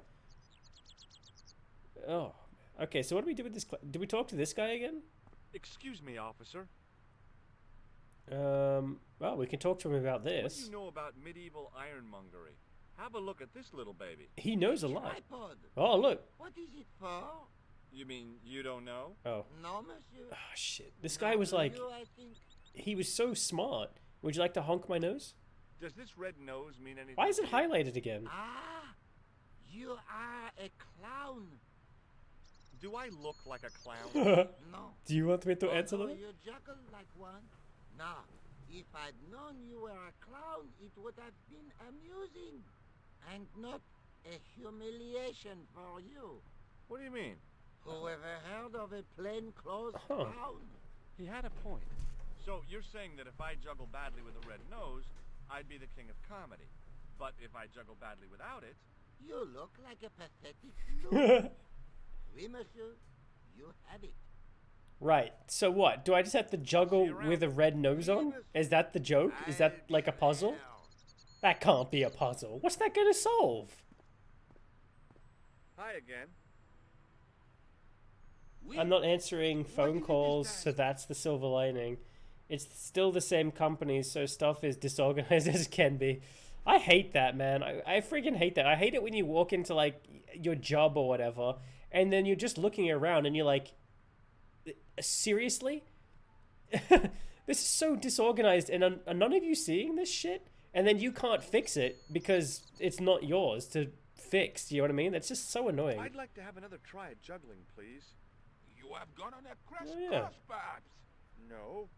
Oh, okay. So what do we do with this? Do we talk to this guy again? Excuse me, officer. Well, we can talk to him about this. What do you know about medieval ironmongery? Have a look at this little baby. He knows a lot. Tripod. Oh, look. What is it for? You mean you don't know? Oh. No, monsieur. Oh, shit. This guy was like... I think. He was so smart. Would you like to honk my nose? Does this red nose mean anything? Why is it highlighted again? Ah, you are a clown. Do I look like a clown? No. Do you want me to answer Although that? you juggle like one. Now, if I'd known you were a clown, it would have been amusing. And not a humiliation for you. What do you mean? Whoever heard of a plainclothes clown? He had a point. So you're saying that if I juggle badly with a red nose, I'd be the king of comedy. But if I juggle badly without it... You look like a pathetic loon. Oui, monsieur. You have it. Right. So what? Do I just have to juggle with a red nose on? Is that the joke? Is that like a puzzle? That can't be a puzzle. What's that going to solve? Hi again. I'm not answering phone calls, so that's the silver lining. It's still the same company, so stuff is disorganized as can be. I hate that, man. I freaking hate that. I hate it when you walk into, like, your job or whatever, and then you're just looking around and you're like, seriously? This is so disorganized, and are none of you seeing this shit? And then you can't fix it because it's not yours to fix. You know what I mean? That's just so annoying. I'd like to have another try at juggling, please. You have gone on a crash yeah. course, perhaps? No.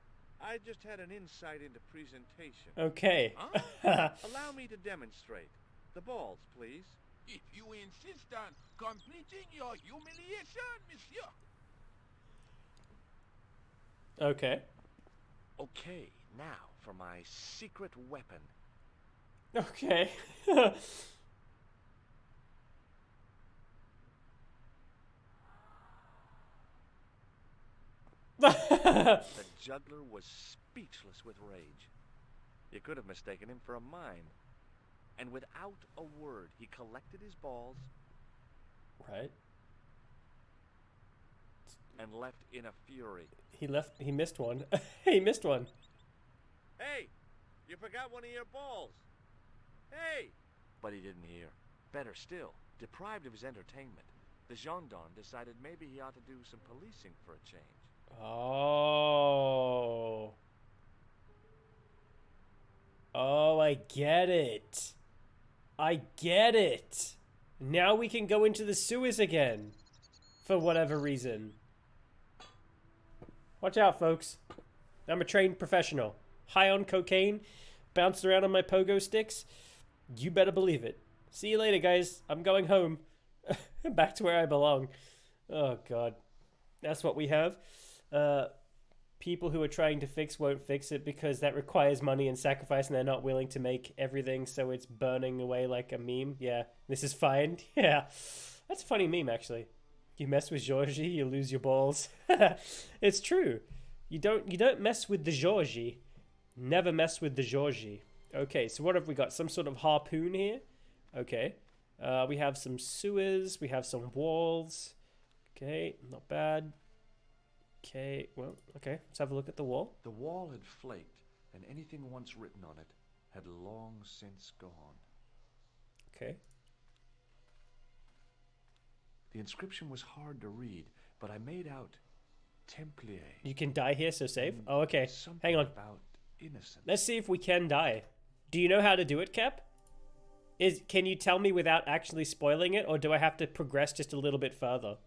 I just had an insight into presentation. Okay. Huh? Allow me to demonstrate. The balls, please. If you insist on completing your humiliation, monsieur. Okay. Okay, now for my secret weapon. Okay. The juggler was speechless with rage. You could have mistaken him for a mime. And without a word, he collected his balls. Right. And left in a fury. He missed one. He missed one. Hey! You forgot one of your balls! Hey! But he didn't hear. Better still, deprived of his entertainment, the gendarme decided maybe he ought to do some policing for a change. Oh. Oh, I get it. I get it. Now we can go into the sewers again. For whatever reason. Watch out, folks. I'm a trained professional. High on cocaine. Bounced around on my pogo sticks. You better believe it. See you later, guys. I'm going home. Back to where I belong. Oh, God. That's what we have. People who are trying to fix won't fix it because that requires money and sacrifice and they're not willing to make everything, so it's burning away like a meme. Yeah, this is fine. Yeah, that's a funny meme, actually. You mess with Georgie, you lose your balls. It's true. You don't mess with the Georgie. Never mess with the Georgie. Okay, so what have we got? Some sort of harpoon here? Okay. We have some sewers. We have some walls. Okay, not bad. Okay, well, okay. Let's have a look at the wall. The wall had flaked, and anything once written on it had long since gone. Okay. The inscription was hard to read, but I made out Templier. You can die here, so save? Oh, okay. Hang on. About innocence. Let's see if we can die. Do you know how to do it, Cap? Can you tell me without actually spoiling it, or do I have to progress just a little bit further?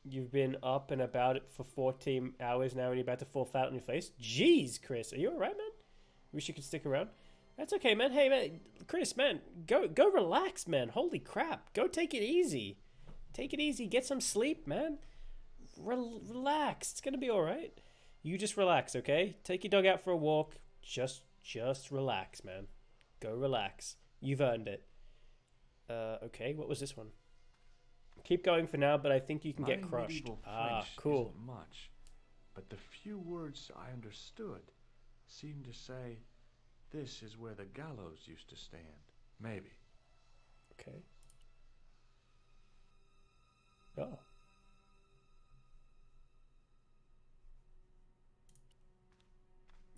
You've been up and about it for 14 hours now and you're about to fall flat on your face? Jeez, Chris. Are you alright, man? Wish you could stick around. That's okay, man. Hey, man. Chris, man. Go relax, man. Holy crap. Go take it easy. Take it easy. Get some sleep, man. Relax. It's gonna be alright. You just relax, okay? Take your dog out for a walk. Just relax, man. Go relax. You've earned it. Okay. What was this one? Keep going for now, but I think you can get crushed. Cool. Isn't much, but the few words I understood seemed to say, "This is where the gallows used to stand." Maybe. Okay. Oh.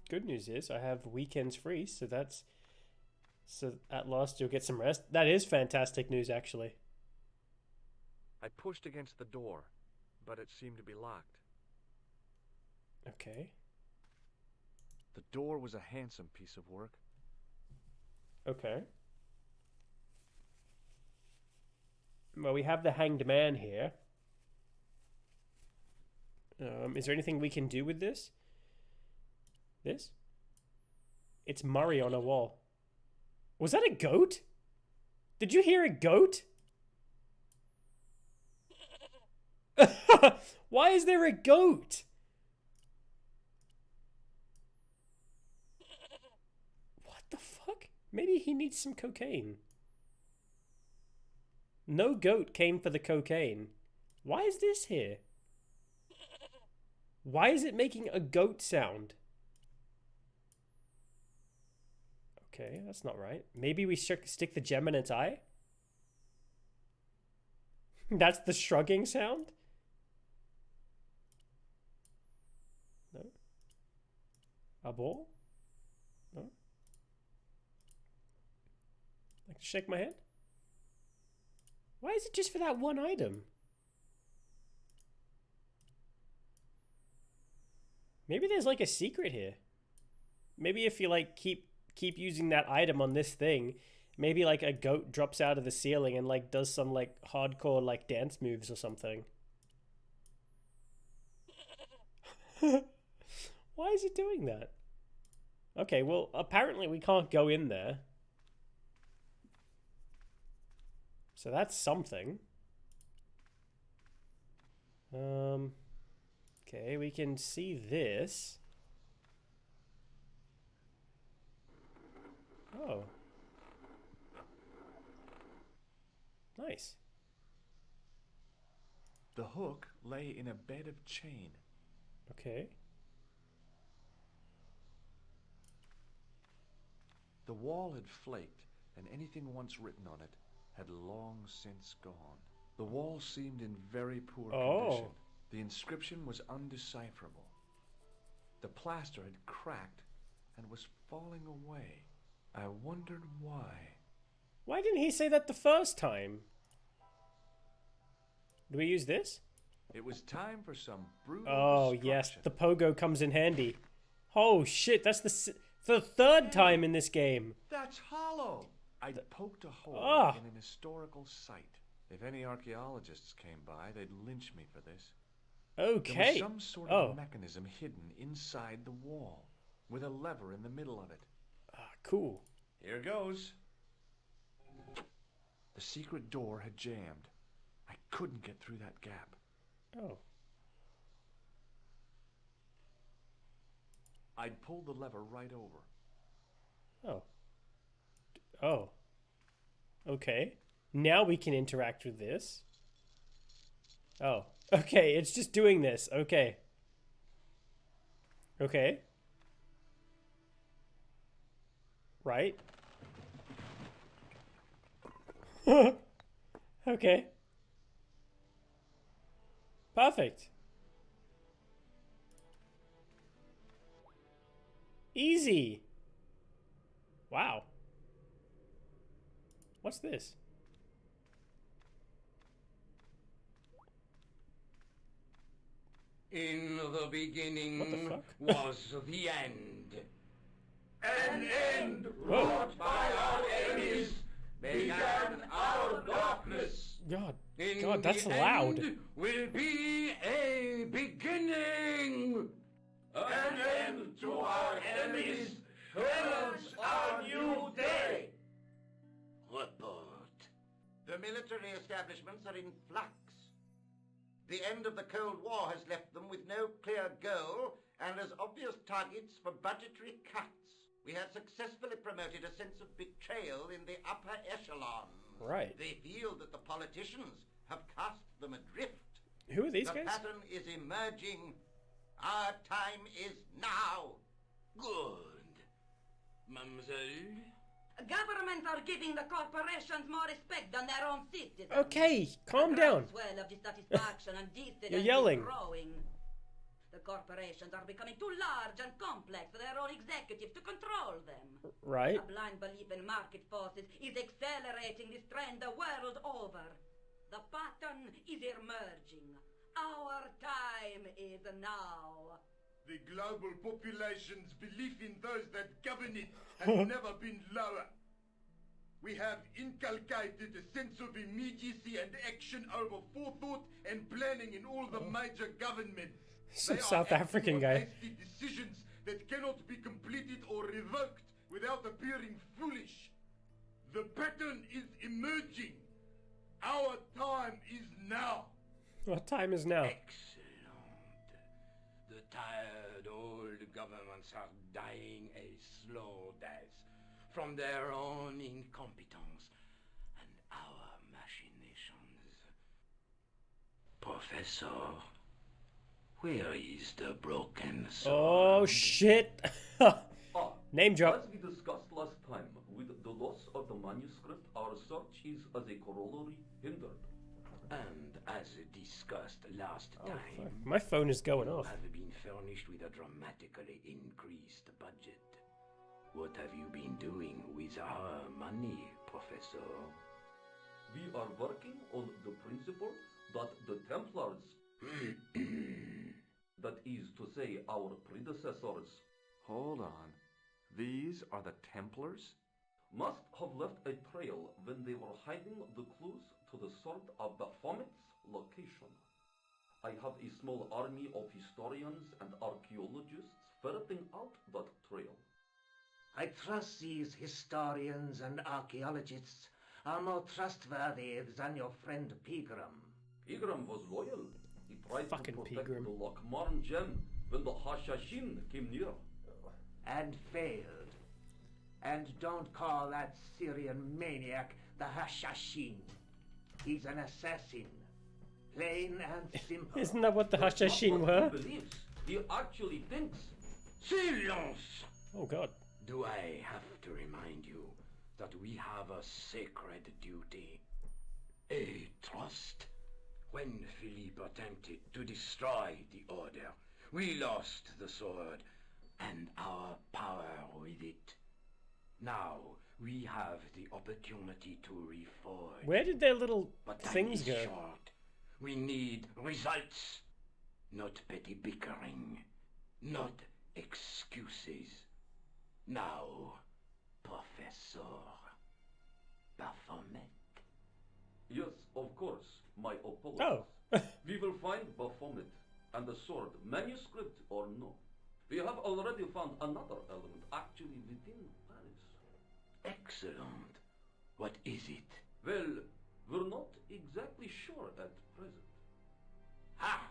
Good news is I have weekends free, so at last you'll get some rest. That is fantastic news, actually. I pushed against the door, but it seemed to be locked. Okay. The door was a handsome piece of work. Okay. Well, we have the hanged man here. Is there anything we can do with this? This? It's Murray on a wall. Was that a goat? Did you hear a goat? Why is there a goat? What the fuck? Maybe he needs some cocaine. No goat came for the cocaine. Why is this here? Why is it making a goat sound? Okay, that's not right. Maybe we stick the gem in its eye? That's the shrugging sound? No. A ball? No. Like to shake my hand? Why is it just for that one item? Maybe there's like a secret here. Maybe if you like keep using that item on this thing, maybe like a goat drops out of the ceiling and like does some like hardcore like dance moves or something. Why is it doing that? Okay, well, apparently we can't go in there. So that's something. Okay, we can see this. Oh. Nice. The hook lay in a bed of chain. Okay. The wall had flaked, and anything once written on it had long since gone. The wall seemed in very poor condition. The inscription was undecipherable. The plaster had cracked and was falling away. I wondered why. Why didn't he say that the first time? Do we use this? It was time for some brutal destruction. Yes, the pogo comes in handy. Oh shit, that's the third time in this game. That's hollow. I poked a hole in an historical site. If any archaeologists came by, they'd lynch me for this. Okay. There was some sort of mechanism hidden inside the wall, with a lever in the middle of it. Cool. Here goes. The secret door had jammed. I couldn't get through that gap. Oh. I'd pulled the lever right over. Oh. Oh. Okay. Now we can interact with this. Oh. Okay, it's just doing this. Okay. Okay. Right. Okay. Perfect. Easy. Wow. What's this? In the beginning What the fuck? was the end. An end Whoa. wrought by our enemies began our darkness. God, In God, that's the loud. end will be a beginning. An end to our enemies heralds our new day. Report. The military establishments are in flux. The end of the Cold War has left them with no clear goal and as obvious targets for budgetary cuts. We have successfully promoted a sense of betrayal in the upper echelons. Right. They feel that the politicians have cast them adrift. Who are these the guys? The pattern is emerging. Our time is now. Good. Mademoiselle? Governments are giving the corporations more respect than their own citizens. Okay, calm down. Swell of dissatisfaction and dissidence You're yelling. is growing. The corporations are becoming too large and complex for their own executives to control them. Right. A blind belief in market forces is accelerating this trend the world over. The pattern is emerging. Our time is now. The global population's belief in those that govern it has never been lower. We have inculcated a sense of immediacy and action over forethought and planning in all the major governments. Some South African guy. Hasty decisions that cannot be completed or revoked without appearing foolish. The pattern is emerging. Our time is now. What time is now? The tired old governments are dying a slow death from their own incompetence and our machinations. Professor, where is the broken sword? Oh shit! Name drop. As we discussed last time, with the loss of the manuscript, our search is as a corollary hindered. And as discussed last time, Fuck. My phone is going off. have been furnished with a dramatically increased budget. What have you been doing with our money, Professor? We are working on the principle that the Templars, that is to say, our predecessors, Hold on. These are the Templars? must have left a trail when they were hiding the clues to the sword of Baphomet's location. I have a small army of historians and archaeologists ferreting out that trail. I trust these historians and archaeologists are more trustworthy than your friend Pegram. Pegram was loyal. He tried Fucking to protect Pegram. the Lockmarn gem when the Hashashin came near. And failed. And don't call that Syrian maniac the Hashashin. He's an assassin. Plain and simple. Isn't that what the Hashashin were? He believes. He actually thinks. Silence! Oh god. Do I have to remind you that we have a sacred duty? A trust? When Philippe attempted to destroy the Order, we lost the sword and our power with it. Now we have the opportunity to reforge. Where did their little But time things is go? short. We need results, not petty bickering, not excuses. Now, Professor Baphomet. Yes, of course. My apologies. Oh. We will find Baphomet and the sword, manuscript or no. We have already found another element actually within Paris. Excellent. What is it? Well, we're not exactly sure at present. Ha!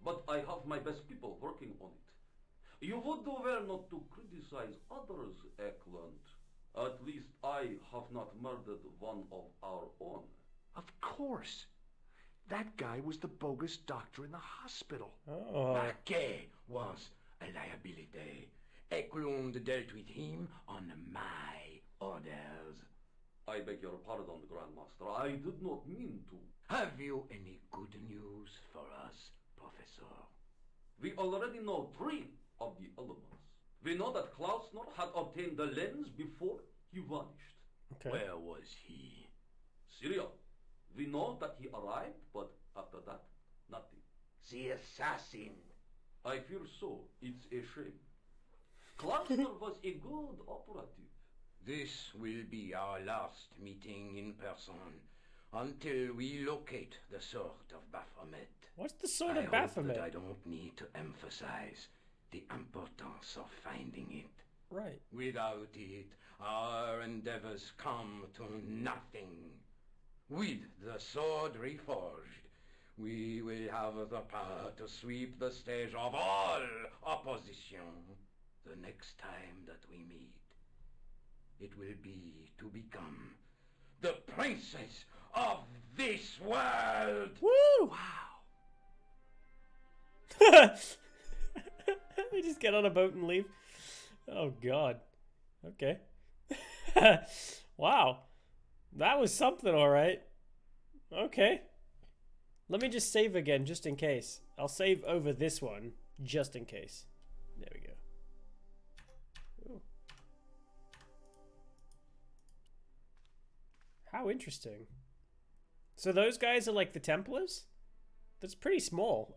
But I have my best people working on it. You would do well not to criticize others, Eklund. At least I have not murdered one of our own. Of course. That guy was the bogus doctor in the hospital. Oh. Marquet was a liability. Eklund dealt with him on my orders. I beg your pardon, Grandmaster. I did not mean to. Have you any good news for us, Professor? We already know 3 of the elements. We know that Klausner had obtained the lens before he vanished. Okay. Where was he? Syria. We know that he arrived, but after that, nothing. The assassin. I fear so. It's a shame. Klausner was a good operative. This will be our last meeting in person until we locate the sword of Baphomet. What's the sword I of hope Baphomet? that I don't need to emphasize the importance of finding it. Right. Without it, our endeavors come to nothing. With the sword reforged, we will have the power to sweep the stage of all opposition the next time that we meet. It will be to become the princess of this world! Woo! Wow! We just get on a boat and leave. Oh god. Okay. Wow. That was something, alright. Okay. Let me just save again, just in case. I'll save over this one, just in case. There we go. Ooh. How interesting. So those guys are like the Templars? That's pretty small.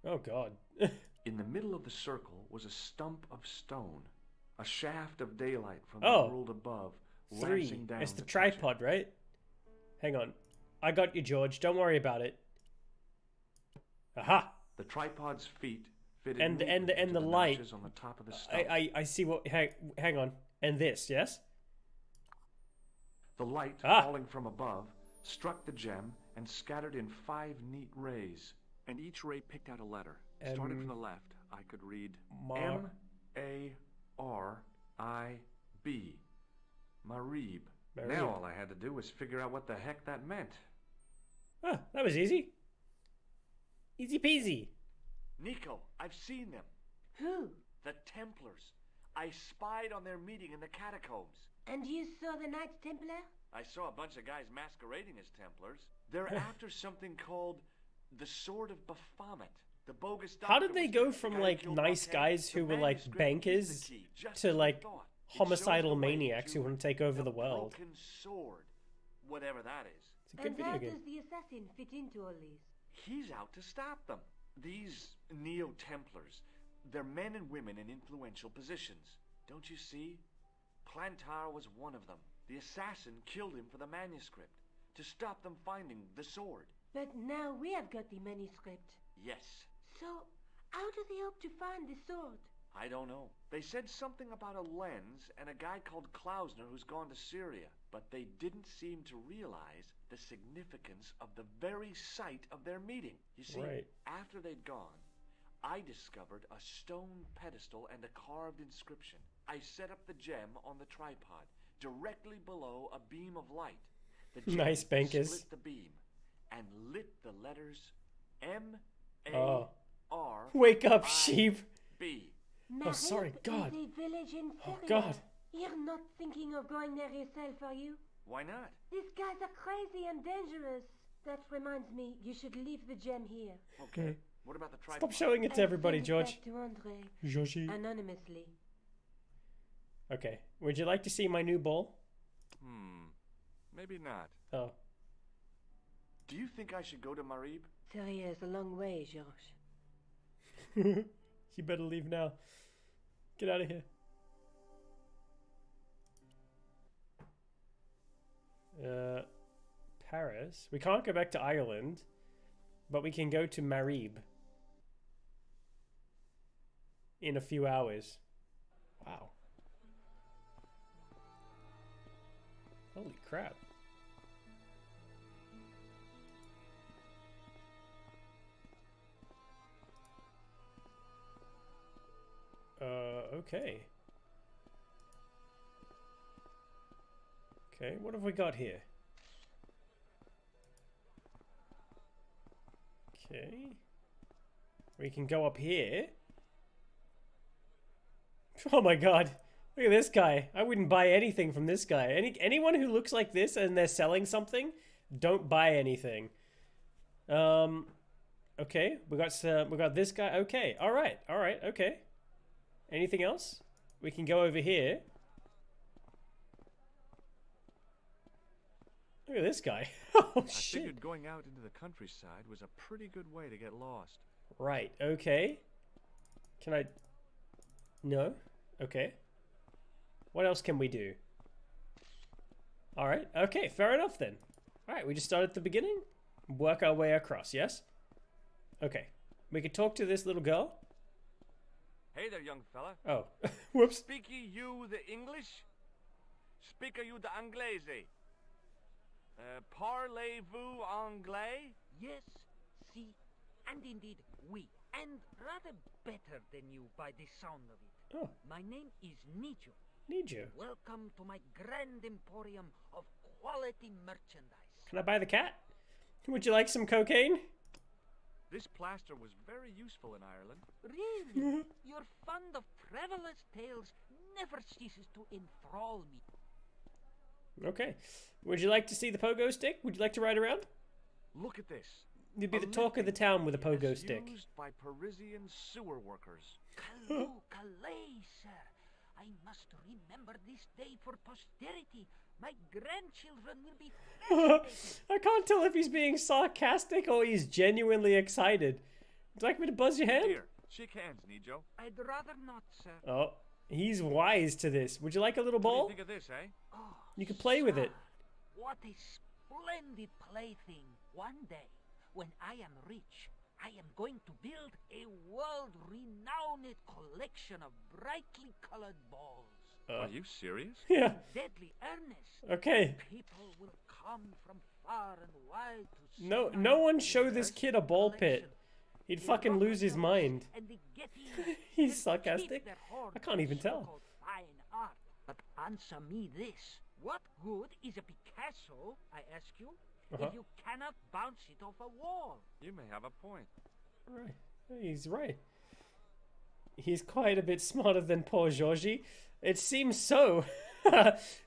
Oh god. In the middle of the circle was a stump of stone, a shaft of daylight from Oh. the world above, 3. lancing down It's the to touch tripod, right? Hang on. I got you, George. Don't worry about it. Aha! it. The tripod's feet fitted And neatly into the light. notches on the top of the stump. I see what... Hang on. And this, yes? The light Ah. falling from above struck the gem and scattered in 5 neat rays, and each ray picked out a letter. Starting from the left, I could read M-A-R-I-B. Marib. Marib. Now all I had to do was figure out what the heck that meant. Ah, that was easy. Easy peasy. Nico, I've seen them. Who? The Templars. I spied on their meeting in the catacombs. And you saw the Knights Templar? I saw a bunch of guys masquerading as Templars. They're after something called the Sword of Baphomet. The bogus How doctor did they was go the from guy who like killed nice Buckhead. guys The who were like manuscript is bankers the key, just to as we like thought. It shows homicidal the way maniacs who to want to take over the world? Broken sword. Whatever that is. It's a good And video how game. does the assassin fit into all these? He's out to stop them. These Neo-Templars, they're men and women in influential positions. Don't you see? Plantar was one of them. The assassin killed him for the manuscript, to stop them finding the sword. But now we have got the manuscript. Yes. So, how do they hope to find the sword? I don't know. They said something about a lens and a guy called Klausner who's gone to Syria, but they didn't seem to realize the significance of the very site of their meeting. You see, Right. after they'd gone, I discovered a stone pedestal and a carved inscription. I set up the gem on the tripod, directly below a beam of light. The gem Nice bankers. split the beam and lit the letters Oh. M-A-R. Wake up, sheep. B. Oh, sorry, Marib God. is a village in Oh, Syria. God. You're not thinking of going there yourself, are you? Why not? These guys are crazy and dangerous. That reminds me, you should leave the gem here. Okay. What about the tripod? Stop showing it to And everybody, send it George. back to Andre, Georgie. anonymously. Okay. Would you like to see my new ball? Maybe not. Oh. Do you think I should go to Marib? Syria is a long way, George. You better leave now. Get out of here. Paris. We can't go back to Ireland, but we can go to Marib in a few hours. Wow. Holy crap. Okay. Okay, what have we got here? Okay. We can go up here. Oh my god. Look at this guy. I wouldn't buy anything from this guy. Anyone who looks like this and they're selling something, don't buy anything. Okay, we got this guy. Okay, all right, okay. Anything else? We can go over here. Look at this guy. Oh I shit. figured going out into the countryside was a pretty good way to get lost. Right, okay. Can I... No? Okay. What else can we do? Alright, okay, fair enough then. Alright, we just start at the beginning, work our way across, yes? Okay. We could talk to this little girl. Hey there, young fella. Oh, whoops. Speak ye you the English? Speak you the Anglaise? Parlez-vous anglais? Yes, si, and indeed we, and rather better than you by the sound of it. Oh. My name is Nijo. Nijo. Welcome to my grand emporium of quality merchandise. Can I buy the cat? Would you like some cocaine? This plaster was very useful in Ireland. Really? Your fund of travelers' tales never ceases to enthrall me. Okay. Would you like to see the pogo stick? Would you like to ride around? Look at this. You'd be the talk of the town with a pogo stick. Used by Parisian sewer workers. Calais, sir. I must remember this day for posterity. My grandchildren will be fascinated. I can't tell if he's being sarcastic or he's genuinely excited. Would you like me to buzz your hand? Here, shake hands, Nijo. I'd rather not, sir. Oh, he's wise to this. Would you like a little ball? What do you think of this, eh? Oh, you can play with it. What a splendid plaything. One day, when I am rich, I am going to build a world-renowned collection of brightly colored balls. Are you serious? Yeah. Deadly earnest. Okay. People will come from far and wide to see No one show this kid a ball pit. He'd fucking lose his mind. He's sarcastic. I can't even tell. Fine art. But answer me this. What good is a Picasso, I ask you, if you cannot bounce it off a wall? You may have a point. Right. He's right. He's quite a bit smarter than poor Georgie. It seems so.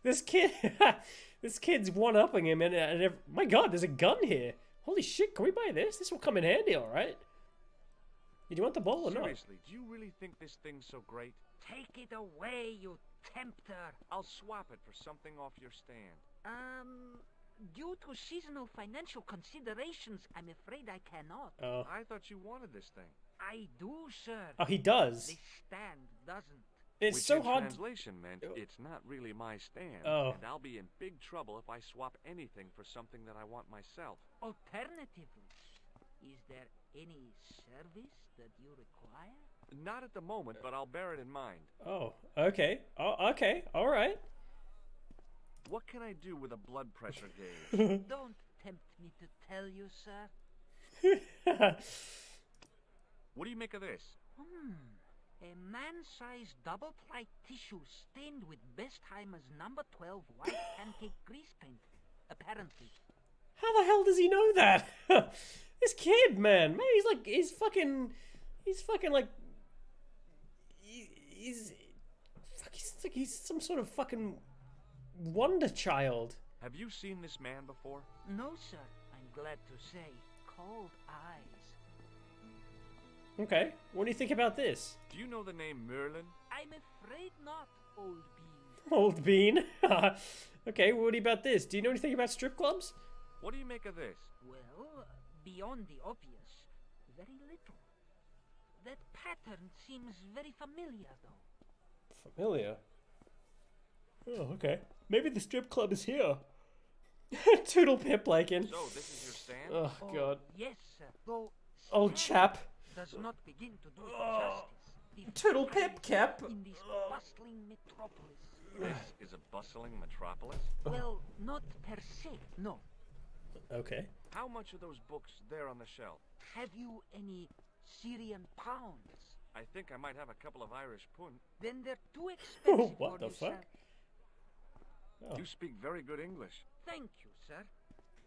This kid's one-upping him, and my God, there's a gun here. Holy shit, can we buy this? This will come in handy, all right. Do you want the ball or not? Seriously, do you really think this thing's so great? Take it away, you tempter. I'll swap it for something off your stand. Due to seasonal financial considerations, I'm afraid I cannot. Oh. I thought you wanted this thing. I do, sir. Oh, he does. The stand doesn't. It's Which so in hard. Translation meant it's not really my stand, Oh. and I'll be in big trouble if I swap anything for something that I want myself. Alternatively, is there any service that you require? Not at the moment, but I'll bear it in mind. Oh, okay. Oh, okay. All right. What can I do with a blood pressure gauge? Don't tempt me to tell you, sir. What do you make of this? A man-sized double-ply tissue stained with Bestheimer's number 12 white pancake grease paint, apparently. How the hell does he know that? This kid, man, he's fucking like, he's some sort of fucking wonder child. Have you seen this man before? No, sir. I'm glad to say. Cold eyes. Okay, what do you think about this? Do you know the name Merlin? I'm afraid not, old bean. Old bean? Okay, what about this? Do you know anything about strip clubs? What do you make of this? Well, beyond the obvious, very little. That pattern seems very familiar, though. Familiar? Oh, okay. Maybe the strip club is here. Toodle pip liking. So, this is your stand? Oh, God. Yes, sir. Though Old chap. does not begin to do it justice. Toodle pip cap. In this bustling metropolis. This is a bustling metropolis? Well, not per se, no. Okay. How much are those books there on the shelf? Have you any Syrian pounds? I think I might have a couple of Irish pund. Then they're too expensive What for the you, fuck? sir. Oh. You speak very good English. Thank you, sir.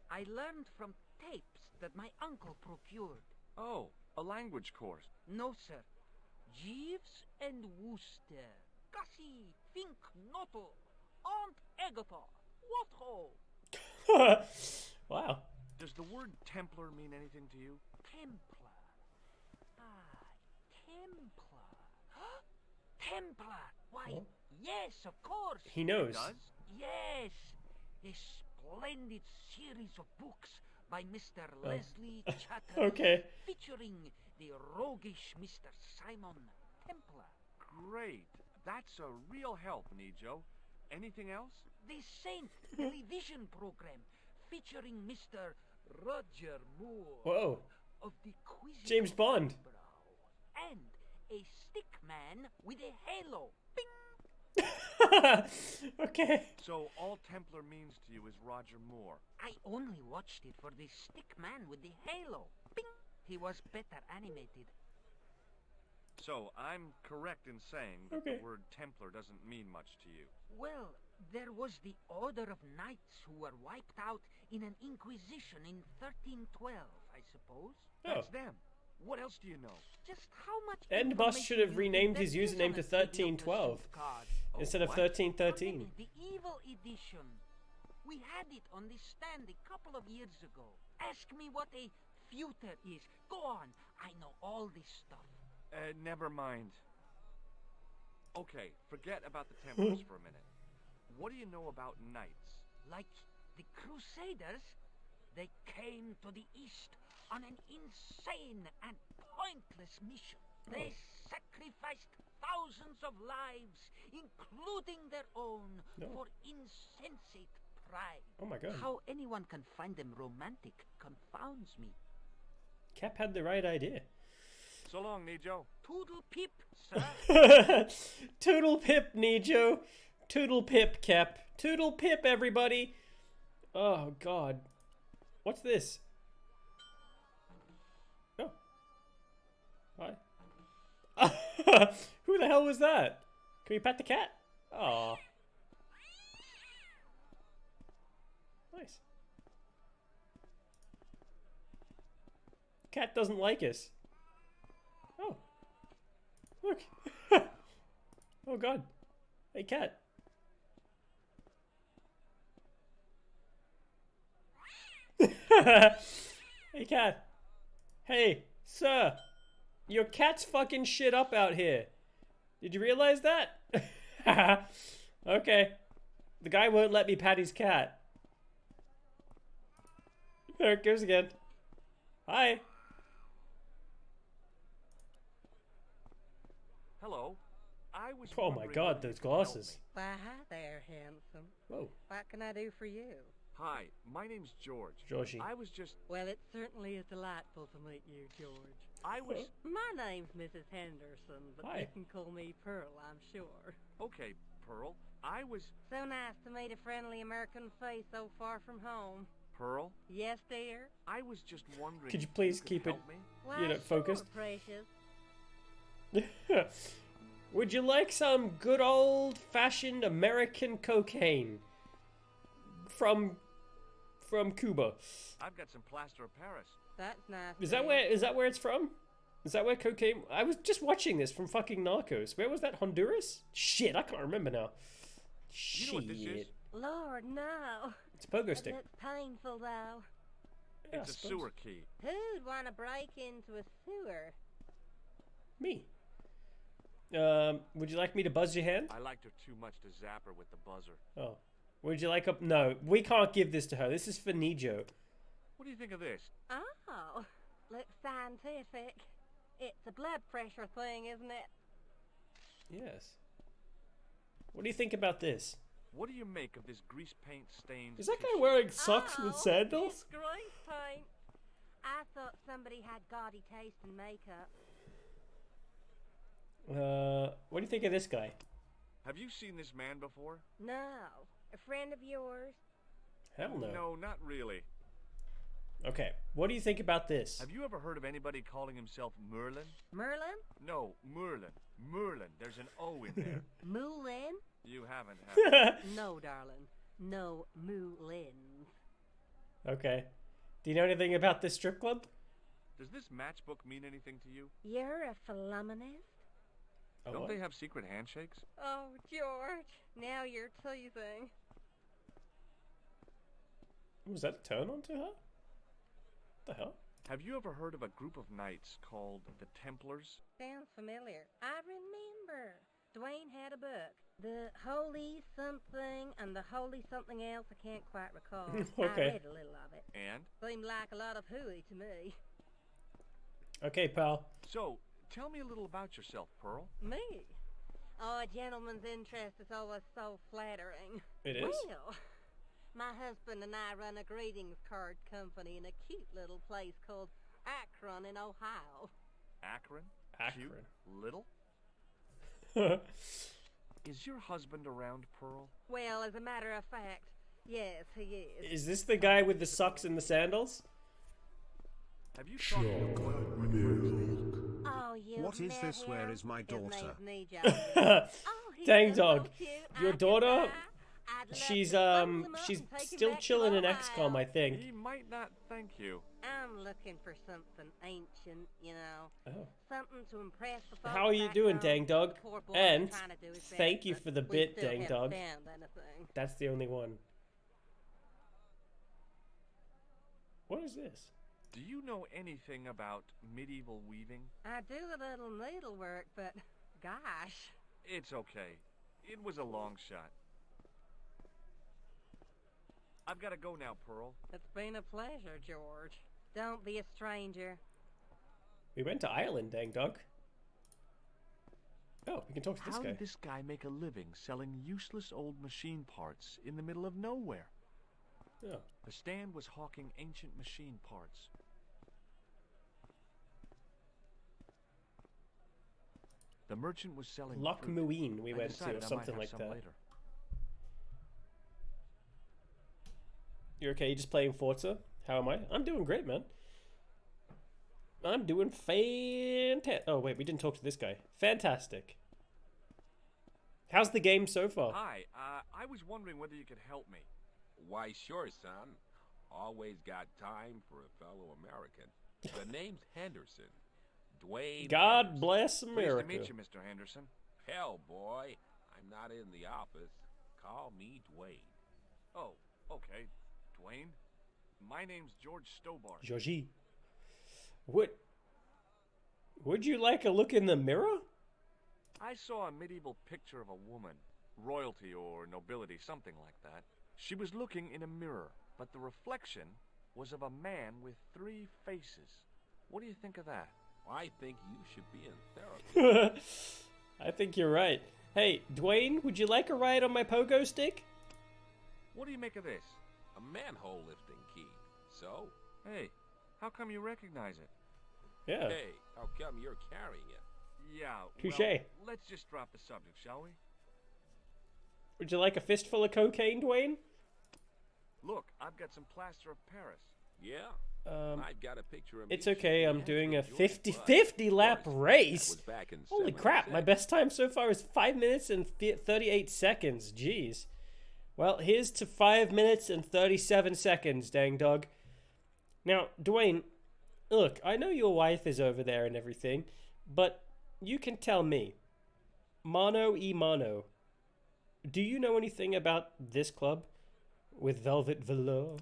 I learned from tapes that my uncle procured. Oh, a language course. No, sir. Jeeves and Wooster. Gussie, Fink, Noto, Aunt Agatha. What ho? Wow. Does the word Templar mean anything to you? Templar. Templar. Templar! Why, yes, of course. He knows. Yes, a splendid series of books by Mr. Leslie Chatter. Okay. Featuring the roguish Mr. Simon Templar. Great. That's a real help, Nijo. Anything else? The Saint television program featuring Mr. Roger Moore. Whoa. Of the Quizzical James Bond. Eyebrow. And a stick man with a halo. Bing! Okay. So all Templar means to you is Roger Moore. I only watched it for the stick man with the halo. Bing! He was better animated. So I'm correct in saying that the word Templar doesn't mean much to you. Well, there was the Order of Knights who were wiped out in an Inquisition in 1312, I suppose. That's them. What else do you know? Just how much Endboss should have renamed his username to 1312 instead of 1313. The evil edition. We had it on the stand a couple of years ago. Ask me what a feuter is. Go on. I know all this stuff. Never mind. Okay, forget about the Templars for a minute. What do you know about Knights? Like the Crusaders, they came to the East on an insane and pointless mission. They sacrificed thousands of lives, including their own, for insensate pride. Oh my god. How anyone can find them romantic confounds me. Cap had the right idea. So long, Nijo. Toodle pip, sir. Toodle pip, Nijo. Toodle pip, Cap. Toodle pip, everybody. Oh god. What's this? Oh. Hi. Who the hell was that? Can we pet the cat? Aw. Nice. Cat doesn't like us. Oh. Look. Oh god. Hey cat. Hey cat. Hey, sir. Your cat's fucking shit up out here. Did you realize that? Okay. The guy won't let me pat his cat. There it goes again. Hi. Hello. I was Oh my god, those glasses. Why, hi there, handsome. Whoa. What can I do for you? Hi, my name's George. Georgie. I was just... Well, it certainly is delightful to meet you, George. I was... My name's Mrs. Henderson, but Hi. you can call me Pearl, I'm sure. Okay, Pearl. I was... So nice to meet a friendly American face so far from home. Pearl? Yes, dear? I was just wondering... Could you please keep it, help me? Why, you know, focused? Sure, precious. Would you like some good old-fashioned American cocaine from Cuba? I've got some plaster of Paris. That's nice. Is that where it's from? Is that where cocaine? I was just watching this from fucking Narcos. Where was that? Honduras? Shit, I can't remember now. You know what this is? Lord, no. It's a pogo stick. It looks painful, though. Yeah, It's a sewer key. Who'd want to break into a sewer? Me. Would you like me to buzz your hand? I liked her too much to zap her with the buzzer. Oh. Would you like a... No, we can't give this to her. This is for Nijo. What do you think of this? Oh, looks scientific. It's a blood pressure thing, isn't it? Yes. What do you think about this? What do you make of this grease paint stained... Is that guy wearing socks with sandals? It's grease paint. I thought somebody had gaudy taste in makeup. What do you think of this guy? Have you seen this man before? No. A friend of yours? Hell no. No, not really. Okay, what do you think about this? Have you ever heard of anybody calling himself Merlin? Merlin? No, Merlin. Merlin. There's an O in there. Moulin? You haven't, have you? No, darling. No Moulins. Okay. Do you know anything about this strip club? Does this matchbook mean anything to you? You're a philommonist? Don't they have secret handshakes? Oh, George. Now you're teasing. Was that a turn on to her? What the hell? Have you ever heard of a group of knights called the Templars? Sounds familiar. I remember. Dwayne had a book. The Holy Something and the Holy Something Else. I can't quite recall. Okay. I read a little of it. And? Seemed like a lot of hooey to me. Okay, pal. So, tell me a little about yourself, Pearl. Me? Oh, a gentleman's interest is always so flattering. It is? Well, my husband and I run a greetings card company in a cute little place called Akron in Ohio. Akron? Akron. Cute? Little? Is your husband around, Pearl? Well, as a matter of fact, yes, he is. Is this the guy with the socks and the sandals? Have you Chocolate milk. Oh, you What is this? Where is my daughter? Dang dog. Your daughter? She's still chilling in XCOM, I think. He might not thank you. I'm looking for something ancient, you know. Oh. Something to impress the folks How are you back doing, home. Dang Dog? The poor boy And trying to do his thank best, you but for the we bit, still Dang haven't Dog. found anything. That's the only one. What is this? Do you know anything about medieval weaving? I do a little needlework, but gosh. It's okay. It was a long shot. I've got to go now, Pearl. It's been a pleasure, George. Don't be a stranger. We went to Ireland, Dang Dog. Oh, we can talk to this How guy. did this guy make a living selling useless old machine parts in the middle of nowhere? Oh. The stand was hawking ancient machine parts. The merchant was selling Loch fruit. Muin we I went to, decided or I might something have like some that. later. You're okay? You just playing Forza? How am I? I'm doing great, man. I'm doing fantastic. Oh, wait, we didn't talk to this guy. Fantastic. How's the game so far? Hi, I was wondering whether you could help me. Why, sure, son. Always got time for a fellow American. The name's Henderson. Dwayne God Henderson. bless America. Pleased to meet you, Mr. Henderson. Hell, boy. I'm not in the office. Call me Dwayne. Oh, okay. Dwayne. My name's George Stobart. Georgie. Would you like a look in the mirror? I saw a medieval picture of a woman. Royalty or nobility, something like that. She was looking in a mirror, but the reflection was of a man with 3 faces. What do you think of that? I think you should be in therapy. I think you're right. Hey, Dwayne, would you like a ride on my pogo stick? What do you make of this? A manhole lifting key. So? Hey, how come you recognize it? Yeah. Hey, how come you're carrying it? Yeah, Touché. well, let's just drop the subject, shall we? Would you like a fistful of cocaine, Dwayne? Look, I've got some plaster of Paris. Yeah. I've got a picture of It's me okay, I'm shaking doing a hands with George 50 Bush. lap That race. was back in Holy crap, my 76. best time so far is 5 minutes and 38 seconds. Jeez. Well, here's to 5 minutes and 37 seconds, dang dog. Now, Dwayne, look, I know your wife is over there and everything, but you can tell me, mano y mano, do you know anything about this club with velvet velour?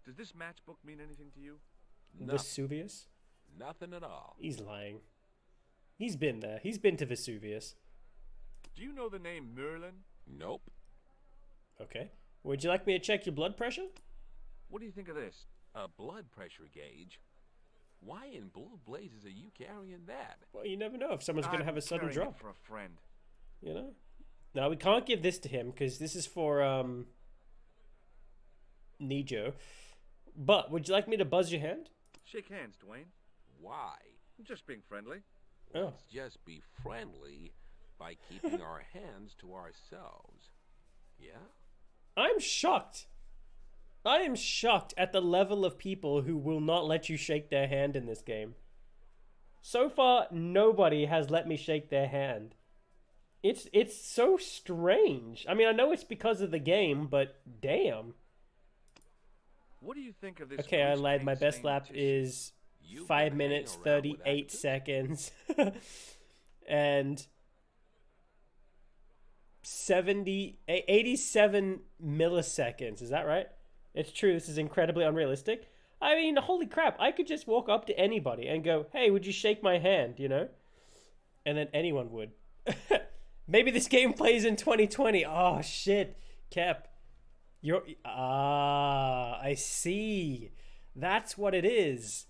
Does this matchbook mean anything to you? Vesuvius? Nothing at all. He's lying. He's been there. He's been to Vesuvius. Do you know the name Merlin? Nope. Okay. Would you like me to check your blood pressure? What do you think of this? A blood pressure gauge? Why in blue blazes are you carrying that? Well, you never know if someone's going to have a sudden carrying it drop. for a friend. You know? No, we can't give this to him because this is for, Nijo. But, would you like me to buzz your hand? Shake hands, Dwayne. Why? Just being friendly. Oh. Let's just be friendly by keeping our hands to ourselves. Yeah? I'm shocked. I am shocked at the level of people who will not let you shake their hand in this game. So far, nobody has let me shake their hand. It's so strange. I mean, I know it's because of the game, but damn. What do you think of this? Okay, I grease lied. My paint best stained lap tissue? is You've 5 been minutes, hanging around with 38 actors? seconds. And 87 milliseconds. Is that right? It's true. This is incredibly unrealistic. I mean, holy crap, I could just walk up to anybody and go, hey, would you shake my hand, you know? And then anyone would. Maybe this game plays in 2020. Oh, shit. Kep. I see. That's what it is.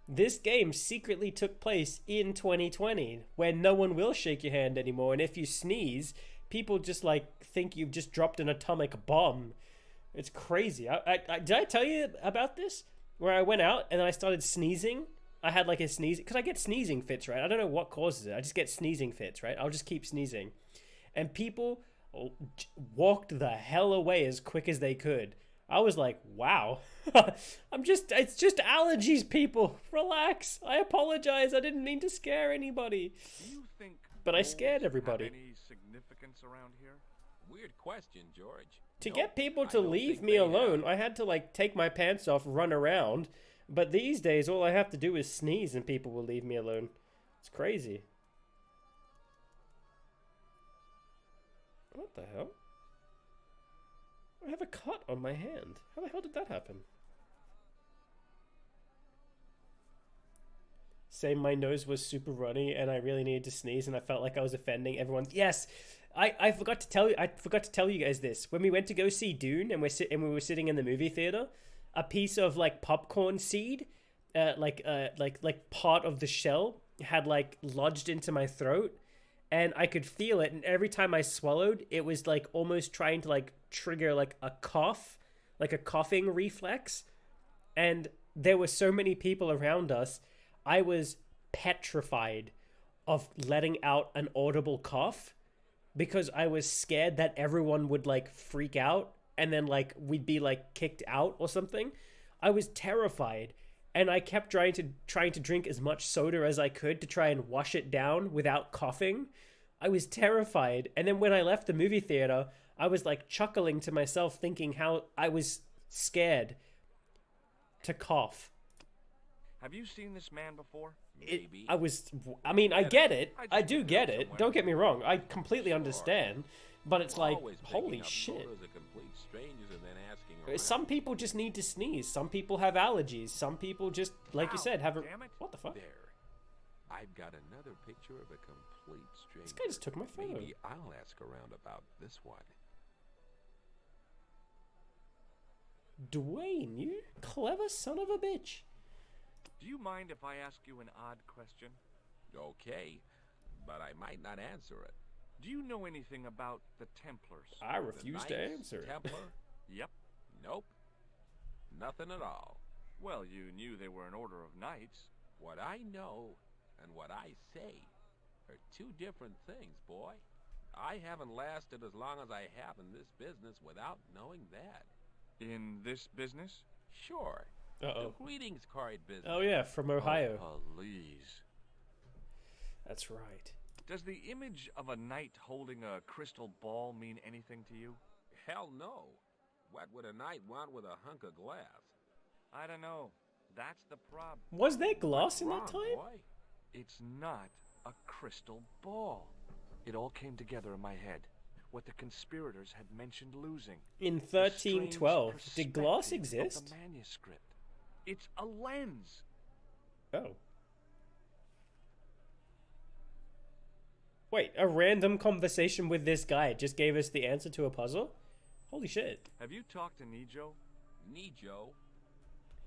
This game secretly took place in 2020, where no one will shake your hand anymore, and if you sneeze, people just like think you've just dropped an atomic bomb. It's crazy. Did I tell you about this? Where I went out and then I started sneezing. I had like a sneeze because I get sneezing fits, right? I don't know what causes it. I just get sneezing fits, right? I'll just keep sneezing, and people walked the hell away as quick as they could. I was like, wow. It's just allergies, people. Relax. I apologize. I didn't mean to scare anybody. Do you think but I scared everybody. have any significance around here? Weird question, George. To get people to leave me alone, I had to like take my pants off, run around. But these days, all I have to do is sneeze and people will leave me alone. It's crazy. What the hell? I have a cut on my hand. How the hell did that happen? Saying my nose was super runny and I really needed to sneeze and I felt like I was offending everyone. Yes, I forgot to tell you. I forgot to tell you guys this. When we went to go see Dune and we were sitting in the movie theater, a piece of like popcorn seed, like part of the shell had like lodged into my throat, and I could feel it. And every time I swallowed, it was like almost trying to like trigger like a cough, like a coughing reflex. And there were so many people around us, I was petrified of letting out an audible cough because I was scared that everyone would like freak out and then like we'd be like kicked out or something. I was terrified, and I kept trying to drink as much soda as I could to try and wash it down without coughing. I was terrified, and then when I left the movie theater, I was like chuckling to myself thinking how I was scared to cough. Have you seen this man before? I mean, I get it. I do get it. Don't get me wrong. I completely understand. But it's like, holy shit. Some people just need to sneeze. Some people have allergies. Some people just, like you said, have a... What the fuck? There. I've got another picture of a complete stranger. This guy just took my photo. Maybe I'll ask around about this one. Dwayne, you clever son of a bitch. Do you mind if I ask you an odd question? Okay, but I might not answer it. Do you know anything about the Templars? I refuse to answer it. Templar? Yep. Nope. Nothing at all. Well, you knew they were an order of knights. What I know and what I say are two different things, boy. I haven't lasted as long as I have in this business without knowing that. In this business? Sure. Uh-oh. The greetings card business. Oh yeah, from Ohio. Oh, please. That's right. Does the image of a knight holding a crystal ball mean anything to you? Hell no. What would a knight want with a hunk of glass? I don't know. That's the problem. Was there glass in that time? Boy? It's not a crystal ball. It all came together in my head. What the conspirators had mentioned losing. In 1312, did glass exist? The manuscript. It's a lens. Oh. Wait, a random conversation with this guy just gave us the answer to a puzzle? Holy shit. Have you talked to Nijo? Nijo?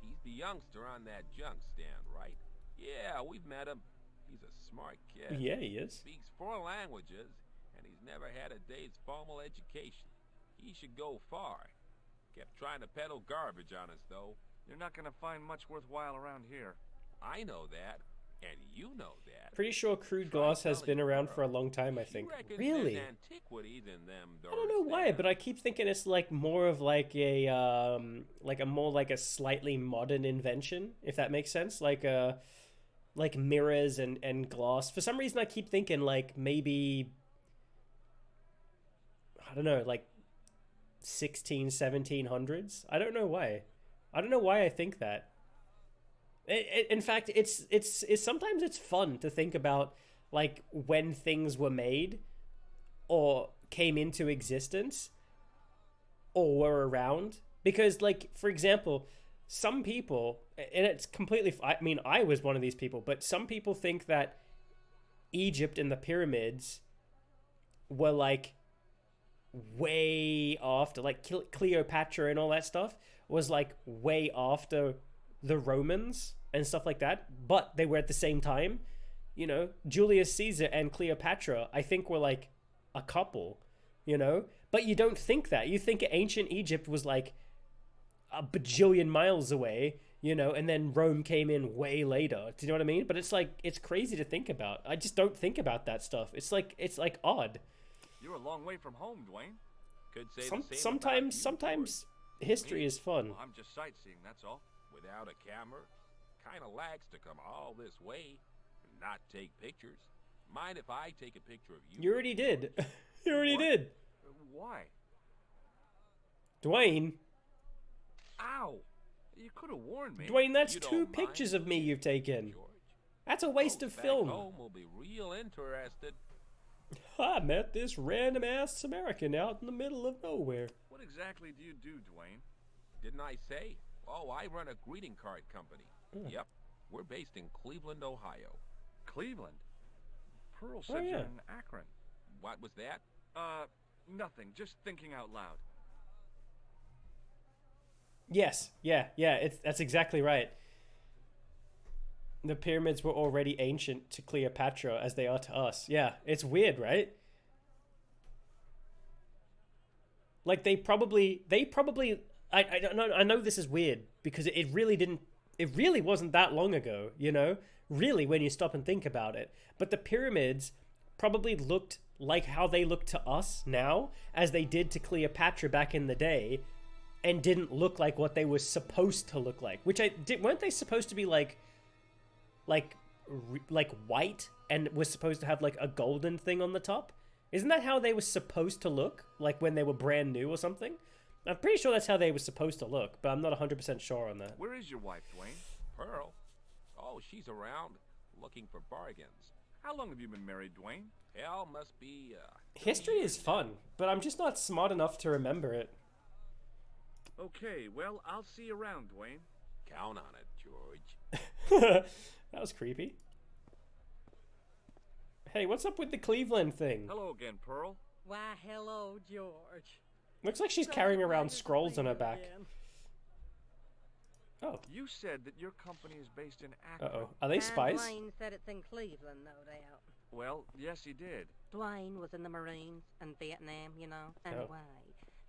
He's the youngster on that junk stand, right? Yeah, we've met him. He's a smart kid. Yeah, he is. Speaks 4 languages, and he's never had a day's formal education. He should go far. Kept trying to peddle garbage on us, though. You're not gonna find much worthwhile around here. I know that, and you know that. Pretty sure crude glass has been around for a long time, I think. Really? Antiquities in them, I don't know why, but I keep thinking it's like more of like a slightly modern invention, if that makes sense. Like mirrors and glass. For some reason I keep thinking like maybe, I don't know, like 1700s. I don't know why. I don't know why I think that. In fact, it's sometimes it's fun to think about like when things were made or came into existence or were around, because like, for example, some people, and it's completely, I mean, I was one of these people, but some people think that Egypt and the pyramids were like way after, like Cleopatra and all that stuff was like way after the Romans and stuff like that, but they were at the same time. You know, Julius Caesar and Cleopatra, I think, were like a couple, you know? But you don't think that. You think ancient Egypt was like a bajillion miles away, you know, and then Rome came in way later. Do you know what I mean? But it's like, it's crazy to think about. I just don't think about that stuff. It's like odd. You're a long way from home, Dwayne. Could say Sometimes history is fun. Well, I'm just sightseeing, that's all. Without a camera, kind of lags to come all this way and not take pictures. Mind if I take a picture of you? You already did. You already did. Why? Dwayne. Ow! You could have warned me. Dwayne, that's 2 pictures of me you've taken. That's a waste of film. Home will be real interested. I met this random ass American out in the middle of nowhere. What exactly do you do, Dwayne? Didn't I say? Oh, I run a greeting card company. Yep, we're based in Cleveland, Ohio. Cleveland? Pearl said you're in Akron. What was that? Nothing. Just thinking out loud. Yes, yeah, that's exactly right. The pyramids were already ancient to Cleopatra as they are to us. Yeah, it's weird, right? Like they probably I don't know, I know this is weird because it really wasn't that long ago, you know? Really, when you stop and think about it. But the pyramids probably looked like how they look to us now as they did to Cleopatra back in the day, and didn't look like what they were supposed to look like. Weren't they supposed to be like white and was supposed to have like a golden thing on the top? Isn't that how they were supposed to look? Like when they were brand new or something? I'm pretty sure that's how they were supposed to look, but I'm not 100% sure on that. Where is your wife, Dwayne? Pearl? Oh, she's around, looking for bargains. How long have you been married, Dwayne? Hell, must be, History is fun, but I'm just not smart enough to remember it. Okay, well, I'll see you around, Dwayne. Count on it, George. That was creepy. Hey, what's up with the Cleveland thing? Hello again, Pearl. Why, hello, George. Looks like she's carrying around scrolls on her back. Oh. You said that your company is based in Akron. Uh-oh. Are they spies? Dwayne said it's in Cleveland, no doubt. Well, yes, he did. Dwayne was in the Marines and Vietnam, you know. Anyway,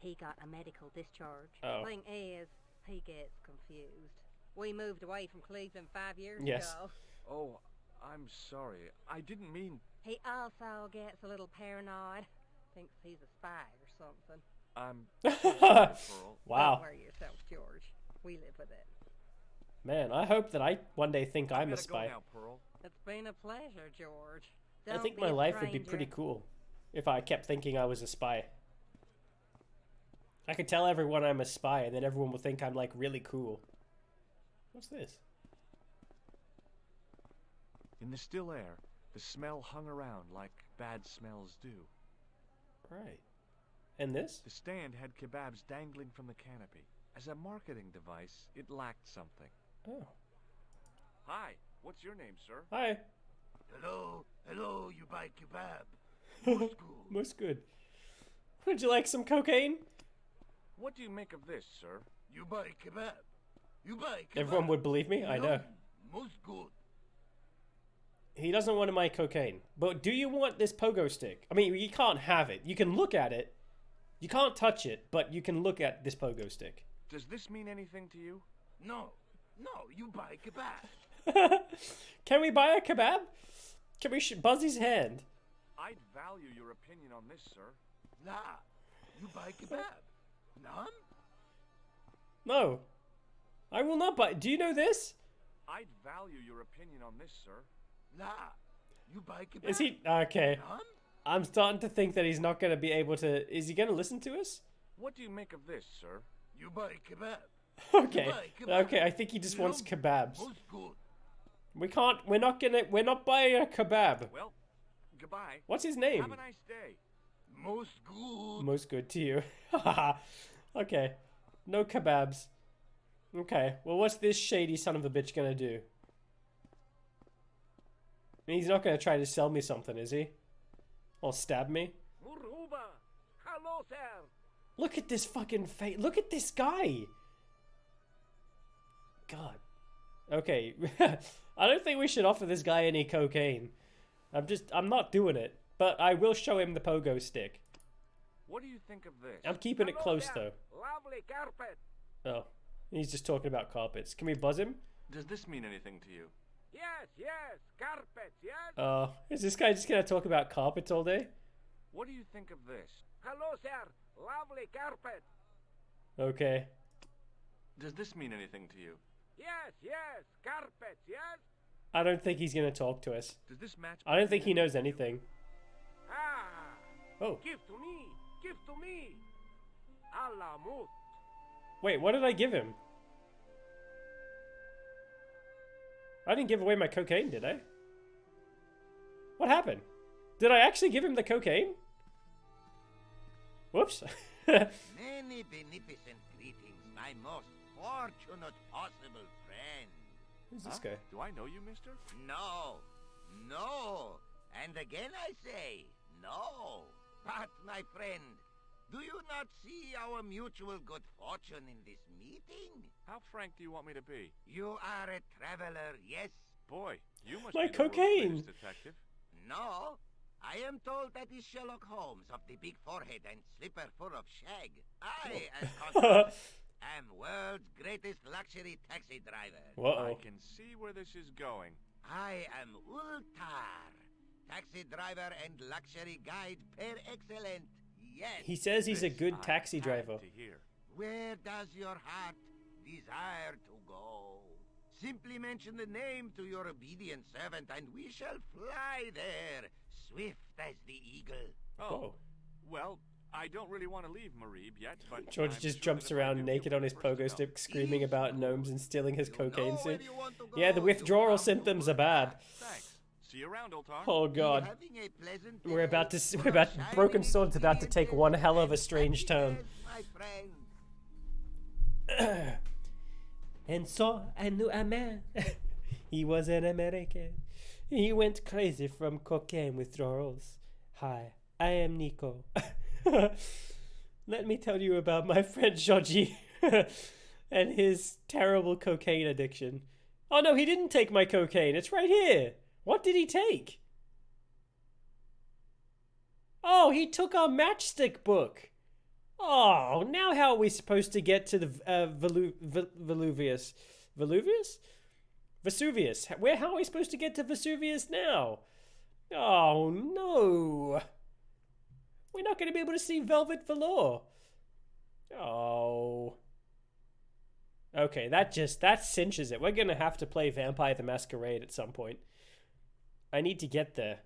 he got a medical discharge. Oh. Thing is, he gets confused. We moved away from Cleveland 5 years Yes. ago. Oh, I'm sorry. I didn't mean... He also gets a little paranoid. Thinks he's a spy or something. I'm sorry, Pearl. Wow. Don't worry yourself, George. We live with it. Man, I hope that I one day think I'm a spy. Go now, Pearl. It's been a pleasure, George. I think my life would be pretty cool if I kept thinking I was a spy. I could tell everyone I'm a spy, and then everyone would think I'm like really cool. What's this? In the still air, the smell hung around like bad smells do. Right. And this? The stand had kebabs dangling from the canopy. As a marketing device, it lacked something. Oh. Hi, what's your name, sir? Hi. Hello, you buy kebab. Most good. Would you like some cocaine? What do you make of this, sir? You buy kebab. You buy kebab. Everyone would believe me? I know. Most good. He doesn't want my cocaine. But do you want this pogo stick? I mean, you can't have it. You can look at it. You can't touch it, but you can look at this pogo stick. Does this mean anything to you? No, you buy kebab. Can we buy a kebab? Can we buzz his hand? I'd value your opinion on this, sir. Nah, you buy kebab. None? No. I will not buy. Do you know this? I'd value your opinion on this, sir. Nah, you buy kebab. Is he? Okay. None? I'm starting to think that he's not going to be able to... Is he going to listen to us? What do you make of this, sir? You buy kebab. Okay. Okay, I think he just wants kebabs. Most good. We can't... We're not buying a kebab. Well, goodbye. What's his name? Have a nice day. Most good. Most good to you. Okay. No kebabs. Okay, well, what's this shady son of a bitch gonna do? He's not gonna try to sell me something, is he? Or stab me? Muruba! Hello, sir! Look at this fucking face. Look at this guy! God. Okay. I don't think we should offer this guy any cocaine. I'm not doing it. But I will show him the pogo stick. What do you think of this? I'm keeping it close, though. Lovely carpet! Oh. He's just talking about carpets. Can we buzz him? Does this mean anything to you? Yes, carpet, yes? Is this guy just gonna talk about carpets all day? What do you think of this? Hello, sir. Lovely carpet. Okay. Does this mean anything to you? Yes, carpet, yes? I don't think he's gonna talk to us. Does this match? I don't think he knows anything. Ah! Oh. Give to me! Allah mut. Wait, what did I give him? I didn't give away my cocaine, did I? What happened? Did I actually give him the cocaine? Whoops. Many beneficent greetings, my most fortunate possible friend. Who's this guy? Do I know you, mister? No. And again I say, no. But, my friend, do you not see our mutual good fortune in this meeting? How frank do you want me to be? You are a traveler, yes? Boy, you must my be the world's cocaine. greatest detective. No. I am told that is Sherlock Holmes of the big forehead and slipper full of shag. I, as contrast, am world's greatest luxury taxi driver. I can see where this is going. I am Ultar, taxi driver and luxury guide per excellence. Yes. He says he's a good taxi driver. Where does your heart desire to go? Simply mention the name to your obedient servant and we shall fly there, swift as the eagle. Oh, well, I don't really want to leave Marib yet, but... George just jumps around naked on his pogo stick, screaming about gnomes and stealing his cocaine suit. Yeah, the withdrawal symptoms are bad. Thanks. See you around, Ultar. Oh god. Broken Sword's about to take one hell of a strange turn. And so I knew a man. He was an American. He went crazy from cocaine withdrawals. Hi, I am Nico. Let me tell you about my friend Georgie and his terrible cocaine addiction. Oh no, he didn't take my cocaine. It's right here. What did he take? Oh, he took our matchstick book. Oh, now how are we supposed to get to the Vesuvius? How are we supposed to get to Vesuvius now? Oh no. We're not going to be able to see Velvet Velour. Oh. Okay, that cinches it. We're going to have to play Vampire the Masquerade at some point. I need to get there.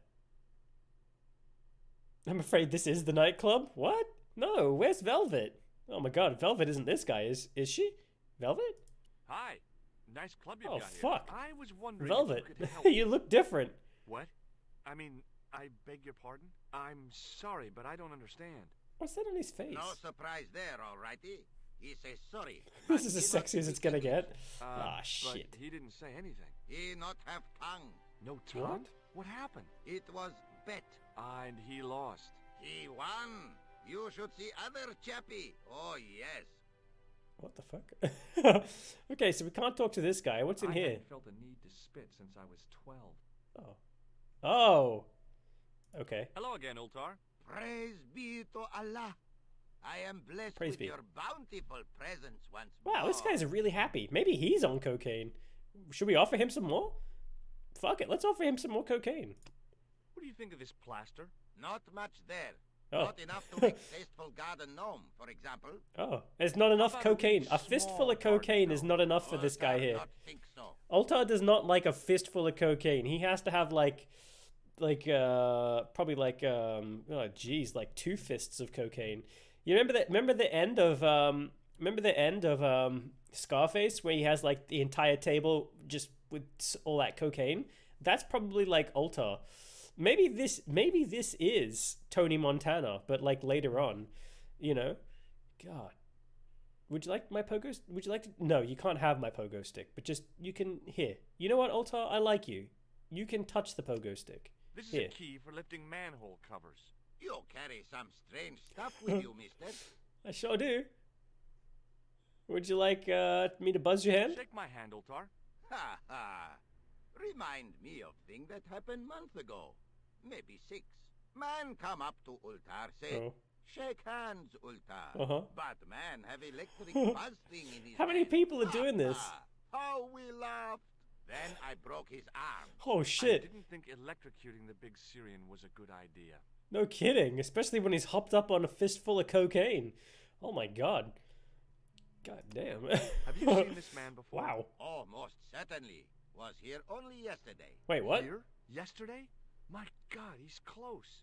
I'm afraid this is the nightclub. What? No, where's Velvet? Oh my god, Velvet isn't this guy, is she? Velvet? Hi. Nice club you've Oh, got here. fuck. I was wondering Velvet, if you could help you look different. What? I mean, I beg your pardon? I'm sorry, but I don't understand. What's that on his face? No surprise there, alrighty. He says sorry. This is as sexy as it's gonna get. But Shit. he didn't say anything. He not have tongue. No tongue? What happened? It was bet. And he lost. He won. You should see other chappie. Oh, yes. What the fuck? Okay, so we can't talk to this guy. What's in here? I felt a need to spit since I was 12. Oh. Oh. Okay. Hello again, Ultar. Praise be to Allah. I am blessed Praise with be. your bountiful presence once more. Wow, this guy's really happy. Maybe he's on cocaine. Should we offer him some more? Fuck it, let's offer him some more cocaine. What do you think of this plaster? Not much there. Oh. Not enough to make tasteful garden gnome, for example. Oh, there's not enough cocaine. A fistful of cocaine is not enough for this guy here. Ultar does not like a fistful of cocaine. He has to have probably like 2 fists of cocaine. You remember the end of Scarface where he has like the entire table just with all that cocaine? That's probably like Ultar. Maybe this is Tony Montana, but like later on, you know? God. Would you like my pogo? Would you like to? No, you can't have my pogo stick. But just you can here. You know what, Altar? I like you. You can touch the pogo stick. This is Here. a key for lifting manhole covers. You carry some strange stuff with you, mister. I sure do. Would you like me to buzz your hand? Shake my hand, Ultar. Ha ha. Remind me of thing that happened month ago. Maybe 6. Man come up to Ultar, say, Oh. shake hands, Ultar. Uh-huh. But man have electric buzz thing in his How many hand. people are doing this? How we laughed. Then I broke his arm. Oh I shit! didn't think electrocuting the big Syrian was a good idea. No kidding. Especially when he's hopped up on a fistful of cocaine. Oh my god. God damn. Have you seen this man before? Wow. Oh, most certainly. Was here only yesterday. Wait, what? Here? Yesterday? My God, he's close.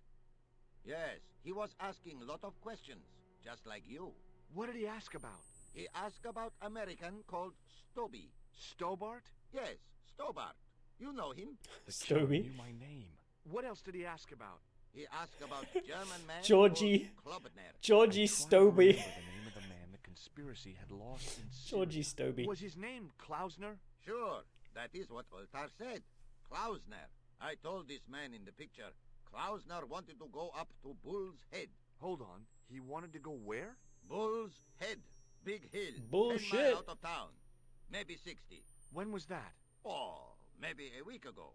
Yes, he was asking a lot of questions, just like you. What did he ask about? He asked about American called Stoby. Stobart? Yes, Stobart. You know him? Stoby. Knew my name. What else did he ask about? He asked about German man Georgie. called Klobner. Georgie I tried to Stoby. remember the name of the man the conspiracy had lost in Syria. Georgie Stoby. Was his name Klausner? Sure, that is what Ultar said. Klausner. I told this man in the picture, Klausner wanted to go up to Bull's Head. Hold on. He wanted to go where? Bull's Head. Big hill. 10 Bullshit. miles out of town. Maybe 60. When was that? Oh, maybe a week ago.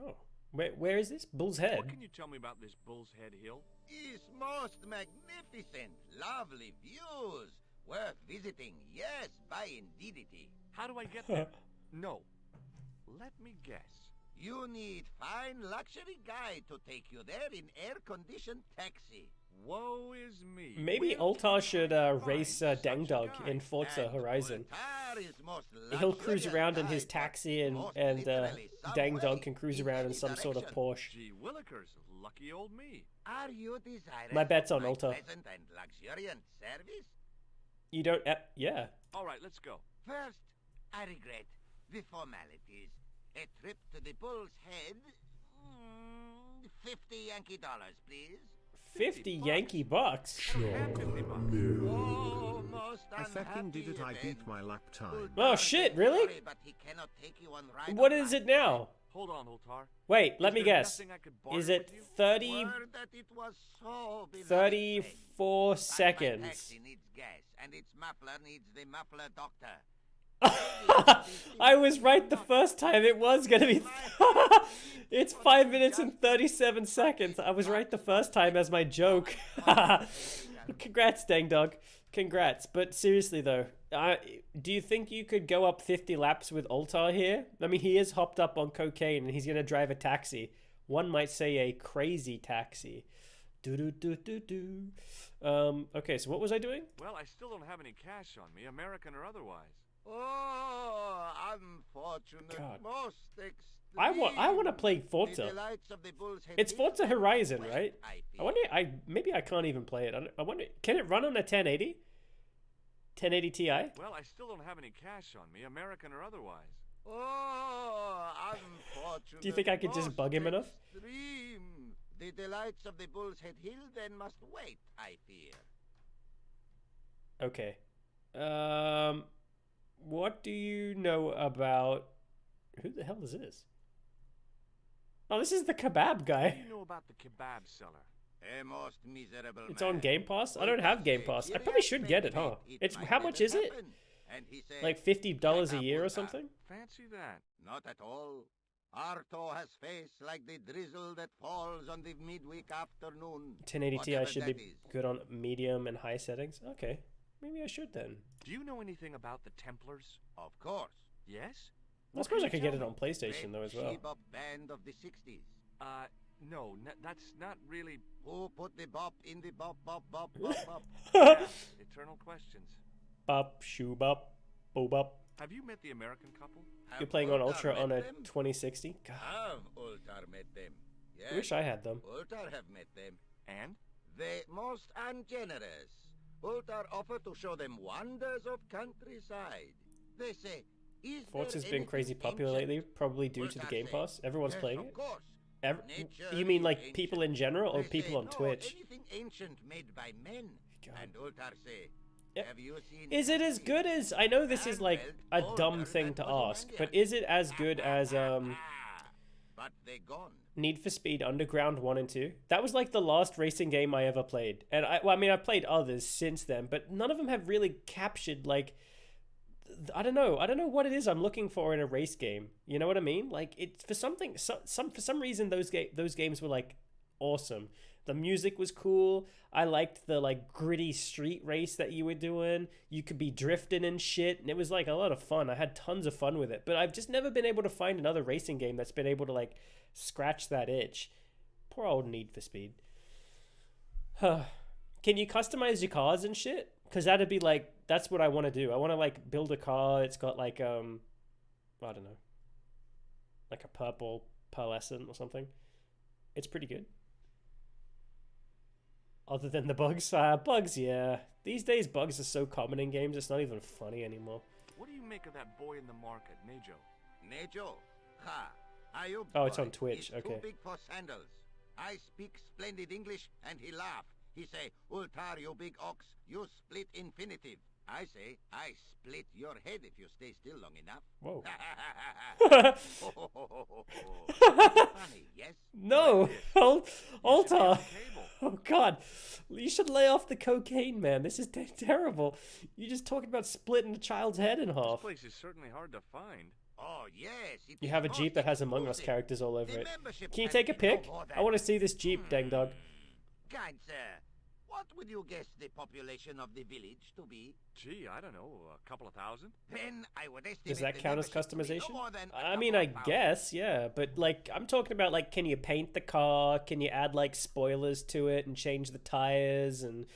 Oh. Where is this? Bull's Head. What can you tell me about this Bull's Head Hill? It's most magnificent. Lovely views. Worth visiting. Yes, by indeedity. How do I get there? No. Let me guess. You need fine luxury guide to take you there in air-conditioned taxi. Woe is me. Maybe Altar should race Dang Dog in Forza Horizon. He'll cruise around in his taxi and Dang Dog can cruise around in some sort of Porsche. Gee willikers, lucky old me. Are you desirous My bet's on of my Altar. pleasant and luxuriant service? You don't... yeah. All right, let's go. First, I regret the formalities. A trip to the Bull's Head. 50 Yankee dollars, please. 50 Yankee bucks? Oh, most I fucking did it, I beat my lap time. Oh shit, really? Sorry, but he cannot take you on ride What or is flight. it now? Hold on, Ultar. Wait, let Is me there guess. nothing I could barter Is it with you? 30... Word that it was so beloved 34 My seconds? taxi needs gas, and its muffler needs the muffler doctor. I was right the first time. It was gonna be... It's 5 minutes and 37 seconds. I was right the first time as my joke. Congrats, Dang Dog. Congrats. But seriously though, do you think you could go up 50 laps with Altar here? I mean, he is hopped up on cocaine and he's gonna drive a taxi. One might say a crazy taxi. Do-do-do-do-do. Okay, so what was I doing? Well, I still don't have any cash on me, American or otherwise. Oh, unfortunate. God. Most extreme. I want to play The Forza. delights of the Bull's Head It's Hill Forza Horizon, right? I I wonder. Maybe I can't even play it. I wonder. Can it run on a 1080? 1080 Ti? Well, I still don't have any cash on me, American or otherwise. Oh, unfortunate. Do you think I could just bug him enough? Extreme. The delights of the Bull's Head Hill then must wait, I fear. Okay. What do you know about? Who the hell is this? Oh, this is the kebab What guy. do you know about the kebab seller? A most miserable It's man. on Game Pass. I don't have Game Pass. I probably should get it, huh? It's how much is it? And he said, Like $50 a year or something? Fancy that. Not at all. Arto has face like the drizzle that falls on the midweek afternoon. 1080 Ti Whatever should that be is. good on medium and high settings. Okay, maybe I should then. Do you know anything about the Templars? Of course. Yes? I suppose I could get it on PlayStation though as well. Bebop band of the 60s. No, that's not really... Who put the bop in the bop, bop, bop, bop, bop? Yeah, eternal questions. Bop, shoo bop, boo bop. Have you met the American couple? You're playing on Ultra on a 2060? God, Have Ultar met them? Yes. I wish I had them. Ultar have met them. And? They most ungenerous. Ultar offer to show them wonders of countryside. They say, is Forza's there been crazy anything popular ancient? lately, probably due to the Ultar Game say, Pass. Everyone's yes, playing of it? course. Nature You mean is like ancient. people in general or They people say, on no, Twitch? anything ancient made by men. God. And Ultar say, Have you seen Is it as good as... I know this is like a dumb thing to ask, but is it as good as But they gone. Need for Speed Underground 1 and 2? That was like the last racing game I ever played. And I mean, I've played others since then, but none of them have really captured like... I don't know what it is I'm looking for in a race game. You know what I mean? Like, it's for something... for some reason, those games were like awesome. The music was cool. I liked the like gritty street race that you were doing. You could be drifting and shit, and it was like a lot of fun. I had tons of fun with it, but I've just never been able to find another racing game that's been able to like scratch that itch. Poor old Need for Speed. Can you customize your cars and shit? Because that'd be like, that's what I want to do. I want to like build a car. It's got like I don't know, like a purple pearlescent or something. It's pretty good. Other than the bugs. Bugs, yeah. These days, bugs are so common in games, it's not even funny anymore. What do you make of that boy in the market, Nejo? Nejo? Ha! Ayub Oh, it's boy on Twitch, is okay. too big for sandals. I speak splendid English, and he laugh. He say, Ultar, you big ox, you split infinitive. I say, I split your head if you stay still long enough. Whoa. Funny, yes? No! Altar! Oh god. You should lay off the cocaine, man. This is terrible. You're just talking about splitting a child's head in This half. place is certainly hard to find. Oh, yes. It You is have a most Jeep that has Among Us exclusive. characters all over The it. membership Can you can take a be no pic? more I want to see this Jeep, dang dog. Kind sir, what would you guess the population of the village to be? Gee, I don't know, a couple of thousand? Then I would estimate Does that the count as membership to be no customization? more than a I mean, couple I of pounds. guess, yeah. But, like, I'm talking about, like, can you paint the car? Can you add, like, spoilers to it and change the tires and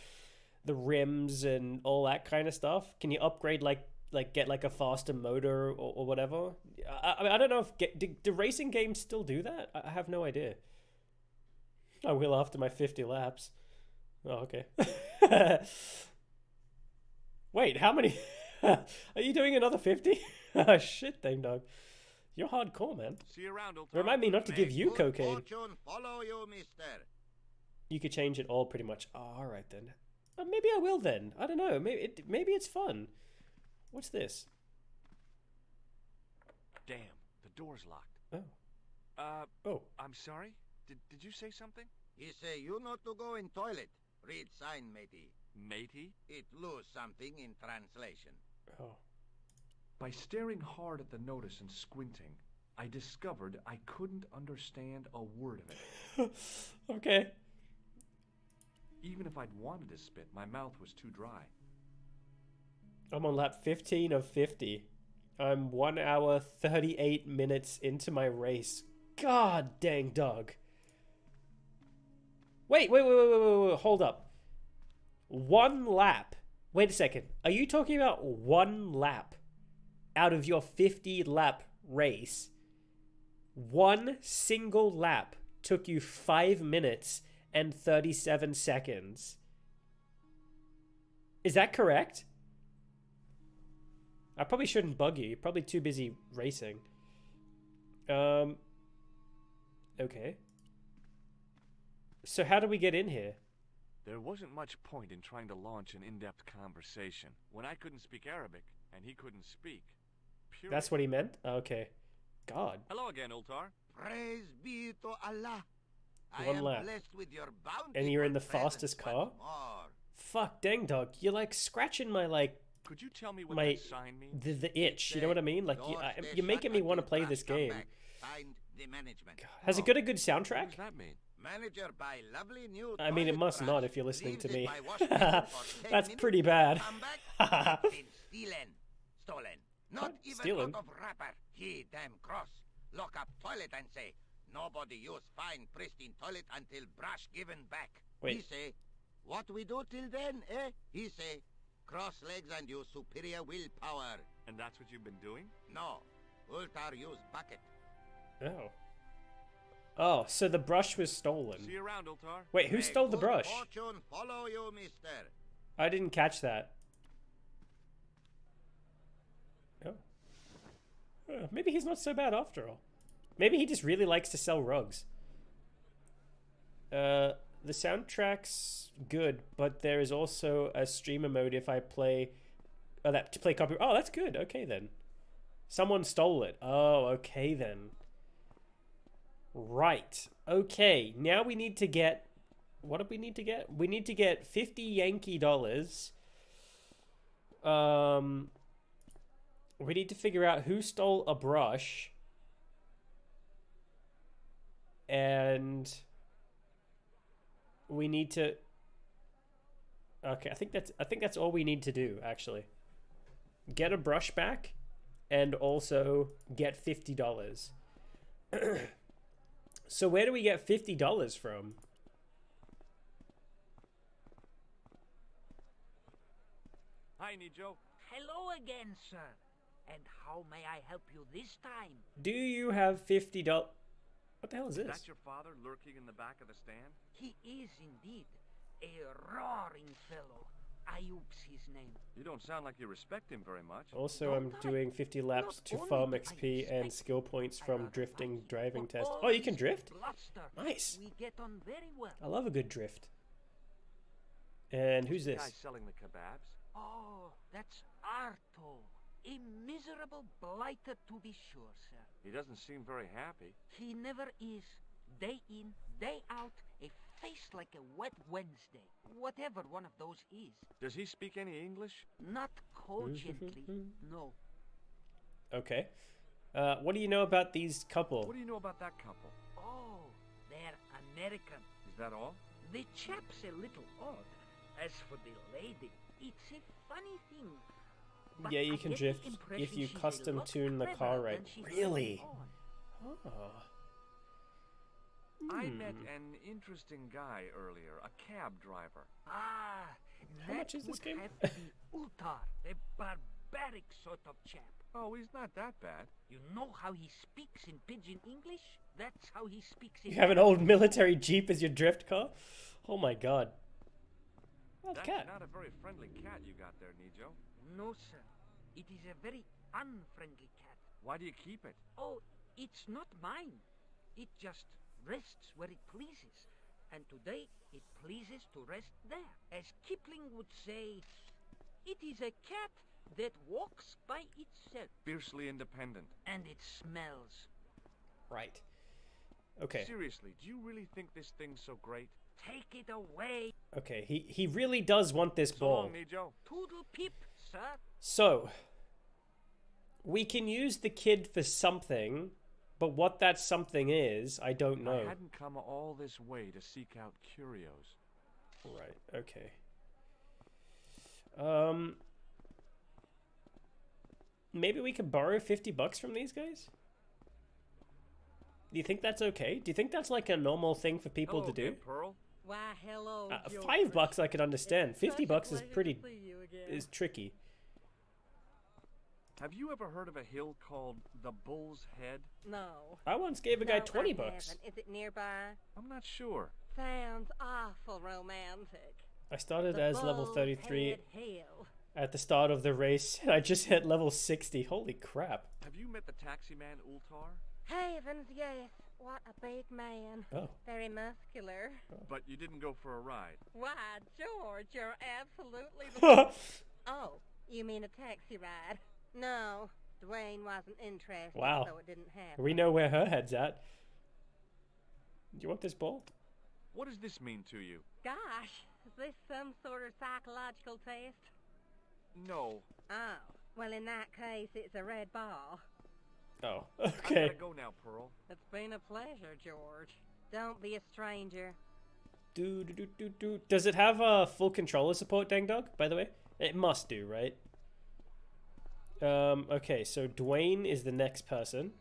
the rims and all that kind of stuff? Can you upgrade, like get, like, a faster motor or whatever? I mean, I don't know if... Do racing games still do that? I have no idea. I will after my 50 laps. Oh, okay. Wait, how many? Are you doing another 50? Oh, shit, dang dog. You're hardcore, man. See you around, Ultar. Remind me not to give you Good cocaine. fortune follow you, mister. You could change it all pretty much. Oh, all right, then. Maybe I will then. I don't know. Maybe it's fun. What's this? Damn, the door's locked. Oh. Oh. I'm sorry? Did you say something? He say you not to go in toilet. Read sign, matey. Matey? It lose something in translation. Oh. By staring hard at the notice and squinting, I discovered I couldn't understand a word of it. Okay. Even if I'd wanted to spit, my mouth was too dry. I'm on lap 15 of 50. I'm 1 hour 38 minutes into my race. God dang dog. Wait, hold up. 1 lap. Wait a second. Are you talking about 1 lap out of your 50 lap race? 1 single lap took you 5 minutes and 37 seconds. Is that correct? I probably shouldn't bug you. You're probably too busy racing. Okay. So how do we get in here? There wasn't much point in trying to launch an in-depth conversation when I couldn't speak Arabic and he couldn't speak. Period. That's what he meant? Okay. God. Hello again, Ultar. Praise be to Allah. I 1 am lap. blessed with your bounty. And you're in the fastest car? Fuck, dang dog. You're like scratching my like... Could you tell me what my, that sign means? The itch, you know what I mean? Like, you're making me want to play this game. Signed the management. Has it got a good soundtrack? What does that mean? Manager by lovely new I mean, it toilet must brush. not if you're listening Leaves to it me. by wash basin for 10 That's minutes, pretty bad. come back, it's been stolen. Not What? even Stealing? out of wrapper. He damn cross. Lock up toilet and say, nobody use fine pristine toilet until brush given back. Wait. He say, what we do till then, eh? He say, cross legs and use superior willpower. And that's what you've been doing? No. Ultar use bucket. Oh. Oh, so the brush was stolen. See you around, Ultar. Wait, who May stole the good brush? fortune follow you, mister. I didn't catch that. Oh. Maybe he's not so bad after all. Maybe he just really likes to sell rugs. the soundtrack's good, but there is also a streamer mode if I play... Oh, to play copy... Oh, that's good. Okay, then. Someone stole it. Oh, okay, then. Right. Okay, now we need to get... What do we need to get? We need to get 50 Yankee dollars. We need to figure out who stole a brush. And we need to... Okay, I think that's all we need to do, actually. Get a brush back and also get $50. So where do we get $50 from? Hi, Nijo. Hello again, sir. And how may I help you this time? Do you have $50? What the hell is this? Is that your father lurking in the back of the stand? He is indeed a roaring fellow. Ayub's his name. You don't sound like you respect him very much. Also, I'm doing 50 laps to farm XP and skill points from drifting driving test. Oh, you can drift? Nice. We get on very well. I love a good drift. And who's The this? guy selling the kebabs? Oh, that's Arto. A miserable blighter, to be sure, sir. He doesn't seem very happy. He never is. Day in, day out, a face like a wet Wednesday. Whatever one of those is. Does he speak any English? Not cogently, no. Okay. What do you know about these couple? What do you know about that couple? Oh, they're American. Is that all? The chap's a little odd. As for the lady, it's a funny thing. But Yeah, you I can get the drift impression if you she's a custom lot tune the car cleverer right. than she's Really? letting on. Oh. I met an interesting guy earlier, a cab driver. Ah, How much is this would game? have to be Utar, a barbaric sort of chap. Oh, he's not that bad. You know how he speaks in pidgin English? That's how he speaks in... You have an old military Jeep as your drift car? Oh my god. Oh, That's cat. not a very friendly cat you got there, Nijo. No, sir. It is a very unfriendly cat. Why do you keep it? Oh, it's not mine. It just rests where it pleases. And today, it pleases to rest there. As Kipling would say, it is a cat that walks by itself. Fiercely independent. And it smells. Right. Okay. Seriously, do you really think this thing's so great? Take it away. Okay, he really does want this So ball. long, Nijo. Toodle pip, sir. So, we can use the kid for something, but what that something is, I don't know. I hadn't come all this way to seek out curios. Right, okay. Maybe we could borrow $50 from these guys? Do you think that's okay? Do you think that's like a normal thing for people to do? Pearl. Why, hello, George. $5 I could understand. It's such a $50 is pleasure pretty to see you again. is tricky. Have you ever heard of a hill called the Bull's Head? No. I once gave a guy No, $20. I haven't. Is it nearby? I'm not sure. Sounds awful romantic. I started The as level Bull's 33 Head Hill. at the start of the race, and I just hit level 60. Holy crap. Have you met the taxi man Ultar? Heavens, yes. What a big man. Oh. Very muscular. But you didn't go for a ride. Why, George, you're absolutely the... Oh, you mean a taxi ride? No, Dwayne wasn't interested, Wow. so it didn't happen. We know where her head's at. Do you want this ball? What does this mean to you? Gosh, is this some sort of psychological test? No. Oh, well, in that case, it's a red ball. Oh, I okay. gotta go now, Pearl. It's been a pleasure, George. Don't be a stranger. Does it have full controller support, Dang Dog, by the way? It must do, right? Okay, so Dwayne is the next person.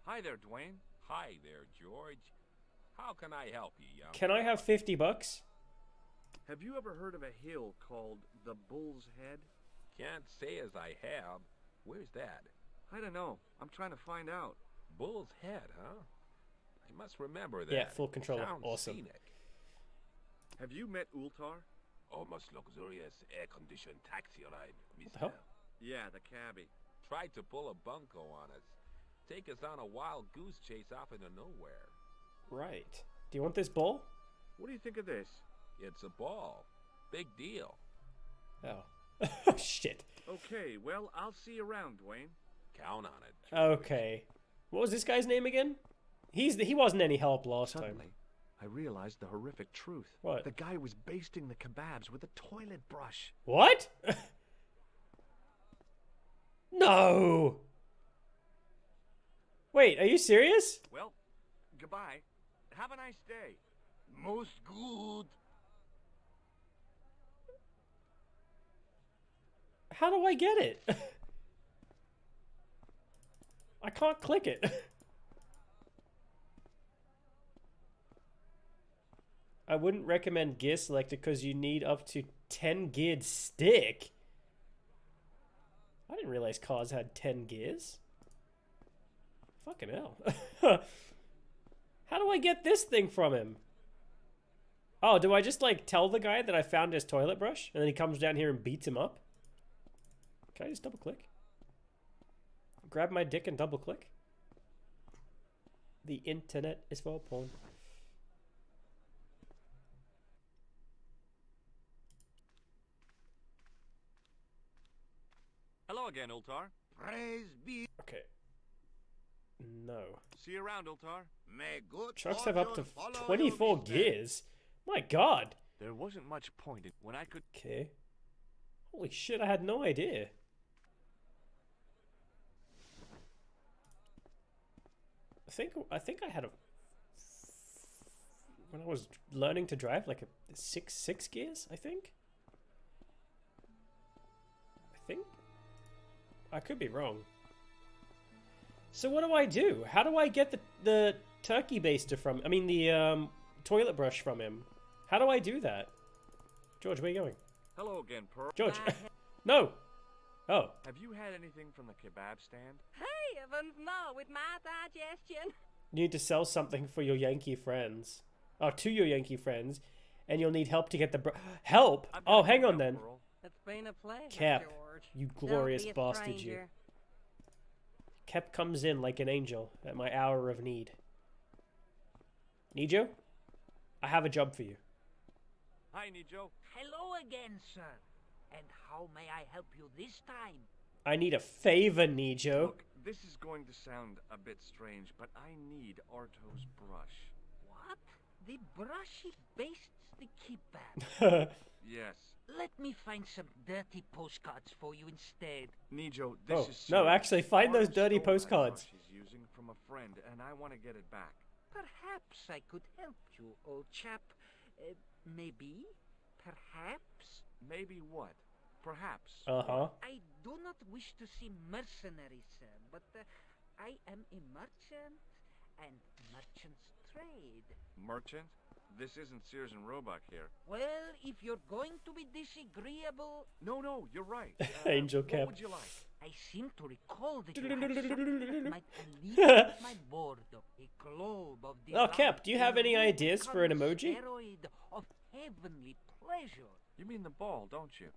Hi there, Dwayne. Hi there, George. How can I help you, young Can I have $50? Have you ever heard of a hill called the Bull's Head? Can't say as I have. Where's that? I don't know. I'm trying to find out. Bull's Head, huh? I must remember that. Yeah, full controller. Sounds Awesome. scenic. Have you met Ultar? Almost luxurious air-conditioned taxi ride, What the hell? Yeah, the cabbie. Tried to pull a bunco on us. Take us on a wild goose chase off into nowhere. Right. Do you want this ball? What do you think of this? It's a ball. Big deal. Oh. Shit. Okay, well, I'll see you around, Dwayne. Count on it. Okay. What was this guy's name again? He wasn't any help last time. Suddenly, I realized the horrific truth. What? The guy was basting the kebabs with a toilet brush. What? No! Wait, are you serious? Well, goodbye. Have a nice day. Most good. How do I get it? I can't click it. I wouldn't recommend gear selector because you need up to 10 geared stick. I didn't realize cars had 10 gears. Fucking hell. How do I get this thing from him? Oh, do I just like tell the guy that I found his toilet brush and then he comes down here and beats him up? Can I just double click? Grab my dick and double click? The internet is for porn. Hello again, Ultar. Praise be. Okay. No. See you around, Ultar. May good Trucks have up to fortune follow 24 you this day. gears. My god. There wasn't much point in when I could... Okay. Holy shit, I had no idea. I think I had a... When I was learning to drive, like a six gears, I think? I could be wrong. So what do? How do I get the turkey baster from... I mean, the toilet brush from him? How do I do that? George, where are you going? Hello again, Pearl. George. No. Oh. Have you had anything from the kebab stand? Hey, Evans, no, with my digestion. You need to sell something for your Yankee friends. Oh, to your Yankee friends. And you'll need help to get the... Help? Oh, hang on then. Pearl. It's been a pleasure, Cap, George. you glorious Don't be a bastard, you. stranger. Cap comes in like an angel at my hour of need. Nijo, I have a job for you. Hi, Nijo. Hello again, sir. And how may I help you this time? I need a favor, Nijo. Look, this is going to sound a bit strange, but I need Arto's brush. What? The brushy bastes the kebab. Yes. Let me find some dirty postcards for you instead. Nijo, this is serious. No, actually, find those Arto dirty stole that postcards. brush he's using from a friend, and I want to get it back. Perhaps I could help you, old chap. Maybe? Perhaps? Maybe what? Perhaps. Uh-huh. I do not wish to seem mercenary, sir, but I am a merchant, and merchants trade. Merchant? This isn't Sears and Roebuck here. Well, if you're going to be disagreeable... No, you're right. Angel Cap. What would you like? I seem to recall that you had something that might alleviate my boredom. A globe of Oh, Cap, do you have any ideas for an emoji? Steroid of heavenly pleasure. You mean the ball, don't you?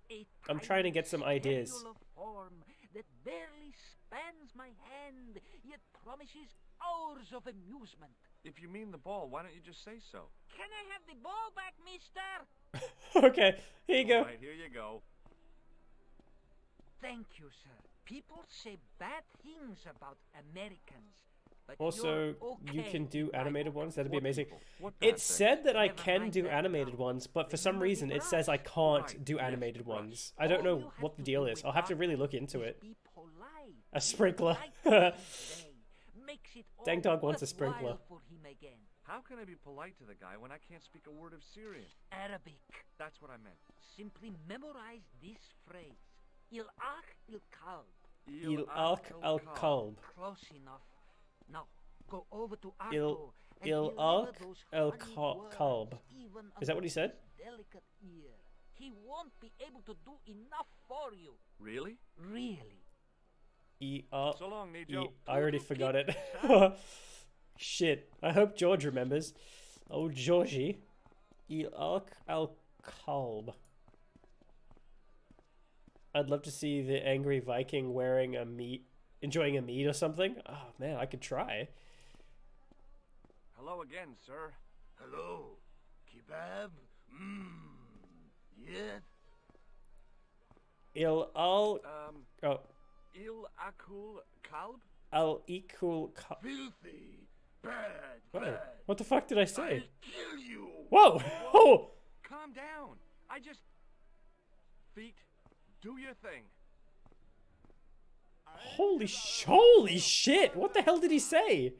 I'm trying to get some ideas. Cellular form that barely spans my hand, yet promises hours of amusement. If you mean the ball, why don't you just say so? Can I have the ball back, mister? Okay, here you go. All right, here you go. Thank you, sir. People say bad things about Americans. But Also, you're you okay. can do animated ones. That'd be amazing. What bad It things? said that I Never can mind do that animated now. ones, but for some Remember the reason it says I brush? can't Right, do yes, animated brush. ones. I don't All know you have what the to deal do is. with I'll have to art really look into is it. be polite. A sprinkler. Polite today makes it all Dang dog wants a worthwhile sprinkler. for him again. How can I be polite to the guy when I can't speak a word of Syrian? Arabic. That's what I meant. Simply memorize this phrase. Il akh il kalb. Il alk al kalb. Close enough. Now, go over to Il- Arto and il deliver alk those el honey kalb. words even Is that what he under said? his delicate ear. He won't be able to do enough for you. Really? Really. So long, Nijo. I already forgot it. Shit. I hope George remembers. Oh, Georgie. Il alk al kalb. I'd love to see the angry Viking wearing a meat, enjoying a meat or something. Oh man, I could try. Hello again, sir. Hello? Kebab? Mmm. Yes? Il akul kalb? Al equal. Filthy. Bad. Whoa. Bad. What the fuck did I say? I'll kill you. Whoa! Oh! Calm down. Feet, do your thing. Holy shit! What the hell did he say?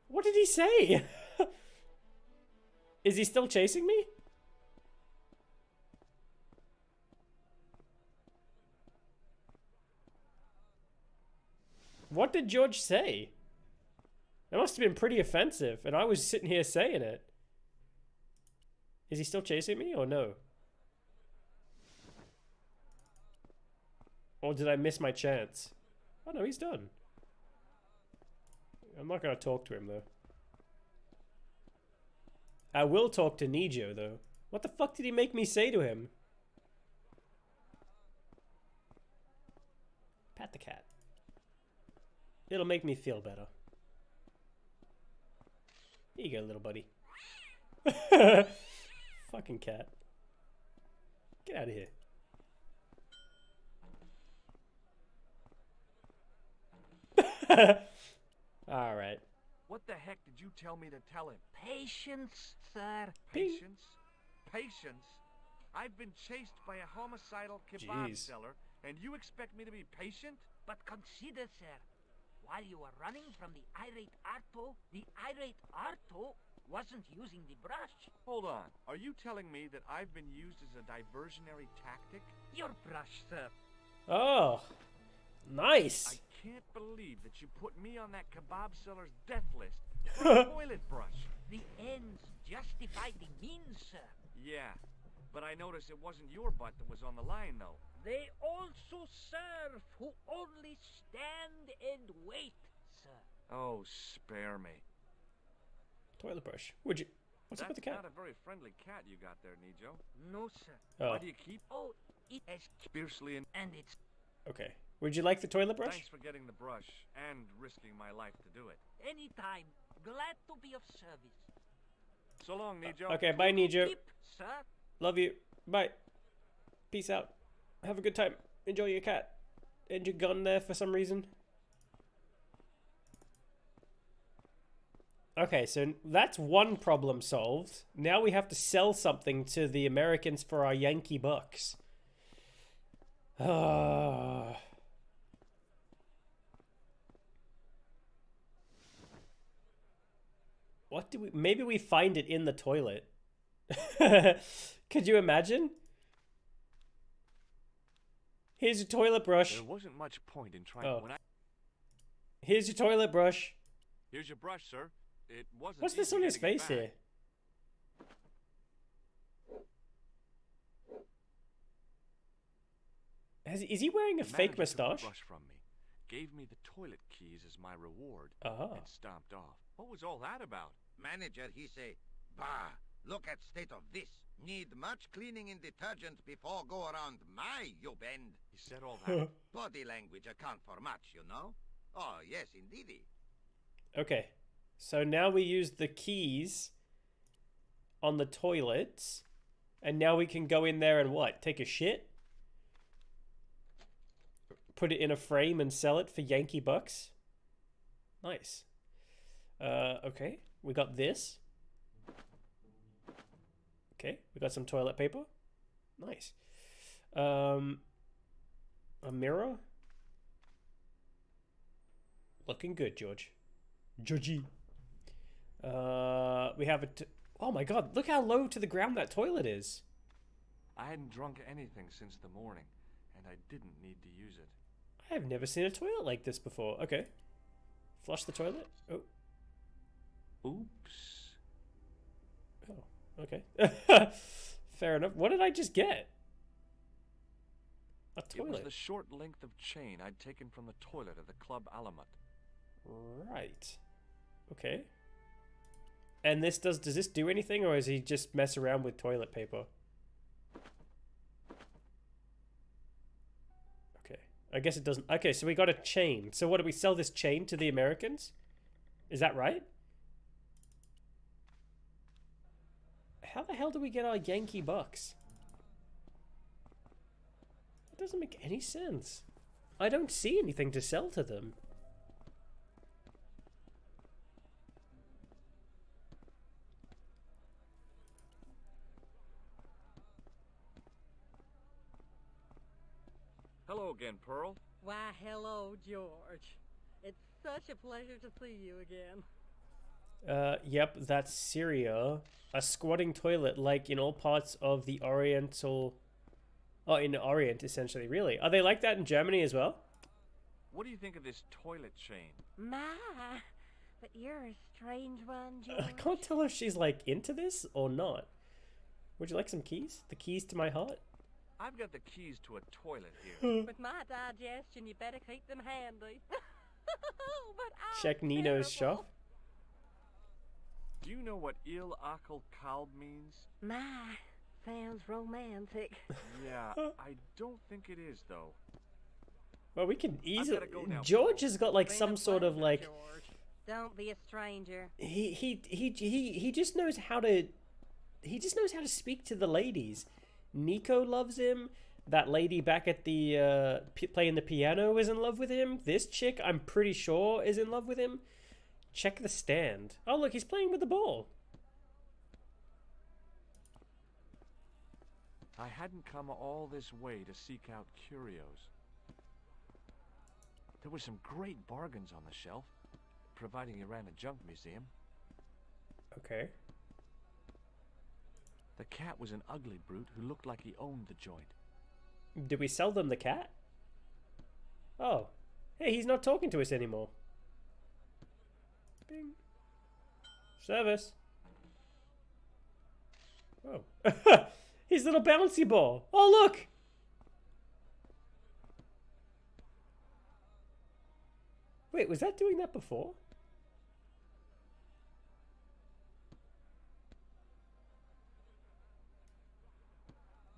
What did he say? Is he still chasing me? What did George say? That must have been pretty offensive, and I was sitting here saying it. Is he still chasing me or no? Or did I miss my chance? Oh no, he's done. I'm not gonna talk to him though. I will talk to Nijo though. What the fuck did he make me say to him? Pat the cat. It'll make me feel better. Here you go, little buddy. Fucking cat. Get out of here. Alright. What the heck did you tell me to tell him? Patience, sir. Patience? Patience? I've been chased by a homicidal kebab seller, and you expect me to be patient? But consider, sir, while you were running from the irate Arto wasn't using the brush. Hold on. Are you telling me that I've been used as a diversionary tactic? Your brush, sir. Oh. Nice. I can't believe that you put me on that kebab seller's death list for a toilet brush. The ends justify the means, sir. Yeah, but I noticed it wasn't your butt that was on the line, though. They also serve who only stand and wait, sir. Oh, spare me. Toilet brush. Would you? What's up with the cat? That's not a very friendly cat you got there, Nijo. No, sir. Oh. Why do you keep? Oh, it has fiercely and it's. Okay. Would you like the toilet brush? Thanks for getting the brush and risking my life to do it. Anytime. Glad to be of service. So long, Nijo. Okay, bye, Nijo. Keep, sir. Love you. Bye. Peace out. Have a good time. Enjoy your cat. And your gun there for some reason. Okay, so that's one problem solved. Now we have to sell something to the Americans for our Yankee bucks. What do we... Maybe we find it in the toilet. Could you imagine? Here's your toilet brush. There wasn't much point in trying when I... Here's your toilet brush. Here's your brush, sir. It wasn't. What's this on his face here? Is he wearing a fake mustache? Brush from me, gave me the toilet keys as my reward, and stomped off. What was all that about? Manager, he say, bah, look at state of this. Need much cleaning and detergent before go around my, you bend. He said all that? Body language account for much, you know? Oh, yes, indeedy. Okay. So now we use the keys on the toilets. And now we can go in there and what? Take a shit? Put it in a frame and sell it for Yankee bucks? Nice. Okay. We got this. Okay. We got some toilet paper. Nice. A mirror. Looking good, George. Georgie. We have a... Oh my god, look how low to the ground that toilet is. I hadn't drunk anything since the morning, and I didn't need to use it. I have never seen a toilet like this before. Okay. Flush the toilet. Oh. Oops. Oh, okay. Fair enough. What did I just get? A toilet. It was the short length of chain I'd taken from the toilet at the Club Alamut. Right. Okay. And this does this do anything, or is he just mess around with toilet paper? Okay. I guess it doesn't. Okay, so we got a chain. So what, do we sell this chain to the Americans? Is that right? How the hell do we get our Yankee bucks? It doesn't make any sense. I don't see anything to sell to them. Hello again, Pearl. Why, hello, George. It's such a pleasure to see you again. Yep, that's Syria. A squatting toilet like in all parts of the Oriental... Oh, in the Orient, essentially. Really? Are they like that in Germany as well? What do you think of this toilet chain? My, but you're a strange one, George. I can't tell if she's, like, into this or not. Would you like some keys? The keys to my heart? I've got the keys to a toilet here. With my digestion, you better keep them handy. But I'm Check Nino's shop. Do you know what Il Akal Kalb means? My, sounds romantic. Yeah, I don't think it is, though. Well, we can easily... Go now, George has got, like, some sort of, like... George. Don't be a stranger. He just knows how to... He just knows how to speak to the ladies. Nico loves him. That lady back at the playing the piano is in love with him. This chick, I'm pretty sure, is in love with him. Check the stand. Oh, look, he's playing with the ball. I hadn't come all this way to seek out curios. There were some great bargains on the shelf, providing you ran a junk museum. Okay. The cat was an ugly brute who looked like he owned the joint. Did we sell them the cat? Oh. Hey, he's not talking to us anymore. Bing. Service. Oh. His little bouncy ball. Oh, look! Wait, was that doing that before?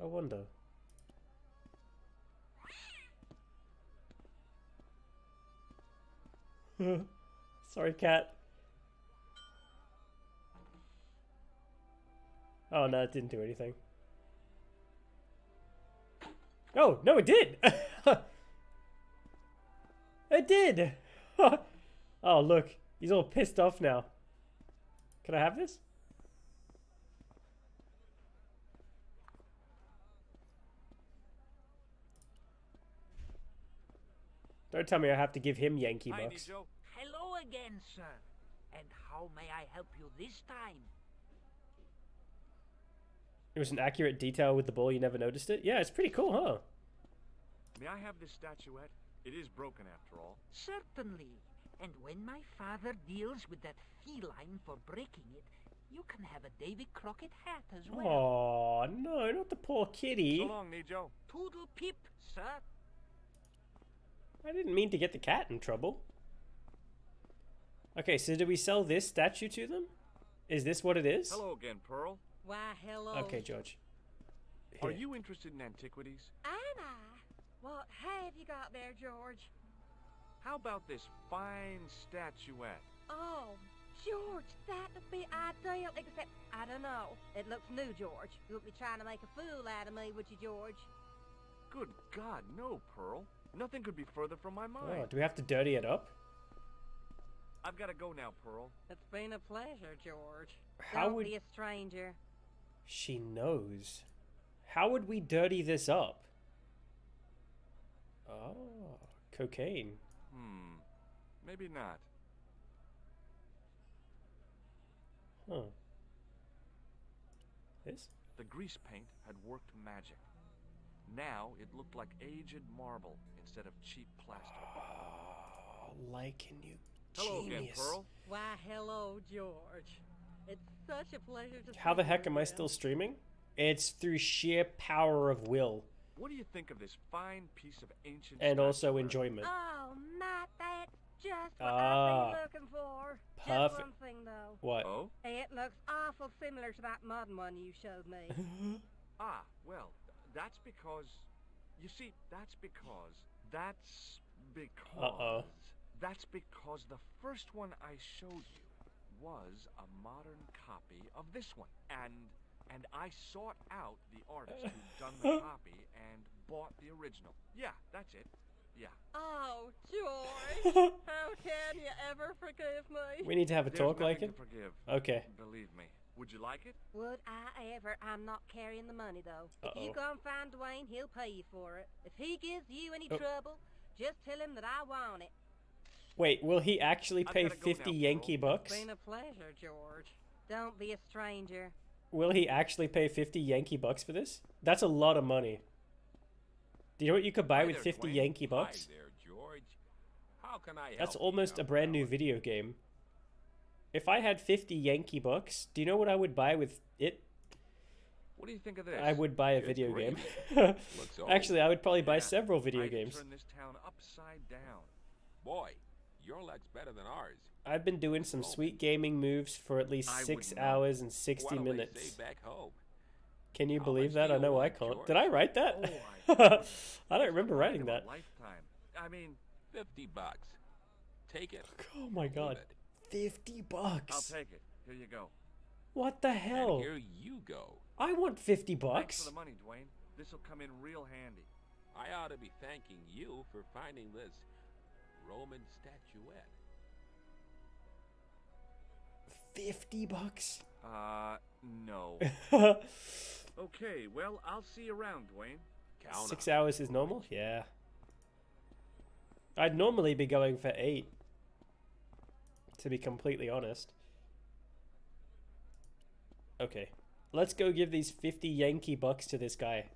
I wonder. Sorry, cat. Oh, no, it didn't do anything. Oh, no, it did! It did! Oh, look. He's all pissed off now. Can I have this? Don't tell me I have to give him Yankee bucks. Hello again, sir. And how may I help you this time? It was an accurate detail with the ball. You never noticed it? Yeah, it's pretty cool, huh? May I have this statuette? It is broken after all. Certainly. And when my father deals with that feline for breaking it, you can have a Davy Crockett hat as well. Oh no, not the poor kitty. So long, Nijo. Toodle pip, sir. I didn't mean to get the cat in trouble. Okay, so do we sell this statue to them? Is this what it is? Hello again, Pearl. Why, hello. Okay, George. Are you interested in antiquities? Am I? What have you got there, George? How about this fine statuette? Oh, George, that would be ideal, except, I don't know. It looks new, George. You wouldn't be trying to make a fool out of me, would you, George? Good God, no, Pearl. Nothing could be further from my mind. Oh, do we have to dirty it up? I've got to go now, Pearl. It's been a pleasure, George. How Don't would... be a stranger. She knows. How would we dirty this up? Oh, cocaine. Maybe not. Huh. This? The grease paint had worked magic. Now it looked like aged marble instead of cheap plaster. Oh, liken you. Hello Genius. again, Pearl. Why, hello, George. It's such a pleasure to How the see heck you am I again. still streaming? It's through sheer power of will. What do you think of this fine piece of ancient And also statuary? enjoyment. Oh, Matt, that's just what I've been looking for. Perfect. Just one thing, though. What? Oh? It looks awful similar to that modern one you showed me. Ah, well, that's because... You see, that's because Uh-oh. That's because the first one I showed you was a modern copy of this one. And and I sought out the artist who'd done the copy and bought the original. Yeah, that's it. Yeah. Oh, George! How can you ever forgive me? We need to have a talk like it. Forgive. Okay. Believe me. Would you like it? Would I ever? I'm not carrying the money, though. If you Uh-oh. go and find Dwayne, he'll pay you for it. If he gives you any Oh. trouble, just tell him that I want it. Wait, will he actually I've pay gotta go 50 now, Yankee Pearl. bucks? It's been a pleasure, George. Don't be a stranger. Will he actually pay 50 Yankee bucks for this? That's a lot of money. Do you know what you could buy Hi with there, 50 Dwayne. Yankee bucks? Hi there, George. How can I help That's you almost now, a brand new pal? video game. If I had 50 Yankee bucks, do you know what I would buy with it? What do you think of this? I would buy a Good video gravy. game. Looks old. Actually, I would probably buy Yeah, several video I'd games. turn this town upside down. Boy, your luck's better than ours. I've been doing some sweet gaming moves for at least I 6 wouldn't know. hours and 60 What'll minutes. they say back home? Can you How believe much that? do I you know I want, can't. George? Did I write that? Oh, I don't remember Ride writing of a that. lifetime. I mean, $50. Take it. Oh my god. Leave it. $50 I'll bucks. take it. Here you go. What the And hell? here you go. I want 50 Thanks bucks. for the money, Dwayne. This'll come in real handy. I ought to be thanking you for finding this Roman statuette. 50 bucks? No. Okay, well, I'll see you around, Dwayne. Count 6 on it. hours is normal? Yeah. I'd normally be going for 8. To be completely honest. Okay. Let's go give these 50 Yankee bucks to this guy.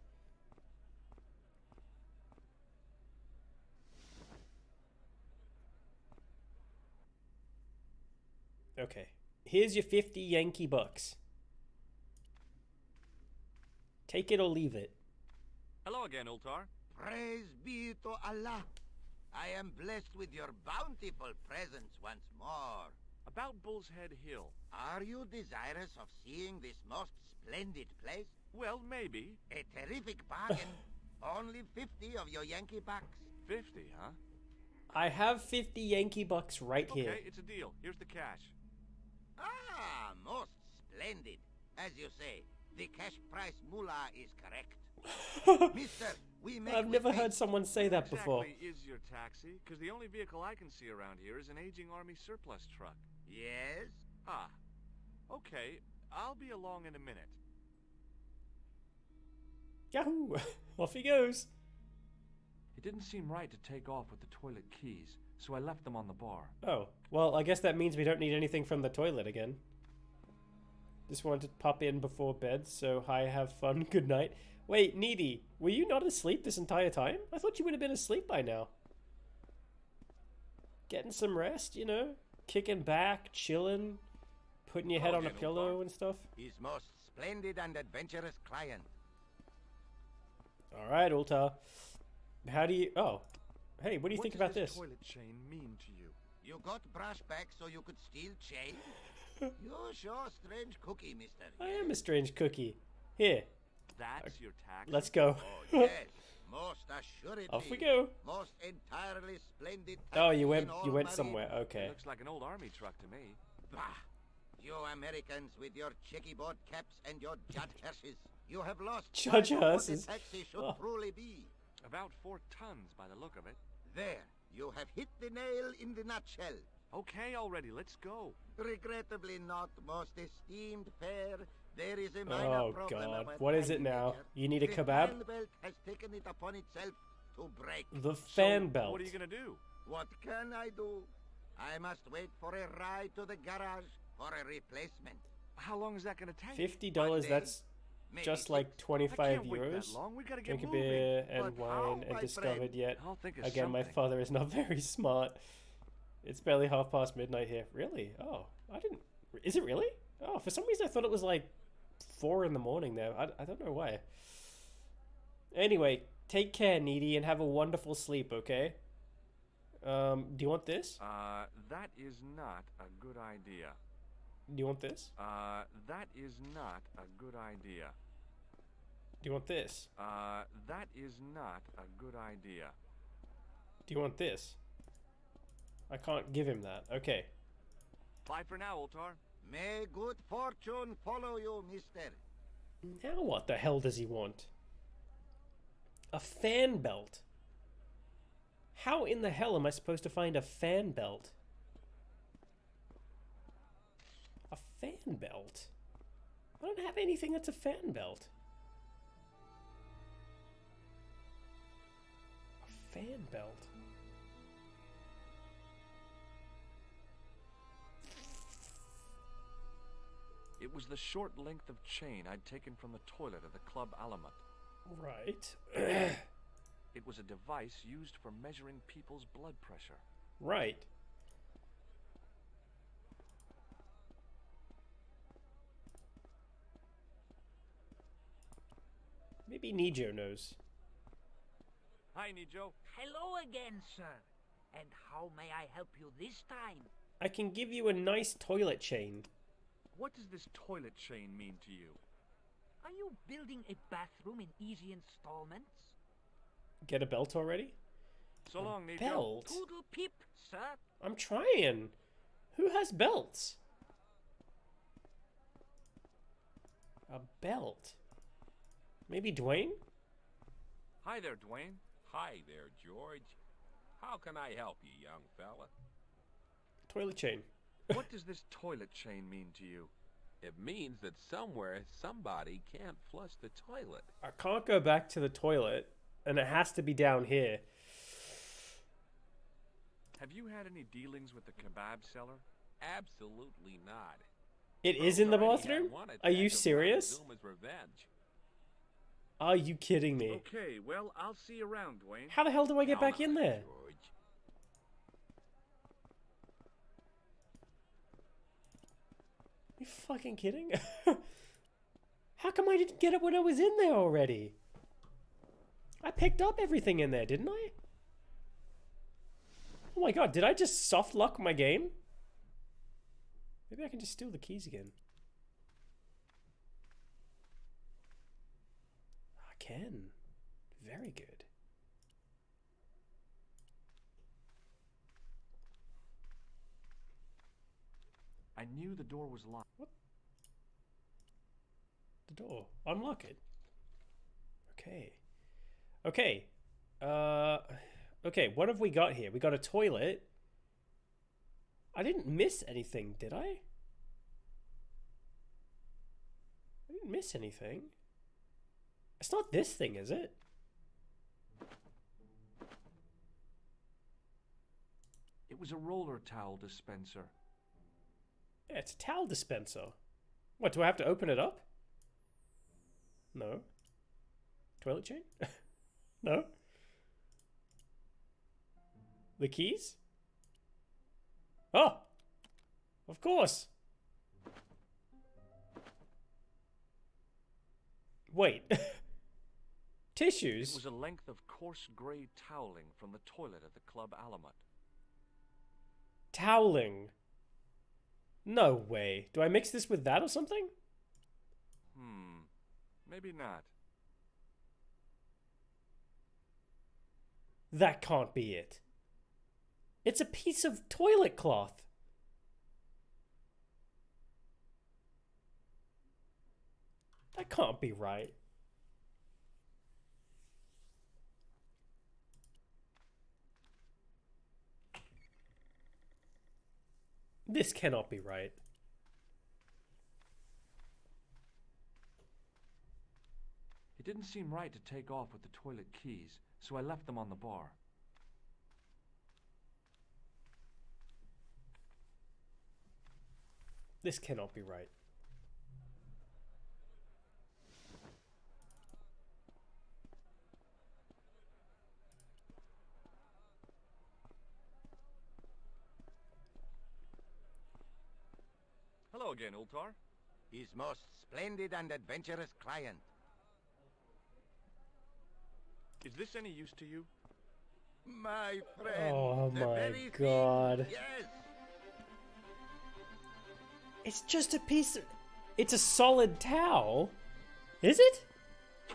Okay. Here's your 50 Yankee bucks. Take it or leave it. Hello again, Ultar. Praise be to Allah. I am blessed with your bountiful presence once more. About Bull's Head Hill. Are you desirous of seeing this most splendid place? Well, maybe. A terrific bargain. Only 50 of your Yankee bucks. 50, huh? I have 50 Yankee bucks right here. Okay, it's a deal. Here's the cash. Ah, most splendid. As you say, the cash price moolah is correct. Mister, we make I've never with heard someone say that Exactly before. is your taxi? Because the only vehicle I can see around here is an aging army surplus truck. Yes? Ah. Okay, I'll be along in a minute. Yahoo! Off he goes. It didn't seem right to take off with the toilet keys, so I left them on the bar. Oh, well, I guess that means we don't need anything from the toilet again. Just wanted to pop in before bed, so hi, have fun, good night. Wait, Needy, were you not asleep this entire time? I thought you would have been asleep by now. Getting some rest, you know? Kicking back, chilling, putting your head on a pillow and stuff. His most splendid and adventurous client. Alright, Ulta. How do you... Oh. Hey, what do you think about this? What does this toilet chain mean to you? You got brush back so you could steal chain? You're sure a strange cookie, mister. I am a strange cookie. Here. That's your tax? Let's go. Oh, yes. Most assuredly. Off we go. Most entirely splendid. Oh, you taxi in went all you went marine- somewhere. Okay. Looks like an old army truck to me. Bah! You Americans with your checkerboard caps and your judge hearses. You have lost Judge sight of what a hearses. taxi should Oh. truly be. About 4 tons by the look of it. There. You have hit the nail in the nutshell. Okay, already, let's go. Regrettably not, most esteemed fair. There is a minor Oh problem. god. about What is it my now? nature. You need a The kebab? fan belt has taken it upon itself to break. The fan belt. What are you gonna do? What can I do? I must wait for a ride to the garage for a replacement. How long is that gonna take? $50, that's Maybe just like 25 can't wait that euros. long. We gotta get Drink a moving. beer and But how, wine and my discovered friend? yet. I'll think of Again, my something. father is not very smart. It's barely midnight here. Really? Oh, I didn't... Is it really? Oh, for some reason I thought it was like 4 in the morning there. I don't know why. Anyway, take care, Needy, and have a wonderful sleep, okay? Do you want this? That is not a good idea. Do you want this? That is not a good idea. Do you want this? That is not a good idea. Do you want this? I can't give him that. Okay. Bye for now, Ultar. May good fortune follow you, mister. Now what the hell does he want? A fan belt. How in the hell am I supposed to find a fan belt? A fan belt? I don't have anything that's a fan belt. A fan belt. It was the short length of chain I'd taken from the toilet at the Club Alamut. Right. It was a device used for measuring people's blood pressure. Right. Maybe Nijo knows. Hi, Nijo. Hello again, sir. And how may I help you this time? I can give you a nice toilet chain. What does this toilet chain mean to you? Are you building a bathroom in easy installments? Get a belt already? So long, Nijo. Belt? Toodle pip, sir. I'm trying. Who has belts? A belt? Maybe Dwayne? Hi there, Dwayne. Hi there, George. How can I help you, young fella? Toilet chain. What does this toilet chain mean to you? It means that somewhere somebody can't flush the toilet. I can't go back to the toilet, and it has to be down here. Have you had any dealings with the kebab seller? Absolutely not. It is in the bathroom? Are you serious? Revenge. Are you kidding me? Okay, well, I'll see you around, Dwayne. How the hell do I get back in there? George. You fucking kidding? How come I didn't get it when I was in there already? I picked up everything in there, didn't I? Oh my god, did I just soft lock my game? Maybe I can just steal the keys again. I can. Very good. I knew the door was locked. What? The door. Unlock it. Okay. Okay. Okay, what have we got here? We got a toilet. I didn't miss anything, did I? I didn't miss anything. It's not this thing, is it? It was a roller towel dispenser. Yeah, it's a towel dispenser. What, do I have to open it up? No. Toilet chain? No. The keys? Oh! Of course! Wait. Tissues? It was a length of coarse grey toweling from the toilet at the Club Alamut. Toweling? No way. Do I mix this with that or something? Maybe not. That can't be it. It's a piece of toilet cloth. That can't be right. This cannot be right. It didn't seem right to take off with the toilet keys, so I left them on the bar. This cannot be right. Hello again, Ultar. His most splendid and adventurous client. Is this any use to you? My friend. Oh the my very god. thing. Yes. It's just a piece of... It's a solid towel. Is it?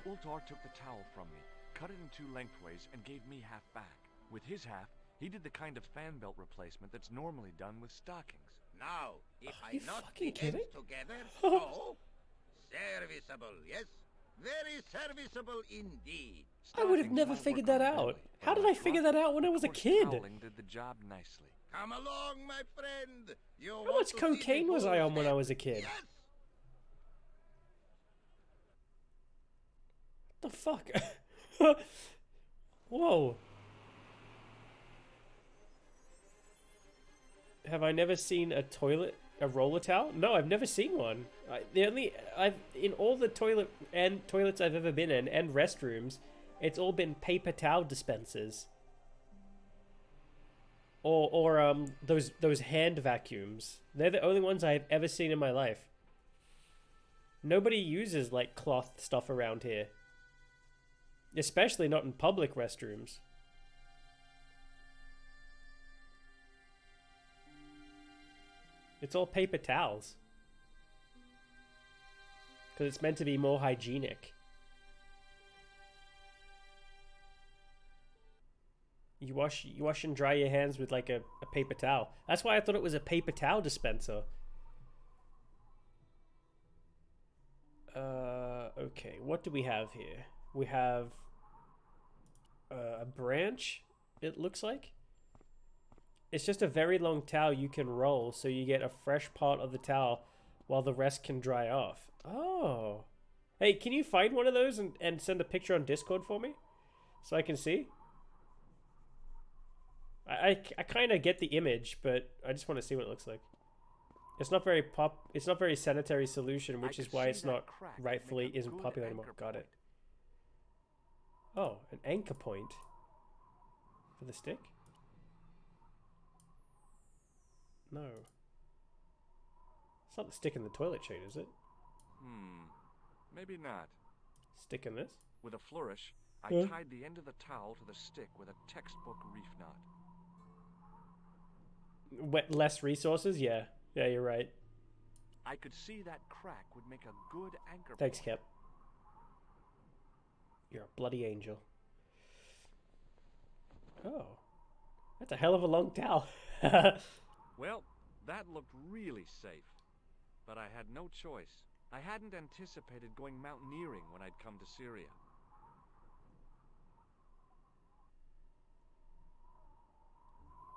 Ultar took the towel from me, cut it in two lengthways, and gave me half back. With his half, he did the kind of fan belt replacement that's normally done with stockings. Now, if you I knot fucking the kidding? ends together, so Serviceable, yes? Very serviceable indeed. I would have never figured that out. How did I figure that out when I was a kid? Toweling did the job nicely. Come along, my friend. How much cocaine was I on when I was a kid? What the fuck? Whoa. Have I never seen a roller towel? No, I've never seen one. In all the toilets I've ever been in and restrooms, it's all been paper towel dispensers. Or those hand vacuums. They're the only ones I've ever seen in my life. Nobody uses like cloth stuff around here. Especially not in public restrooms. It's all paper towels. Because it's meant to be more hygienic. You wash and dry your hands with like a paper towel. That's why I thought it was a paper towel dispenser. Okay, what do we have here? We have a branch, it looks like. It's just a very long towel you can roll, so you get a fresh part of the towel while the rest can dry off. Oh. Hey, can you find one of those and send a picture on Discord for me? So I can see? I kind of get the image, but I just want to see what it looks like. It's not very sanitary solution, which is why it's not rightfully isn't popular anymore. Got it. Oh, an anchor point for the stick? No. It's not the stick in the toilet chain, is it? Maybe not. Stick in this? With a flourish, I Huh? tied the end of the towel to the stick with a textbook reef knot. Less resources? Yeah. Yeah, you're right. I could see that crack would make a good anchor Thanks, point. Kep. You're a bloody angel. Oh. That's a hell of a long towel. Well, that looked really safe. But I had no choice. I hadn't anticipated going mountaineering when I'd come to Syria.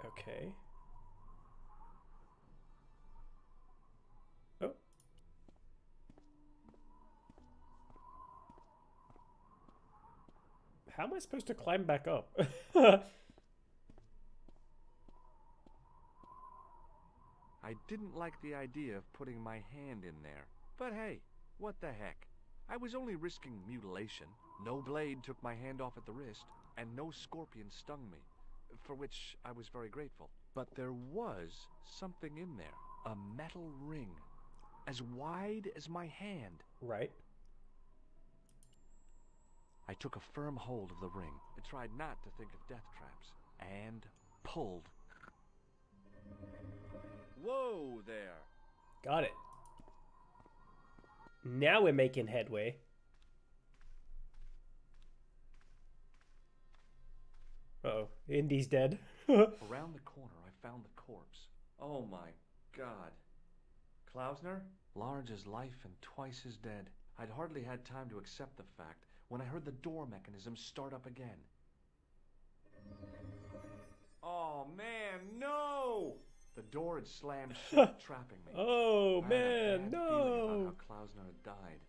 Okay. Oh. How am I supposed to climb back up? I didn't like the idea of putting my hand in there. But hey, what the heck? I was only risking mutilation. No blade took my hand off at the wrist, and no scorpion stung me, for which I was very grateful. But there was something in there. A metal ring, as wide as my hand. Right. I took a firm hold of the ring. I tried not to think of death traps, and pulled. Whoa there! Got it. Now we're making headway. Uh-oh. Indy's dead. Around the corner, I found the corpse. Oh my god. Klausner? Large as life and twice as dead. I'd hardly had time to accept the fact when I heard the door mechanism start up again. Oh man, no! The door had slammed shut, trapping me. Oh I had a man, bad no! feeling about how Klausner had died.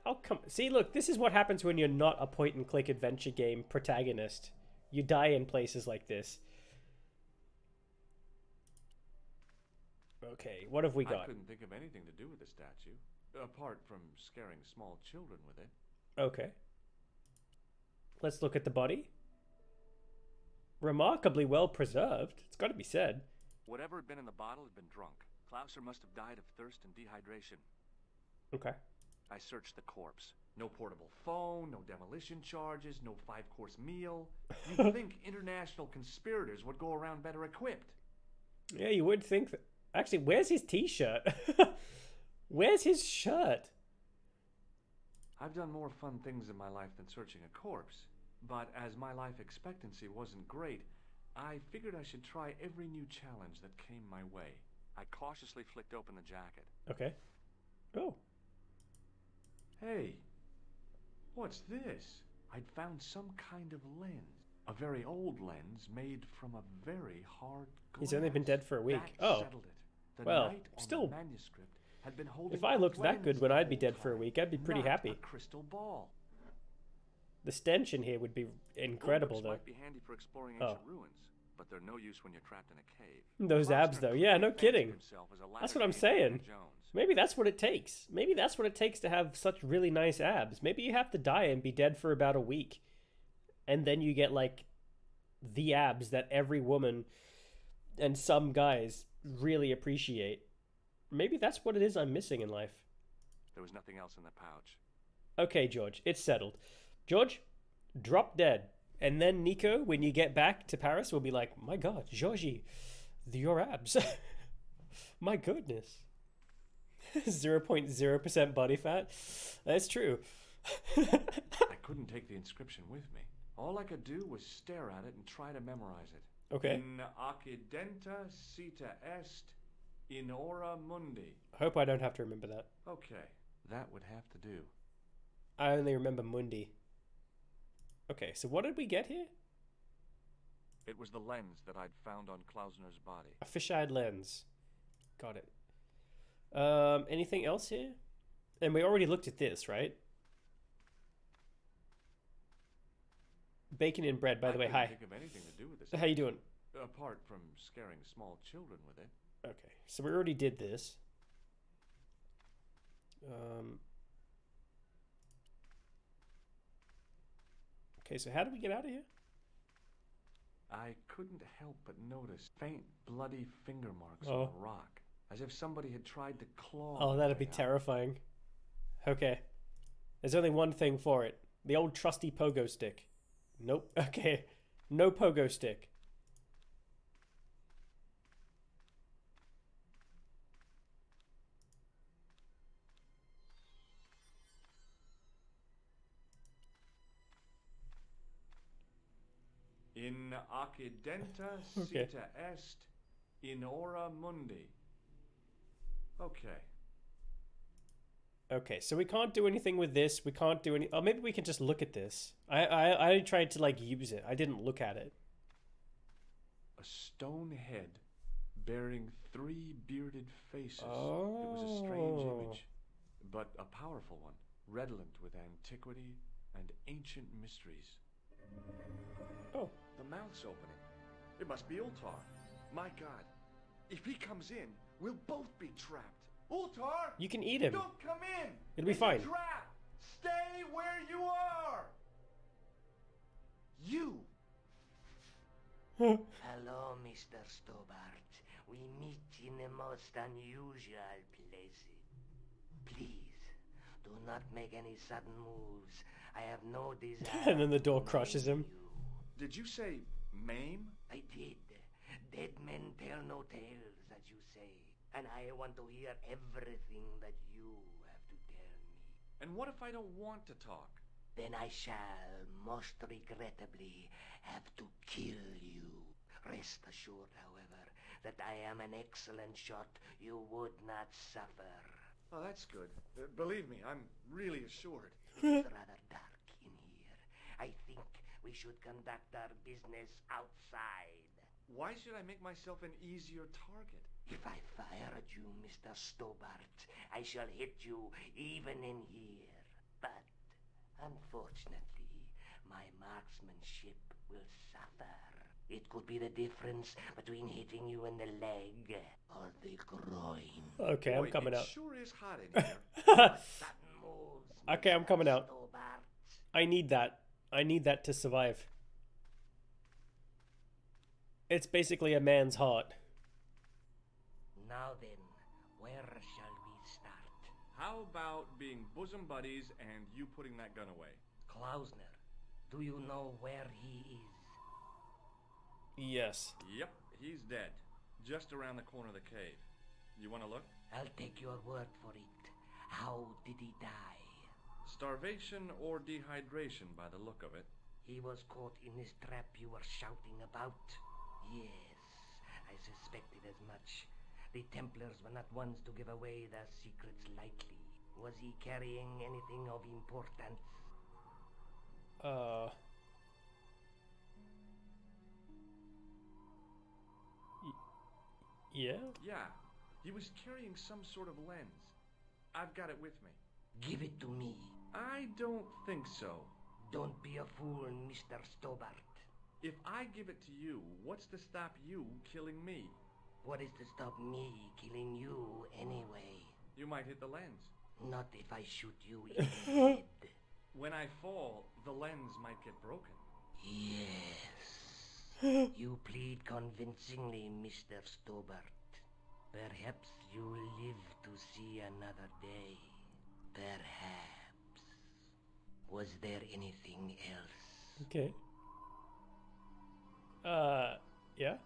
How come? See, look, this is what happens when you're not a point-and-click adventure game protagonist. You die in places like this. Okay, what have we got? I couldn't think of anything to do with the statue, apart from scaring small children with it. Okay. Let's look at the body. Remarkably well preserved. It's got to be said. Whatever had been in the bottle had been drunk. Klausner must have died of thirst and dehydration. Okay. I searched the corpse. No portable phone, no demolition charges, no 5-course meal. You'd think international conspirators would go around better equipped. Yeah, you would think that. Actually, where's his t-shirt? Where's his shirt? I've done more fun things in my life than searching a corpse. But as my life expectancy wasn't great, I figured I should try every new challenge that came my way. I cautiously flicked open the jacket. Okay. Oh. Hey, what's this? I'd found some kind of lens. A very old lens made from a very hard glass. He's only been dead for a week. That Oh. settled it. The Well, knight on still. the manuscript had been holding If I a looked that good lens when the I'd be whole dead for a time, week, I'd be pretty not happy. a crystal ball. The stench in here would be incredible, though. Might be handy for exploring ancient ruins, but they're no use when you're trapped in a cave. Those abs, though. Yeah, no kidding. That's what I'm saying. Maybe that's what it takes. Maybe that's what it takes to have such really nice abs. Maybe you have to die and be dead for about a week. And then you get, like, the abs that every woman and some guys really appreciate. Maybe that's what it is I'm missing in life. There was nothing else in the pouch. Okay, George, it's settled. George, drop dead. And then Nico, when you get back to Paris, will be like, my God, Georgie, your abs. My goodness. 0.0% body fat. That's true. I couldn't take the inscription with me. All I could do was stare at it and try to memorize it. Okay. In accidenta cita est in ora mundi. I hope I don't have to remember that. Okay, that would have to do. I only remember Mundi. Okay, so what did we get here? It was the lens that I'd found on Klausner's body. A fish-eyed lens. Got it. Anything else here? And we already looked at this, right? Bacon and bread, by the way. Hi. I couldn't think of anything to do with this. How you doing? Apart from scaring small children with it. Okay, so we already did this. Okay, so how do we get out of here? I couldn't help but notice faint, bloody finger marks Oh. on the rock, as if somebody had tried to claw. Oh, their that'd way be out. terrifying. Okay. There's only one thing for it. The old trusty pogo stick. Nope. Okay. No pogo stick. In accidenta Okay. cita est in ora mundi. Okay. Okay, so we can't do anything with this. We can't do any... Oh, maybe we can just look at this. I tried to, like, use it. I didn't look at it. A stone head bearing 3 bearded faces. Oh. It was a strange image, but a powerful one, redolent with antiquity and ancient mysteries. Oh. The mouth's opening. It must be Ultar. My God. If he comes in, we'll both be trapped. Ultar! You can eat him. Don't come in! It'll be It's fine. a trap! Stay where you are! You! Hello, Mr. Stobart. We meet in the most unusual places. Please, do not make any sudden moves. I have no desire. And then the door crushes him. Did you say maim? I did. Dead men tell no tales, as you say. And I want to hear everything that you have to tell me. And what if I don't want to talk? Then I shall, most regrettably, have to kill you. Rest assured, however, that I am an excellent shot. You would not suffer. Oh, that's good. Believe me, I'm really assured. It's rather dark in here. I think we should conduct our business outside. Why should I make myself an easier target? If I fire at you, Mr. Stobart, I shall hit you even in here. But, unfortunately, my marksmanship will suffer. It could be the difference between hitting you in the leg or the groin. Okay, I'm Boy, coming it out. sure is hot in here. Sudden moves, Okay, I'm coming out. Stobart. I need that. I need that to survive. It's basically a man's heart. Now then, where shall we start? How about being bosom buddies and you putting that gun away? Klausner, do you know where he is? Yes. Yep, he's dead. Just around the corner of the cave. You want to look? I'll take your word for it. How did he die? Starvation or dehydration by the look of it. He was caught in this trap you were shouting about. Yes, I suspected as much. The Templars were not ones to give away their secrets lightly. Was he carrying anything of importance? Yeah? Yeah, he was carrying some sort of lens. I've got it with me. Give it to me. I don't think so. Don't be a fool, Mr. Stobart. If I give it to you, what's to stop you killing me? What is to stop me killing you anyway? You might hit the lens. Not if I shoot you in the head. When I fall, the lens might get broken. Yes. You plead convincingly, Mr. Stobart. Perhaps you'll live to see another day. Perhaps. Was there anything else? Okay. Yeah?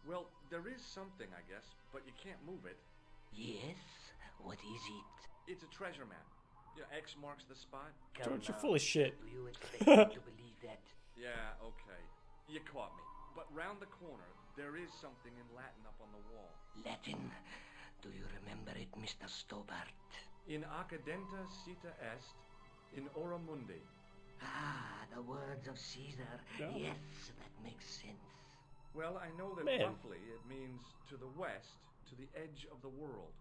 Well, there is something, I guess, but you can't move it. Yes? What is it? It's a treasure map. X marks the spot. George, you're full of shit. Do you expect me to believe that? Yeah, okay. You caught me. But round the corner, there is something in Latin up on the wall. Latin? Do you remember it, Mr. Stobart? In accidenta cita est, in ora mundi. Ah, the words of Caesar. No. Yes, that makes sense. Well, I know that Man. roughly it means to the west, to the edge of the world.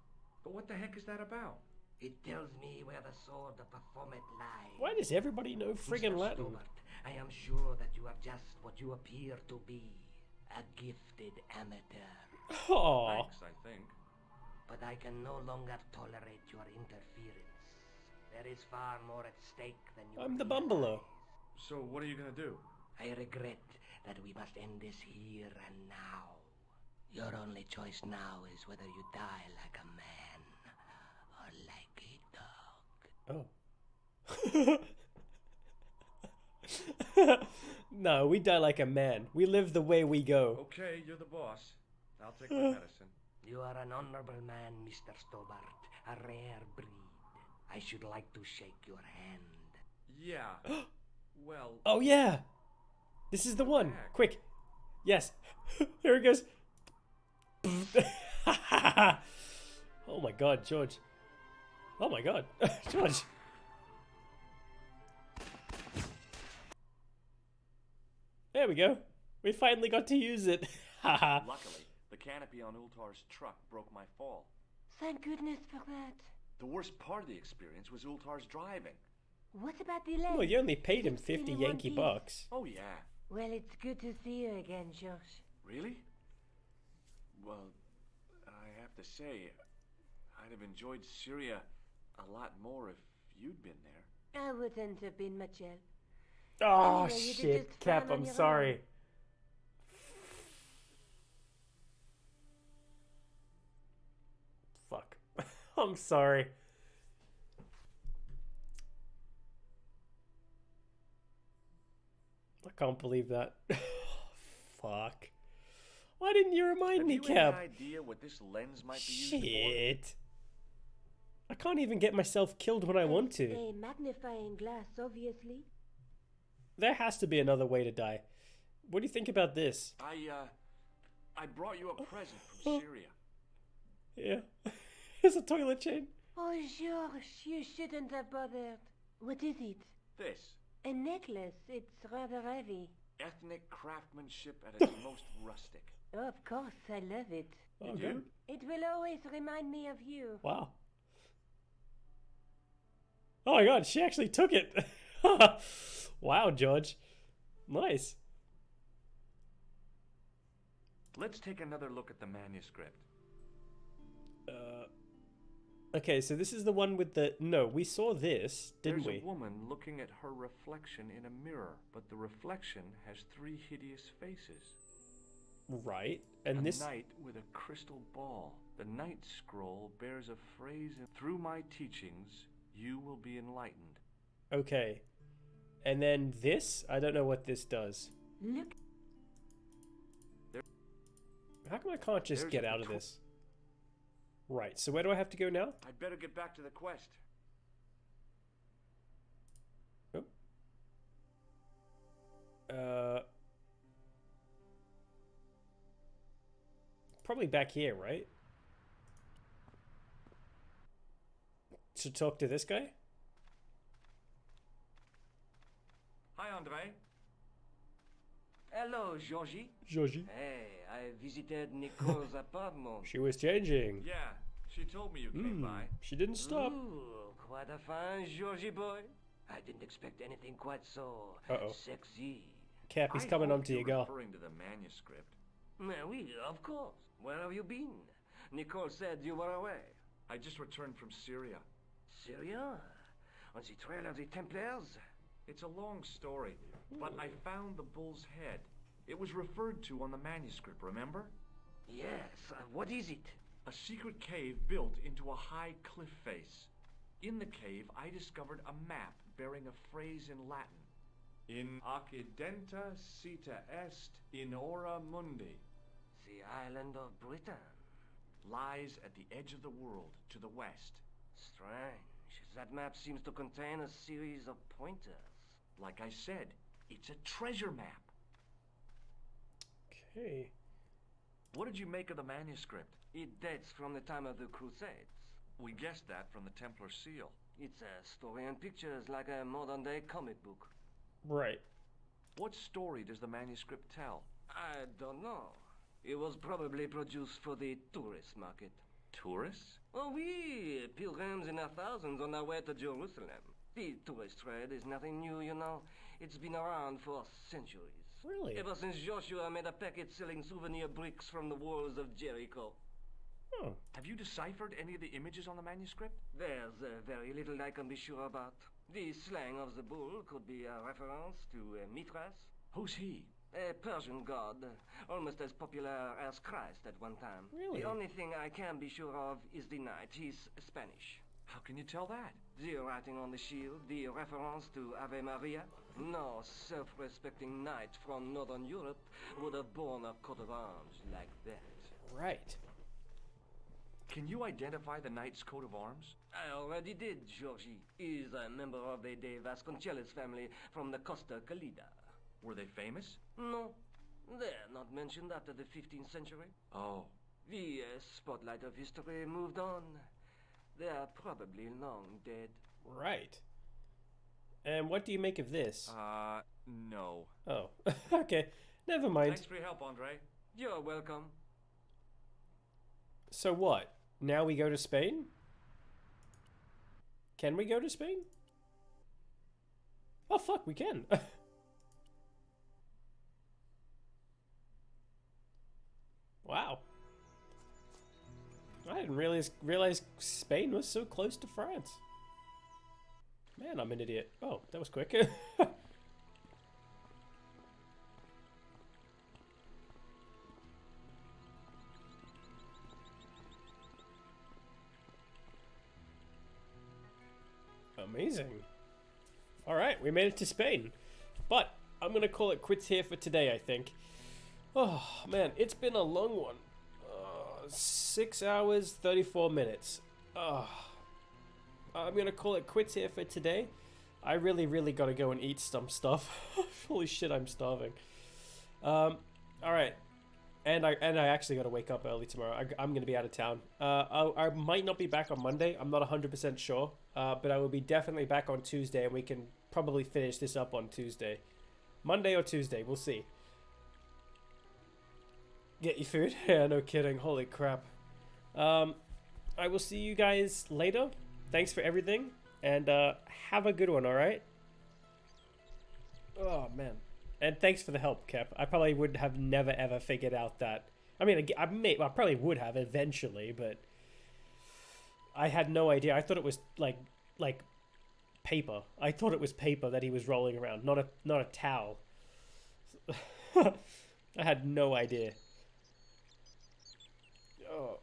But what the heck is that about? It tells me where the sword of Baphomet lies. Why does everybody know friggin' Mr. Latin? Stobart, I am sure that you are just what you appear to be. A gifted amateur. Aww. Thanks, I think. But I can no longer tolerate your interference. There is far more at stake than you I'm the realize. bumbler. So what are you gonna do? I regret that we must end this here and now. Your only choice now is whether you die like a man or like a dog. Oh. No, we die like a man. We live the way we go. Okay, you're the boss. I'll take my medicine. You are an honorable man, Mr. Stobart. A rare breed. I should like to shake your hand. Yeah. Well... Oh, yeah. This is the one. Quick. Yes. Here it goes. Oh, my God, George. Oh, my God. George. There we go. We finally got to use it. Luckily, the canopy on Ultar's truck broke my fall. Thank goodness for that. The worst part of the experience was Ultar's driving. What about the lens? Well, you only paid him 50 in one Yankee piece. bucks. Oh, yeah. Well, it's good to see you again, Josh. Really? Well, I have to say, I'd have enjoyed Syria a lot more if you'd been there. I wouldn't have been much help. Oh, Anyway, you did shit, just Cap, fine on I'm your sorry. own. Fuck. I'm sorry. I can't believe that. Fuck. Why didn't you remind me, Have you Cap? any idea what this lens might be used Shit. I can't even get myself killed when I want to. A magnifying glass, obviously. There has to be another way to die. What do you think about this? for? I brought you a present from Syria. Yeah. It's a toilet chain. Oh, George, you shouldn't have bothered. What is it? This. A necklace. It's rather heavy. Ethnic craftsmanship at its most rustic. Of course, I love it. Oh, You good. do? It will always remind me of you. Wow. Oh my God, she actually took it. Wow, George. Nice. Let's take another look at the manuscript. Okay, so this is the one with the... No, we saw this, didn't There's we? a woman looking at her reflection in a mirror, but the reflection has 3 hideous faces. Right, and a this... knight with a crystal ball. The knight scroll bears a phrase, through my teachings, you will be enlightened. Okay. And then this? I don't know what this does. Look. How come I can't just There's get a out of this? Right, so where do I have to go now? I'd better get back to the quest. Probably back here, right? To talk to this guy? Hi, Andre. Hello, Georgie. Georgie. Hey, I visited Nicole's apartment. She was changing. Yeah, she told me you came by. She didn't stop. Ooh, quite a fine Georgie boy. I didn't expect anything quite so sexy. Cap, he's coming on to you, girl. Referring to the manuscript. Oui, of course. Where have you been? Nicole said you were away. I just returned from Syria. Syria? On the trail of the Templars? It's a long story, but I found the bull's head. It was referred to on the manuscript, remember? Yes, what is it? A secret cave built into a high cliff face. In the cave, I discovered a map bearing a phrase in Latin. In accidenta sita est in ora mundi. The island of Britain. Lies at the edge of the world, to the west. Strange. That map seems to contain a series of pointers. Like I said, it's a treasure map. Okay. What did you make of the manuscript? It dates from the time of the Crusades. We guessed that from the Templar seal. It's a story and pictures like a modern-day comic book. Right. What story does the manuscript tell? I don't know. It was probably produced for the tourist market. Tourists? Oh, oui, pilgrims in their thousands on their way to Jerusalem. The tourist trade is nothing new, you know. It's been around for centuries. Really? Ever since Joshua made a packet selling souvenir bricks from the walls of Jericho. Oh. Have you deciphered any of the images on the manuscript? There's very little I can be sure about. The slang of the bull could be a reference to Mithras. Who's he? A Persian god, almost as popular as Christ at one time. Really? The only thing I can be sure of is the knight. He's Spanish. How can you tell that? The writing on the shield, the reference to Ave Maria. No self-respecting knight from Northern Europe would have borne a coat of arms like that. Right. Can you identify the knight's coat of arms? I already did, Georgie. He's a member of the De Vasconcelos family from the Costa Calida. Were they famous? No. They're not mentioned after the 15th century. Oh. The spotlight of history moved on. They're probably long dead. Right. And what do you make of this? No. Oh, okay. Never mind. Thanks for your help, Andre. You're welcome. So what? Now we go to Spain? Can we go to Spain? Oh, fuck, we can. Wow. I didn't realize Spain was so close to France. Man, I'm an idiot. Oh, that was quick. Amazing. Alright, we made it to Spain. But I'm going to call it quits here for today, I think. Oh, man, it's been a long one. 6 hours, 34 minutes. I'm going to call it quits here for today. I really got to go and eat some stuff. Holy shit, I'm starving. Alright. And I actually got to wake up early tomorrow. I'm going to be out of town. I might not be back on Monday. I'm not 100% sure. But I will be definitely back on Tuesday, and we can probably finish this up on Tuesday. Monday or Tuesday, we'll see. Get your food? Yeah, no kidding. Holy crap. I will see you guys later. Thanks for everything. And have a good one, alright? Oh, man. And thanks for the help, Cap. I probably would have never ever figured out that. I mean, I probably would have eventually, but I had no idea. I thought it was like paper. I thought it was paper that he was rolling around, not a towel. I had no idea. Oh.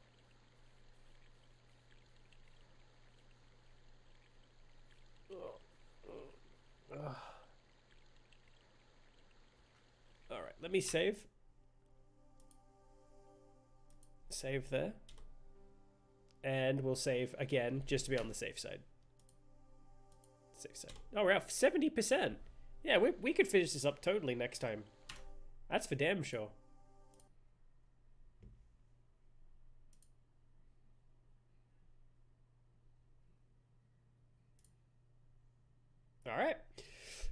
Alright, let me save. Save there. And we'll save again, just to be on the safe side. Safe side. Oh, we're at 70%. Yeah, we could finish this up totally next time. That's for damn sure.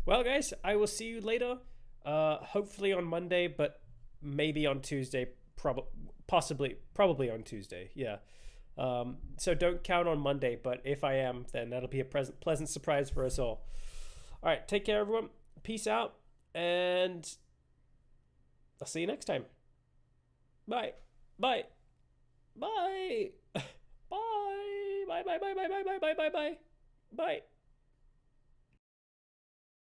Well, guys, I will see you later. Hopefully on Monday, but maybe on Tuesday. Probably on Tuesday. Yeah. So don't count on Monday, but if I am, then that'll be a pleasant surprise for us all. All right, take care, everyone. Peace out, and I'll see you next time. Bye. Bye. Bye. Bye. Bye. Bye. Bye. Bye. Bye. Bye. Bye. Bye. Bye. Bye.